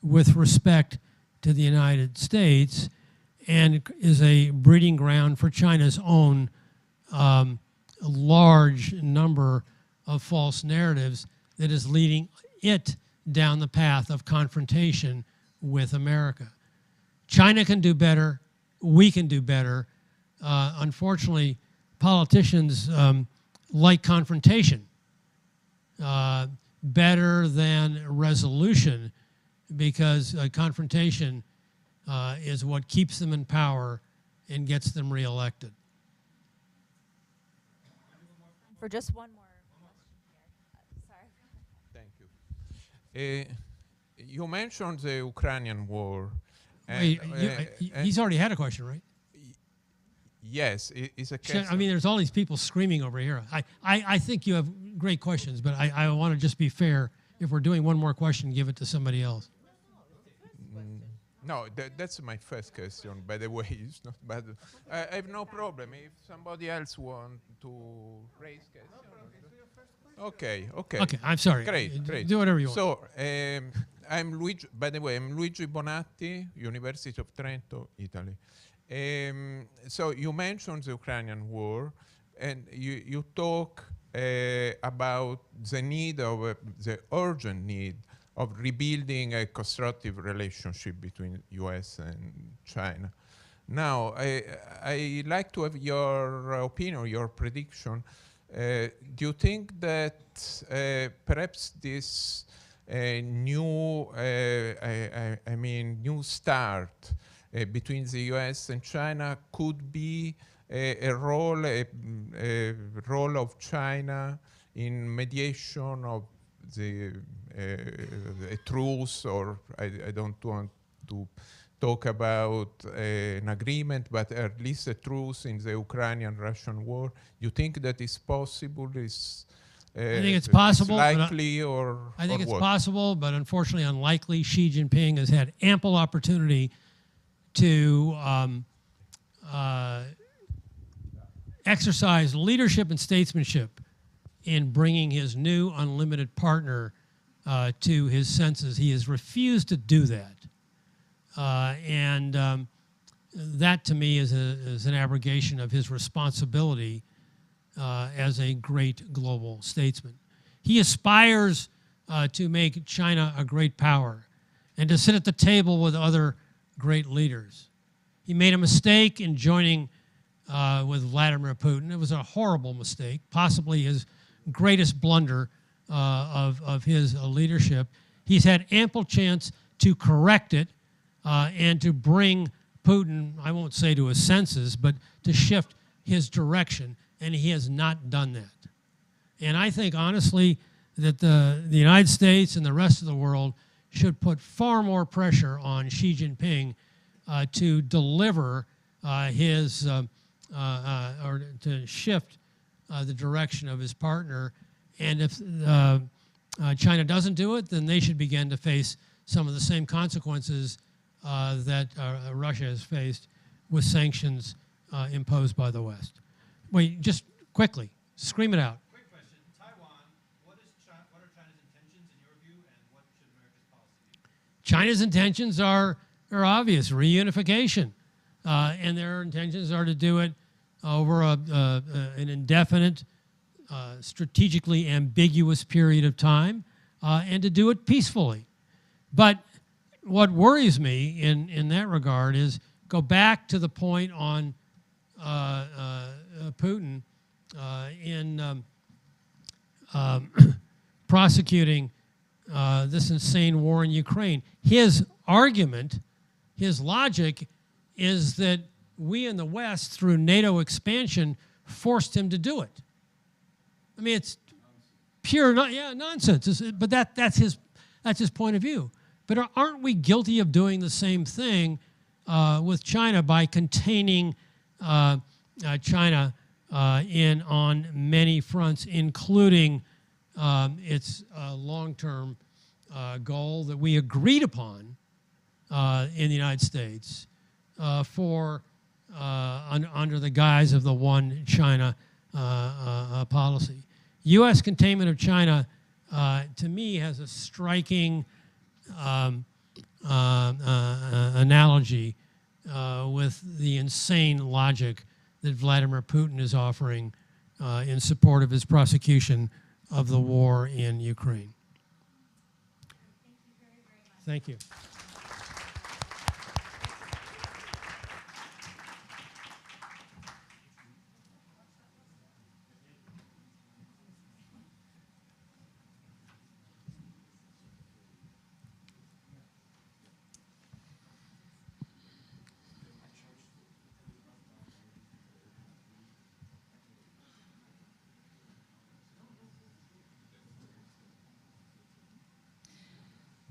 with respect to the United States, and is a breeding ground for China's own large number of false narratives that is leading it down the path of confrontation with America. China can do better. We can do better. Unfortunately, politicians like confrontation better than resolution, because confrontation is what keeps them in power and gets them reelected. for just one more question here. Thank you. You mentioned the Ukrainian war. Wait, he's already had a question, right? Yes, it's a case. I mean, there's all these people screaming over here. I think you have great questions, but I want to just be fair. If we're doing one more question, give it to somebody else. No, that's my first question, by the way. It's not bad. I have no problem if somebody else wants to raise questions. Okay. Okay, I'm sorry. Great. Do whatever you want. So, I'm Luigi, by the way, I'm Luigi Bonatti, University of Trento, Italy. So you mentioned the Ukrainian war, and you talk about the need of, the urgent need of rebuilding a constructive relationship between US and China. Now, I like to have your opinion, your prediction. Do you think that perhaps this new start between the US and China could be a role of China in mediation of the a truce, or I don't want to talk about an agreement, but at least a truce in the Ukrainian-Russian war? You think that is possible? I think it's possible. Likely, or I think or it's what? possible, but unfortunately unlikely. Xi Jinping has had ample opportunity to exercise leadership and statesmanship in bringing his new unlimited partner to his senses. He has refused to do that. That to me is an abrogation of his responsibility as a great global statesman. He aspires to make China a great power and to sit at the table with other great leaders. He made a mistake in joining with Vladimir Putin. It was a horrible mistake, possibly his greatest blunder of his leadership. He's had ample chance to correct it and to bring Putin, I won't say to his senses, but to shift his direction, and he has not done that. And I think, honestly, that the United States and the rest of the world should put far more pressure on Xi Jinping to deliver or to shift the direction of his partner. And if China doesn't do it, then they should begin to face some of the same consequences that Russia has faced with sanctions imposed by the West. Wait, just quickly, scream it out. Quick question. Taiwan, what are China's intentions in your view, and what should America's policy be? China's intentions are obvious: reunification, and their intentions are to do it over an indefinite, strategically ambiguous period of time, and to do it peacefully. But what worries me in that regard is, go back to the point on Putin in prosecuting this insane war in Ukraine. His argument, his logic, is that we in the West, through NATO expansion, forced him to do it. I mean, it's pure nonsense. But that's his point of view. But aren't we guilty of doing the same thing with China by containing China on many fronts, including its long-term goal that we agreed upon in the United States under the guise of the one China policy? U.S. containment of China, to me, has a striking analogy with the insane logic that Vladimir Putin is offering in support of his prosecution of the war in Ukraine. Thank you.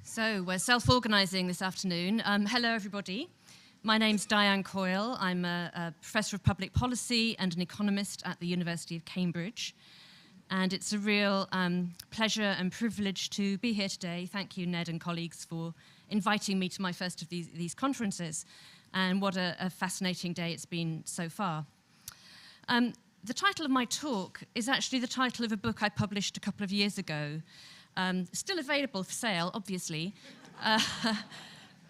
So we're self-organising this afternoon. Hello, everybody. My name's Diane Coyle. I'm a professor of public policy and an economist at the University of Cambridge. And it's a real pleasure and privilege to be here today. Thank you, Ned and colleagues, for inviting me to my first of these conferences. And what a fascinating day it's been so far. The title of my talk is actually the title of a book I published a couple of years ago. Still available for sale, obviously.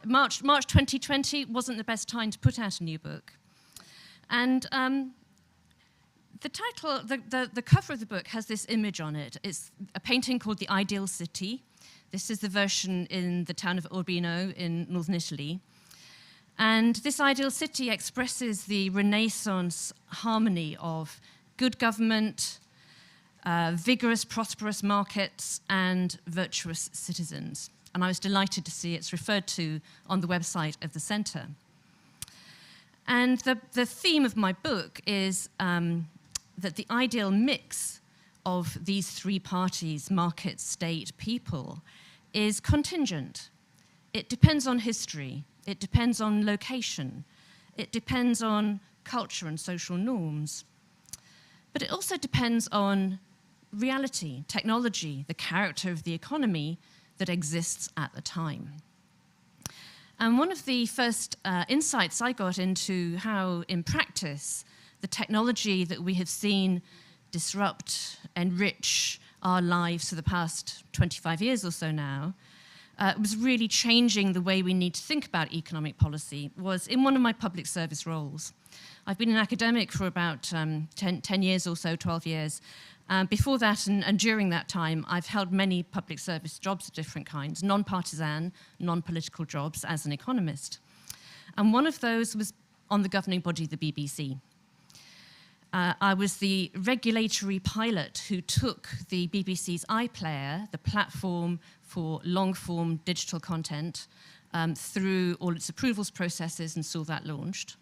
March 2020 wasn't the best time to put out a new book. And the title, the cover of the book has this image on it. It's a painting called The Ideal City. This is the version in the town of Urbino in northern Italy. And this ideal city expresses the Renaissance harmony of good government, vigorous, prosperous markets, and virtuous citizens. And I was delighted to see it's referred to on the website of the Centre. And the theme of my book is that the ideal mix of these three parties, market, state, people, is contingent. It depends on history. It depends on location. It depends on culture and social norms. But it also depends on reality, technology, the character of the economy that exists at the time. And one of the first insights I got into how, in practice, the technology that we have seen disrupt, enrich our lives for the past 25 years or so now, was really changing the way we need to think about economic policy, was in one of my public service roles. I've been an academic for about 10 years or so, 12 years. Before that and during that time, I've held many public service jobs of different kinds, non-partisan, non-political jobs as an economist. And one of those was on the governing body, the BBC. I was the regulatory pilot who took the BBC's iPlayer, the platform for long-form digital content, through all its approvals processes and saw that launched.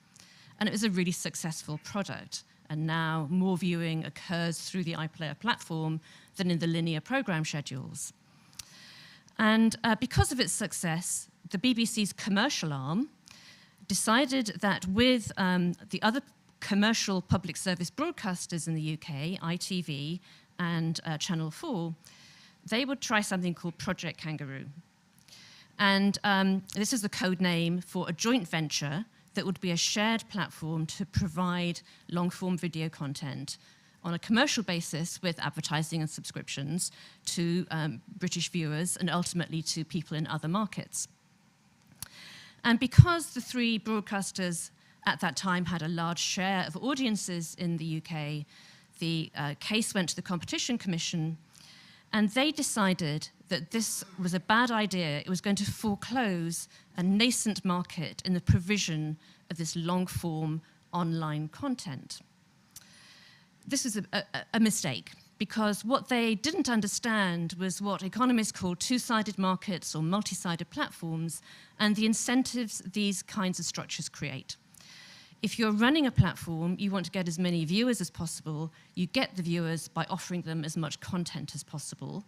And it was a really successful product. And now more viewing occurs through the iPlayer platform than in the linear program schedules. And because of its success, the BBC's commercial arm decided that with the other commercial public service broadcasters in the UK, ITV and Channel 4, they would try something called Project Kangaroo. And this is the code name for a joint venture that would be a shared platform to provide long-form video content on a commercial basis with advertising and subscriptions to British viewers and ultimately to people in other markets. And because the three broadcasters at that time had a large share of audiences in the UK, the case went to the Competition Commission, and they decided that this was a bad idea. It was going to foreclose a nascent market in the provision of this long-form online content. This was a mistake, because what they didn't understand was what economists call two-sided markets or multi-sided platforms and the incentives these kinds of structures create. If you're running a platform, you want to get as many viewers as possible. You get the viewers by offering them as much content as possible.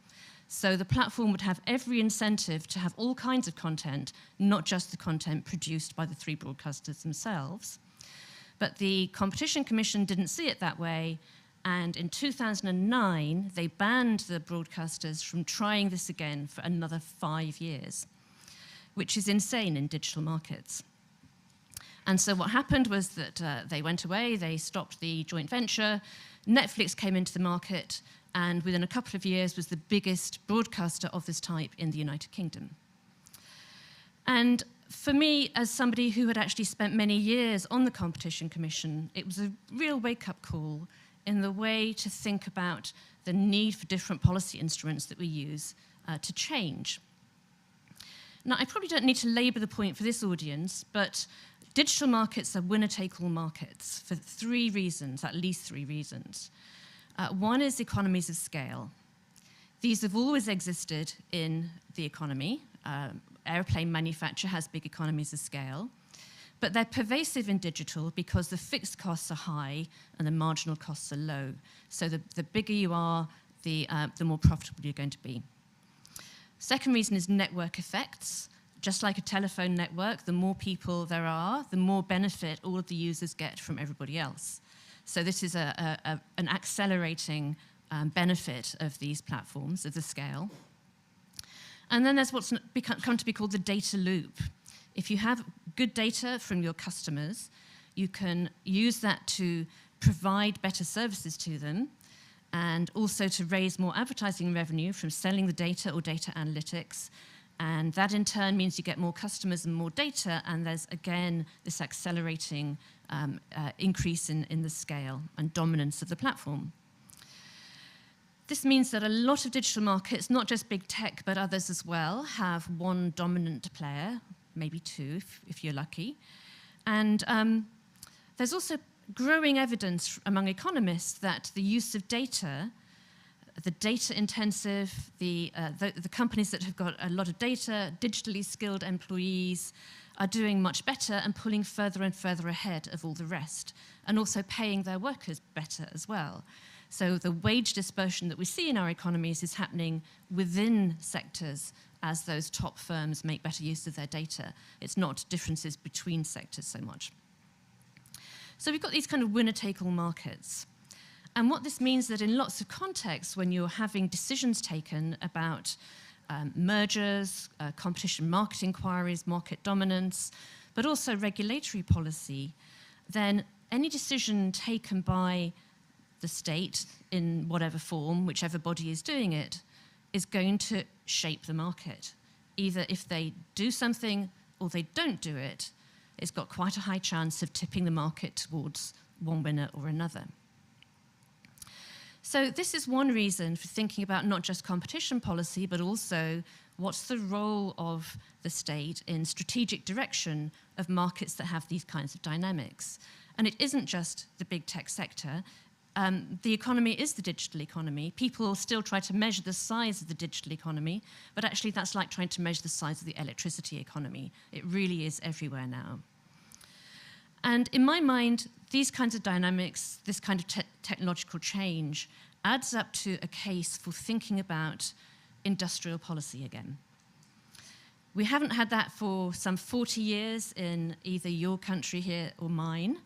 So the platform would have every incentive to have all kinds of content, not just the content produced by the three broadcasters themselves. But the Competition Commission didn't see it that way, and in 2009, they banned the broadcasters from trying this again for another 5 years, which is insane in digital markets. And so what happened was that they went away, they stopped the joint venture, Netflix came into the market, and within a couple of years was the biggest broadcaster of this type in the United Kingdom. And for me, as somebody who had actually spent many years on the Competition Commission, it was a real wake-up call in the way to think about the need for different policy instruments that we use to change. Now, I probably don't need to labor the point for this audience, but digital markets are winner-take-all markets for three reasons, at least three reasons. One is economies of scale. These have always existed in the economy. Airplane manufacture has big economies of scale, but they're pervasive in digital because the fixed costs are high and the marginal costs are low. So the bigger you are, the more profitable you're going to be. Second reason is network effects. Just like a telephone network, the more people there are, the more benefit all of the users get from everybody else. So this is an accelerating benefit of these platforms, of the scale. And then there's what's come to be called the data loop. If you have good data from your customers, you can use that to provide better services to them, and also to raise more advertising revenue from selling the data or data analytics. And that in turn means you get more customers and more data, and there's again this accelerating increase in the scale and dominance of the platform. This means that a lot of digital markets, not just big tech, but others as well, have one dominant player, maybe two if you're lucky. And there's also growing evidence among economists that the use of data, the data-intensive, the companies that have got a lot of data, digitally skilled employees, are doing much better and pulling further and further ahead of all the rest, and also paying their workers better as well. So the wage dispersion that we see in our economies is happening within sectors as those top firms make better use of their data. It's not differences between sectors so much. So we've got these kind of winner-take-all markets. And what this means that in lots of contexts, when you're having decisions taken about mergers, competition market inquiries, market dominance, but also regulatory policy, then any decision taken by the state in whatever form, whichever body is doing it, is going to shape the market. Either if they do something or they don't do it, it's got quite a high chance of tipping the market towards one winner or another. So this is one reason for thinking about not just competition policy, but also what's the role of the state in strategic direction of markets that have these kinds of dynamics. And it isn't just the big tech sector. The economy is the digital economy. People still try to measure the size of the digital economy, but actually that's like trying to measure the size of the electricity economy. It really is everywhere now. And in my mind, these kinds of dynamics, this kind of technological change, adds up to a case for thinking about industrial policy again. We haven't had that for some 40 years in either your country here or mine.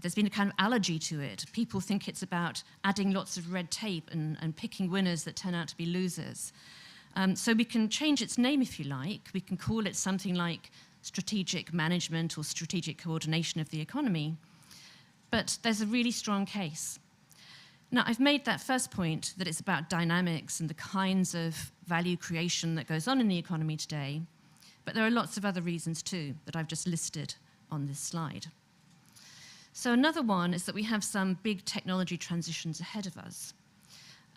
There's been a kind of allergy to it. People think it's about adding lots of red tape and picking winners that turn out to be losers. So we can change its name if you like. We can call it something like strategic management or strategic coordination of the economy. But there's a really strong case. Now, I've made that first point that it's about dynamics and the kinds of value creation that goes on in the economy today. But there are lots of other reasons too that I've just listed on this slide. So another one is that we have some big technology transitions ahead of us.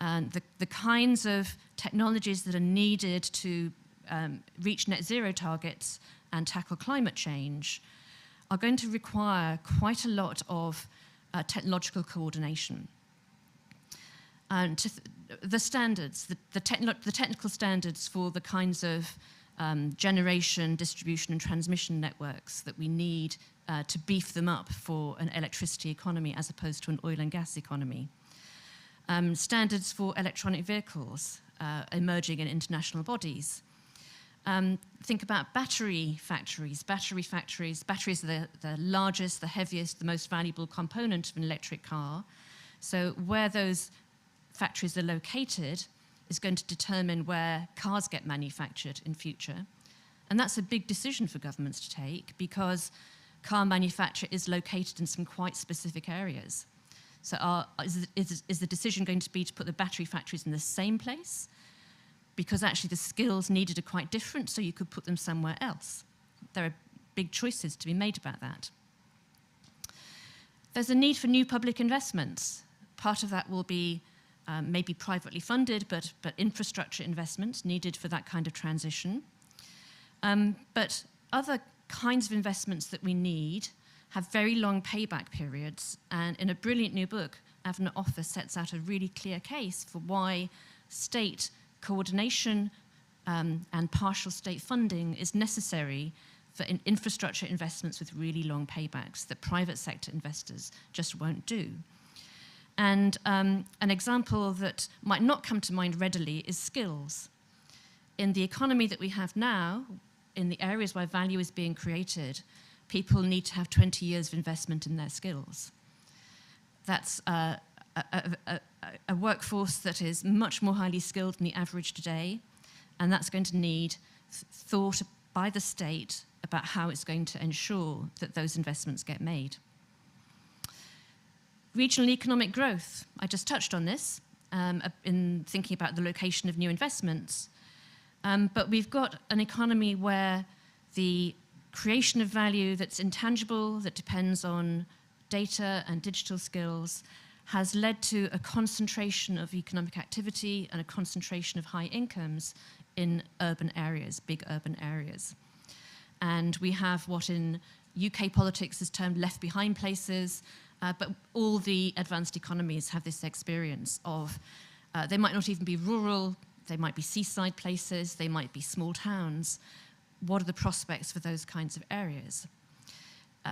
And the kinds of technologies that are needed to reach net zero targets and tackle climate change are going to require quite a lot of technological coordination. And the standards, the technical standards for the kinds of generation, distribution, and transmission networks that we need to beef them up for an electricity economy as opposed to an oil and gas economy. Standards for electronic vehicles emerging in international bodies. Think about battery factories. Batteries are the largest, the heaviest, the most valuable component of an electric car. So where those factories are located is going to determine where cars get manufactured in future. And that's a big decision for governments to take because car manufacture is located in some quite specific areas. So is the decision going to be to put the battery factories in the same place? Because actually the skills needed are quite different, so you could put them somewhere else. There are big choices to be made about that. There's a need for new public investments. Part of that will be maybe privately funded, but infrastructure investments needed for that kind of transition. But other kinds of investments that we need have very long payback periods. And in a brilliant new book, Avner Offer sets out a really clear case for why state coordination and partial state funding is necessary for infrastructure investments with really long paybacks that private sector investors just won't do. And an example that might not come to mind readily is skills. in the economy that we have now, in the areas where value is being created, people need to have 20 years of investment in their skills. That's a workforce that is much more highly skilled than the average today, and that's going to need thought by the state about how it's going to ensure that those investments get made. Regional economic growth, I just touched on this in thinking about the location of new investments, but we've got an economy where the creation of value that's intangible, that depends on data and digital skills, has led to a concentration of economic activity and a concentration of high incomes in urban areas, big urban areas. And we have what in UK politics is termed left behind places, but all the advanced economies have this experience of, they might not even be rural, they might be seaside places, they might be small towns. What are the prospects for those kinds of areas?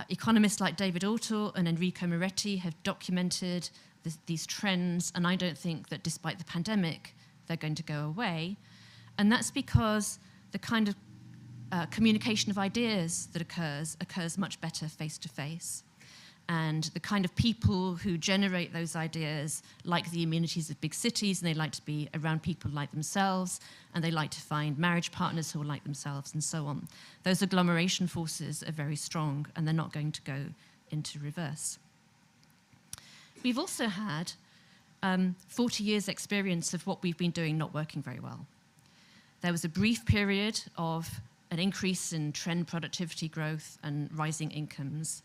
Economists like David Autor and Enrico Moretti have documented these trends, and I don't think that despite the pandemic, they're going to go away. And that's because the kind of communication of ideas that occurs much better face-to-face. And the kind of people who generate those ideas like the amenities of big cities, and they like to be around people like themselves, and they like to find marriage partners who are like themselves, and so on. Those agglomeration forces are very strong, and they're not going to go into reverse. We've also had 40 years' experience of what we've been doing not working very well. There was a brief period of an increase in trend productivity growth and rising incomes.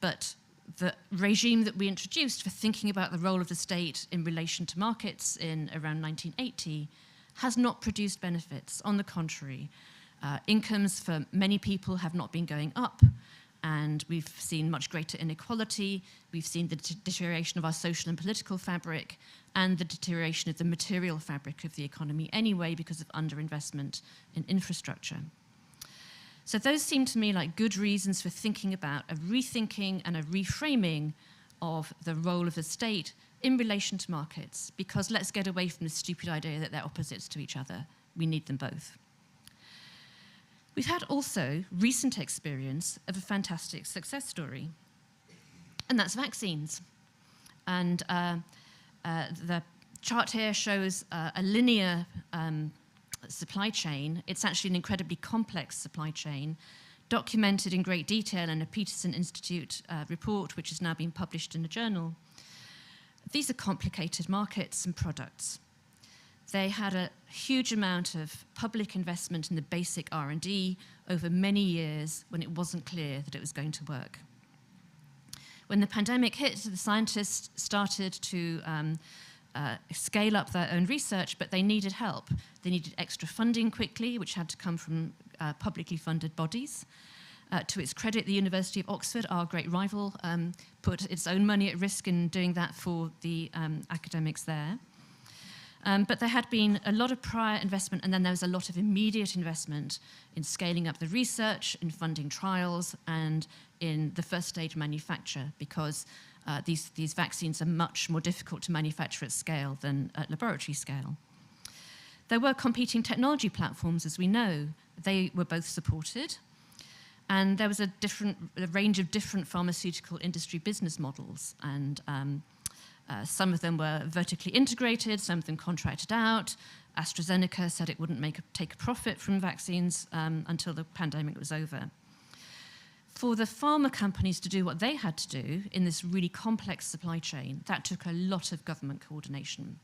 But the regime that we introduced for thinking about the role of the state in relation to markets in around 1980 has not produced benefits. On the contrary, incomes for many people have not been going up, and we've seen much greater inequality. We've seen the deterioration of our social and political fabric, and the deterioration of the material fabric of the economy anyway because of underinvestment in infrastructure. So those seem to me like good reasons for thinking about a rethinking and a reframing of the role of the state in relation to markets, because let's get away from the stupid idea that they're opposites to each other. We need them both. We've had also recent experience of a fantastic success story, and that's vaccines. And the chart here shows a linear supply chain. It's actually an incredibly complex supply chain, documented in great detail in a Peterson Institute report, which has now been published in a journal. These are complicated markets and products. They had a huge amount of public investment in the basic R&D over many years when it wasn't clear that it was going to work. When the pandemic hit, the scientists started to scale up their own research, but they needed help. They needed extra funding quickly, which had to come from publicly funded bodies. To its credit, the University of Oxford, our great rival, put its own money at risk in doing that for the academics there. But there had been a lot of prior investment, and then there was a lot of immediate investment in scaling up the research, in funding trials, and in the first stage manufacture, because these vaccines are much more difficult to manufacture at scale than at laboratory scale. There were competing technology platforms, as we know. They were both supported. And there was a range of different pharmaceutical industry business models. And some of them were vertically integrated, some of them contracted out. AstraZeneca said it wouldn't take a profit from vaccines until the pandemic was over. For the pharma companies to do what they had to do in this really complex supply chain, that took a lot of government coordination.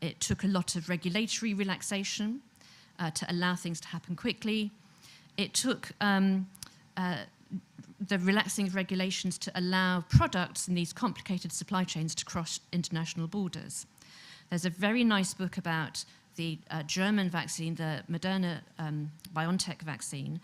It took a lot of regulatory relaxation to allow things to happen quickly. It took the relaxing of regulations to allow products in these complicated supply chains to cross international borders. There's a very nice book about the German vaccine, the Moderna BioNTech vaccine,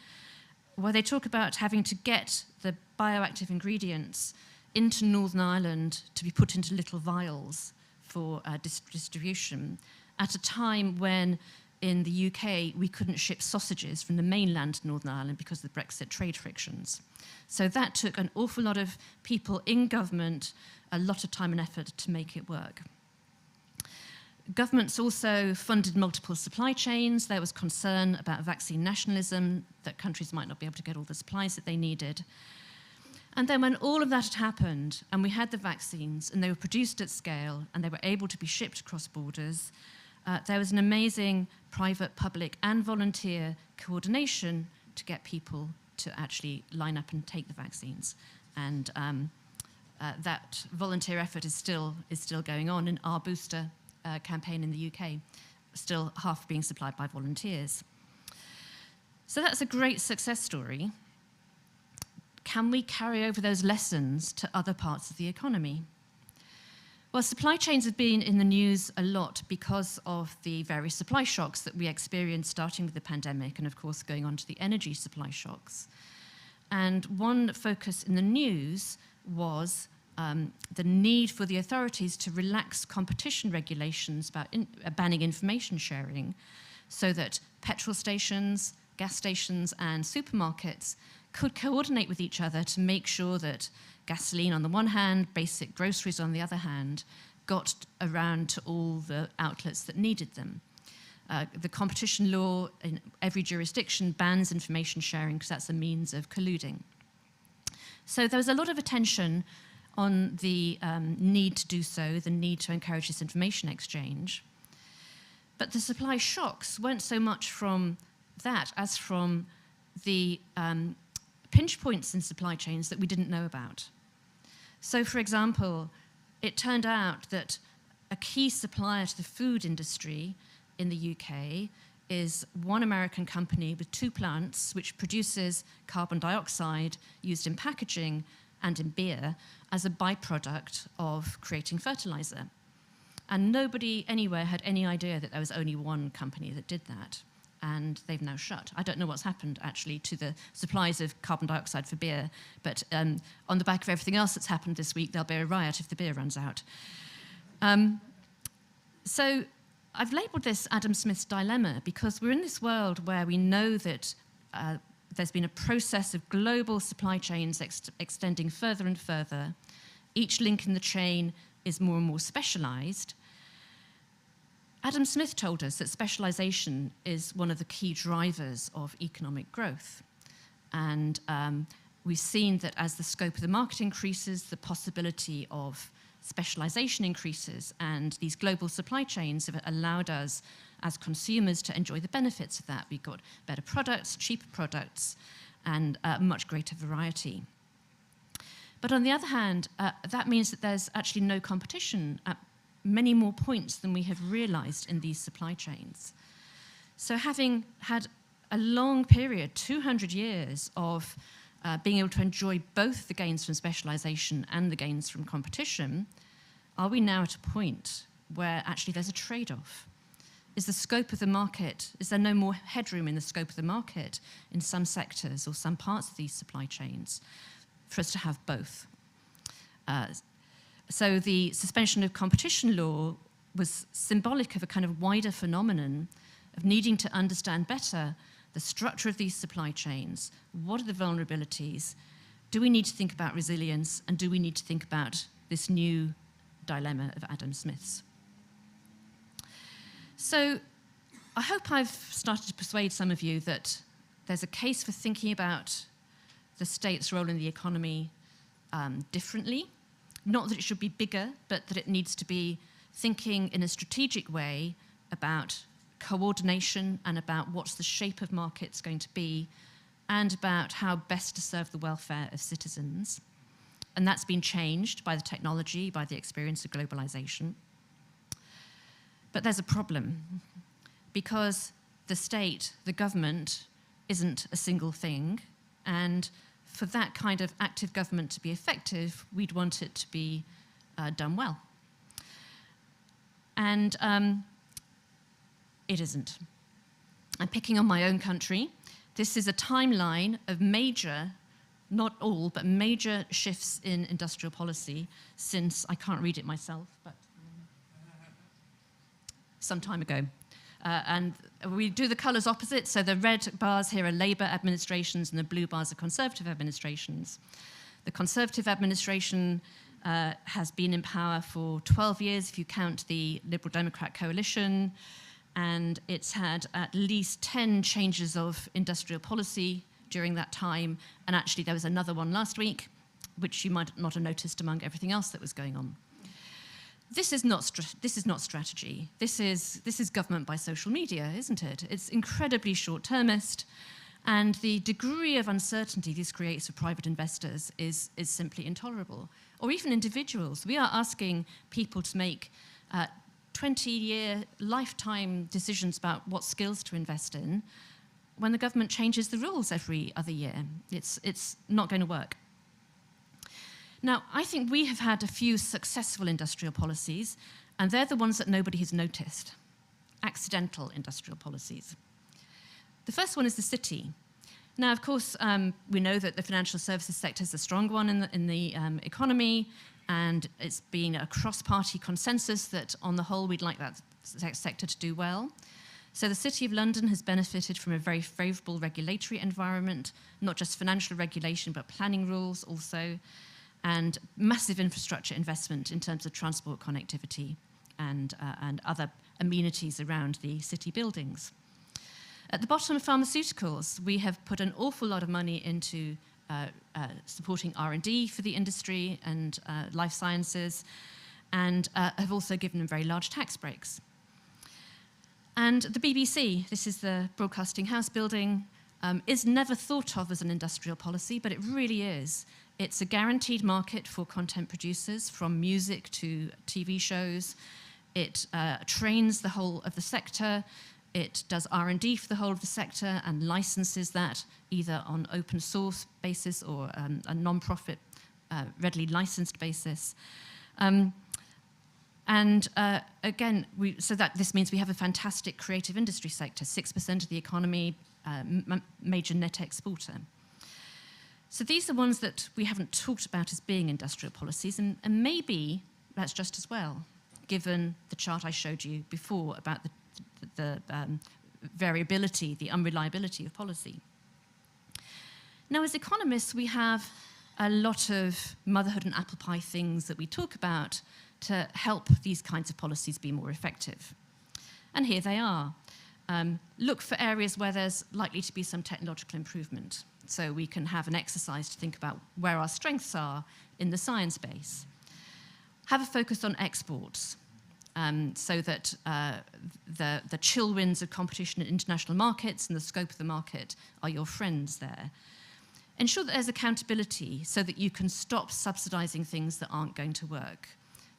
where they talk about having to get the bioactive ingredients into Northern Ireland to be put into little vials for distribution at a time when in the UK we couldn't ship sausages from the mainland to Northern Ireland because of the Brexit trade frictions. So that took an awful lot of people in government, a lot of time and effort to make it work. Governments also funded multiple supply chains. There was concern about vaccine nationalism, that countries might not be able to get all the supplies that they needed. And then when all of that had happened, and we had the vaccines, and they were produced at scale, and they were able to be shipped across borders, there was an amazing private, public, and volunteer coordination to get people to actually line up and take the vaccines. And that volunteer effort is still going on in our booster campaign in the UK, still half being supplied by volunteers. So that's a great success story. Can we carry over those lessons to other parts of the economy? Well, supply chains have been in the news a lot because of the various supply shocks that we experienced, starting with the pandemic and, of course, going on to the energy supply shocks. And one focus in the news was the need for the authorities to relax competition regulations about banning information sharing so that petrol stations, gas stations, and supermarkets could coordinate with each other to make sure that gasoline on the one hand, basic groceries on the other hand, got around to all the outlets that needed them. The competition law in every jurisdiction bans information sharing because that's a means of colluding. So there was a lot of attention on the need to do so, the need to encourage this information exchange. But the supply shocks weren't so much from that as from the pinch points in supply chains that we didn't know about. So, for example, it turned out that a key supplier to the food industry in the UK is one American company with 2 plants which produces carbon dioxide used in packaging and in beer as a byproduct of creating fertilizer. And nobody anywhere had any idea that there was only one company that did that. And they've now shut. I don't know what's happened, actually, to the supplies of carbon dioxide for beer, but on the back of everything else that's happened this week, there'll be a riot if the beer runs out. So I've labelled this Adam Smith's dilemma because we're in this world where we know that there's been a process of global supply chains extending further and further. Each link in the chain is more and more specialised. Adam Smith told us that specialization is one of the key drivers of economic growth. And we've seen that as the scope of the market increases, the possibility of specialization increases, and these global supply chains have allowed us as consumers to enjoy the benefits of that. We've got better products, cheaper products, and much greater variety. But on the other hand, that means that there's actually no competition at many more points than we have realized in these supply chains. So having had a long period, 200 years of being able to enjoy both the gains from specialization and the gains from competition, are we now at a point where actually there's a trade-off? Is the scope of the market, is there no more headroom in the scope of the market in some sectors or some parts of these supply chains for us to have both? So the suspension of competition law was symbolic of a kind of wider phenomenon of needing to understand better the structure of these supply chains. What are the vulnerabilities? Do we need to think about resilience? And do we need to think about this new dilemma of Adam Smith's? So I hope I've started to persuade some of you that there's a case for thinking about the state's role in the economy differently. Not that it should be bigger, but that it needs to be thinking in a strategic way about coordination and about what's the shape of markets going to be and about how best to serve the welfare of citizens. And that's been changed by the technology, by the experience of globalization. But there's a problem because the state, the government, isn't a single thing, and for that kind of active government to be effective, we'd want it to be done well. And it isn't. I'm picking on my own country. This is a timeline of major, not all, but major shifts in industrial policy since, I can't read it myself, but some time ago. And we do the colours opposite, so the red bars here are Labour administrations and the blue bars are Conservative administrations. The Conservative administration has been in power for 12 years if you count the Liberal Democrat coalition, and it's had at least 10 changes of industrial policy during that time, and actually there was another one last week, which you might not have noticed among everything else that was going on. This is not strategy. This is government by social media, isn't it? It's incredibly short-termist, and the degree of uncertainty this creates for private investors is simply intolerable. Or even individuals. We are asking people to make 20-year lifetime decisions about what skills to invest in when the government changes the rules every other year. It's not going to work. Now, I think we have had a few successful industrial policies, and they're the ones that nobody has noticed. Accidental industrial policies. The first one is the city. Now, of course, we know that the financial services sector is a strong one in the economy, and it's been a cross-party consensus that, on the whole, we'd like that sector to do well. So the City of London has benefited from a very favourable regulatory environment, not just financial regulation, but planning rules also, and massive infrastructure investment in terms of transport connectivity and other amenities around the city buildings. At the bottom of pharmaceuticals, we have put an awful lot of money into supporting R&D for the industry and life sciences, and have also given them very large tax breaks. And the BBC, this is the Broadcasting House building, is never thought of as an industrial policy, but it really is. It's a guaranteed market for content producers, from music to TV shows. It trains the whole of the sector. It does R&D for the whole of the sector and licenses that either on open source basis or a non-profit, readily licensed basis. Again, this means we have a fantastic creative industry sector, 6% of the economy, major net exporter. So these are ones that we haven't talked about as being industrial policies, and maybe that's just as well, given the chart I showed you before about the variability, the unreliability of policy. Now, as economists, we have a lot of motherhood and apple pie things that we talk about to help these kinds of policies be more effective. And here they are. Look for areas where there's likely to be some technological improvement. So we can have an exercise to think about where our strengths are in the science base. Have a focus on exports, so that the chill winds of competition in international markets and the scope of the market are your friends there. Ensure that there's accountability so that you can stop subsidizing things that aren't going to work.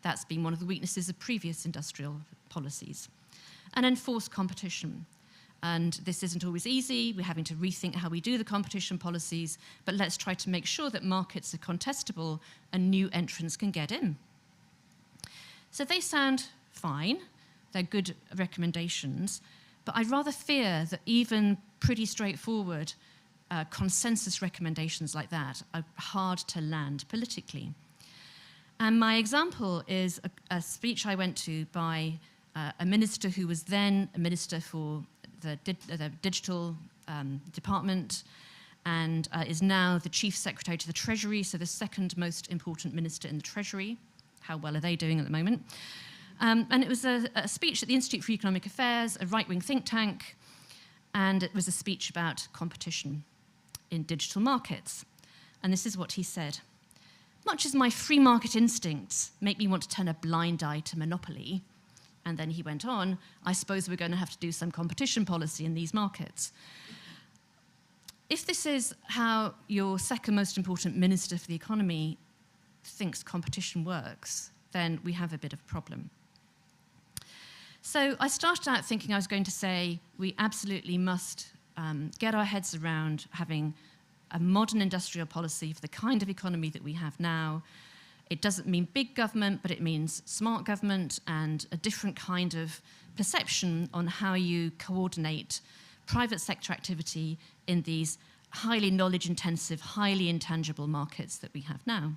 That's been one of the weaknesses of previous industrial policies. And enforce competition. And this isn't always easy. We're having to rethink how we do the competition policies, but let's try to make sure that markets are contestable and new entrants can get in. So they sound fine. They're good recommendations, but I rather fear that even pretty straightforward consensus recommendations like that are hard to land politically. And my example is a speech I went to by a minister who was then a minister for the digital department and is now the chief secretary to the Treasury, so the second most important minister in the Treasury. How well are they doing at the moment? And it was a speech at the Institute for Economic Affairs, a right-wing think tank, and it was a speech about competition in digital markets. And this is what he said. Much as my free market instincts make me want to turn a blind eye to monopoly, and then he went on, I suppose we're going to have to do some competition policy in these markets. If this is how your second most important minister for the economy thinks competition works, then we have a bit of a problem. So I started out thinking I was going to say we absolutely must get our heads around having a modern industrial policy for the kind of economy that we have now. It doesn't mean big government, but it means smart government and a different kind of perception on how you coordinate private sector activity in these highly knowledge-intensive, highly intangible markets that we have now.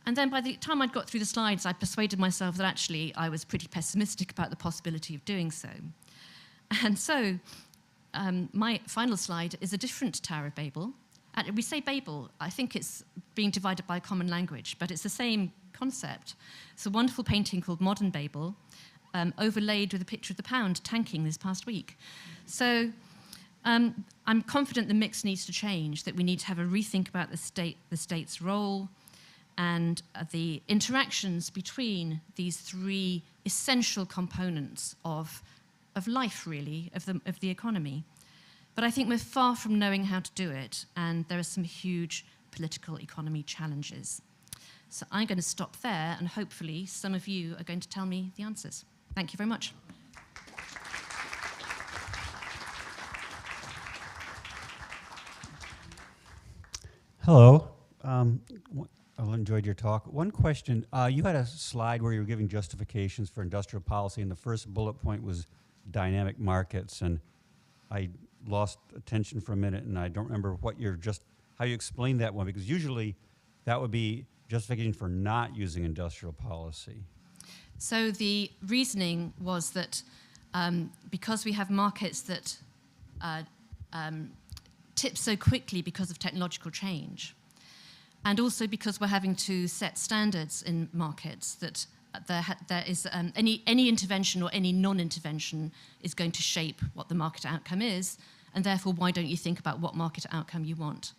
And then by the time I'd got through the slides, I persuaded myself that actually I was pretty pessimistic about the possibility of doing so. And so my final slide is a different Tower of Babel, we say Babel, I think it's being divided by a common language, but it's the same concept. It's a wonderful painting called Modern Babel, overlaid with a picture of the pound tanking this past week. So I'm confident the mix needs to change, that we need to have a rethink about the state's role and the interactions between these three essential components of life, really, of the economy. But I think we're far from knowing how to do it, and there are some huge political economy challenges. So I'm going to stop there, and hopefully some of you are going to tell me the answers. Thank you very much. Hello. I enjoyed your talk. One question. You had a slide where you were giving justifications for industrial policy, and the first bullet point was dynamic markets, and I lost attention for a minute, and I don't remember how you explained that one, because usually that would be justification for not using industrial policy. So the reasoning was that because we have markets that tip so quickly because of technological change, and also because we're having to set standards in markets, that there is any intervention or any non-intervention is going to shape what the market outcome is, and therefore why don't you think about what market outcome you want?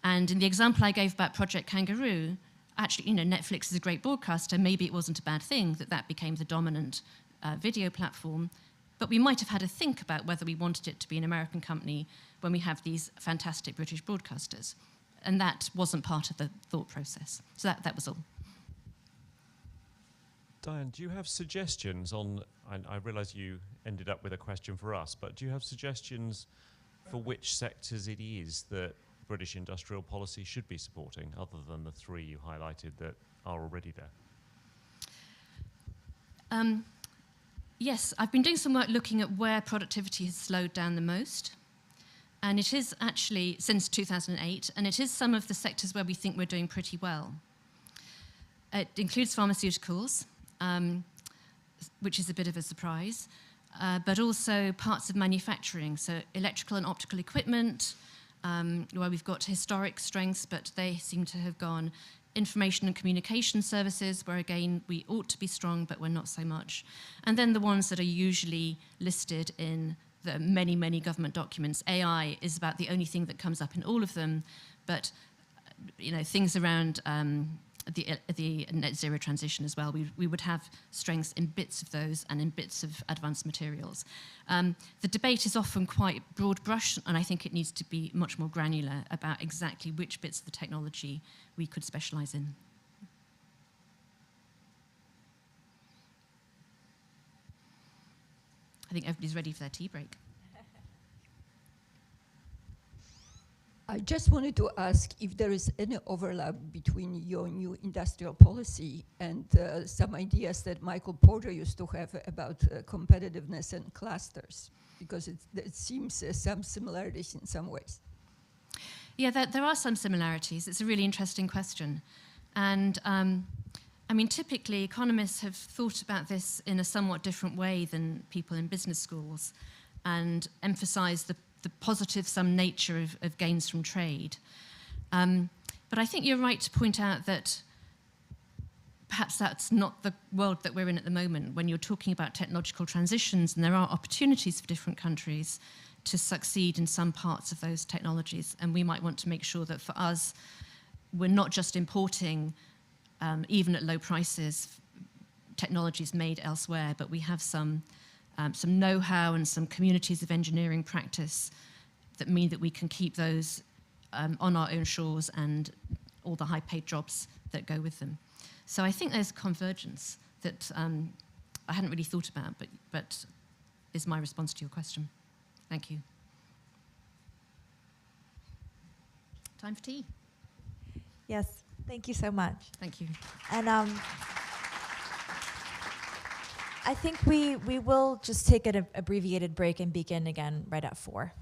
And in the example I gave about Project Kangaroo, actually, Netflix is a great broadcaster. Maybe it wasn't a bad thing that became the dominant video platform, but we might have had to think about whether we wanted it to be an American company when we have these fantastic British broadcasters. And that wasn't part of the thought process. So that was all. Diane, do you have suggestions on, I realize you ended up with a question for us, but do you have suggestions for which sectors it is that British industrial policy should be supporting, other than the three you highlighted that are already there? Yes, I've been doing some work looking at where productivity has slowed down the most. And it is actually since 2008, and it is some of the sectors where we think we're doing pretty well. It includes pharmaceuticals, which is a bit of a surprise, but also parts of manufacturing, so electrical and optical equipment, where we've got historic strengths, but they seem to have gone. Information and communication services, where again, we ought to be strong, but we're not so much. And then the ones that are usually listed in the many, many government documents. AI is about the only thing that comes up in all of them, but things around the net zero transition as well, we would have strengths in bits of those and in bits of advanced materials. The debate is often quite broad brush, and I think it needs to be much more granular about exactly which bits of the technology we could specialize in. I think everybody's ready for their tea break. I just wanted to ask if there is any overlap between your new industrial policy and some ideas that Michael Porter used to have about competitiveness and clusters, because it seems some similarities in some ways. Yeah, there are some similarities. It's a really interesting question. And I mean, typically, economists have thought about this in a somewhat different way than people in business schools, and emphasize the positive sum nature of gains from trade. But I think you're right to point out that perhaps that's not the world that we're in at the moment. When you're talking about technological transitions, and there are opportunities for different countries to succeed in some parts of those technologies, and we might want to make sure that for us, we're not just importing even at low prices, technologies made elsewhere, but we have some know-how and some communities of engineering practice that mean that we can keep those on our own shores and all the high-paid jobs that go with them. So I think there's convergence that I hadn't really thought about, but is my response to your question. Thank you. Time for tea. Yes. Thank you so much. Thank you. And I think we will just take an abbreviated break and begin again right at 4.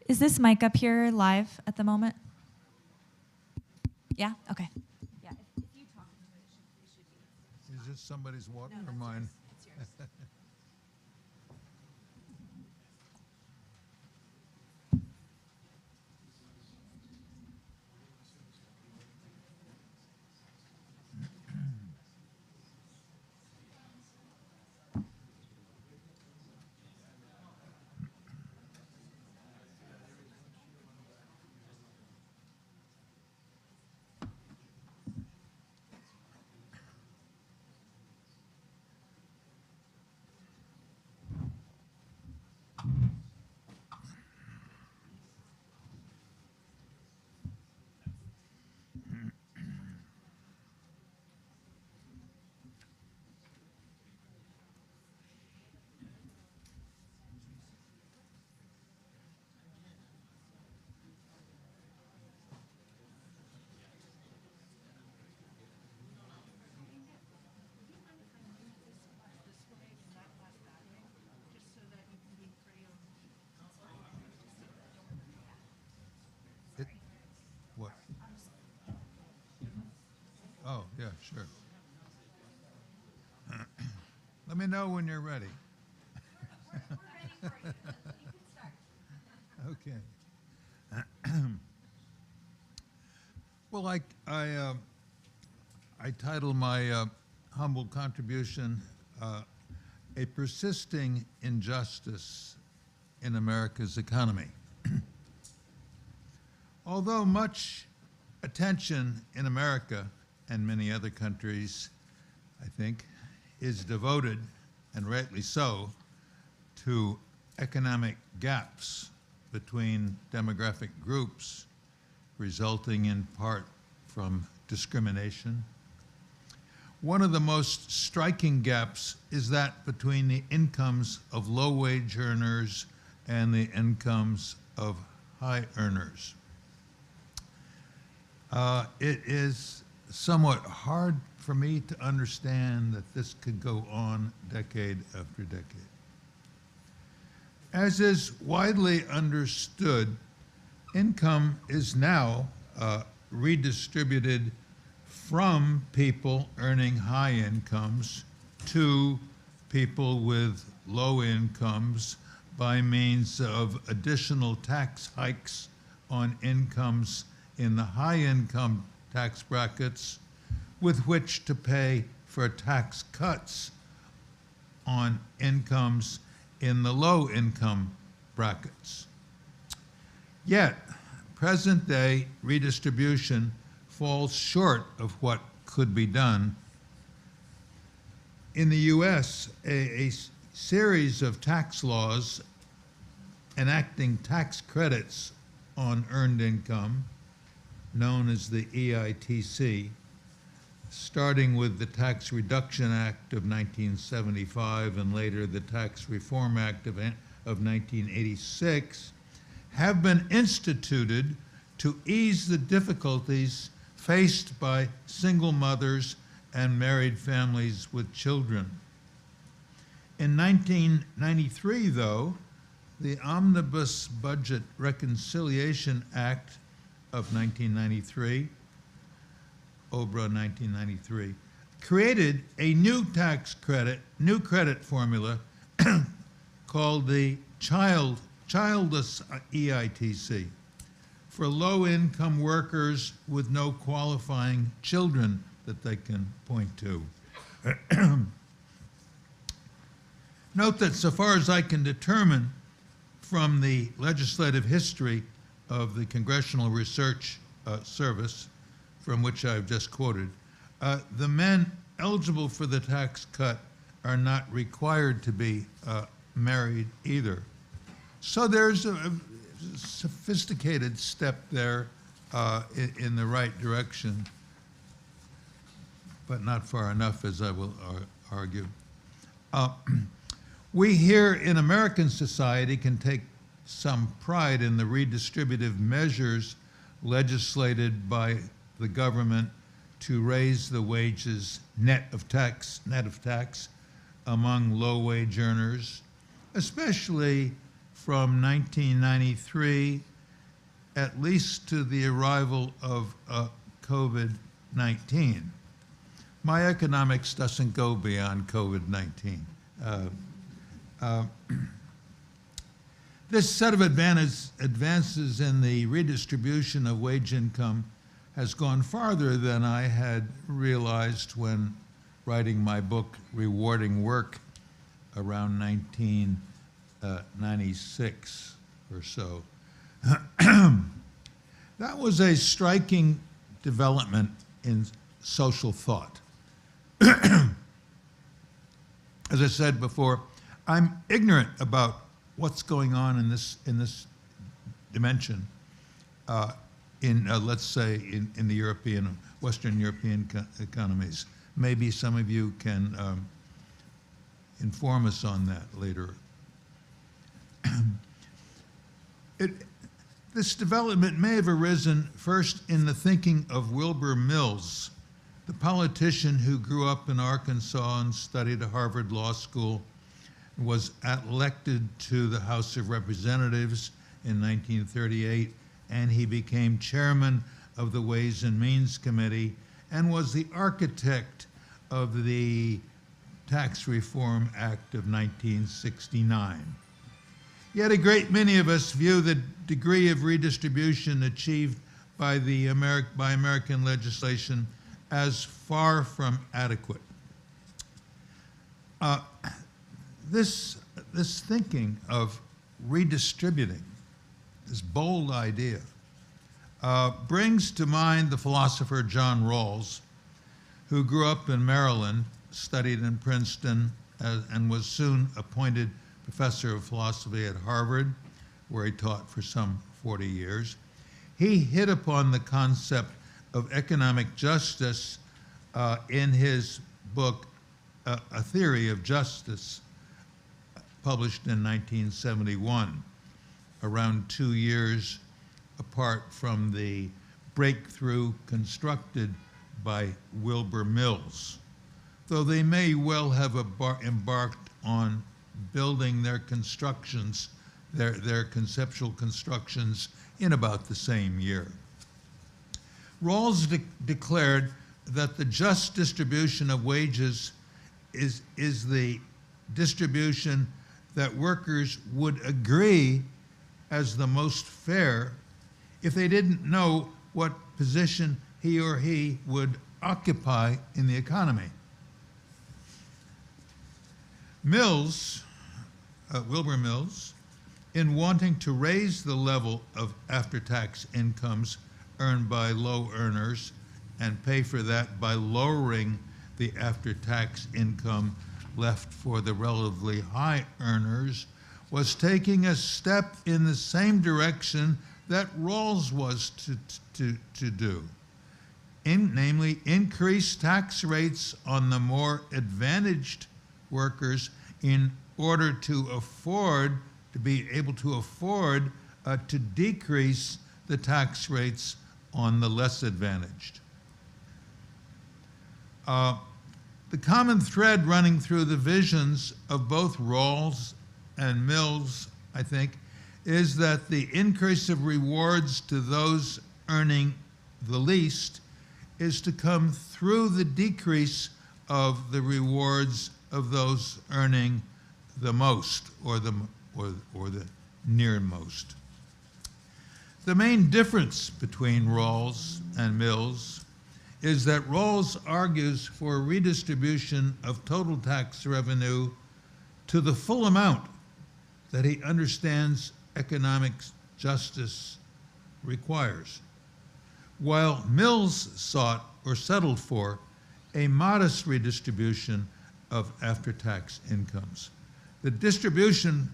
Is this mic up here live at the moment? Yeah? Okay. Yeah. If you talk into it, it should be. Is this somebody's water or mine? It's yours. What? Oh, yeah, sure. Let me know when you're ready. Okay. Well, I title my humble contribution, A Persisting Injustice in America's Economy. Although much attention in America and many other countries, I think, is devoted, and rightly so, to economic gaps between demographic groups, resulting in part from discrimination. One of the most striking gaps is that between the incomes of low-wage earners and the incomes of high earners. It is somewhat hard for me to understand that this could go on decade after decade. As is widely understood, income is now redistributed from people earning high incomes to people with low incomes by means of additional tax hikes on incomes in the high income tax brackets, with which to pay for tax cuts on incomes in the low income brackets. Yet, present day redistribution falls short of what could be done. In the US, a series of tax laws enacting tax credits on earned income, known as the EITC, starting with the Tax Reduction Act of 1975 and later the Tax Reform Act of 1986, have been instituted to ease the difficulties faced by single mothers and married families with children. In 1993, though, the Omnibus Budget Reconciliation Act of 1993, OBRA 1993, created a new tax credit, new credit formula called the childless EITC for low-income workers with no qualifying children that they can point to. Note that so far as I can determine from the legislative history of the Congressional Research Service, from which I've just quoted, the men eligible for the tax cut are not required to be married either. So there's a sophisticated step there in the right direction, but not far enough, as I will argue. We here in American society can take some pride in the redistributive measures legislated by the government to raise the wages net of tax among low-wage earners, especially from 1993 at least to the arrival of COVID-19. My economics doesn't go beyond COVID-19. This set of advances in the redistribution of wage income has gone farther than I had realized when writing my book, Rewarding Work, around 1996 or so. That was a striking development in social thought. As I said before, I'm ignorant about what's going on in this dimension let's say in the European, Western European economies. Maybe some of you can inform us on that later. This development may have arisen first in the thinking of Wilbur Mills, the politician who grew up in Arkansas and studied at Harvard Law School, was elected to the House of Representatives in 1938, and he became chairman of the Ways and Means Committee and was the architect of the Tax Reform Act of 1969. Yet a great many of us view the degree of redistribution achieved by American legislation as far from adequate. This thinking of redistributing, this bold idea, brings to mind the philosopher John Rawls, who grew up in Maryland, studied in Princeton, and was soon appointed professor of philosophy at Harvard, where he taught for some 40 years. He hit upon the concept of economic justice in his book, A Theory of Justice, published in 1971, around 2 years apart from the breakthrough constructed by Wilbur Mills, though they may well have embarked on building their constructions, their conceptual constructions, in about the same year. Rawls declared that the just distribution of wages is the distribution that workers would agree as the most fair if they didn't know what position he or he would occupy in the economy. Mills, Wilbur Mills, in wanting to raise the level of after-tax incomes earned by low earners and pay for that by lowering the after-tax income left for the relatively high earners, was taking a step in the same direction that Rawls was to do, namely increase tax rates on the more advantaged workers in order to be able to afford to decrease the tax rates on the less advantaged. The common thread running through the visions of both Rawls and Mills, I think, is that the increase of rewards to those earning the least is to come through the decrease of the rewards of those earning the most, or the near most. The main difference between Rawls and Mills is that Rawls argues for redistribution of total tax revenue to the full amount that he understands economic justice requires, while Mills sought or settled for a modest redistribution of after-tax incomes. The distribution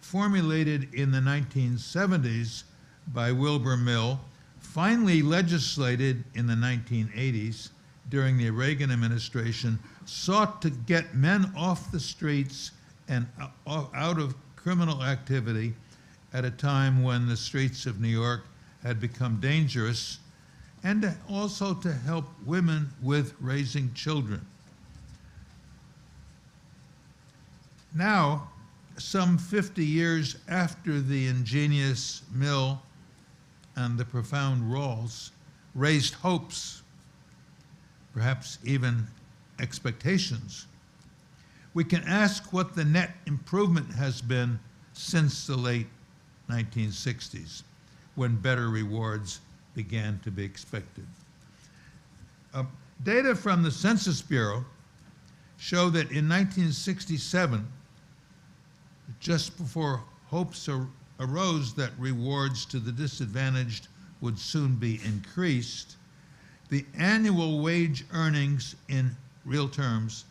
formulated in the 1970s by Wilbur Mill, finally legislated in the 1980s during the Reagan administration, sought to get men off the streets and out of criminal activity at a time when the streets of New York had become dangerous, and also to help women with raising children. Now, some 50 years after the ingenious Mill and the profound Rawls raised hopes, perhaps even expectations, we can ask what the net improvement has been since the late 1960s, when better rewards began to be expected. Data from the Census Bureau show that in 1967, just before hopes arose that rewards to the disadvantaged would soon be increased, the annual wage earnings in real terms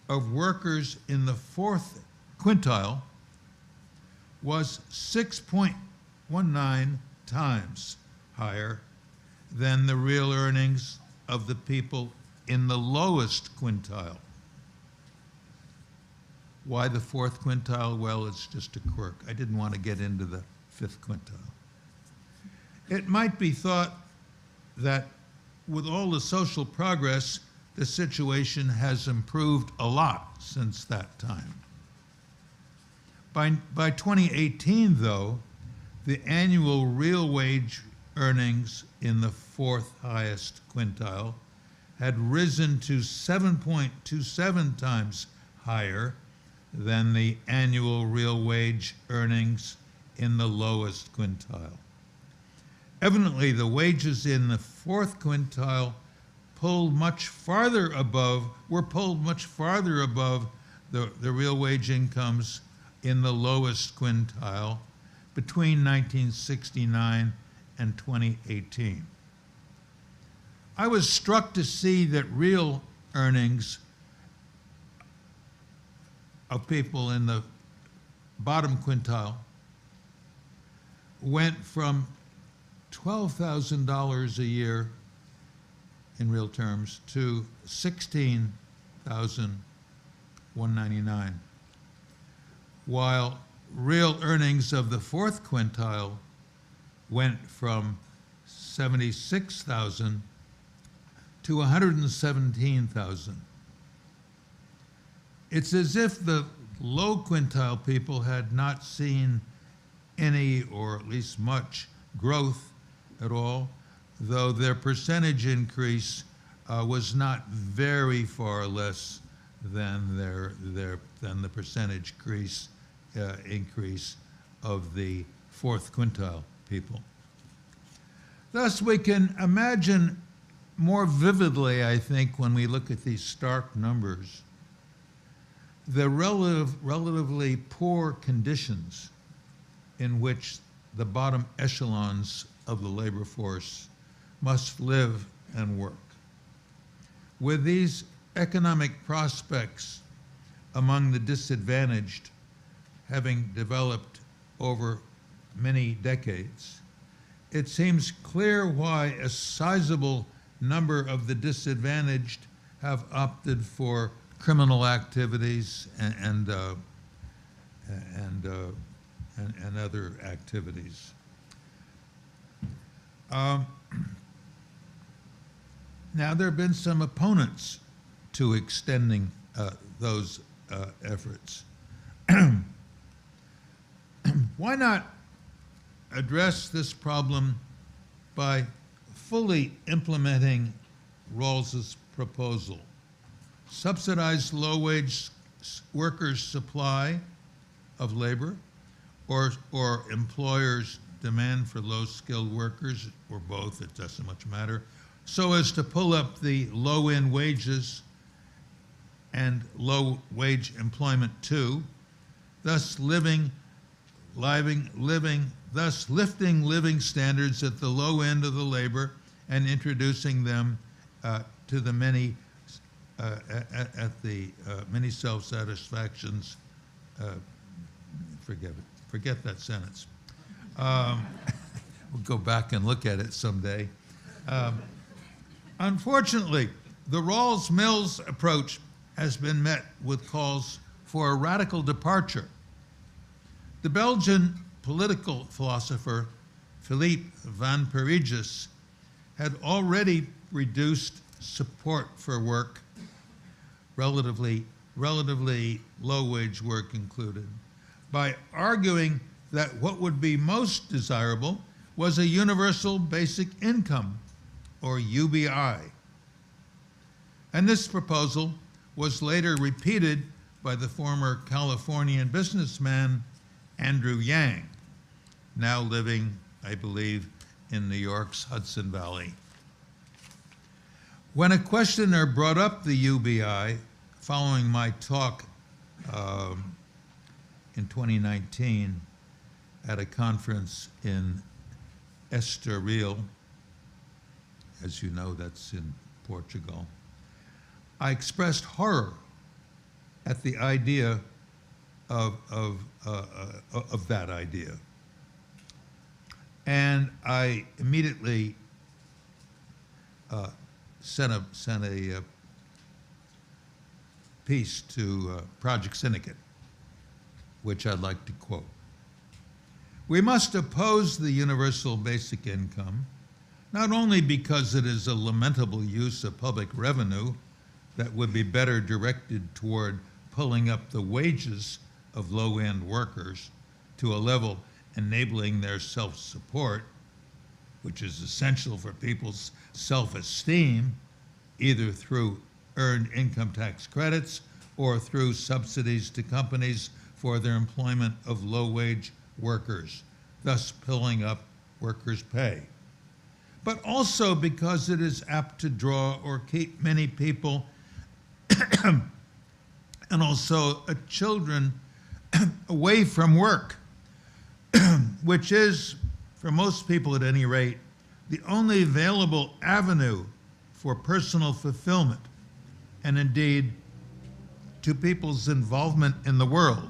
of workers in the fourth quintile was 6.19 times higher than the real earnings of the people in the lowest quintile. Why the fourth quintile? Well, it's just a quirk. I didn't want to get into the fifth quintile. It might be thought that with all the social progress, the situation has improved a lot since that time. By 2018, though, the annual real wage earnings in the fourth highest quintile had risen to 7.27 times higher than the annual real wage earnings in the lowest quintile. Evidently, the wages in the fourth quintile were pulled much farther above the real wage incomes in the lowest quintile between 1969 and 2018. I was struck to see that real earnings of people in the bottom quintile went from $12,000 a year in real terms to $16,199, while real earnings of the fourth quintile went from $76,000 to $117,000. It's as if the low quintile people had not seen any, or at least much, growth at all, though their percentage increase was not very far less than the percentage increase of the fourth quintile people. Thus, we can imagine more vividly, I think, when we look at these stark numbers, the relatively poor conditions in which the bottom echelons of the labor force must live and work. With these economic prospects among the disadvantaged having developed over many decades, it seems clear why a sizable number of the disadvantaged have opted for criminal activities and other activities. Now, there have been some opponents to extending those efforts. Why not address this problem by fully implementing Rawls's proposal? Subsidize low-wage workers' supply of labor, or employers' demand for low-skilled workers, or both, it doesn't much matter, so as to pull up the low-end wages and low-wage employment too, thus lifting living standards at the low end of the labor and introducing them to the many many self-satisfactions. Forget that sentence. We'll go back and look at it someday. Unfortunately, the Rawls-Mills approach has been met with calls for a radical departure. The Belgian political philosopher Philippe van Perijs had already reduced support for work, relatively low-wage work included, by arguing that what would be most desirable was a universal basic income, or UBI. And this proposal was later repeated by the former Californian businessman Andrew Yang, now living, I believe, in New York's Hudson Valley. When a questioner brought up the UBI following my talk in 2019 at a conference in Estoril, as you know, that's in Portugal, I expressed horror at the idea of that idea. And I immediately sent a piece to Project Syndicate, which I'd like to quote. We must oppose the universal basic income, not only because it is a lamentable use of public revenue that would be better directed toward pulling up the wages of low-end workers to a level enabling their self-support, which is essential for people's self-esteem, either through earned income tax credits or through subsidies to companies for their employment of low-wage workers, thus pulling up workers' pay. But also because it is apt to draw or keep many people and also children away from work, which is, for most people at any rate, the only available avenue for personal fulfillment and indeed to people's involvement in the world.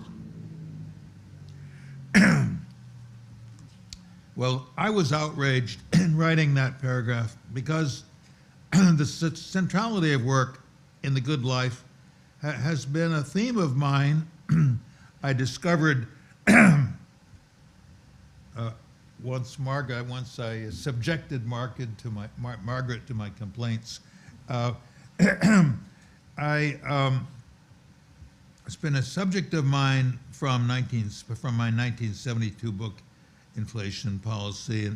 Well, I was outraged in writing that paragraph because the centrality of work in the good life has been a theme of mine. I discovered once I subjected Margaret to my complaints. It's been a subject of mine from my 1972 book, Inflation Policy,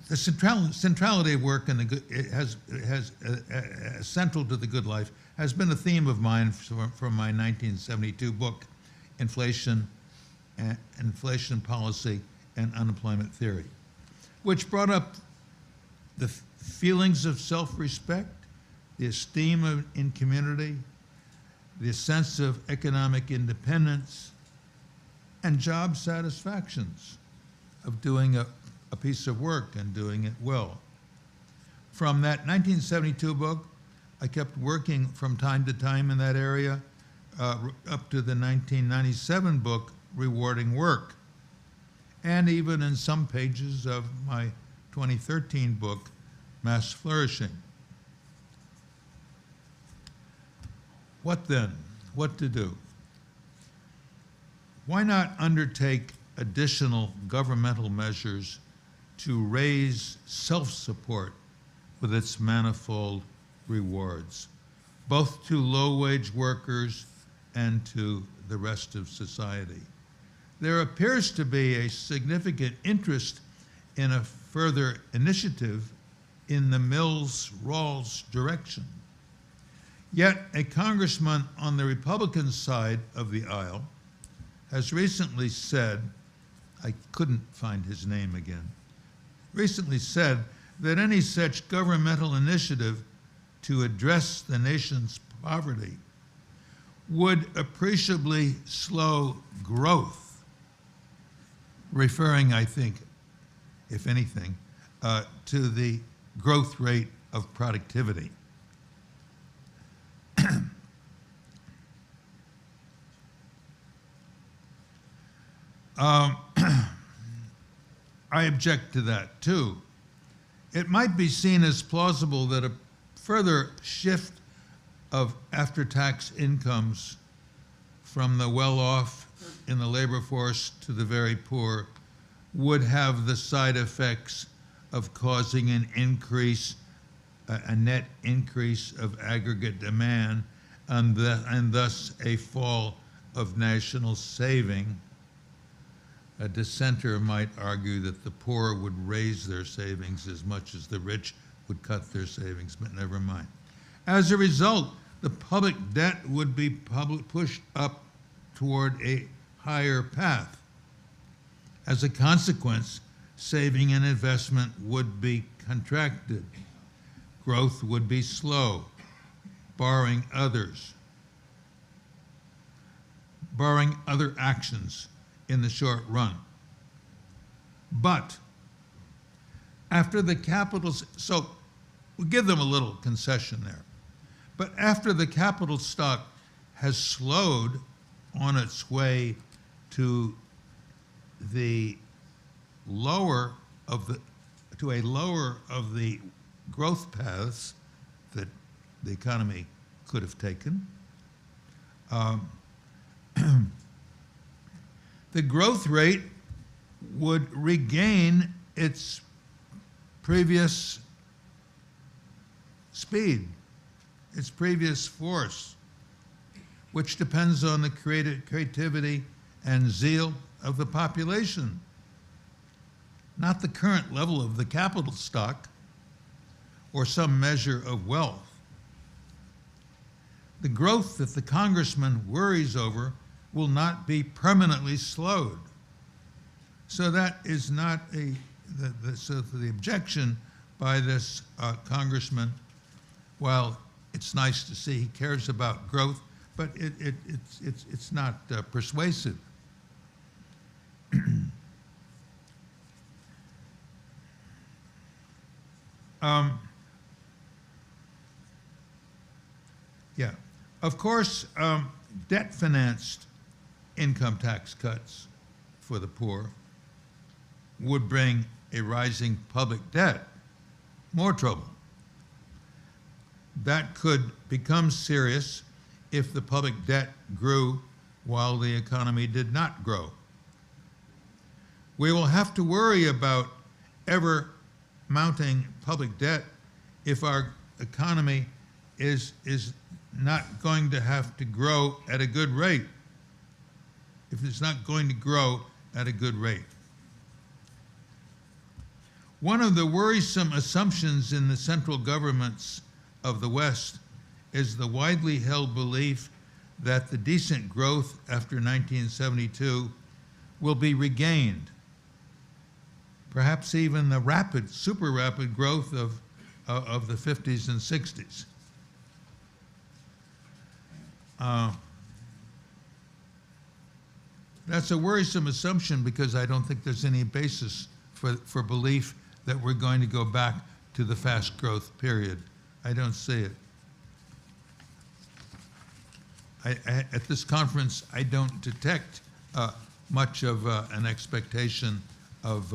the centrality of work and has central to the good life has been a theme of mine from my 1972 book, Inflation Policy and Unemployment Theory, which brought up the feelings of self-respect, the esteem in community, the sense of economic independence, and job satisfactions of doing a piece of work and doing it well. From that 1972 book, I kept working from time to time in that area up to the 1997 book, Rewarding Work, and even in some pages of my 2013 book, Mass Flourishing. What then? What to do? Why not undertake additional governmental measures to raise self-support with its manifold rewards, both to low-wage workers and to the rest of society? There appears to be a significant interest in a further initiative in the Mills-Rawls direction. Yet a congressman on the Republican side of the aisle has recently said, I couldn't find his name again, recently said that any such governmental initiative to address the nation's poverty would appreciably slow growth, referring, I think, if anything, to the growth rate of productivity. I object to that too. It might be seen as plausible that a further shift of after-tax incomes from the well-off in the labor force to the very poor would have the side effects of causing an increase, a net increase of aggregate demand, and thus a fall of national saving. A dissenter might argue that the poor would raise their savings as much as the rich would cut their savings, but never mind. As a result, the public debt would be pushed up toward a higher path. As a consequence, saving and investment would be contracted. Growth would be slow, barring other actions in the short run. But after the capital, so we'll give them a little concession there, but after the capital stock has slowed on its way to the lower of the growth paths that the economy could have taken, the growth rate would regain its previous speed, its previous force, which depends on the creativity and zeal of the population, not the current level of the capital stock or some measure of wealth. The growth that the congressman worries over will not be permanently slowed. So that is not so the objection by this congressman, while it's nice to see he cares about growth, but it's not persuasive. Yeah, of course, debt-financed income tax cuts for the poor would bring a rising public debt, more trouble. That could become serious if the public debt grew while the economy did not grow. We will have to worry about ever mounting public debt if our economy is not going to have to grow at a good rate, if it's not going to grow at a good rate. One of the worrisome assumptions in the central governments of the West is the widely held belief that the decent growth after 1972 will be regained, perhaps even the rapid, super rapid growth of the 50s and 60s. That's a worrisome assumption because I don't think there's any basis for belief that we're going to go back to the fast growth period. I don't see it. At this conference, I don't detect much of an expectation of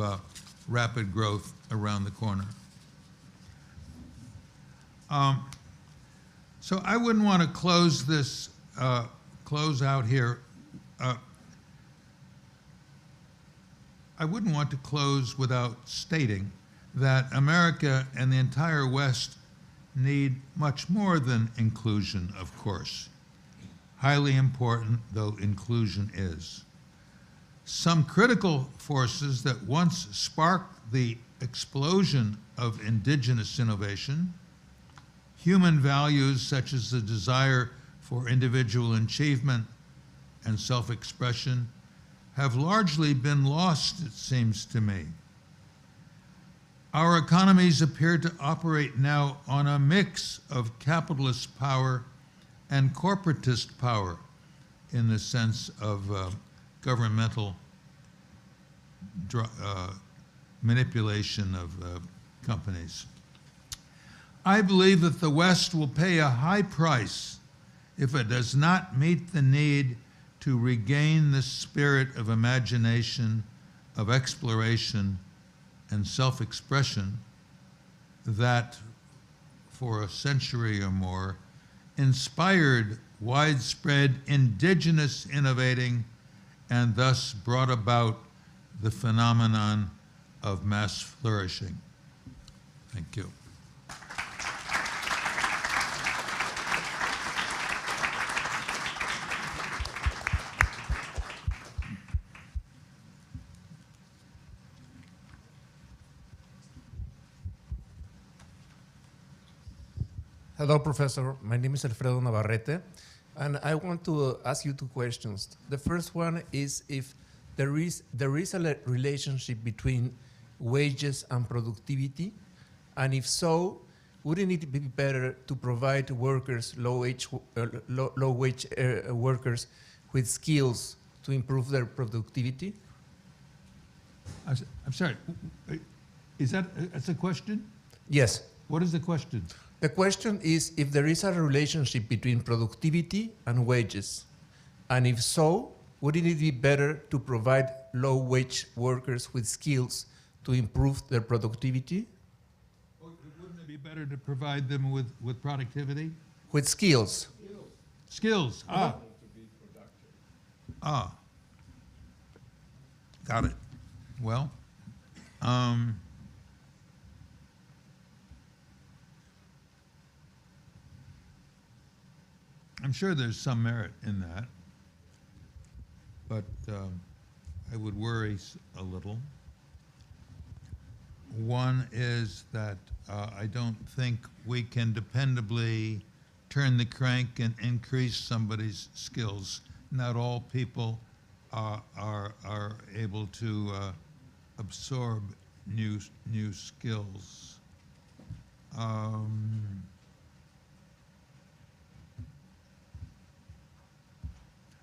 rapid growth around the corner. So I wouldn't want to close this, close out here. I wouldn't want to close without stating that America and the entire West need much more than inclusion, of course. Highly important though inclusion is. Some critical forces that once sparked the explosion of indigenous innovation, human values such as the desire for individual achievement and self-expression, have largely been lost, it seems to me. Our economies appear to operate now on a mix of capitalist power and corporatist power in the sense of governmental manipulation of companies. I believe that the West will pay a high price if it does not meet the need to regain the spirit of imagination, of exploration, and self-expression that, for a century or more, inspired widespread indigenous innovating and thus brought about the phenomenon of mass flourishing. Thank you. Hello, Professor. My name is Alfredo Navarrete, and I want to ask you two questions. The first one is if there is a relationship between wages and productivity, and if so, wouldn't it be better to provide workers, low-wage workers, with skills to improve their productivity? I'm sorry. Is that's a question? Yes. What is the question? The question is if there is a relationship between productivity and wages, and if so, wouldn't it be better to provide low-wage workers with skills to improve their productivity? Wouldn't it be better to provide them with productivity? With skills. Skills. Got it. Well, I'm sure there's some merit in that, but I would worry a little. One is that I don't think we can dependably turn the crank and increase somebody's skills. Not all people are able to absorb new skills.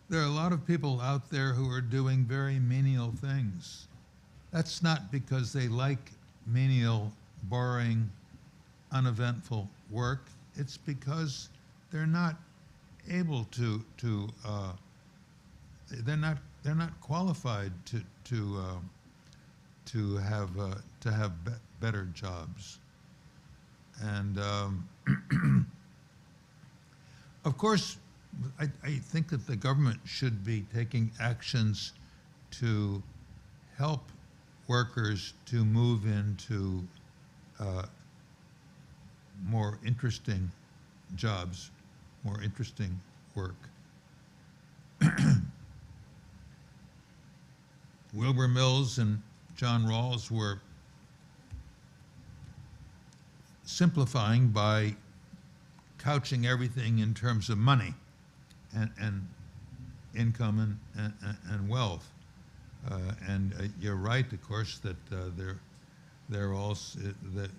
There are a lot of people out there who are doing very menial things. That's not because they like menial, boring, uneventful work. It's because they're not able to they're not qualified to have better jobs. And of course, I think that the government should be taking actions to help workers to move into more interesting jobs, more interesting work. Wilbur Mills and John Rawls were simplifying by couching everything in terms of money and income and wealth. And you're right, of course, that they're also that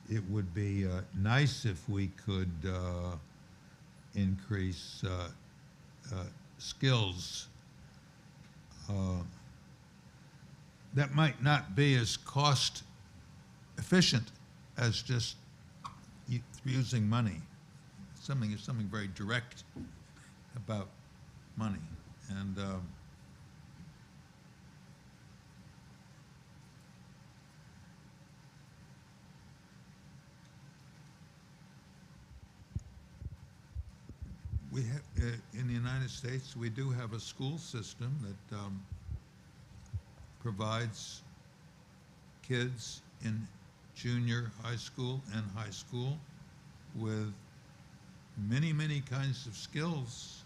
it would be nice if we could increase skills. That might not be as cost efficient as just using money. Something very direct about money, and we have in the United States we do have a school system that provides kids in junior high school and high school with many kinds of skills.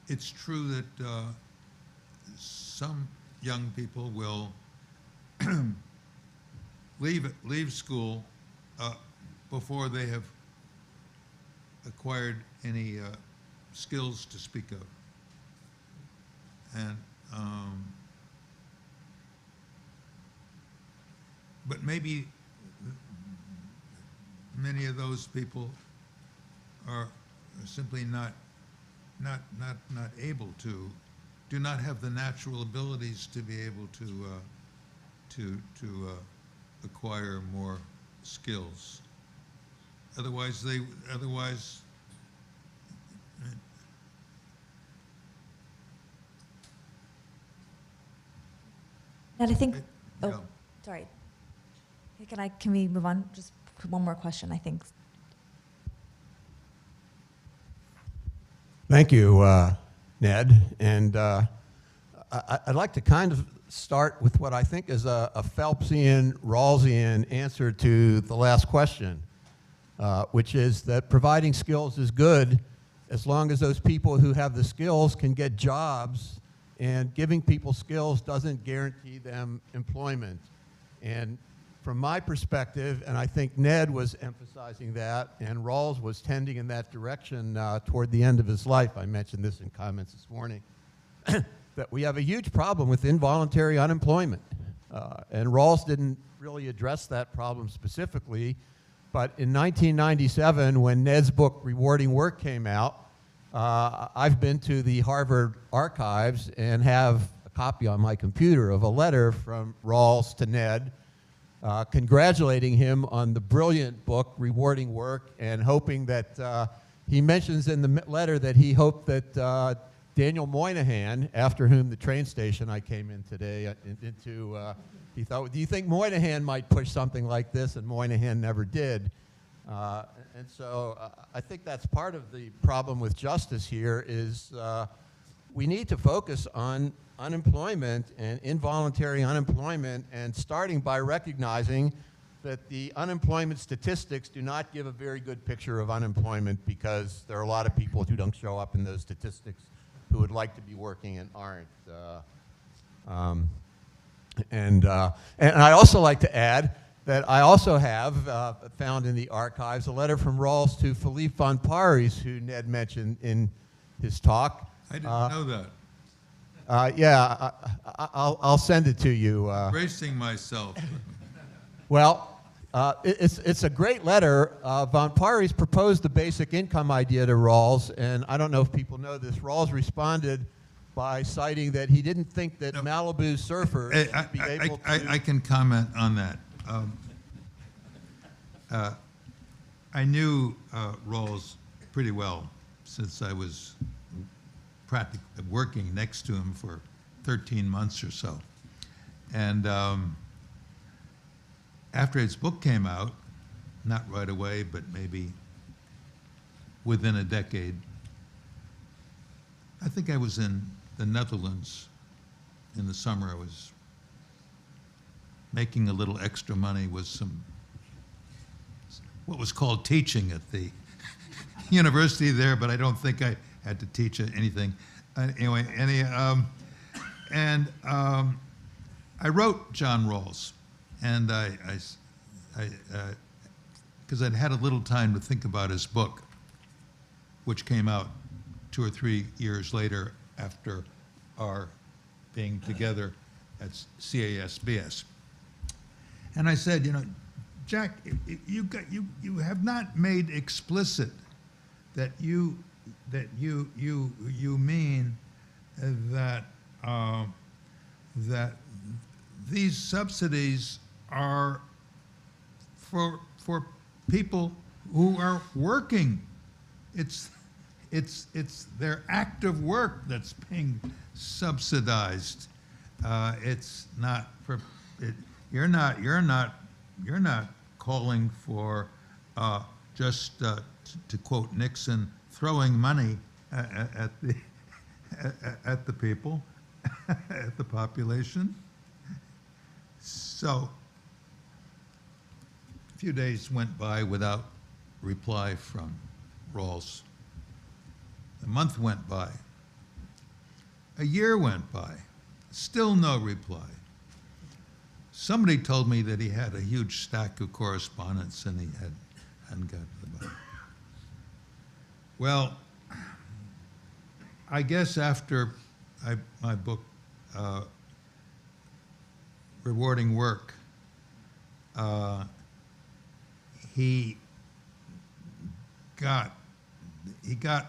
It's true that some young people will leave school before they have acquired any skills to speak of. And but maybe many of those people are simply not able to, do not have the natural abilities to be able to acquire more skills. Otherwise, And I think, yeah. Sorry. Can we move on? Just one more question, I think. Thank you, Ned. And I'd like to kind of start with what I think is a Phelpsian, Rawlsian answer to the last question, which is that providing skills is good as long as those people who have the skills can get jobs and giving people skills doesn't guarantee them employment. And from my perspective, and I think Ned was emphasizing that, and Rawls was tending in that direction toward the end of his life, I mentioned this in comments this morning, that we have a huge problem with involuntary unemployment. And Rawls didn't really address that problem specifically, but in 1997, when Ned's book, Rewarding Work, came out, I've been to the Harvard archives and have a copy on my computer of a letter from Rawls to Ned, congratulating him on the brilliant book, Rewarding Work, and hoping that he mentions in the letter that he hoped that Daniel Moynihan, after whom the train station I came in today into, he thought, do you think Moynihan might push something like this? And Moynihan never did. And so I think that's part of the problem with justice here is we need to focus on unemployment and involuntary unemployment, and starting by recognizing that the unemployment statistics do not give a very good picture of unemployment, because there are a lot of people who don't show up in those statistics who would like to be working and aren't. And I'd also like to add that I also have found in the archives a letter from Rawls to Philippe von Paris, who Ned mentioned in his talk. I didn't know that. Yeah, I'll send it to you. Bracing myself. Well, it's a great letter. Von Paris proposed the basic income idea to Rawls, and I don't know if people know this. Rawls responded by citing that he didn't think that Malibu surfers would be able to... I can comment on that. I knew Rawls pretty well since I was practically working next to him for 13 months or so. And after his book came out, not right away, but maybe within a decade, I think I was in the Netherlands in the summer. I was making a little extra money with some, what was called teaching at the university there, but I don't think I had to teach anything. Anyway, I wrote John Rawls, and because I'd had a little time to think about his book, which came out 2 or 3 years later after our being together at CASBS. And I said, you know, Jack, you have not made explicit that you mean that that these subsidies are for people who are working. It's their active work that's being subsidized. It's not for it. You're not calling for just to quote Nixon, throwing money at the people, at the population. So a few days went by without reply from Rawls. A month went by. A year went by. Still no reply. Somebody told me that he had a huge stack of correspondence and he hadn't got to the bottom. Well, I guess after my book, Rewarding Work, he got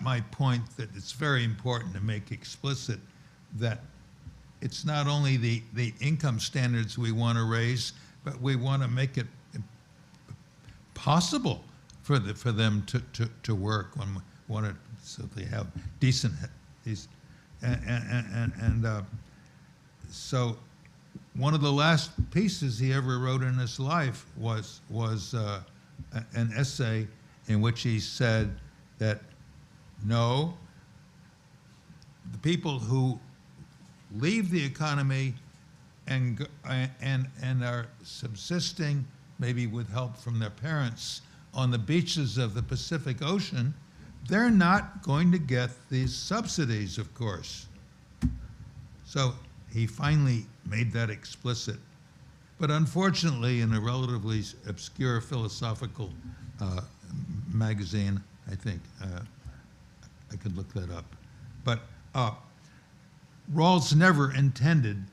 my point that it's very important to make explicit that it's not only the income standards we want to raise, but we want to make it possible for them to work when we want to, so they have decent so one of the last pieces he ever wrote in his life was an essay in which he said that no, the people who leave the economy and are subsisting, maybe with help from their parents, on the beaches of the Pacific Ocean, they're not going to get these subsidies, of course. So he finally made that explicit. But unfortunately, in a relatively obscure philosophical magazine, I think, I could look that up. But Rawls never intended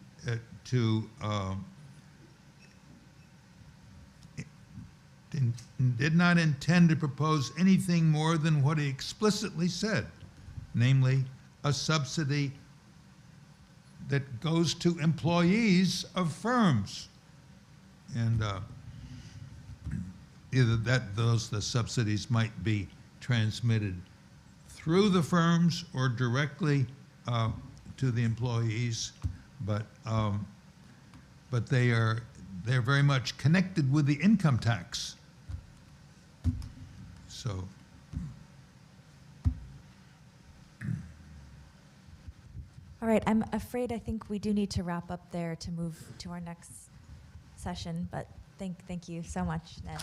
did not intend to propose anything more than what he explicitly said, namely a subsidy that goes to employees of firms. And either the subsidies might be transmitted through the firms or directly to the employees, but they're very much connected with the income tax. So. All right, I'm afraid I think we do need to wrap up there to move to our next session, but thank you so much, Ned.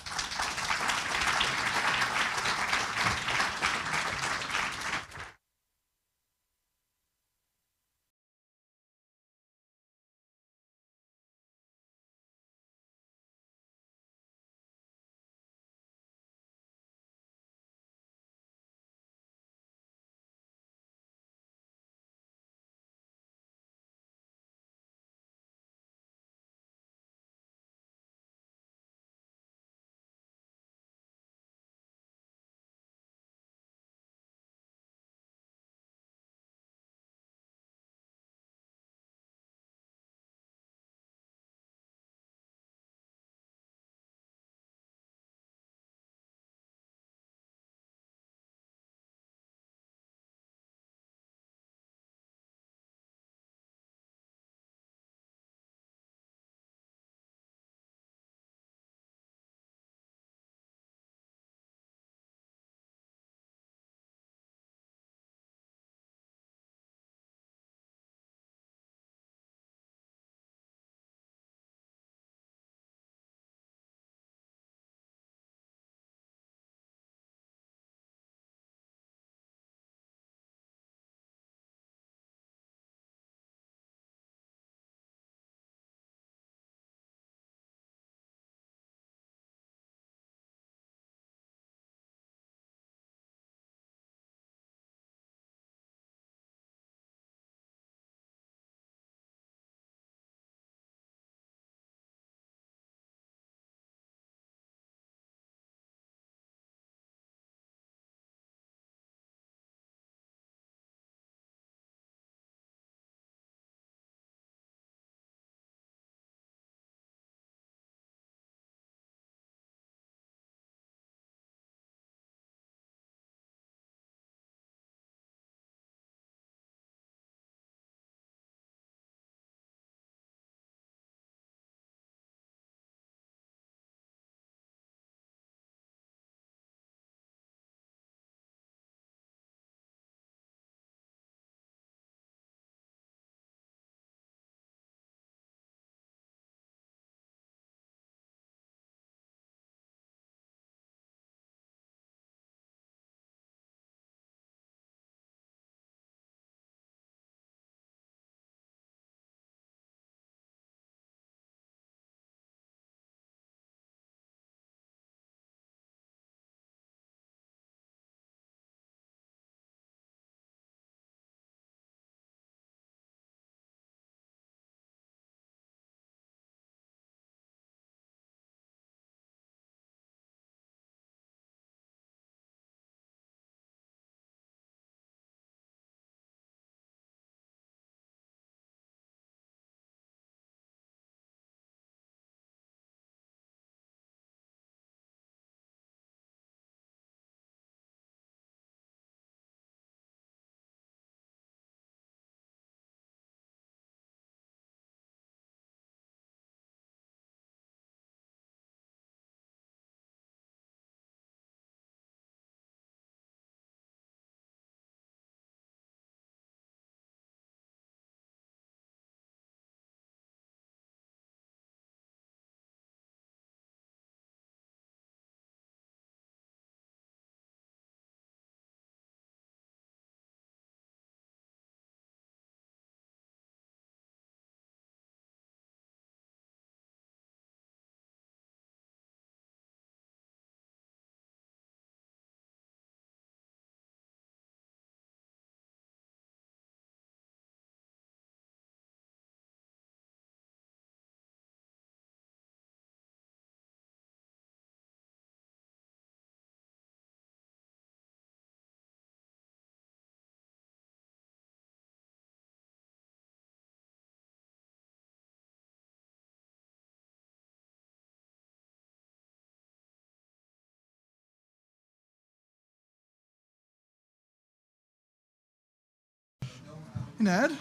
Ned.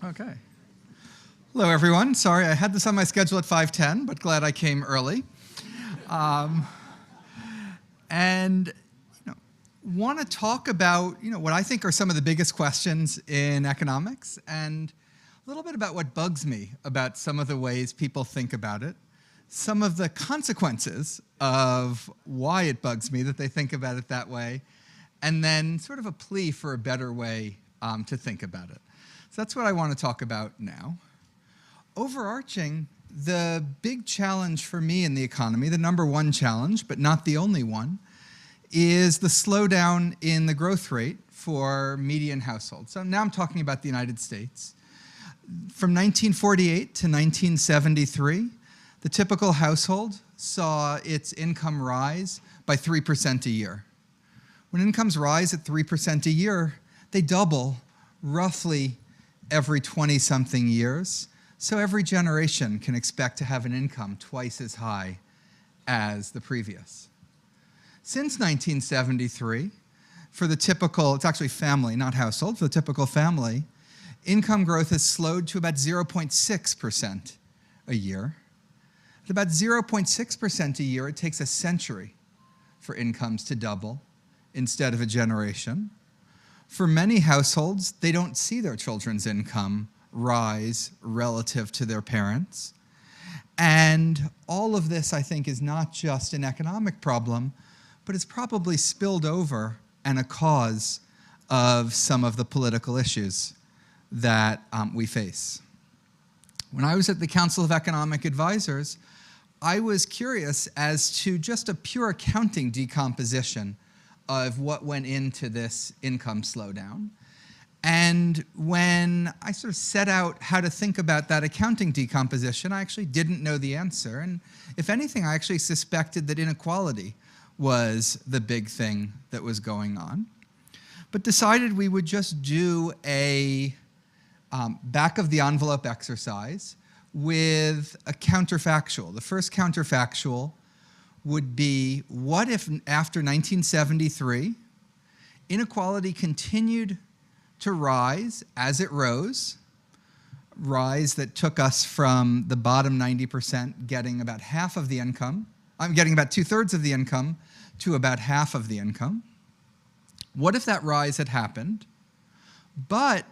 Okay. Hello, everyone. Sorry, I had this on my schedule at 5:10, but glad I came early. And want to talk about what I think are some of the biggest questions in economics, and a little bit about what bugs me about some of the ways people think about it, some of the consequences of why it bugs me that they think about it that way, and then sort of a plea for a better way to think about it. So that's what I want to talk about now. Overarching, the big challenge for me in the economy, the number one challenge, but not the only one, is the slowdown in the growth rate for median households. So now I'm talking about the United States. From 1948 to 1973, the typical household saw its income rise by 3% a year. When incomes rise at 3% a year, they double roughly every 20-something years. So every generation can expect to have an income twice as high as the previous. Since 1973, for the typical, it's actually family, not household, for the typical family, income growth has slowed to about 0.6% a year. At about 0.6% a year, it takes a century for incomes to double instead of a generation. For many households, they don't see their children's income rise relative to their parents. And all of this, I think, is not just an economic problem, but it's probably spilled over and a cause of some of the political issues that we face. When I was at the Council of Economic Advisors, I was curious as to just a pure accounting decomposition of what went into this income slowdown. And when I sort of set out how to think about that accounting decomposition, I actually didn't know the answer. And if anything, I actually suspected that inequality was the big thing that was going on. But decided we would just do a back-of-the-envelope exercise with a counterfactual. The first counterfactual would be, what if after 1973, inequality continued to rise as it rose, rise that took us from the bottom 90% getting about half of the income, I'm getting about 2/3 of the income to about half of the income. What if that rise had happened, but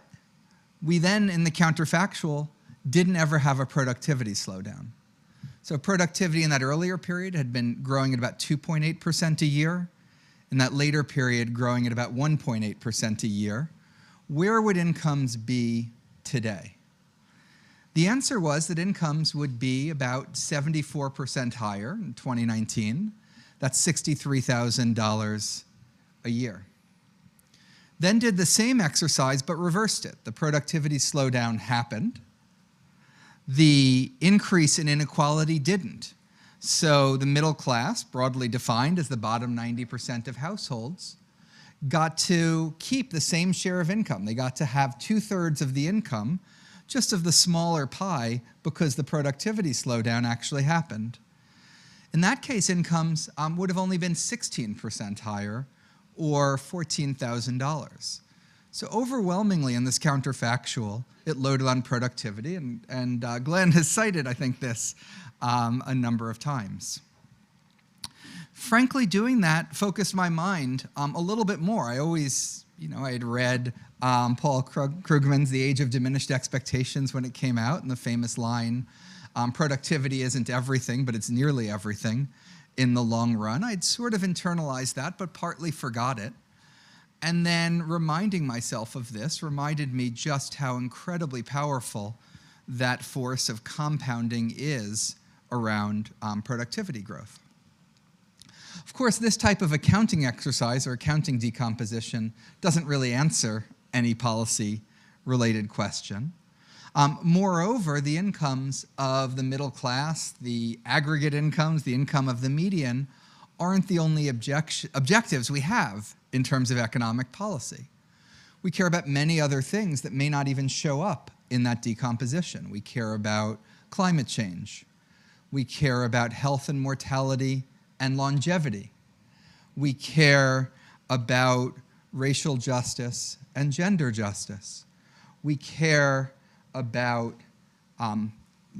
we then, in the counterfactual, didn't ever have a productivity slowdown? So productivity in that earlier period had been growing at about 2.8% a year. In that later period, growing at about 1.8% a year. Where would incomes be today? The answer was that incomes would be about 74% higher in 2019. That's $63,000 a year. Then did the same exercise, but reversed it. The productivity slowdown happened. The increase in inequality didn't. So the middle class, broadly defined as the bottom 90% of households, got to keep the same share of income. They got to have 2/3 of the income, just of the smaller pie, because the productivity slowdown actually happened. In that case, incomes would have only been 16% higher, or $14,000. So overwhelmingly in this counterfactual, it loaded on productivity, and Glenn has cited, I think, this a number of times. Frankly, doing that focused my mind a little bit more. I always, I had read Paul Krugman's The Age of Diminished Expectations when it came out, and the famous line, productivity isn't everything, but it's nearly everything in the long run. I'd sort of internalized that, but partly forgot it. And then reminding myself of this reminded me just how incredibly powerful that force of compounding is around productivity growth. Of course, this type of accounting exercise or accounting decomposition doesn't really answer any policy-related question. Moreover, the incomes of the middle class, the aggregate incomes, the income of the median, aren't the only objectives we have in terms of economic policy. We care about many other things that may not even show up in that decomposition. We care about climate change. We care about health and mortality and longevity. We care about racial justice and gender justice. We care about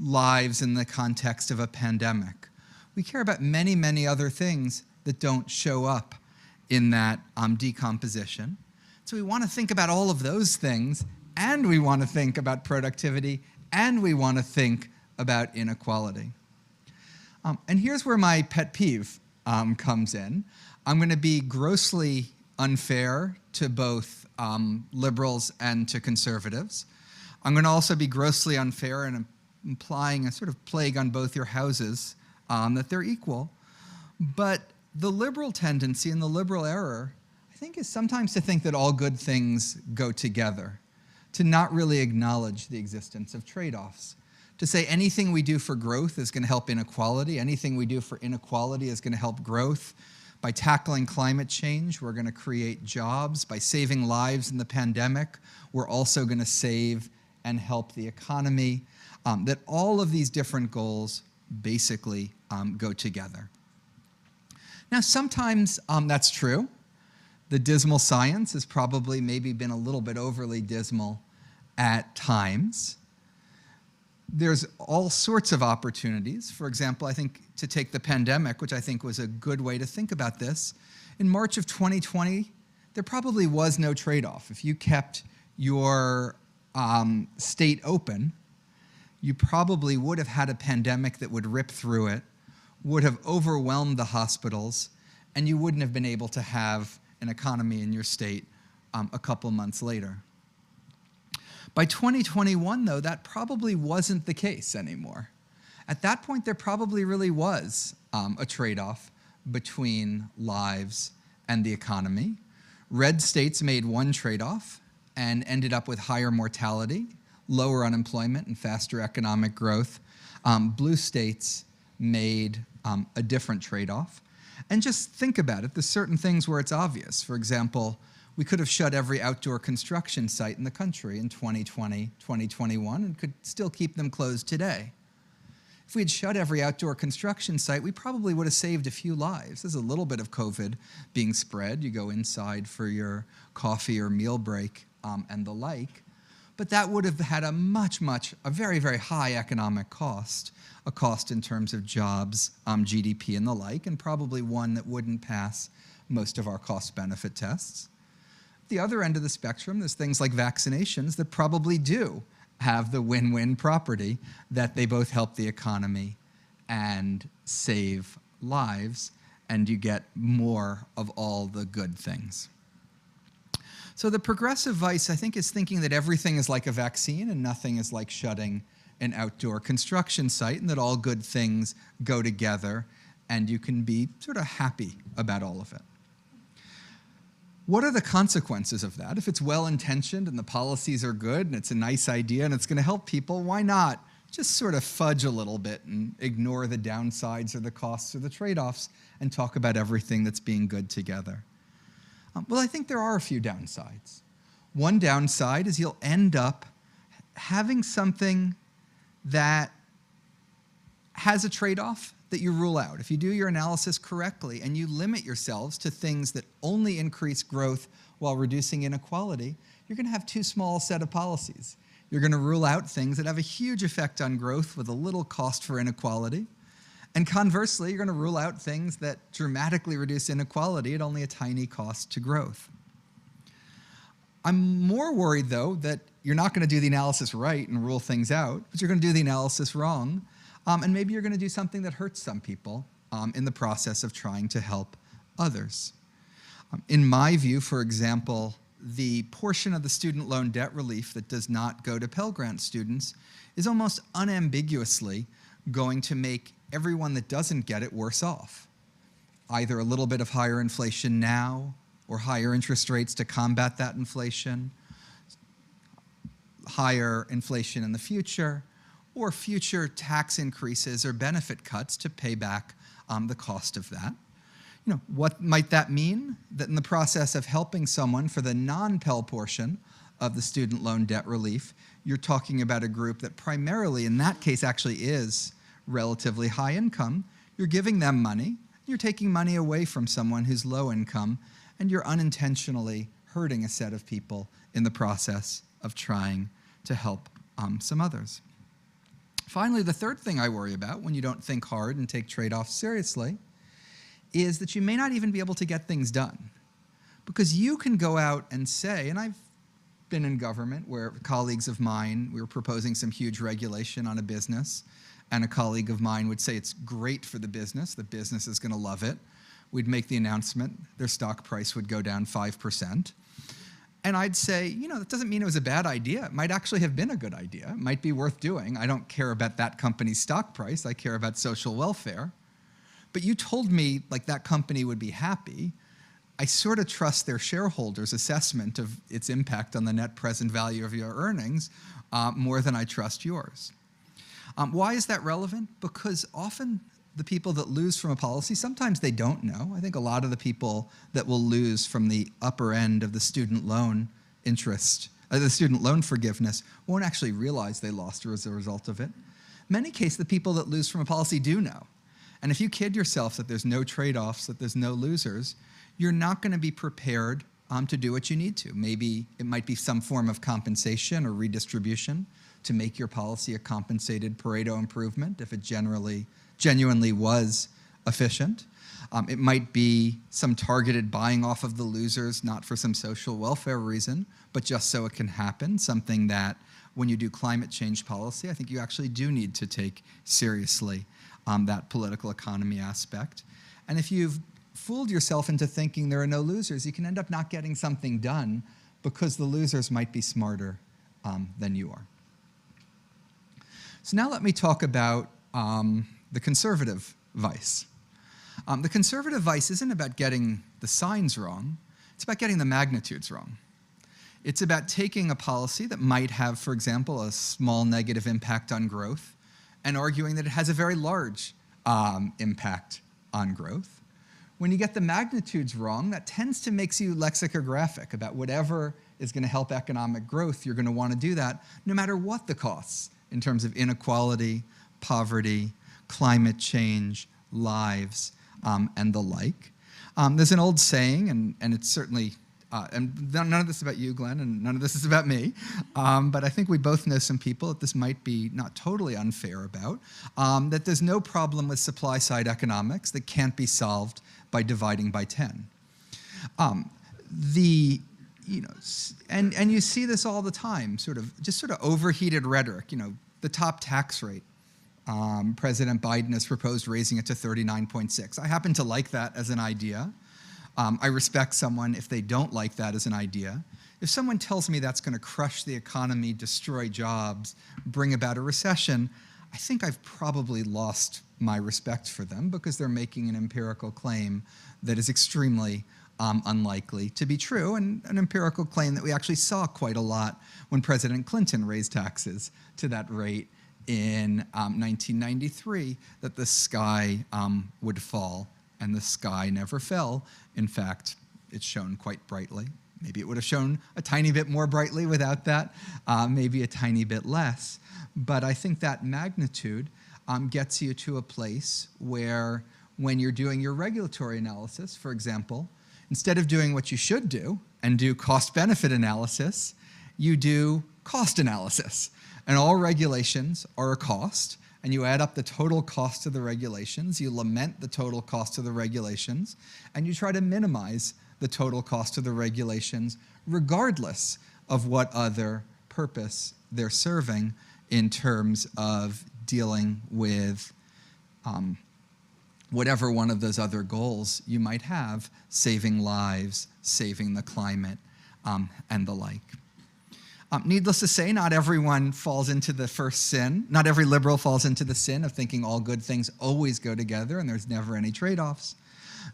lives in the context of a pandemic. We care about many, many other things that don't show up in that decomposition. So we want to think about all of those things, and we want to think about productivity, and we want to think about inequality. And here's where my pet peeve comes in. I'm going to be grossly unfair to both liberals and to conservatives. I'm going to also be grossly unfair and implying a sort of plague on both your houses, that they're equal. But the liberal tendency and the liberal error, I think, is sometimes to think that all good things go together, to not really acknowledge the existence of trade-offs, to say anything we do for growth is going to help inequality, anything we do for inequality is going to help growth. By tackling climate change, we're going to create jobs. By saving lives in the pandemic, we're also going to save and help the economy. That all of these different goals basically go together. Now, sometimes that's true. The dismal science has probably maybe been a little bit overly dismal at times. There's all sorts of opportunities. For example, I think to take the pandemic, which I think was a good way to think about this, in March of 2020, there probably was no trade-off. If you kept your state open, you probably would have had a pandemic that would rip through it, would have overwhelmed the hospitals, and you wouldn't have been able to have an economy in your state a couple months later. By 2021, though, that probably wasn't the case anymore. At that point, there probably really was a trade-off between lives and the economy. Red states made one trade-off and ended up with higher mortality, lower unemployment, and faster economic growth. Blue states made a different trade-off. And just think about it. There's certain things where it's obvious. For example, we could have shut every outdoor construction site in the country in 2020, 2021, and could still keep them closed today. If we had shut every outdoor construction site, we probably would have saved a few lives. There's a little bit of COVID being spread. You go inside for your coffee or meal break and the like. But that would have had a very, very high economic cost, a cost in terms of jobs, GDP and the like, and probably one that wouldn't pass most of our cost-benefit tests. The other end of the spectrum, there's things like vaccinations that probably do have the win-win property that they both help the economy and save lives, and you get more of all the good things. So the progressive vice, I think, is thinking that everything is like a vaccine and nothing is like shutting an outdoor construction site, and that all good things go together and you can be sort of happy about all of it. What are the consequences of that? If it's well-intentioned and the policies are good and it's a nice idea and it's going to help people, why not just sort of fudge a little bit and ignore the downsides or the costs or the trade-offs and talk about everything that's being good together? Well, I think there are a few downsides. One downside is you'll end up having something that has a trade-off that you rule out. If you do your analysis correctly and you limit yourselves to things that only increase growth while reducing inequality, you're going to have too small a set of policies. You're going to rule out things that have a huge effect on growth with a little cost for inequality. And conversely, you're going to rule out things that dramatically reduce inequality at only a tiny cost to growth. I'm more worried, though, that you're not going to do the analysis right and rule things out, but you're going to do the analysis wrong. And maybe you're going to do something that hurts some people in the process of trying to help others. In my view, for example, the portion of the student loan debt relief that does not go to Pell Grant students is almost unambiguously going to make everyone that doesn't get it worse off. Either a little bit of higher inflation now, or higher interest rates to combat that inflation, higher inflation in the future, or future tax increases or benefit cuts to pay back the cost of that. You know, what might that mean? That in the process of helping someone for the non-Pell portion of the student loan debt relief, you're talking about a group that primarily, in that case, actually is relatively high income, you're giving them money, you're taking money away from someone who's low income, and you're unintentionally hurting a set of people in the process of trying to help some others. Finally, the third thing I worry about when you don't think hard and take trade-offs seriously is that you may not even be able to get things done. Because you can go out and say, and I've been in government where colleagues of mine, we were proposing some huge regulation on a business, and a colleague of mine would say it's great for the business is going to love it. We'd make the announcement, their stock price would go down 5%. And I'd say, you know, that doesn't mean it was a bad idea. It might actually have been a good idea. It might be worth doing. I don't care about that company's stock price. I care about social welfare. But you told me like that company would be happy. I sort of trust their shareholders' assessment of its impact on the net present value of your earnings more than I trust yours. Why is that relevant? Because often the people that lose from a policy, sometimes they don't know. I think a lot of the people that will lose from the upper end of the student loan interest, the student loan forgiveness, won't actually realize they lost as a result of it. In many cases, the people that lose from a policy do know. And if you kid yourself that there's no trade-offs, that there's no losers, you're not going to be prepared to do what you need to. Maybe it might be some form of compensation or redistribution to make your policy a compensated Pareto improvement if it genuinely was efficient. It might be some targeted buying off of the losers, not for some social welfare reason, but just so it can happen, something that when you do climate change policy, I think you actually do need to take seriously that political economy aspect. And if you've fooled yourself into thinking there are no losers, you can end up not getting something done because the losers might be smarter than you are. So now let me talk about the conservative vice. The conservative vice isn't about getting the signs wrong, it's about getting the magnitudes wrong. It's about taking a policy that might have, for example, a small negative impact on growth and arguing that it has a very large impact on growth. When you get the magnitudes wrong, that tends to make you lexicographic about whatever is going to help economic growth. You're going to want to do that no matter what the costs in terms of inequality, poverty, climate change, lives, and the like. There's an old saying, and it's certainly, and none of this is about you, Glenn, and none of this is about me, but I think we both know some people that this might be not totally unfair about, that there's no problem with supply-side economics that can't be solved by dividing by 10. You know, and you see this all the time, sort of overheated rhetoric, you know, the top tax rate. President Biden has proposed raising it to 39.6. I happen to like that as an idea. I respect someone if they don't like that as an idea. If someone tells me that's going to crush the economy, destroy jobs, bring about a recession, I think I've probably lost my respect for them because they're making an empirical claim that is extremely unlikely to be true, and an empirical claim that we actually saw quite a lot when President Clinton raised taxes to that rate in 1993, that the sky would fall, and the sky never fell. In fact, it shone quite brightly. Maybe it would have shone a tiny bit more brightly without that, maybe a tiny bit less. But I think that magnitude gets you to a place where when you're doing your regulatory analysis, for example, instead of doing what you should do and do cost-benefit analysis, you do cost analysis. And all regulations are a cost, and you add up the total cost of the regulations, you lament the total cost of the regulations, and you try to minimize the total cost of the regulations regardless of what other purpose they're serving in terms of dealing with whatever one of those other goals you might have, saving lives, saving the climate, and the like. Needless to say, not everyone falls into the first sin. Not every liberal falls into the sin of thinking all good things always go together and there's never any trade-offs.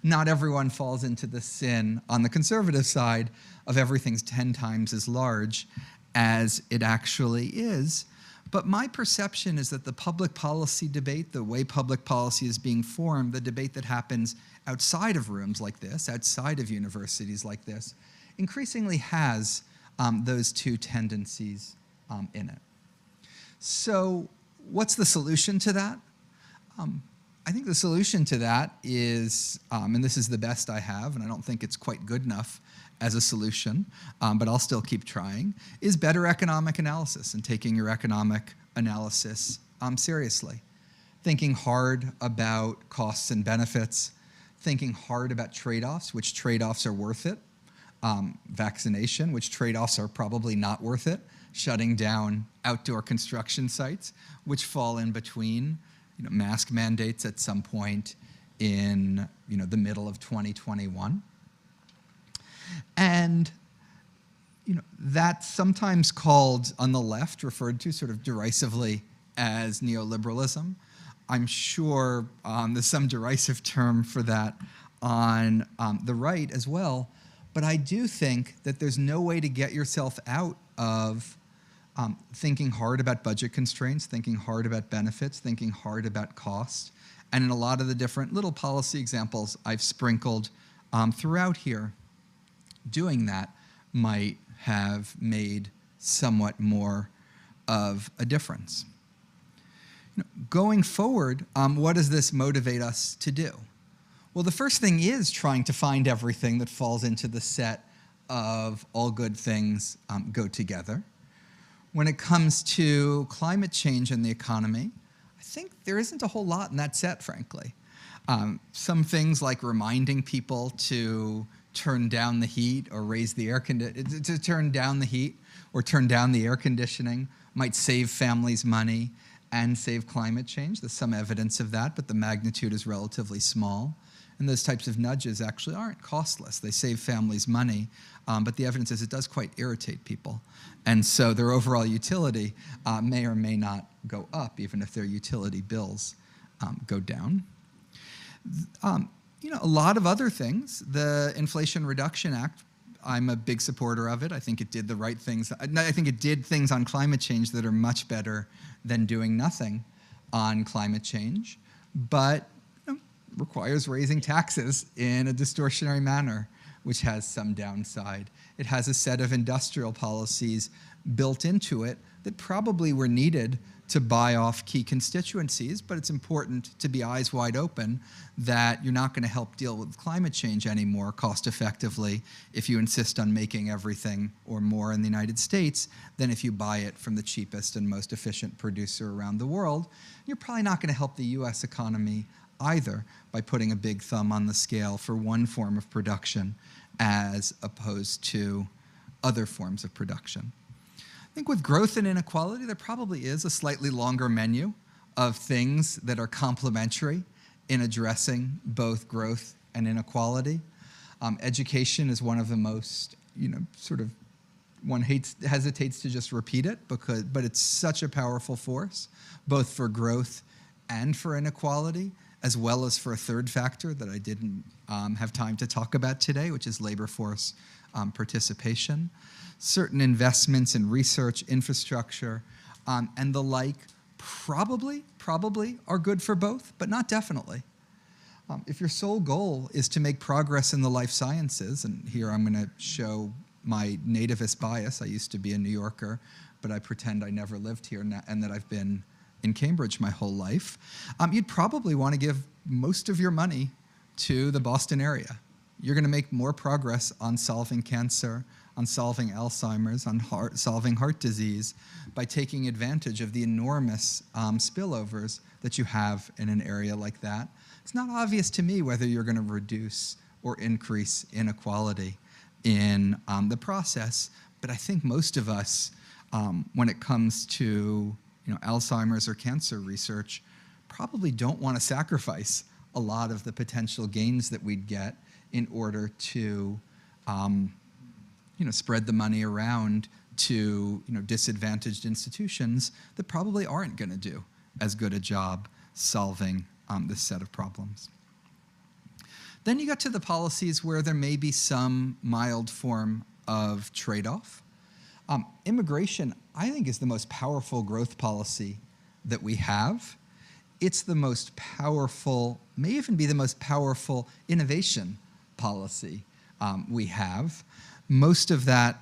Not everyone falls into the sin on the conservative side of everything's 10 times as large as it actually is. But my perception is that the public policy debate, the way public policy is being formed, the debate that happens outside of rooms like this, outside of universities like this, increasingly has those two tendencies in it. So what's the solution to that? I think the solution to that is, and this is the best I have, and I don't think it's quite good enough as a solution, but I'll still keep trying, is better economic analysis and taking your economic analysis seriously. Thinking hard about costs and benefits, thinking hard about trade-offs, which trade-offs are worth it, vaccination, which trade-offs are probably not worth it, shutting down outdoor construction sites, which fall in between mask mandates at some point in the middle of 2021. And that's sometimes called, on the left, referred to sort of derisively as neoliberalism. I'm sure there's some derisive term for that on the right as well, but I do think that there's no way to get yourself out of thinking hard about budget constraints, thinking hard about benefits, thinking hard about cost. And in a lot of the different little policy examples I've sprinkled throughout here, doing that might have made somewhat more of a difference. Going forward, what does this motivate us to do? Well, the first thing is trying to find everything that falls into the set of all good things go together. When it comes to climate change and the economy, I think there isn't a whole lot in that set, frankly. Some things like reminding people to turn down the heat or raise the to turn down the heat or turn down the air conditioning might save families money and save climate change. There's some evidence of that, but the magnitude is relatively small. And those types of nudges actually aren't costless. They save families money, but the evidence is it does quite irritate people. And so their overall utility may or may not go up, even if their utility bills go down. A lot of other things. The Inflation Reduction Act, I'm a big supporter of it. I think it did the right things. I think it did things on climate change that are much better than doing nothing on climate change, but requires raising taxes in a distortionary manner, which has some downside. It has a set of industrial policies built into it that probably were needed to buy off key constituencies, but it's important to be eyes wide open that you're not going to help deal with climate change anymore cost effectively if you insist on making everything or more in the United States than if you buy it from the cheapest and most efficient producer around the world. You're probably not going to help the US economy either by putting a big thumb on the scale for one form of production as opposed to other forms of production. I think with growth and inequality, there probably is a slightly longer menu of things that are complementary in addressing both growth and inequality. Education is one of the most, one hesitates to just repeat it, but it's such a powerful force, both for growth and for inequality, as well as for a third factor that I didn't have time to talk about today, which is labor force participation. Certain investments in research, infrastructure, and the like probably are good for both, but not definitely. If your sole goal is to make progress in the life sciences, and here I'm going to show my nativist bias. I used to be a New Yorker, but I pretend I never lived here and that I've been in Cambridge my whole life. You'd probably want to give most of your money to the Boston area. You're going to make more progress on solving cancer, on solving Alzheimer's, on solving heart disease by taking advantage of the enormous spillovers that you have in an area like that. It's not obvious to me whether you're going to reduce or increase inequality in the process, but I think most of us, when it comes to Alzheimer's or cancer research, probably don't want to sacrifice a lot of the potential gains that we'd get in order to spread the money around to disadvantaged institutions that probably aren't going to do as good a job solving this set of problems. Then you get to the policies where there may be some mild form of trade-off. Immigration, I think, is the most powerful growth policy that we have. It's the most powerful, may even be the most powerful innovation policy we have. Most of that,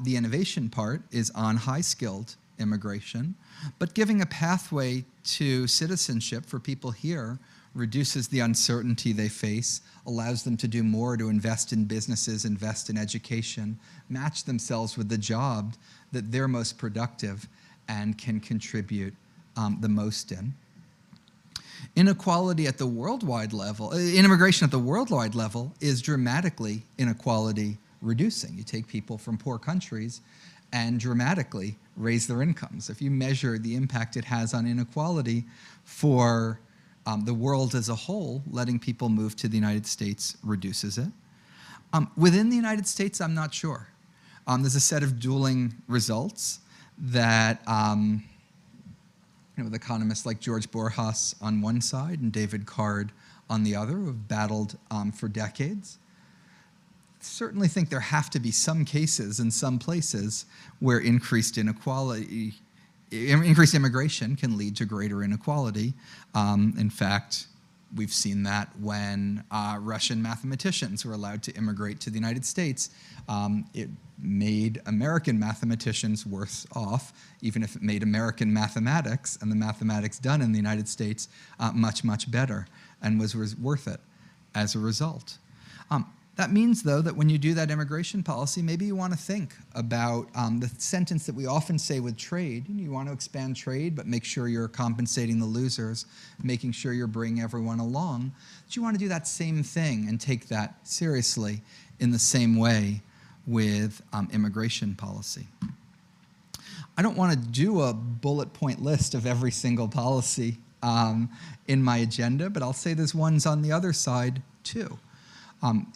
the innovation part, is on high-skilled immigration, but giving a pathway to citizenship for people here reduces the uncertainty they face, allows them to do more to invest in businesses, invest in education, match themselves with the job that they're most productive and can contribute the most in. Inequality at the worldwide level, immigration at the worldwide level is dramatically inequality reducing. You take people from poor countries and dramatically raise their incomes. If you measure the impact it has on inequality for the world as a whole, letting people move to the United States reduces it. Within the United States, I'm not sure. There's a set of dueling results that with economists like George Borjas on one side and David Card on the other, who have battled for decades. Certainly think there have to be some cases in some places where increased inequality, increased immigration can lead to greater inequality. In fact, we've seen that when Russian mathematicians were allowed to immigrate to the United States. It made American mathematicians worse off, even if it made American mathematics and the mathematics done in the United States much, much better, and was worth it as a result. That means, though, that when you do that immigration policy, maybe you want to think about the sentence that we often say with trade. You want to expand trade, but make sure you're compensating the losers, making sure you're bringing everyone along. But you want to do that same thing and take that seriously in the same way with immigration policy. I don't want to do a bullet point list of every single policy in my agenda, but I'll say there's ones on the other side, too.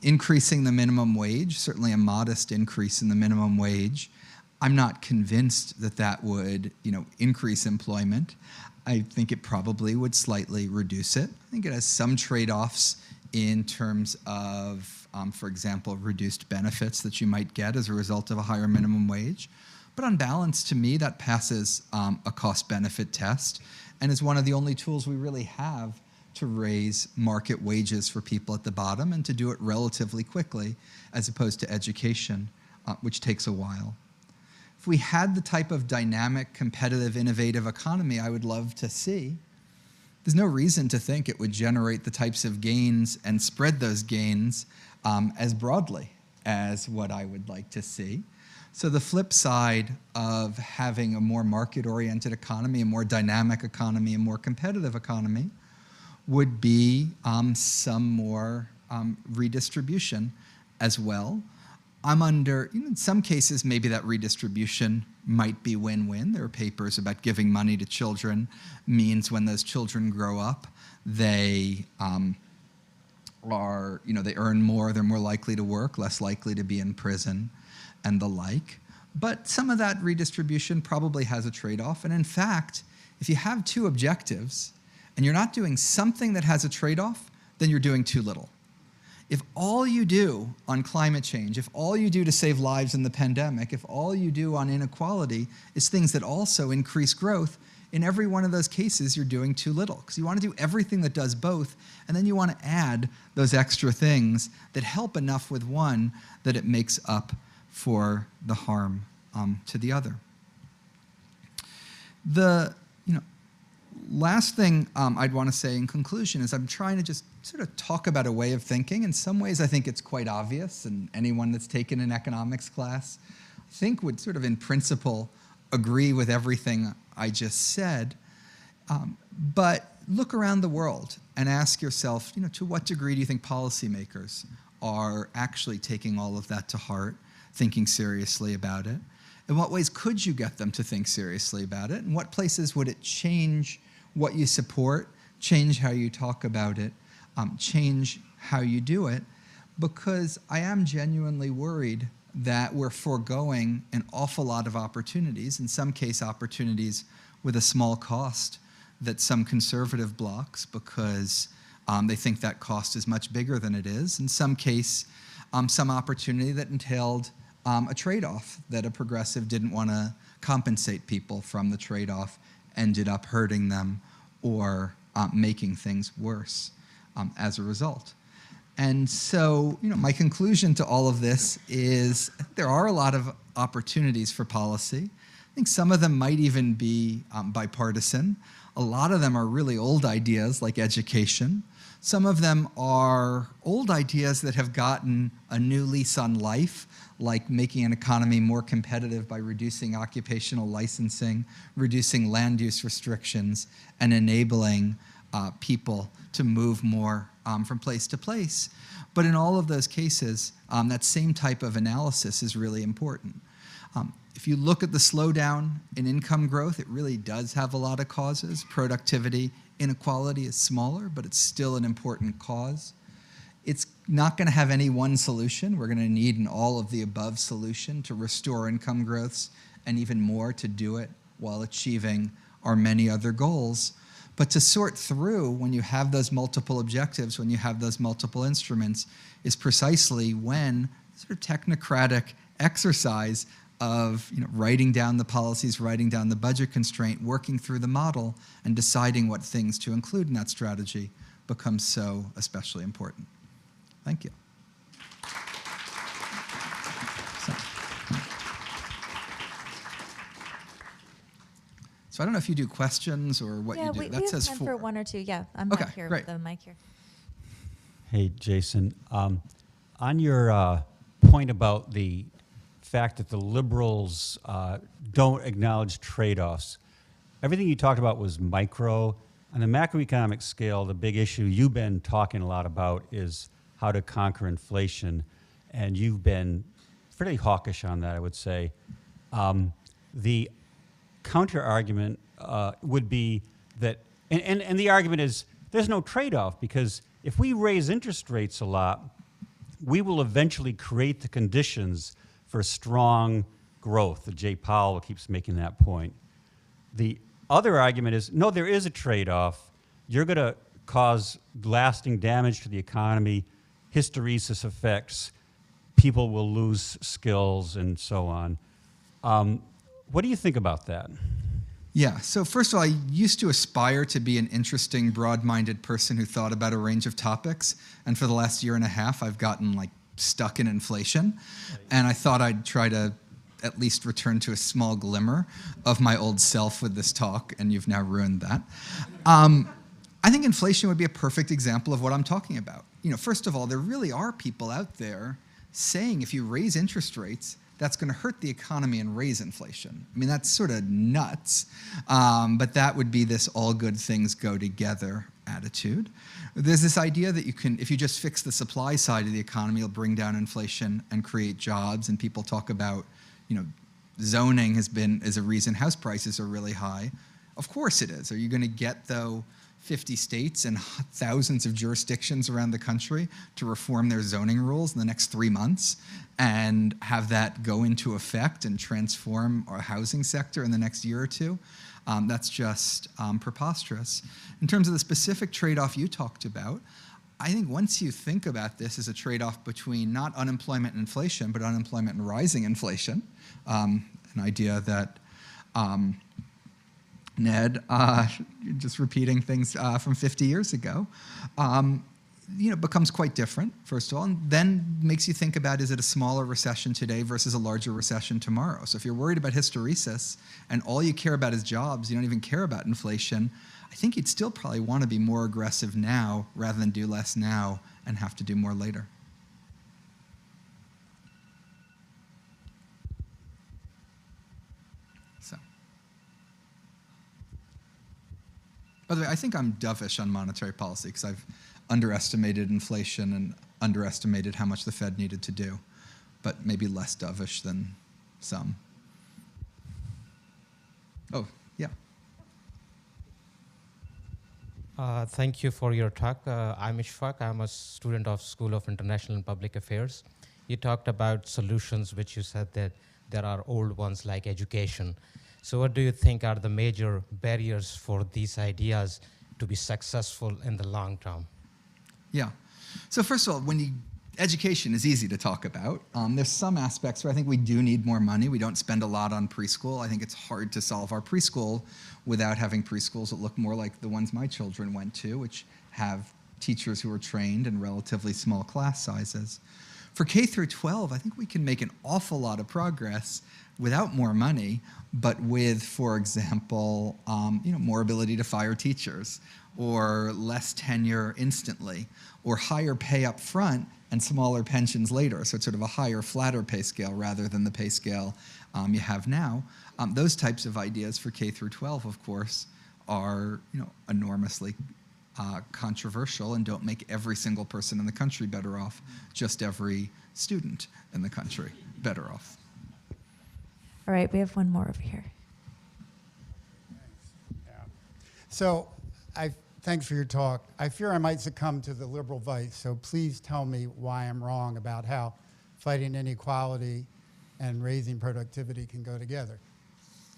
Increasing the minimum wage, certainly a modest increase in the minimum wage. I'm not convinced that that would, increase employment. I think it probably would slightly reduce it. I think it has some trade-offs in terms of, for example, reduced benefits that you might get as a result of a higher minimum wage. But on balance, to me, that passes a cost-benefit test and is one of the only tools we really have to raise market wages for people at the bottom and to do it relatively quickly, as opposed to education, which takes a while. If we had the type of dynamic, competitive, innovative economy I would love to see, there's no reason to think it would generate the types of gains and spread those gains as broadly as what I would like to see. So the flip side of having a more market-oriented economy, a more dynamic economy, a more competitive economy, would be some more redistribution as well. In some cases, maybe that redistribution might be win-win. There are papers about giving money to children means when those children grow up, they they earn more, they're more likely to work, less likely to be in prison, and the like. But some of that redistribution probably has a trade-off. And in fact, if you have two objectives, and you're not doing something that has a trade-off, then you're doing too little. If all you do on climate change, if all you do to save lives in the pandemic, if all you do on inequality is things that also increase growth, in every one of those cases, you're doing too little. Because you want to do everything that does both, and then you want to add those extra things that help enough with one that it makes up for the harm to the other. The last thing I'd want to say in conclusion is I'm trying to just sort of talk about a way of thinking. In some ways, I think it's quite obvious, and anyone that's taken an economics class, I think would sort of in principle agree with everything I just said. But look around the world and ask yourself, to what degree do you think policymakers are actually taking all of that to heart, thinking seriously about it? In what ways could you get them to think seriously about it? In what places would it change what you support, change how you talk about it, change how you do it? Because I am genuinely worried that we're foregoing an awful lot of opportunities, in some case opportunities with a small cost that some conservative blocks because they think that cost is much bigger than it is. In some case, some opportunity that entailed a trade-off that a progressive didn't want to compensate people from the trade-off, ended up hurting them or making things worse as a result. And so, my conclusion to all of this is there are a lot of opportunities for policy. I think some of them might even be bipartisan. A lot of them are really old ideas like education. Some of them are old ideas that have gotten a new lease on life, like making an economy more competitive by reducing occupational licensing, reducing land use restrictions, and enabling people to move more from place to place. But in all of those cases, that same type of analysis is really important. If you look at the slowdown in income growth, it really does have a lot of causes. Productivity inequality is smaller, but it's still an important cause. It's not going to have any one solution. We're going to need an all-of-the-above solution to restore income growths and even more to do it while achieving our many other goals. But to sort through when you have those multiple objectives, when you have those multiple instruments, is precisely when sort of technocratic exercise of writing down the policies, writing down the budget constraint, working through the model, and deciding what things to include in that strategy becomes so especially important. Thank you. So I don't know if you do questions or what you do. We have time for one or two. Yeah, I'm back here with the mic here. Hey, Jason. On your point about the fact that the liberals don't acknowledge trade-offs, everything you talked about was micro. On the macroeconomic scale, the big issue you've been talking a lot about is how to conquer inflation, and you've been fairly hawkish on that, I would say. The counter-argument would be that, and the argument is there's no trade-off, because if we raise interest rates a lot, we will eventually create the conditions for strong growth. Jay Powell keeps making that point. The other argument is, no, there is a trade-off. You're going to cause lasting damage to the economy, hysteresis effects, people will lose skills, and so on. What do you think about that? Yeah, so first of all, I used to aspire to be an interesting, broad-minded person who thought about a range of topics, and for the last year and a half, I've gotten stuck in inflation, and I thought I'd try to at least return to a small glimmer of my old self with this talk, and you've now ruined that. I think inflation would be a perfect example of what I'm talking about. First of all, there really are people out there saying if you raise interest rates, that's going to hurt the economy and raise inflation. I mean, that's sort of nuts, but that would be this all good things go together attitude. There's this idea that if you just fix the supply side of the economy, you'll bring down inflation and create jobs, and people talk about, zoning is a reason house prices are really high. Of course it is. Are you going to get, though, 50 states and thousands of jurisdictions around the country to reform their zoning rules in the next 3 months and have that go into effect and transform our housing sector in the next year or two? That's just preposterous. In terms of the specific trade-off you talked about, I think once you think about this as a trade-off between not unemployment and inflation, but unemployment and rising inflation, an idea that Ned, just repeating things from 50 years ago, becomes quite different, first of all, and then makes you think about, is it a smaller recession today versus a larger recession tomorrow? So if you're worried about hysteresis and all you care about is jobs, you don't even care about inflation, I think you'd still probably want to be more aggressive now rather than do less now and have to do more later. By the way, I think I'm dovish on monetary policy because I've underestimated inflation and underestimated how much the Fed needed to do, but maybe less dovish than some. Oh, yeah. Thank you for your talk. I'm Ishfaq. I'm a student of School of International and Public Affairs. You talked about solutions, which you said that there are old ones like education. So what do you think are the major barriers for these ideas to be successful in the long term? Yeah. So first of all, education is easy to talk about. There's some aspects where I think we do need more money. We don't spend a lot on preschool. I think it's hard to solve our preschool without having preschools that look more like the ones my children went to, which have teachers who are trained and relatively small class sizes. For K through 12, I think we can make an awful lot of progress without more money, but with, for example, more ability to fire teachers, or less tenure instantly, or higher pay up front and smaller pensions later. So it's sort of a higher, flatter pay scale rather than the pay scale you have now. Those types of ideas for K through 12, of course, are enormously controversial and don't make every single person in the country better off, just every student in the country better off. All right, we have one more over here. So, thanks for your talk. I fear I might succumb to the liberal vice, so please tell me why I'm wrong about how fighting inequality and raising productivity can go together.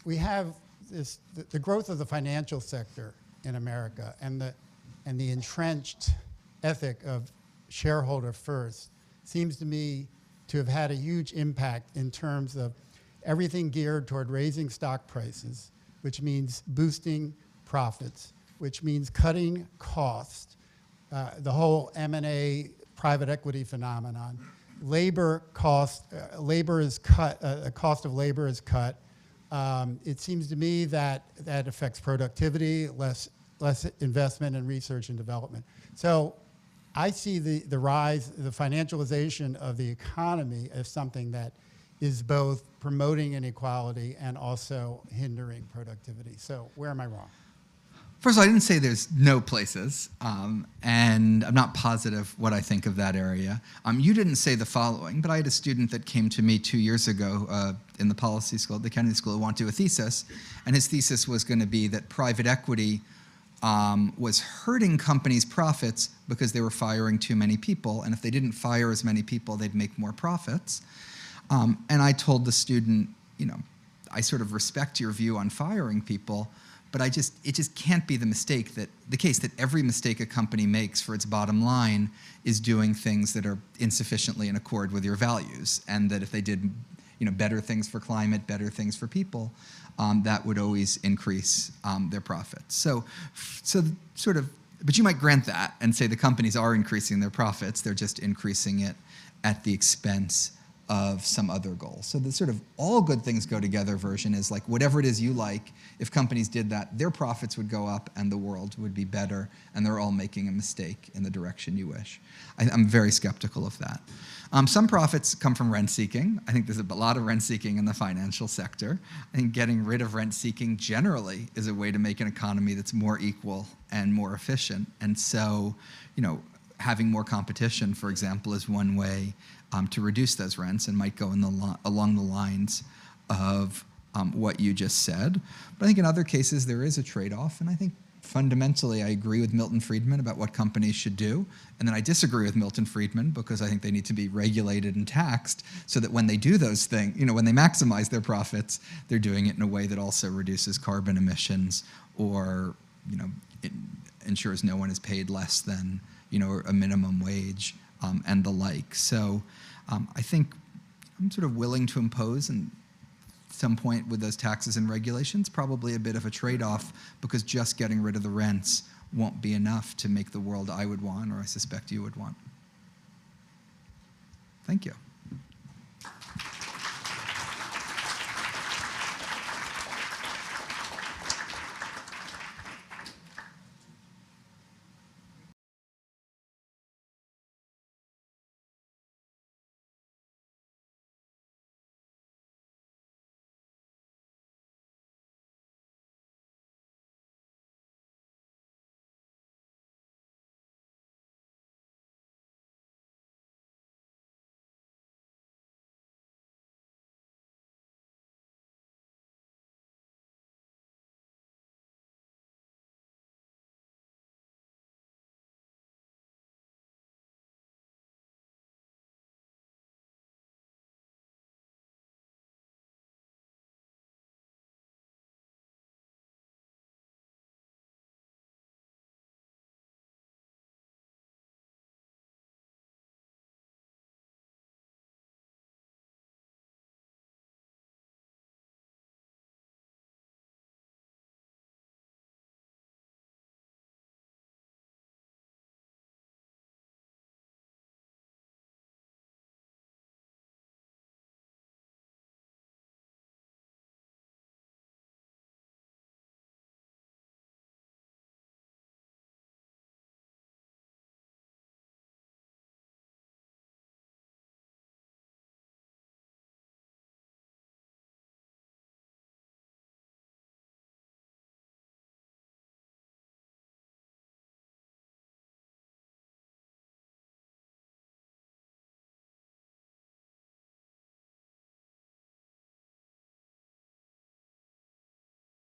We have the growth of the financial sector in America and the entrenched ethic of shareholder first seems to me to have had a huge impact in terms of everything geared toward raising stock prices, which means boosting profits, which means cutting costs, the whole M&A private equity phenomenon. Labor cost, labor is cut, cost of labor is cut. It seems to me that that affects productivity, less investment in research and development. So I see the rise, the financialization of the economy as something that is both promoting inequality and also hindering productivity. So where am I wrong? First of all, I didn't say there's no places, and I'm not positive what I think of that area. You didn't say the following, but I had a student that came to me 2 years ago in the policy school, the Kennedy School, who wanted to do a thesis, and his thesis was going to be that private equity was hurting companies' profits because they were firing too many people, and if they didn't fire as many people, they'd make more profits. And I told the student, I sort of respect your view on firing people, but it just can't be the case that every mistake a company makes for its bottom line is doing things that are insufficiently in accord with your values, and that if they did better things for climate, better things for people, that would always increase their profits. So sort of, but you might grant that and say the companies are increasing their profits, they're just increasing it at the expense of some other goal. So the sort of all good things go together version is like whatever it is you like, if companies did that, their profits would go up and the world would be better, and they're all making a mistake in the direction you wish. I'm very skeptical of that. Some profits come from rent seeking. I think there's a lot of rent seeking in the financial sector. I think getting rid of rent seeking generally is a way to make an economy that's more equal and more efficient. And so, having more competition, for example, is one way to reduce those rents, and might go along the lines of what you just said. But I think in other cases there is a trade-off, and I think fundamentally I agree with Milton Friedman about what companies should do, and then I disagree with Milton Friedman because I think they need to be regulated and taxed so that when they do those things, when they maximize their profits, they're doing it in a way that also reduces carbon emissions or it ensures no one is paid less than a minimum wage and the like. So I think I'm sort of willing to impose, and some point with those taxes and regulations, probably a bit of a trade-off, because just getting rid of the rents won't be enough to make the world I would want, or I suspect you would want. Thank you.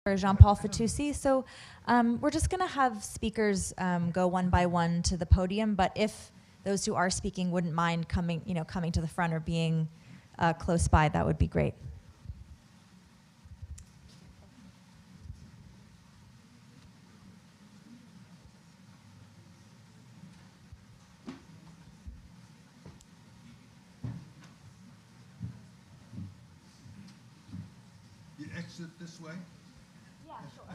For Jean-Paul Fitoussi. So we're just going to have speakers go one by one to the podium, but if those who are speaking wouldn't mind coming to the front or being close by, that would be great. You exit this way? Yeah, sure.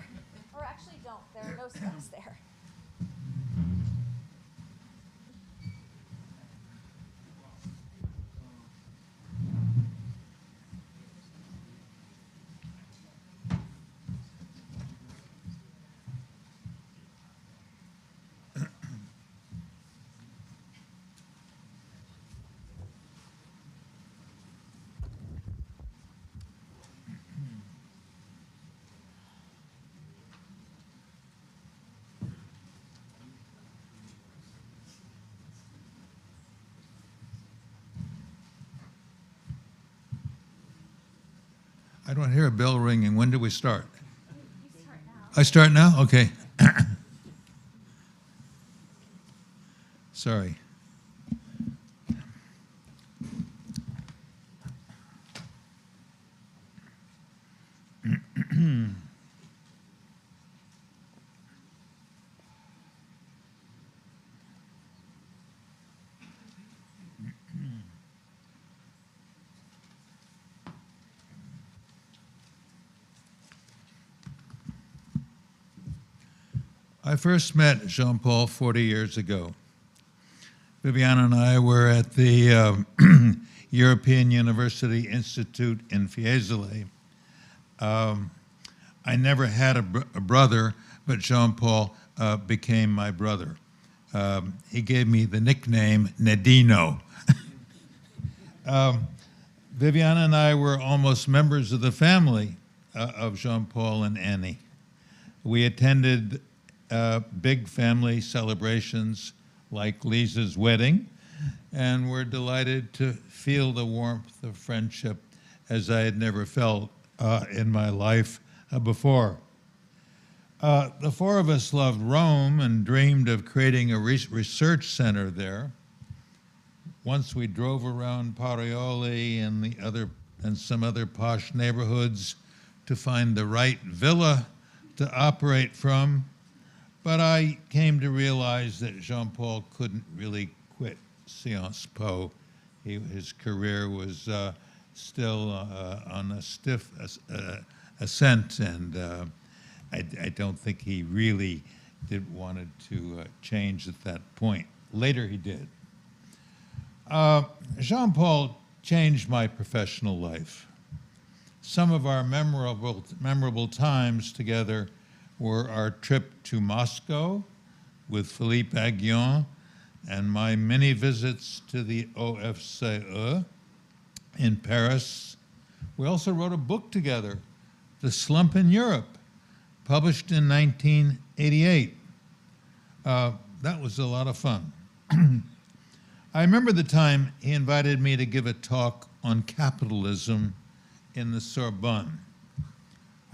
Or actually don't. There are no steps there. I don't hear a bell ringing. When do we start? You start now. I start now? Okay. Sorry. I first met Jean-Paul 40 years ago. Viviane and I were at the European University Institute in Fiesole. I never had a brother, but Jean-Paul became my brother. He gave me the nickname Nedino. Viviane and I were almost members of the family of Jean-Paul and Annie. We attended big family celebrations like Lisa's wedding, and we're delighted to feel the warmth of friendship as I had never felt in my life before. The four of us loved Rome and dreamed of creating a research center there. Once we drove around Parioli and some other posh neighborhoods to find the right villa to operate from. But I came to realize that Jean-Paul couldn't really quit Sciences Po. His career was still on a stiff ascent, and I don't think he really wanted to change at that point. Later he did. Jean-Paul changed my professional life. Some of our memorable times together were our trip to Moscow with Philippe Aghion and my many visits to the OFCE in Paris. We also wrote a book together, The Slump in Europe, published in 1988. That was a lot of fun. I remember the time he invited me to give a talk on capitalism in the Sorbonne.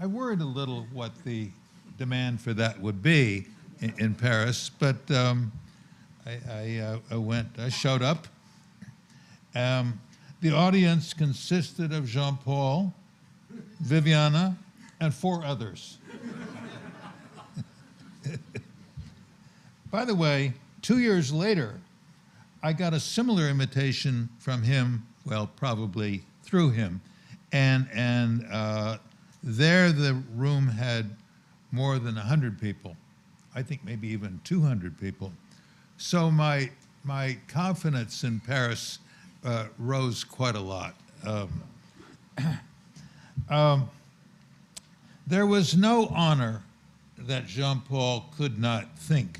I worried a little what the demand for that would be in Paris, but I showed up. The audience consisted of Jean-Paul, Viviane, and 4 others. By the way, 2 years later, I got a similar invitation from him, well, probably through him, and there the room had more than 100 people. I think maybe even 200 people. So my confidence in Paris rose quite a lot. There was no honor that Jean-Paul could not think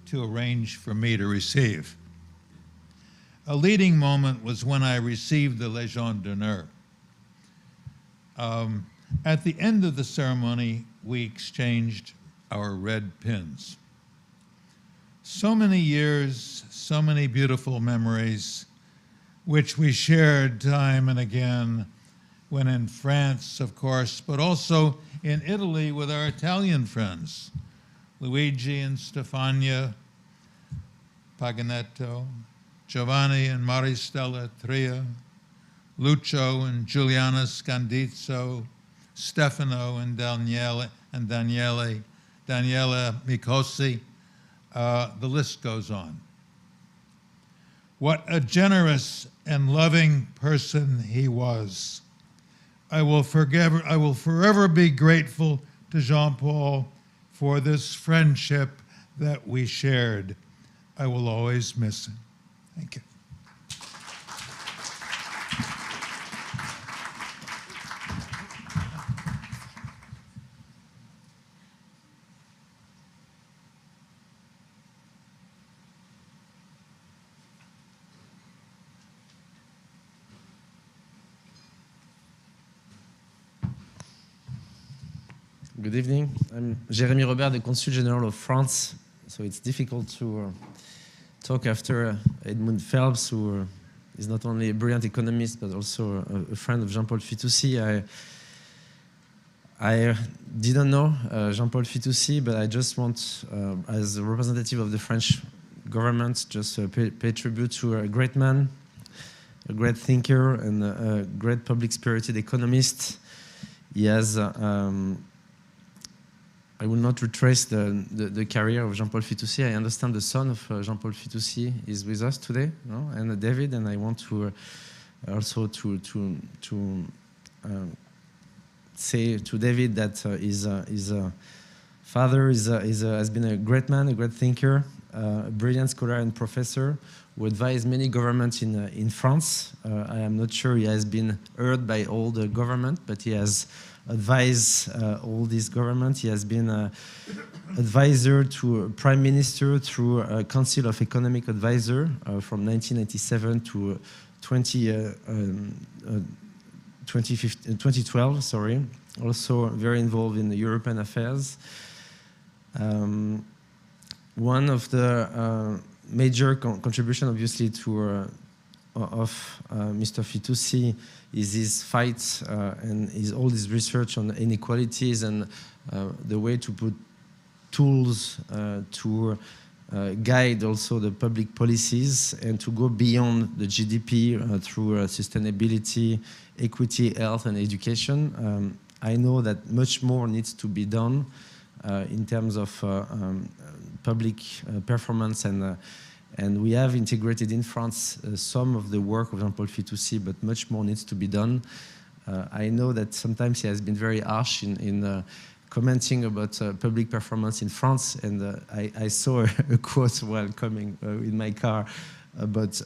to arrange for me to receive. A leading moment was when I received the Légion d'honneur. At the end of the ceremony, we exchanged our red pins. So many years, so many beautiful memories, which we shared time and again, when in France, of course, but also in Italy with our Italian friends, Luigi and Stefania Paganetto, Giovanni and Maristella Tria, Lucio and Giuliana Scandizzo, Stefano and Daniela Micosi. The list goes on. What a generous and loving person he was. I will forever be grateful to Jean-Paul for this friendship that we shared. I will always miss him. Thank you. Good evening. I'm Jérémy Robert, the Consul General of France. So it's difficult to talk after Edmund Phelps, who is not only a brilliant economist, but also a friend of Jean-Paul Fitoussi. I didn't know Jean-Paul Fitoussi, but I just want, as a representative of the French government, just pay tribute to a great man, a great thinker, and a great public-spirited economist. He has I will not retrace the career of Jean-Paul Fitoussi. I understand the son of Jean-Paul Fitoussi is with us today, no? And David, and I want to also to say to David that his father has been a great man, a great thinker, a brilliant scholar and professor who advised many governments in France. I am not sure he has been heard by all the government, but he has advised all these governments. He has been advisor to a prime minister through a council of economic advisor from 1997 to 2012. Sorry. Also very involved in the European affairs. One of the major contribution, obviously, of Mr. Fitoussi is his fight and all his research on inequalities and the way to put tools to guide also the public policies and to go beyond the GDP through sustainability, equity, health, and education. I know that much more needs to be done in terms of public performance and we have integrated in France some of the work of Jean-Paul Fitoussi, but much more needs to be done. I know that sometimes he has been very harsh in commenting about public performance in France, and I saw a quote while coming in my car about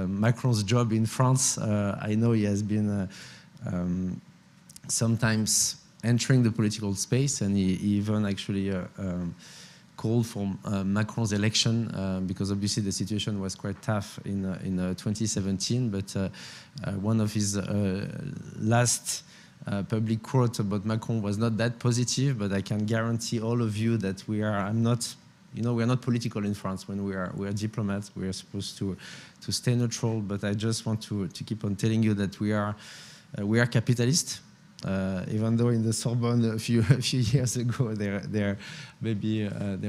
Macron's job in France. I know he has been sometimes entering the political space, and he even actually called for Macron's election because obviously the situation was quite tough in 2017. But one of his last public quotes about Macron was not that positive. But I can guarantee all of you that we are not political in France. When we are diplomats, we are supposed to stay neutral. But I just want to keep on telling you that we are capitalists. Even though in the Sorbonne a few years ago there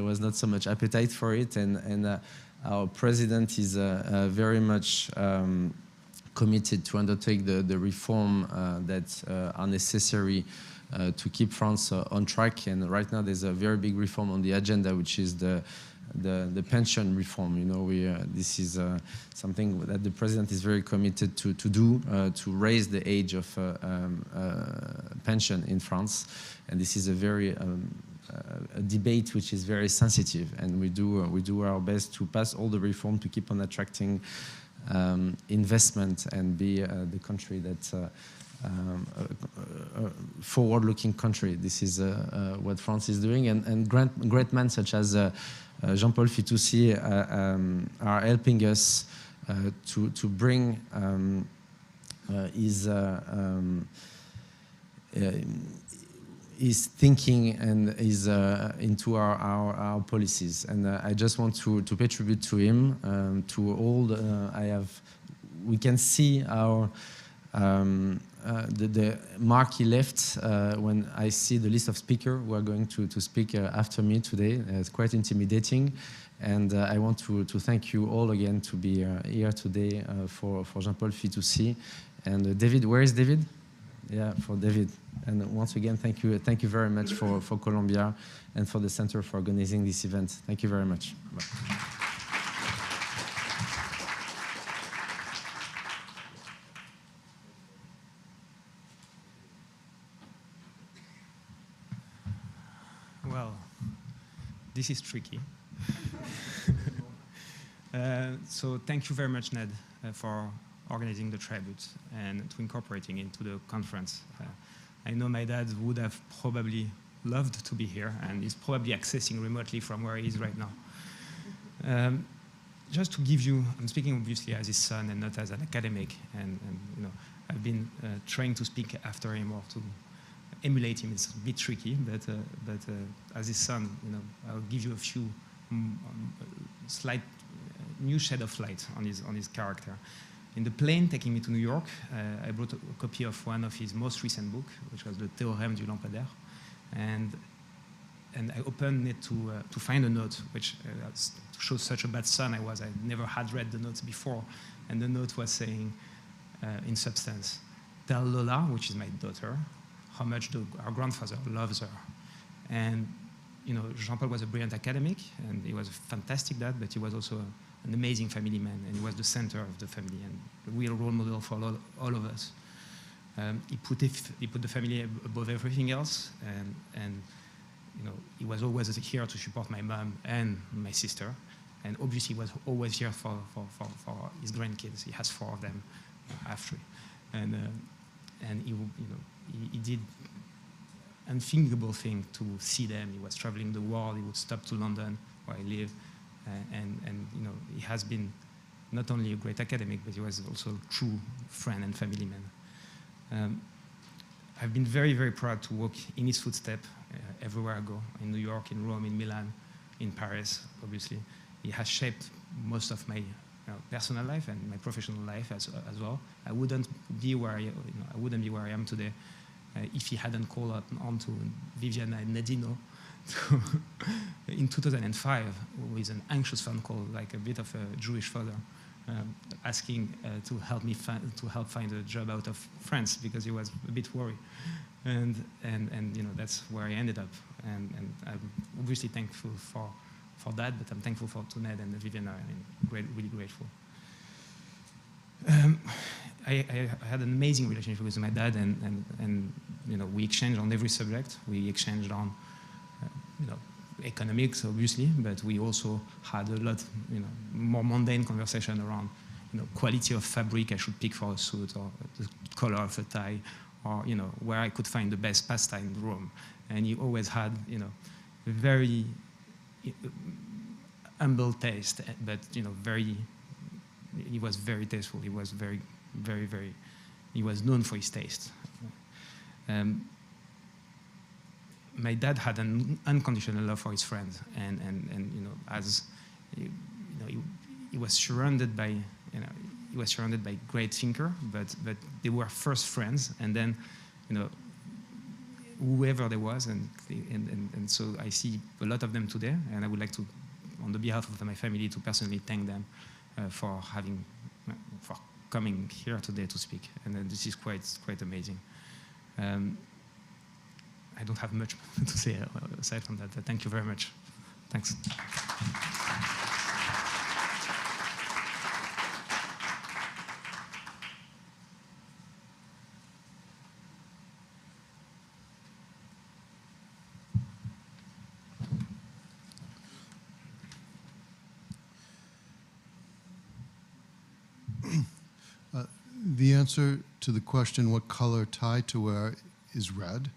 was not so much appetite for it, and our president is very much committed to undertake the reform that are necessary to keep France on track. And right now there's a very big reform on the agenda, which is the pension reform. You know, this is something that the president is very committed to do, to raise the age of pension in France. And this is a very a debate which is very sensitive, and we do our best to pass all the reform to keep on attracting investment and be the country that a forward-looking country. This is what France is doing, and great men such as Jean-Paul Fitoussi are helping us to bring his thinking and his into our policies. And I just want to pay tribute to him, to all we can see our The mark he left when I see the list of speakers who are going to speak after me today. It's quite intimidating. And I want to thank you all again to be here today for Jean-Paul Fitoussi. And David, where is David? Yeah, for David. And once again, thank you very much for Columbia and for the Center for organizing this event. Thank you very much. Bye. Well, this is tricky. So thank you very much, Ned, for organizing the tribute and to incorporating into the conference. I know my dad would have probably loved to be here, and he's probably accessing remotely from where he is right now. Just to give you, I'm speaking obviously as his son and not as an academic, and you know, I've been trying to speak after him or to emulate him. It's a bit tricky, but as his son, you know, I'll give you a few slight new shed of light on his character. In the plane taking me to New York, I brought a copy of one of his most recent books, which was the Théorème du lampadaire, and I opened it to find a note, which shows such a bad son I was. I never had read the notes before, and the note was saying, in substance, "Tell Lola," which is my daughter, how much our grandfather loves her. And you know, Jean-Paul was a brilliant academic, and he was a fantastic dad, but he was also an amazing family man, and he was the center of the family and a real role model for all of us. He put the family above everything else, and you know, he was always here to support my mom and my sister, and obviously he was always here for his grandkids. He has 4 of them, I have 3, and he, you know, he did unthinkable thing to see them. He was traveling the world. He would stop to London, where I live, and you know, he has been not only a great academic, but he was also a true friend and family man. I've been very, very proud to walk in his footsteps everywhere I go, in New York, in Rome, in Milan, in Paris, obviously. He has shaped most of my personal life and my professional life as well. I wouldn't be where I am today if he hadn't called on to Viviana and Nadino in 2005 with an anxious phone call, like a bit of a Jewish father, asking to help find a job out of France because he was a bit worried, and you know, that's where I ended up, and I'm obviously thankful for that, but I'm thankful to Ned and Viviana. Really grateful. I had an amazing relationship with my dad, and you know, we exchanged on every subject. We exchanged on you know, economics, obviously, but we also had a lot, you know, more mundane conversation around, you know, quality of fabric I should pick for a suit, or the color of a tie, or you know, where I could find the best pasta in Rome. And he always had, you know, very humble taste, but you know, he was very tasteful. He was very, he was known for his taste. My dad had an unconditional love for his friends, and you know, as you know, he was surrounded by, you know, he was surrounded by great thinkers, but they were first friends, and then, you know, whoever there was, and so I see a lot of them today, and I would like to, on the behalf of my family, to personally thank them for coming here today to speak, and this is quite amazing. I don't have much to say aside from that. Thank you very much. Thanks. The answer to the question, what color tie to wear, is red.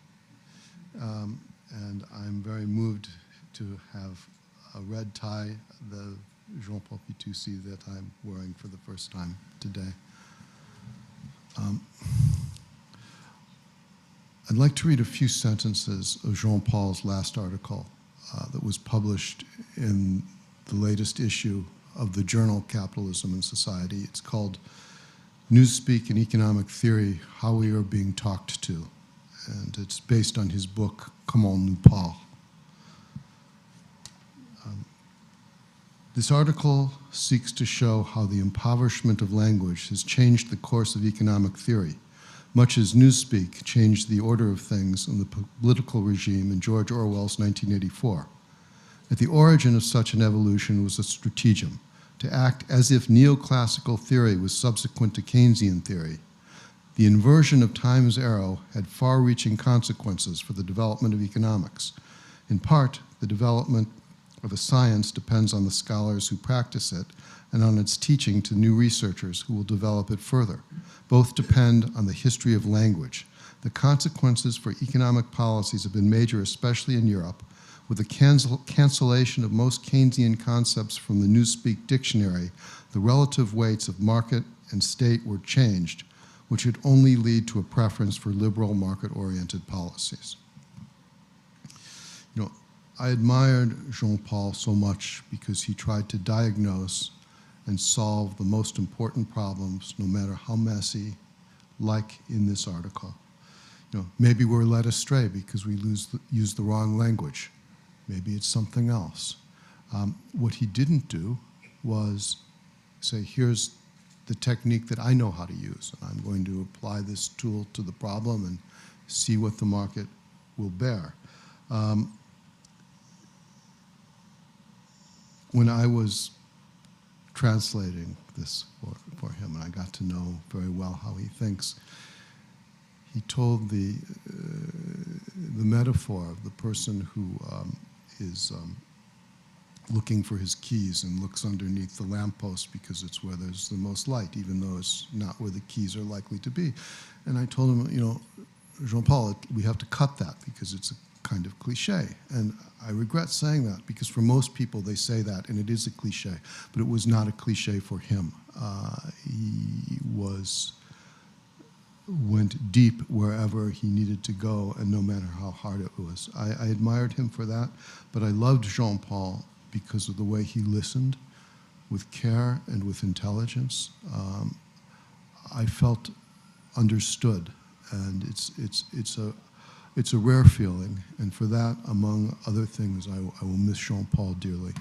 And I'm very moved to have a red tie, the Jean-Paul Fitoussi that I'm wearing for the first time today. I'd like to read a few sentences of Jean-Paul's last article that was published in the latest issue of the journal Capitalism and Society. It's called Newspeak and Economic Theory, How We Are Being Talked To. And it's based on his book, Comment nous parle. This article seeks to show how the impoverishment of language has changed the course of economic theory, much as Newspeak changed the order of things in the political regime in George Orwell's 1984. At the origin of such an evolution was a stratagem, to act as if neoclassical theory was subsequent to Keynesian theory. The inversion of time's arrow had far-reaching consequences for the development of economics. In part, the development of a science depends on the scholars who practice it and on its teaching to new researchers who will develop it further. Both depend on the history of language. The consequences for economic policies have been major, especially in Europe, with the cancellation of most Keynesian concepts from the Newspeak dictionary. The relative weights of market and state were changed, which would only lead to a preference for liberal market-oriented policies. You know, I admired Jean-Paul so much because he tried to diagnose and solve the most important problems, no matter how messy, like in this article. You know, maybe we're led astray because we use the wrong language. Maybe it's something else. What he didn't do was say, here's the technique that I know how to use, and I'm going to apply this tool to the problem and see what the market will bear. When I was translating this for him, and I got to know very well how he thinks, he told the metaphor of the person who is looking for his keys and looks underneath the lamppost because it's where there's the most light, even though it's not where the keys are likely to be. And I told him, you know, Jean-Paul, we have to cut that because it's a kind of cliche. And I regret saying that because for most people they say that and it is a cliche, but it was not a cliche for him. He went deep wherever he needed to go, and no matter how hard it was. I admired him for that, but I loved Jean-Paul because of the way he listened with care and with intelligence. I felt understood, and it's a rare feeling, and for that, among other things, I will miss Jean-Paul dearly.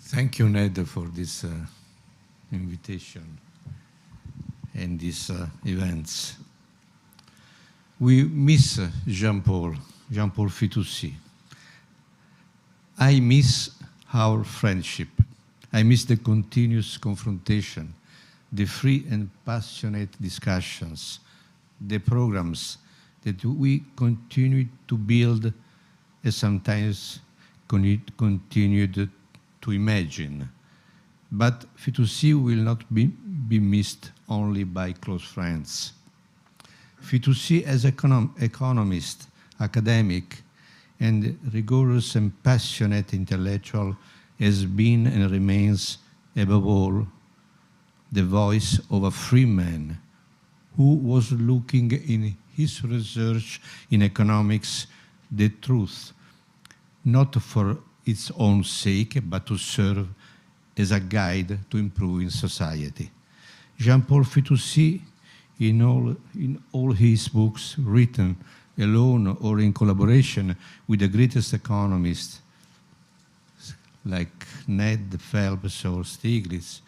Thank you, Ned, for this invitation and these events. We miss Jean-Paul Fitoussi. I miss our friendship. I miss the continuous confrontation, the free and passionate discussions, the programs that we continue to build and sometimes continued to imagine. But Fitoussi will not be missed only by close friends. Fitoussi, as economist, academic, and rigorous and passionate intellectual, has been and remains, above all, the voice of a free man who was looking in his research in economics the truth, not for its own sake, but to serve as a guide to improving society. Jean-Paul Fitoussi, in all his books, written alone or in collaboration with the greatest economists like Ned, Phelps, or Stiglitz,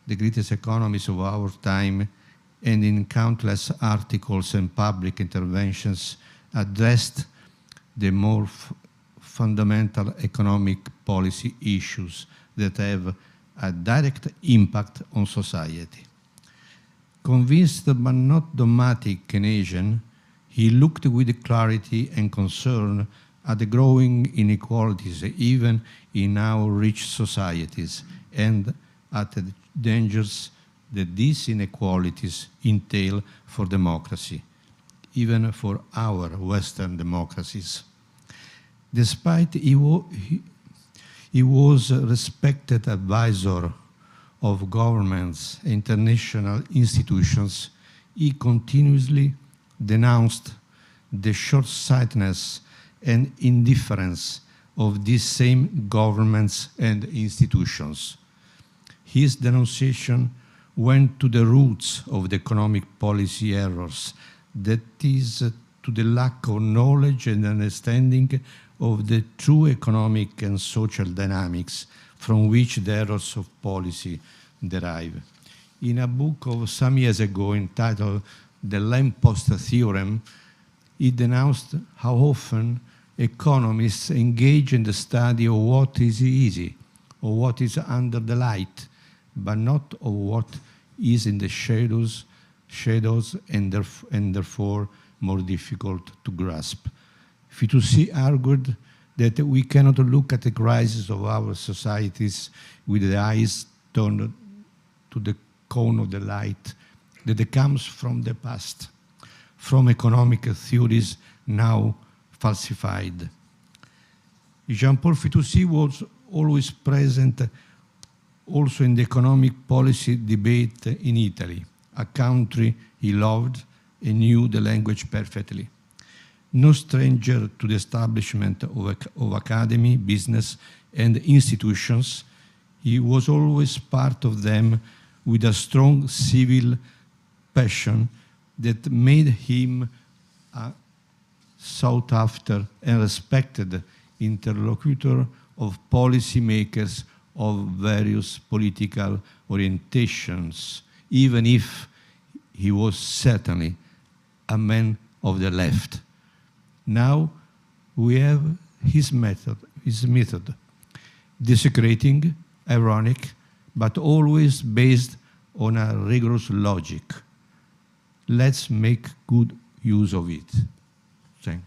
the greatest economists of our time, and in countless articles and public interventions, addressed the more fundamental economic policy issues that have a direct impact on society. Convinced but not dogmatic Keynesian, he looked with clarity and concern at the growing inequalities even in our rich societies and at the dangers that these inequalities entail for democracy, even for our Western democracies. Despite he He was a respected advisor of governments, international institutions. He continuously denounced the short-sightedness and indifference of these same governments and institutions. His denunciation went to the roots of the economic policy errors, that is, to the lack of knowledge and understanding of the true economic and social dynamics from which the errors of policy derive. In a book of some years ago entitled The Lamppost Theorem, he denounced how often economists engage in the study of what is easy, or what is under the light, but not of what is in the shadows and therefore more difficult to grasp. Fitoussi argued that we cannot look at the crisis of our societies with the eyes turned to the cone of the light that comes from the past, from economic theories now falsified. Jean-Paul Fitoussi was always present also in the economic policy debate in Italy, a country he loved and knew the language perfectly. No stranger to the establishment of academy, business, and institutions, he was always part of them with a strong civil passion that made him a sought-after and respected interlocutor of policymakers of various political orientations, even if he was certainly a man of the left. Now we have his method, desecrating, ironic, but always based on a rigorous logic. Let's make good use of it. Thank you.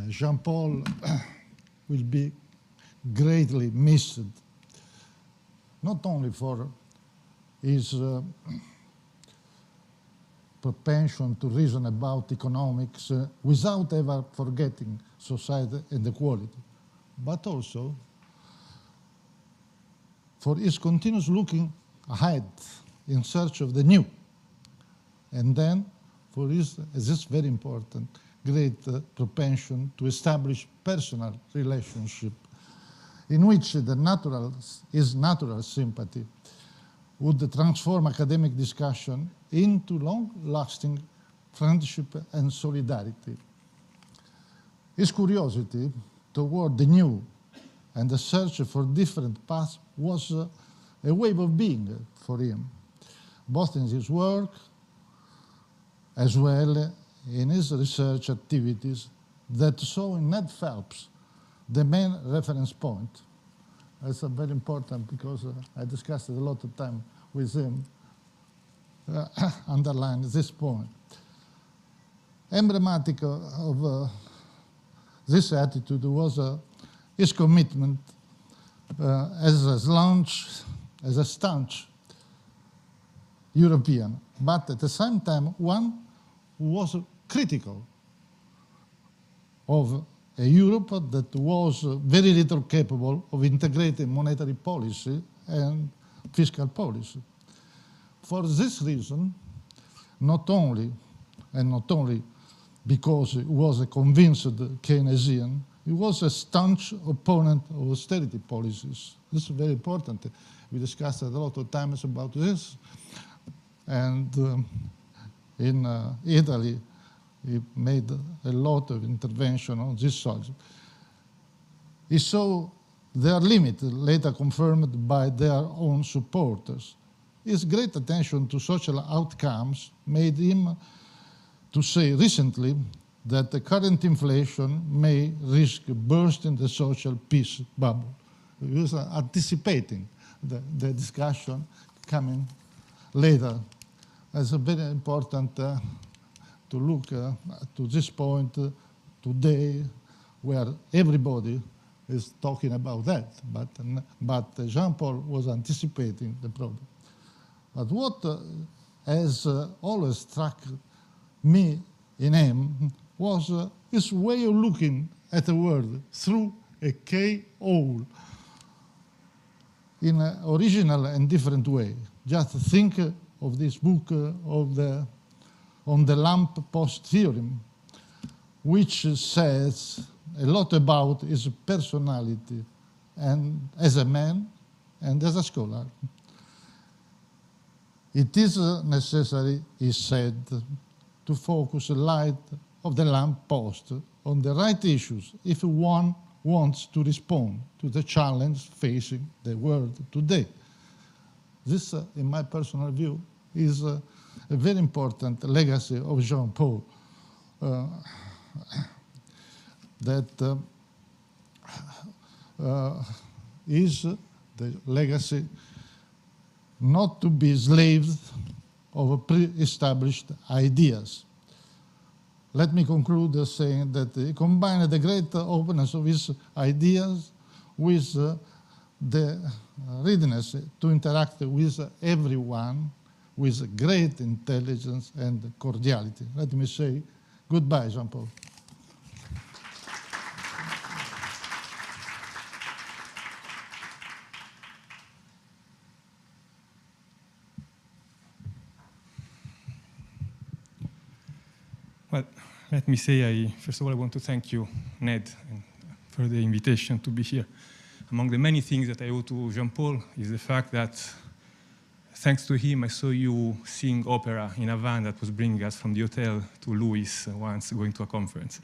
Jean-Paul will be greatly missed, not only for his propension to reason about economics without ever forgetting society and equality, but also for his continuous looking ahead in search of the new, and then for his, this is very important, great propension to establish personal relationship in which his natural sympathy would transform academic discussion into long-lasting friendship and solidarity. His curiosity toward the new and the search for different paths was a way of being for him, both in his work as well in his research activities that saw in Ned Phelps the main reference point. That's very important because I discussed it a lot of time with him, underline this point. Emblematic of this attitude was his commitment as a staunch European, but at the same time one who was critical of a Europe that was very little capable of integrating monetary policy and fiscal policy. For this reason, not only because he was a convinced Keynesian, he was a staunch opponent of austerity policies. This is very important. We discussed it a lot of times about this. And in Italy, he made a lot of intervention on this subject. He saw their limit, later confirmed by their own supporters. His great attention to social outcomes made him to say recently that the current inflation may risk bursting the social peace bubble. He was anticipating the discussion coming later. That's a very important to look to this point today where everybody is talking about that, but Jean-Paul was anticipating the problem. But what has always struck me in him was his way of looking at the world through a keyhole in an original and different way. Just think of this book on the lamp-post theorem, which says a lot about his personality and as a man and as a scholar. It is necessary, he said, to focus the light of the lamp-post on the right issues if one wants to respond to the challenge facing the world today. This, in my personal view, is a very important legacy of Jean-Paul. That is the legacy not to be slaves of pre-established ideas. Let me conclude saying that he combined the great openness of his ideas with the readiness to interact with everyone with great intelligence and cordiality. Let me say goodbye, Jean-Paul. Well, let me say, first of all, I want to thank you, Ned, for the invitation to be here. Among the many things that I owe to Jean-Paul is the fact that, thanks to him, I saw you sing opera in a van that was bringing us from the hotel to Louis once going to a conference.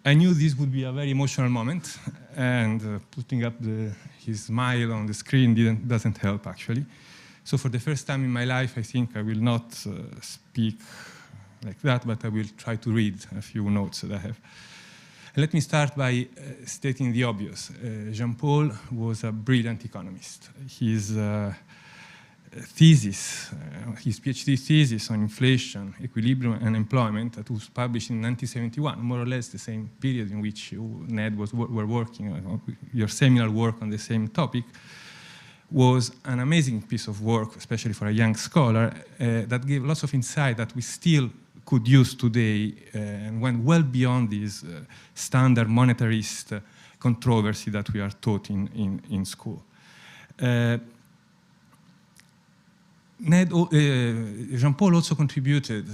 I knew this would be a very emotional moment, and putting up his smile on the screen doesn't help, actually. So for the first time in my life, I think I will not speak like that, but I will try to read a few notes that I have. And let me start by stating the obvious. Jean-Paul was a brilliant economist. His thesis, his PhD thesis on inflation, equilibrium, and employment that was published in 1971, more or less the same period in which you, Ned, were working on your seminal work on the same topic, was an amazing piece of work, especially for a young scholar, that gave lots of insight that we still could use today and went well beyond this standard monetarist controversy that we are taught in school. Jean-Paul also contributed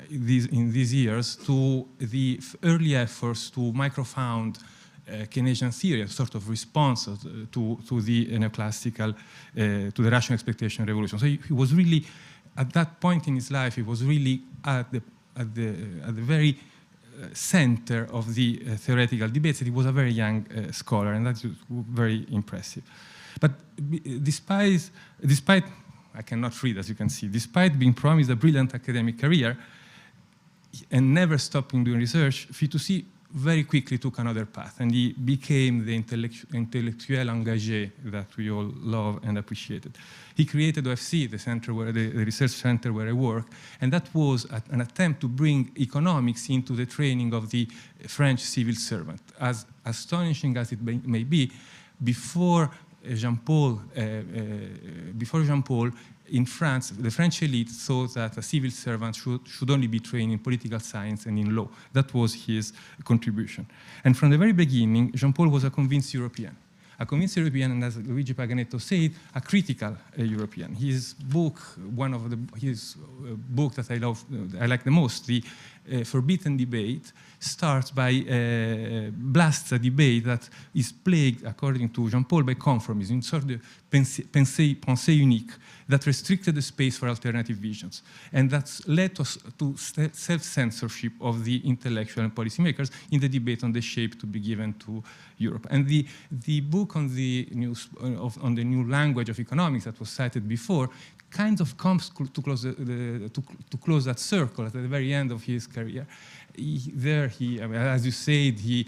in these years to the early efforts to microfound Keynesian theory, a sort of response to the neoclassical, to the rational expectation revolution. So he was really, at that point in his life, he was really at the very center of the theoretical debates. He was a very young scholar, and that's very impressive. But despite, I cannot read, as you can see, despite being promised a brilliant academic career and never stopping doing research, Fitoussi very quickly took another path, and he became the intellectuel engagé that we all love and appreciated. He created OFC, the center where the research center where I work, and that was an attempt to bring economics into the training of the French civil servant. As astonishing as it may be, before Jean-Paul, in France, the French elite thought that a civil servant should only be trained in political science and in law. That was his contribution. And from the very beginning, Jean-Paul was a convinced European. A convinced European, and as Luigi Paganetto said, a critical European. His book, one of his book that I like the most, the Forbidden Debate, starts by blasts a debate that is plagued, according to Jean-Paul, by conformism, in sort of pensée unique, that restricted the space for alternative visions. And that's led us to self-censorship of the intellectual and policymakers in the debate on the shape to be given to Europe. And the book on the new language of economics that was cited before kind of comes to close that circle at the very end of his career. As you said, he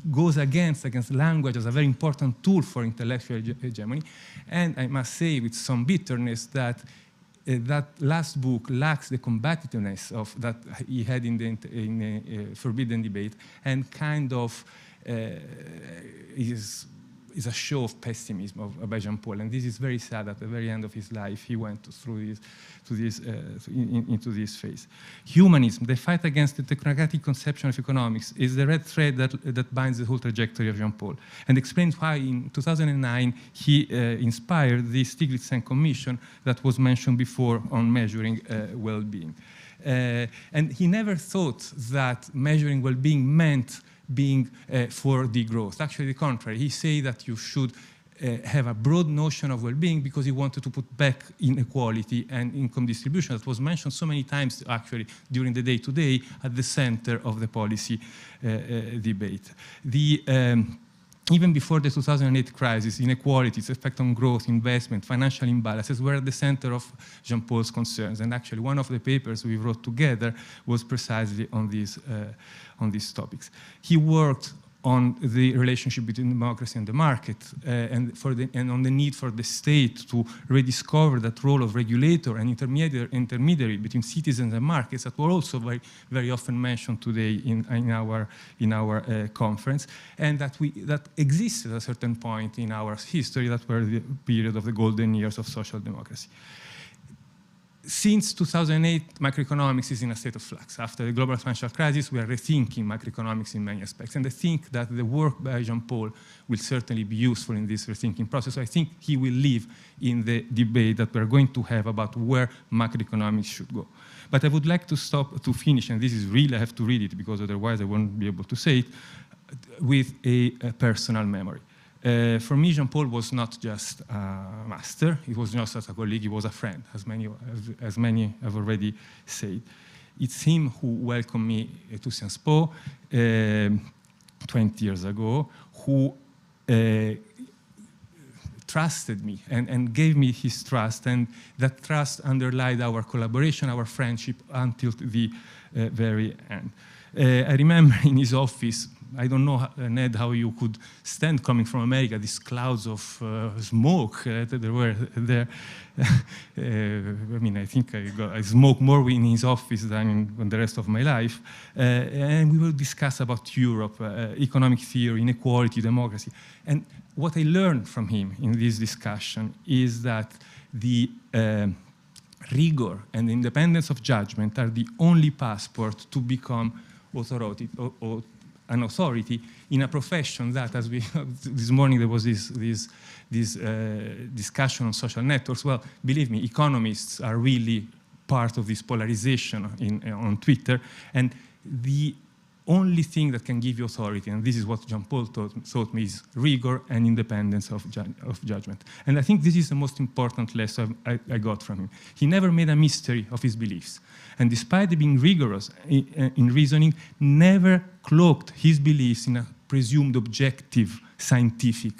goes against language as a very important tool for intellectual hegemony. And I must say with some bitterness that that last book lacks the combativeness of that he had in the Forbidden Debate, and kind of is a show of pessimism by Jean-Paul. And this is very sad. At the very end of his life, he went through into this phase. Humanism, the fight against the technocratic conception of economics, is the red thread that binds the whole trajectory of Jean-Paul, and explains why in 2009 he inspired the Stiglitz Commission that was mentioned before on measuring well-being. And he never thought that measuring well-being meant being for the growth. Actually, the contrary. He said that you should have a broad notion of well-being because he wanted to put back inequality and income distribution that was mentioned so many times actually during the day-to-day at the center of the policy debate. Even before the 2008 crisis, inequalities, effect on growth, investment, financial imbalances were at the center of Jean-Paul's concerns. And actually, one of the papers we wrote together was precisely on these topics. He worked on the relationship between democracy and the market, and on the need for the state to rediscover that role of regulator and intermediary between citizens and markets that were also very, very often mentioned today in our conference, and that existed at a certain point in our history that were the period of the golden years of social democracy. Since 2008, macroeconomics is in a state of flux. After the global financial crisis, we are rethinking macroeconomics in many aspects. And I think that the work by Jean-Paul will certainly be useful in this rethinking process. So I think he will live in the debate that we're going to have about where macroeconomics should go. But I would like to stop to finish, and this is really, I have to read it because otherwise I won't be able to say it, with a personal memory. For me, Jean-Paul was not just a master, he was not just a colleague, he was a friend, as many have already said. It's him who welcomed me to Sciences Po 20 years ago, who trusted me and gave me his trust, and that trust underlined our collaboration, our friendship until the very end. I remember in his office, I don't know, Ned, how you could stand coming from America, these clouds of smoke that were there. I mean, I think I smoked more in his office than in the rest of my life. And we will discuss about Europe, economic theory, inequality, democracy. And what I learned from him in this discussion is that the rigor and the independence of judgment are the only passport to become an authority in a profession that, as we this morning there was this discussion on social networks. Well, believe me, economists are really part of this polarization on Twitter, and the only thing that can give you authority, and this is what Jean-Paul taught me, is rigor and independence of judgment. And I think this is the most important lesson I got from him. He never made a mystery of his beliefs. And despite being rigorous in reasoning, never cloaked his beliefs in a presumed objective scientific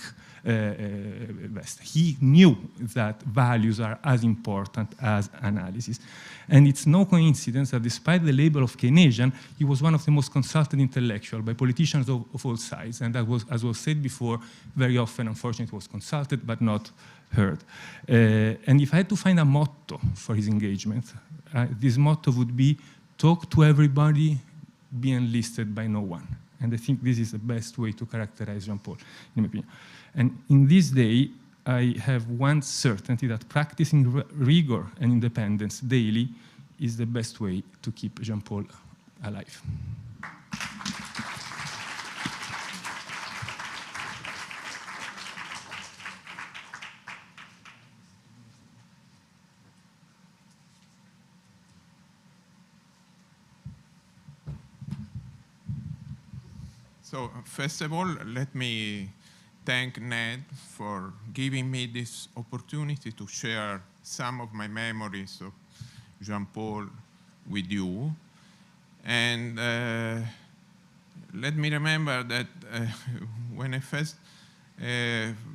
vest. He knew that values are as important as analysis. And it's no coincidence that despite the label of Keynesian, he was one of the most consulted intellectuals by politicians of all sides. And that was, as was said before, very often, unfortunately, was consulted but not heard. And if I had to find a motto for his engagement, this motto would be, talk to everybody, be enlisted by no one. And I think this is the best way to characterize Jean-Paul, in my opinion. And in this day, I have one certainty that practicing rigor and independence daily is the best way to keep Jean-Paul alive. So first of all, let me thank Ned for giving me this opportunity to share some of my memories of Jean-Paul with you. And let me remember that when I first,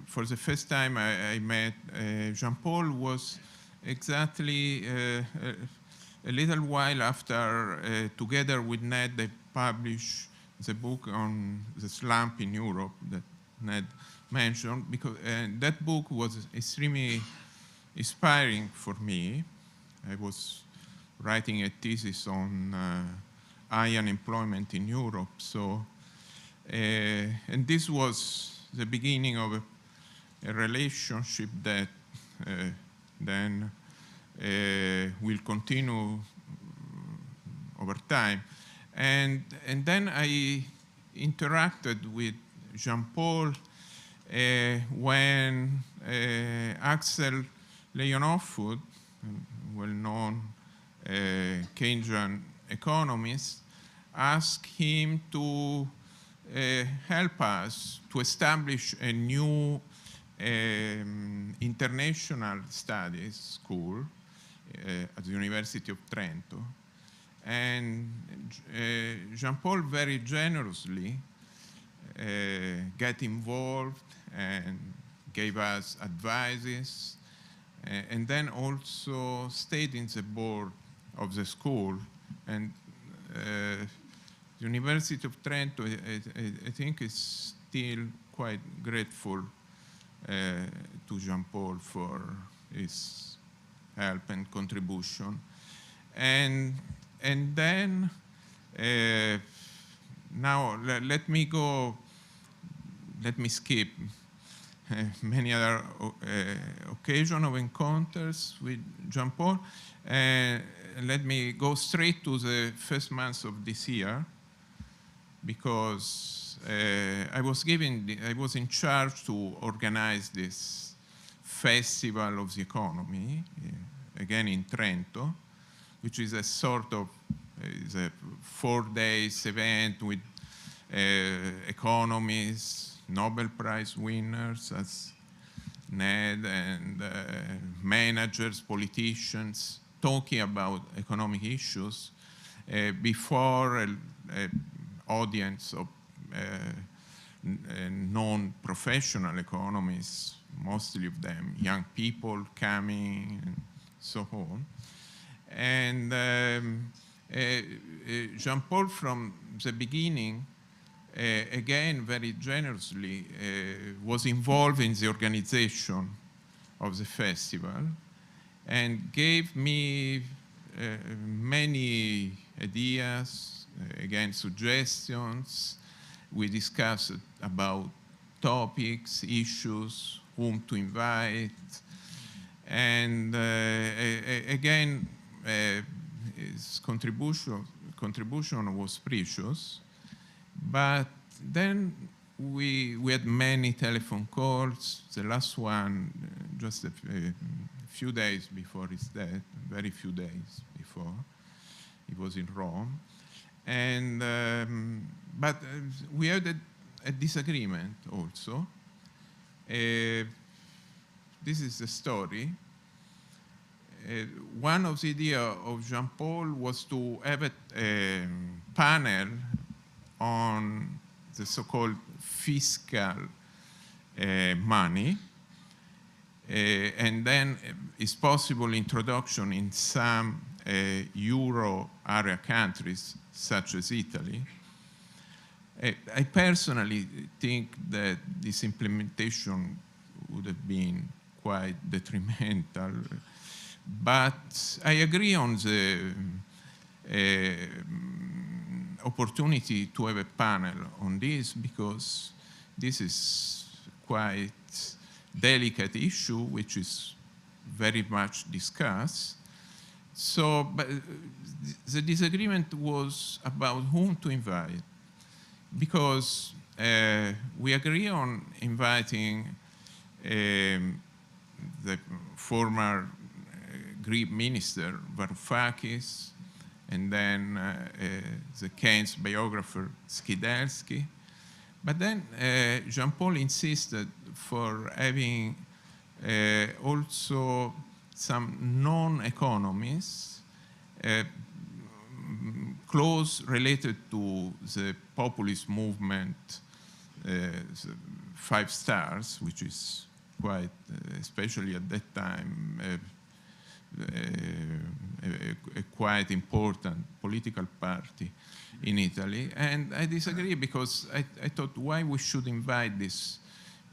for the first time I met Jean-Paul was exactly a little while after, together with Ned, they published the book on the slump in Europe that Ned mentioned, because that book was extremely inspiring for me. I was writing a thesis on high unemployment in Europe. So, and this was the beginning of a relationship that then will continue over time. And then I interacted with Jean-Paul when Axel Leonoffoud, well-known Keynesian economist, asked him to help us to establish a new international studies school at the University of Trento. And Jean-Paul very generously got involved and gave us advices, and then also stayed in the board of the school. And the University of Trento, I think, is still quite grateful to Jean-Paul for his help and contribution. And then, now let me skip many other occasions of encounters with Jean-Paul. Let me go straight to the first months of this year, because I was in charge to organize this Festival of the Economy, again in Trento, which is a sort of is a 4-day event with economists, Nobel Prize winners as Ned, and managers, politicians, talking about economic issues before an audience of non-professional economists, mostly of them young people coming and so on. And Jean-Paul from the beginning, again, very generously, was involved in the organization of the festival and gave me many ideas, again, suggestions. We discussed about topics, issues, whom to invite. And again, his contribution was precious. But then we had many telephone calls. The last one, just a few days before his death, very few days before. He was in Rome. And, but we had a disagreement also. This is the story. One of the ideas of Jean-Paul was to have a panel on the so-called fiscal money, and then is possible introduction in some euro area countries, such as Italy. I personally think that this implementation would have been quite detrimental, but I agree on the opportunity to have a panel on this, because this is quite delicate issue, which is very much discussed. So, but the disagreement was about whom to invite, because we agree on inviting the former Greek minister Varoufakis, and then the Keynes biographer Skidelsky. But then Jean-Paul insisted for having also some non-economists close related to the populist movement, the 5 Stars, which is quite, especially at that time, a quite important political party in Italy. And I disagree, because I thought, why we should invite these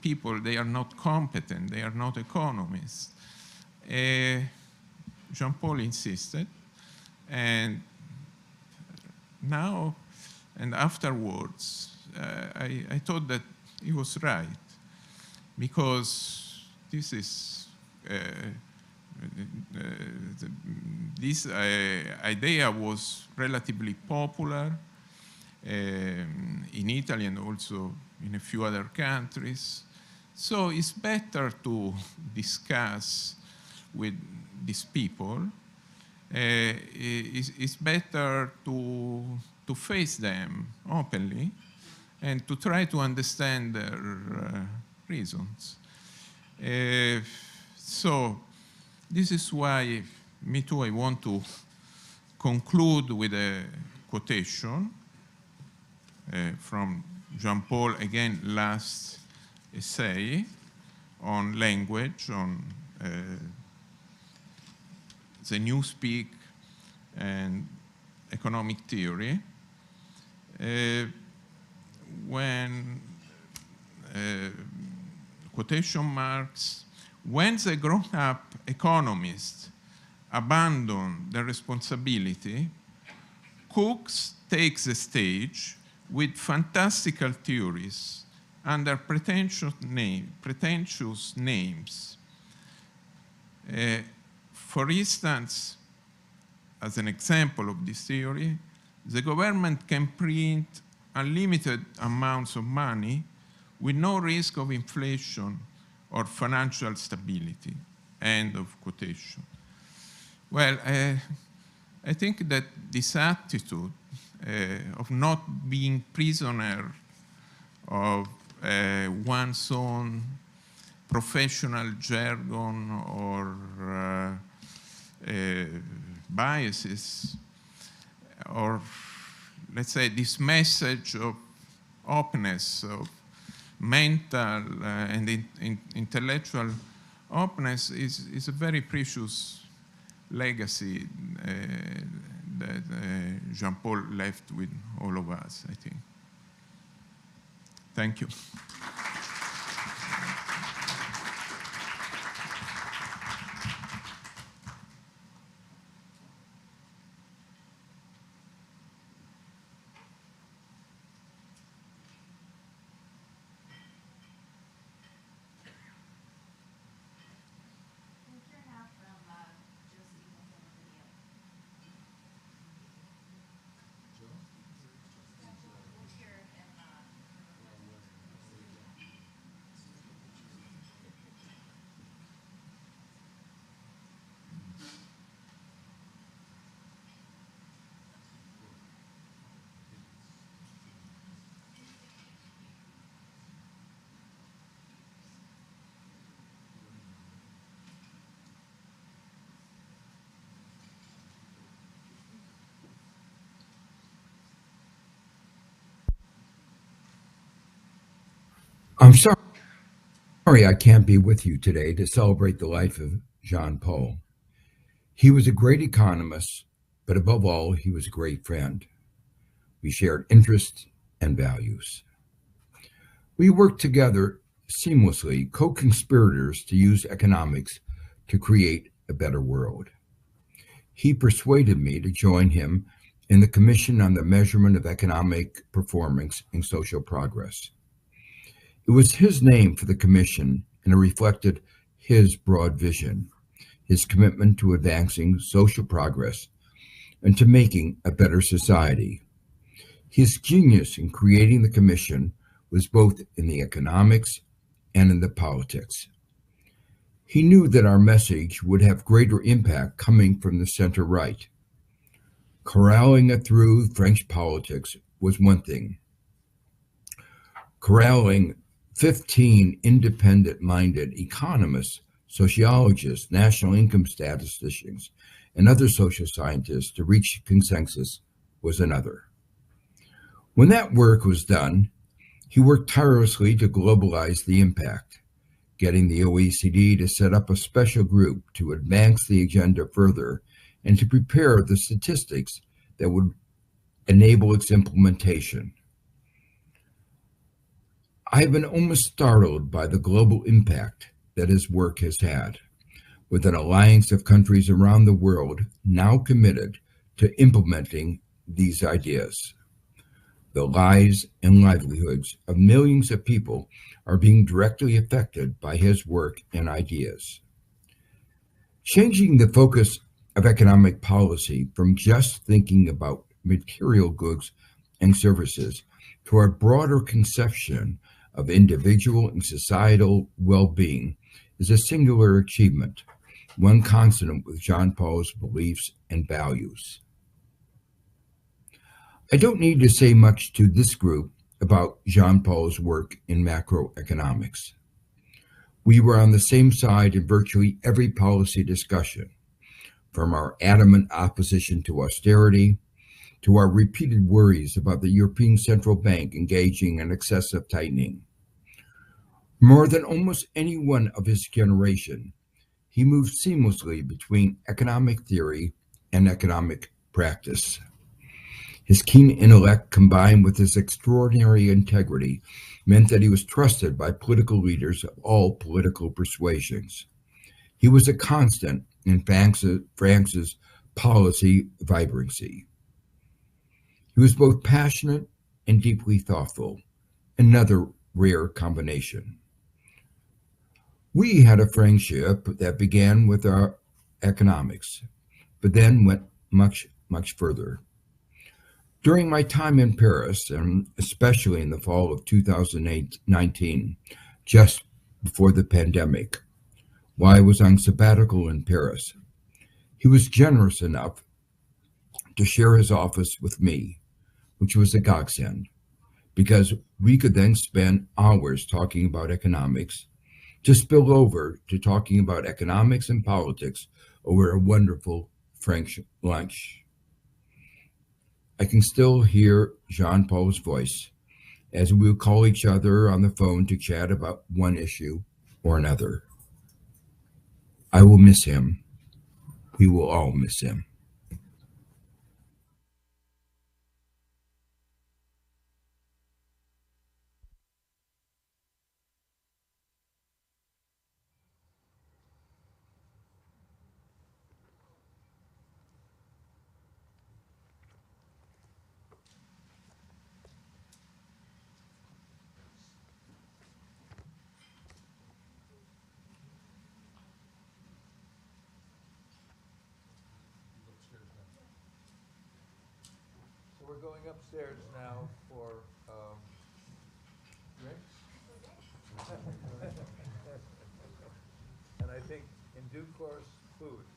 people? They are not competent, they are not economists. Jean-Paul insisted, and now and afterwards, I thought that he was right, because this is this idea was relatively popular in Italy and also in a few other countries. So it's better to discuss with these people. It's better to face them openly and to try to understand their reasons. So this is why, me too, I want to conclude with a quotation from Jean-Paul, again, last essay on language, on the newspeak and economic theory. When quotation marks, when the grown-up economists abandon their responsibility, Cooks takes the stage with fantastical theories under pretentious names. For instance, as an example of this theory, the government can print unlimited amounts of money with no risk of inflation or financial stability. End of quotation. Well, I think that this attitude of not being prisoner of one's own professional jargon or biases, or let's say this message of openness, of mental and intellectual openness is a very precious legacy that Jean-Paul left with all of us, I think. Thank you. I'm sorry I can't be with you today to celebrate the life of Jean-Paul. He was a great economist, but above all, he was a great friend. We shared interests and values. We worked together seamlessly, co-conspirators to use economics to create a better world. He persuaded me to join him in the Commission on the Measurement of Economic Performance and Social Progress. It was his name for the commission, and it reflected his broad vision, his commitment to advancing social progress and to making a better society. His genius in creating the commission was both in the economics and in the politics. He knew that our message would have greater impact coming from the center-right. Corralling it through French politics was one thing. Corralling 15 independent-minded economists, sociologists, national income statisticians, and other social scientists to reach consensus was another. When that work was done, he worked tirelessly to globalize the impact, getting the OECD to set up a special group to advance the agenda further and to prepare the statistics that would enable its implementation. I've been almost startled by the global impact that his work has had. with an alliance of countries around the world now committed to implementing these ideas. The lives and livelihoods of millions of people are being directly affected by his work and ideas. Changing the focus of economic policy from just thinking about material goods and services to a broader conception of individual and societal well-being is a singular achievement, one consonant with Jean Paul's beliefs and values. I don't need to say much to this group about Jean Paul's work in macroeconomics. We were on the same side in virtually every policy discussion, from our adamant opposition to austerity to our repeated worries about the European Central Bank engaging in excessive tightening. More than almost anyone of his generation, he moved seamlessly between economic theory and economic practice. His keen intellect combined with his extraordinary integrity meant that he was trusted by political leaders of all political persuasions. He was a constant in France's policy vibrancy. He was both passionate and deeply thoughtful, another rare combination. We had a friendship that began with our economics, but then went much, much further. During my time in Paris, and especially in the fall of 2019, just before the pandemic, while I was on sabbatical in Paris, he was generous enough to share his office with me, which was a godsend, because we could then spend hours talking about economics, to spill over to talking about economics and politics over a wonderful French lunch. I can still hear Jean Paul's voice as we would call each other on the phone to chat about one issue or another. I will miss him. We will all miss him. So we're going upstairs now for drinks. And I think in due course, food.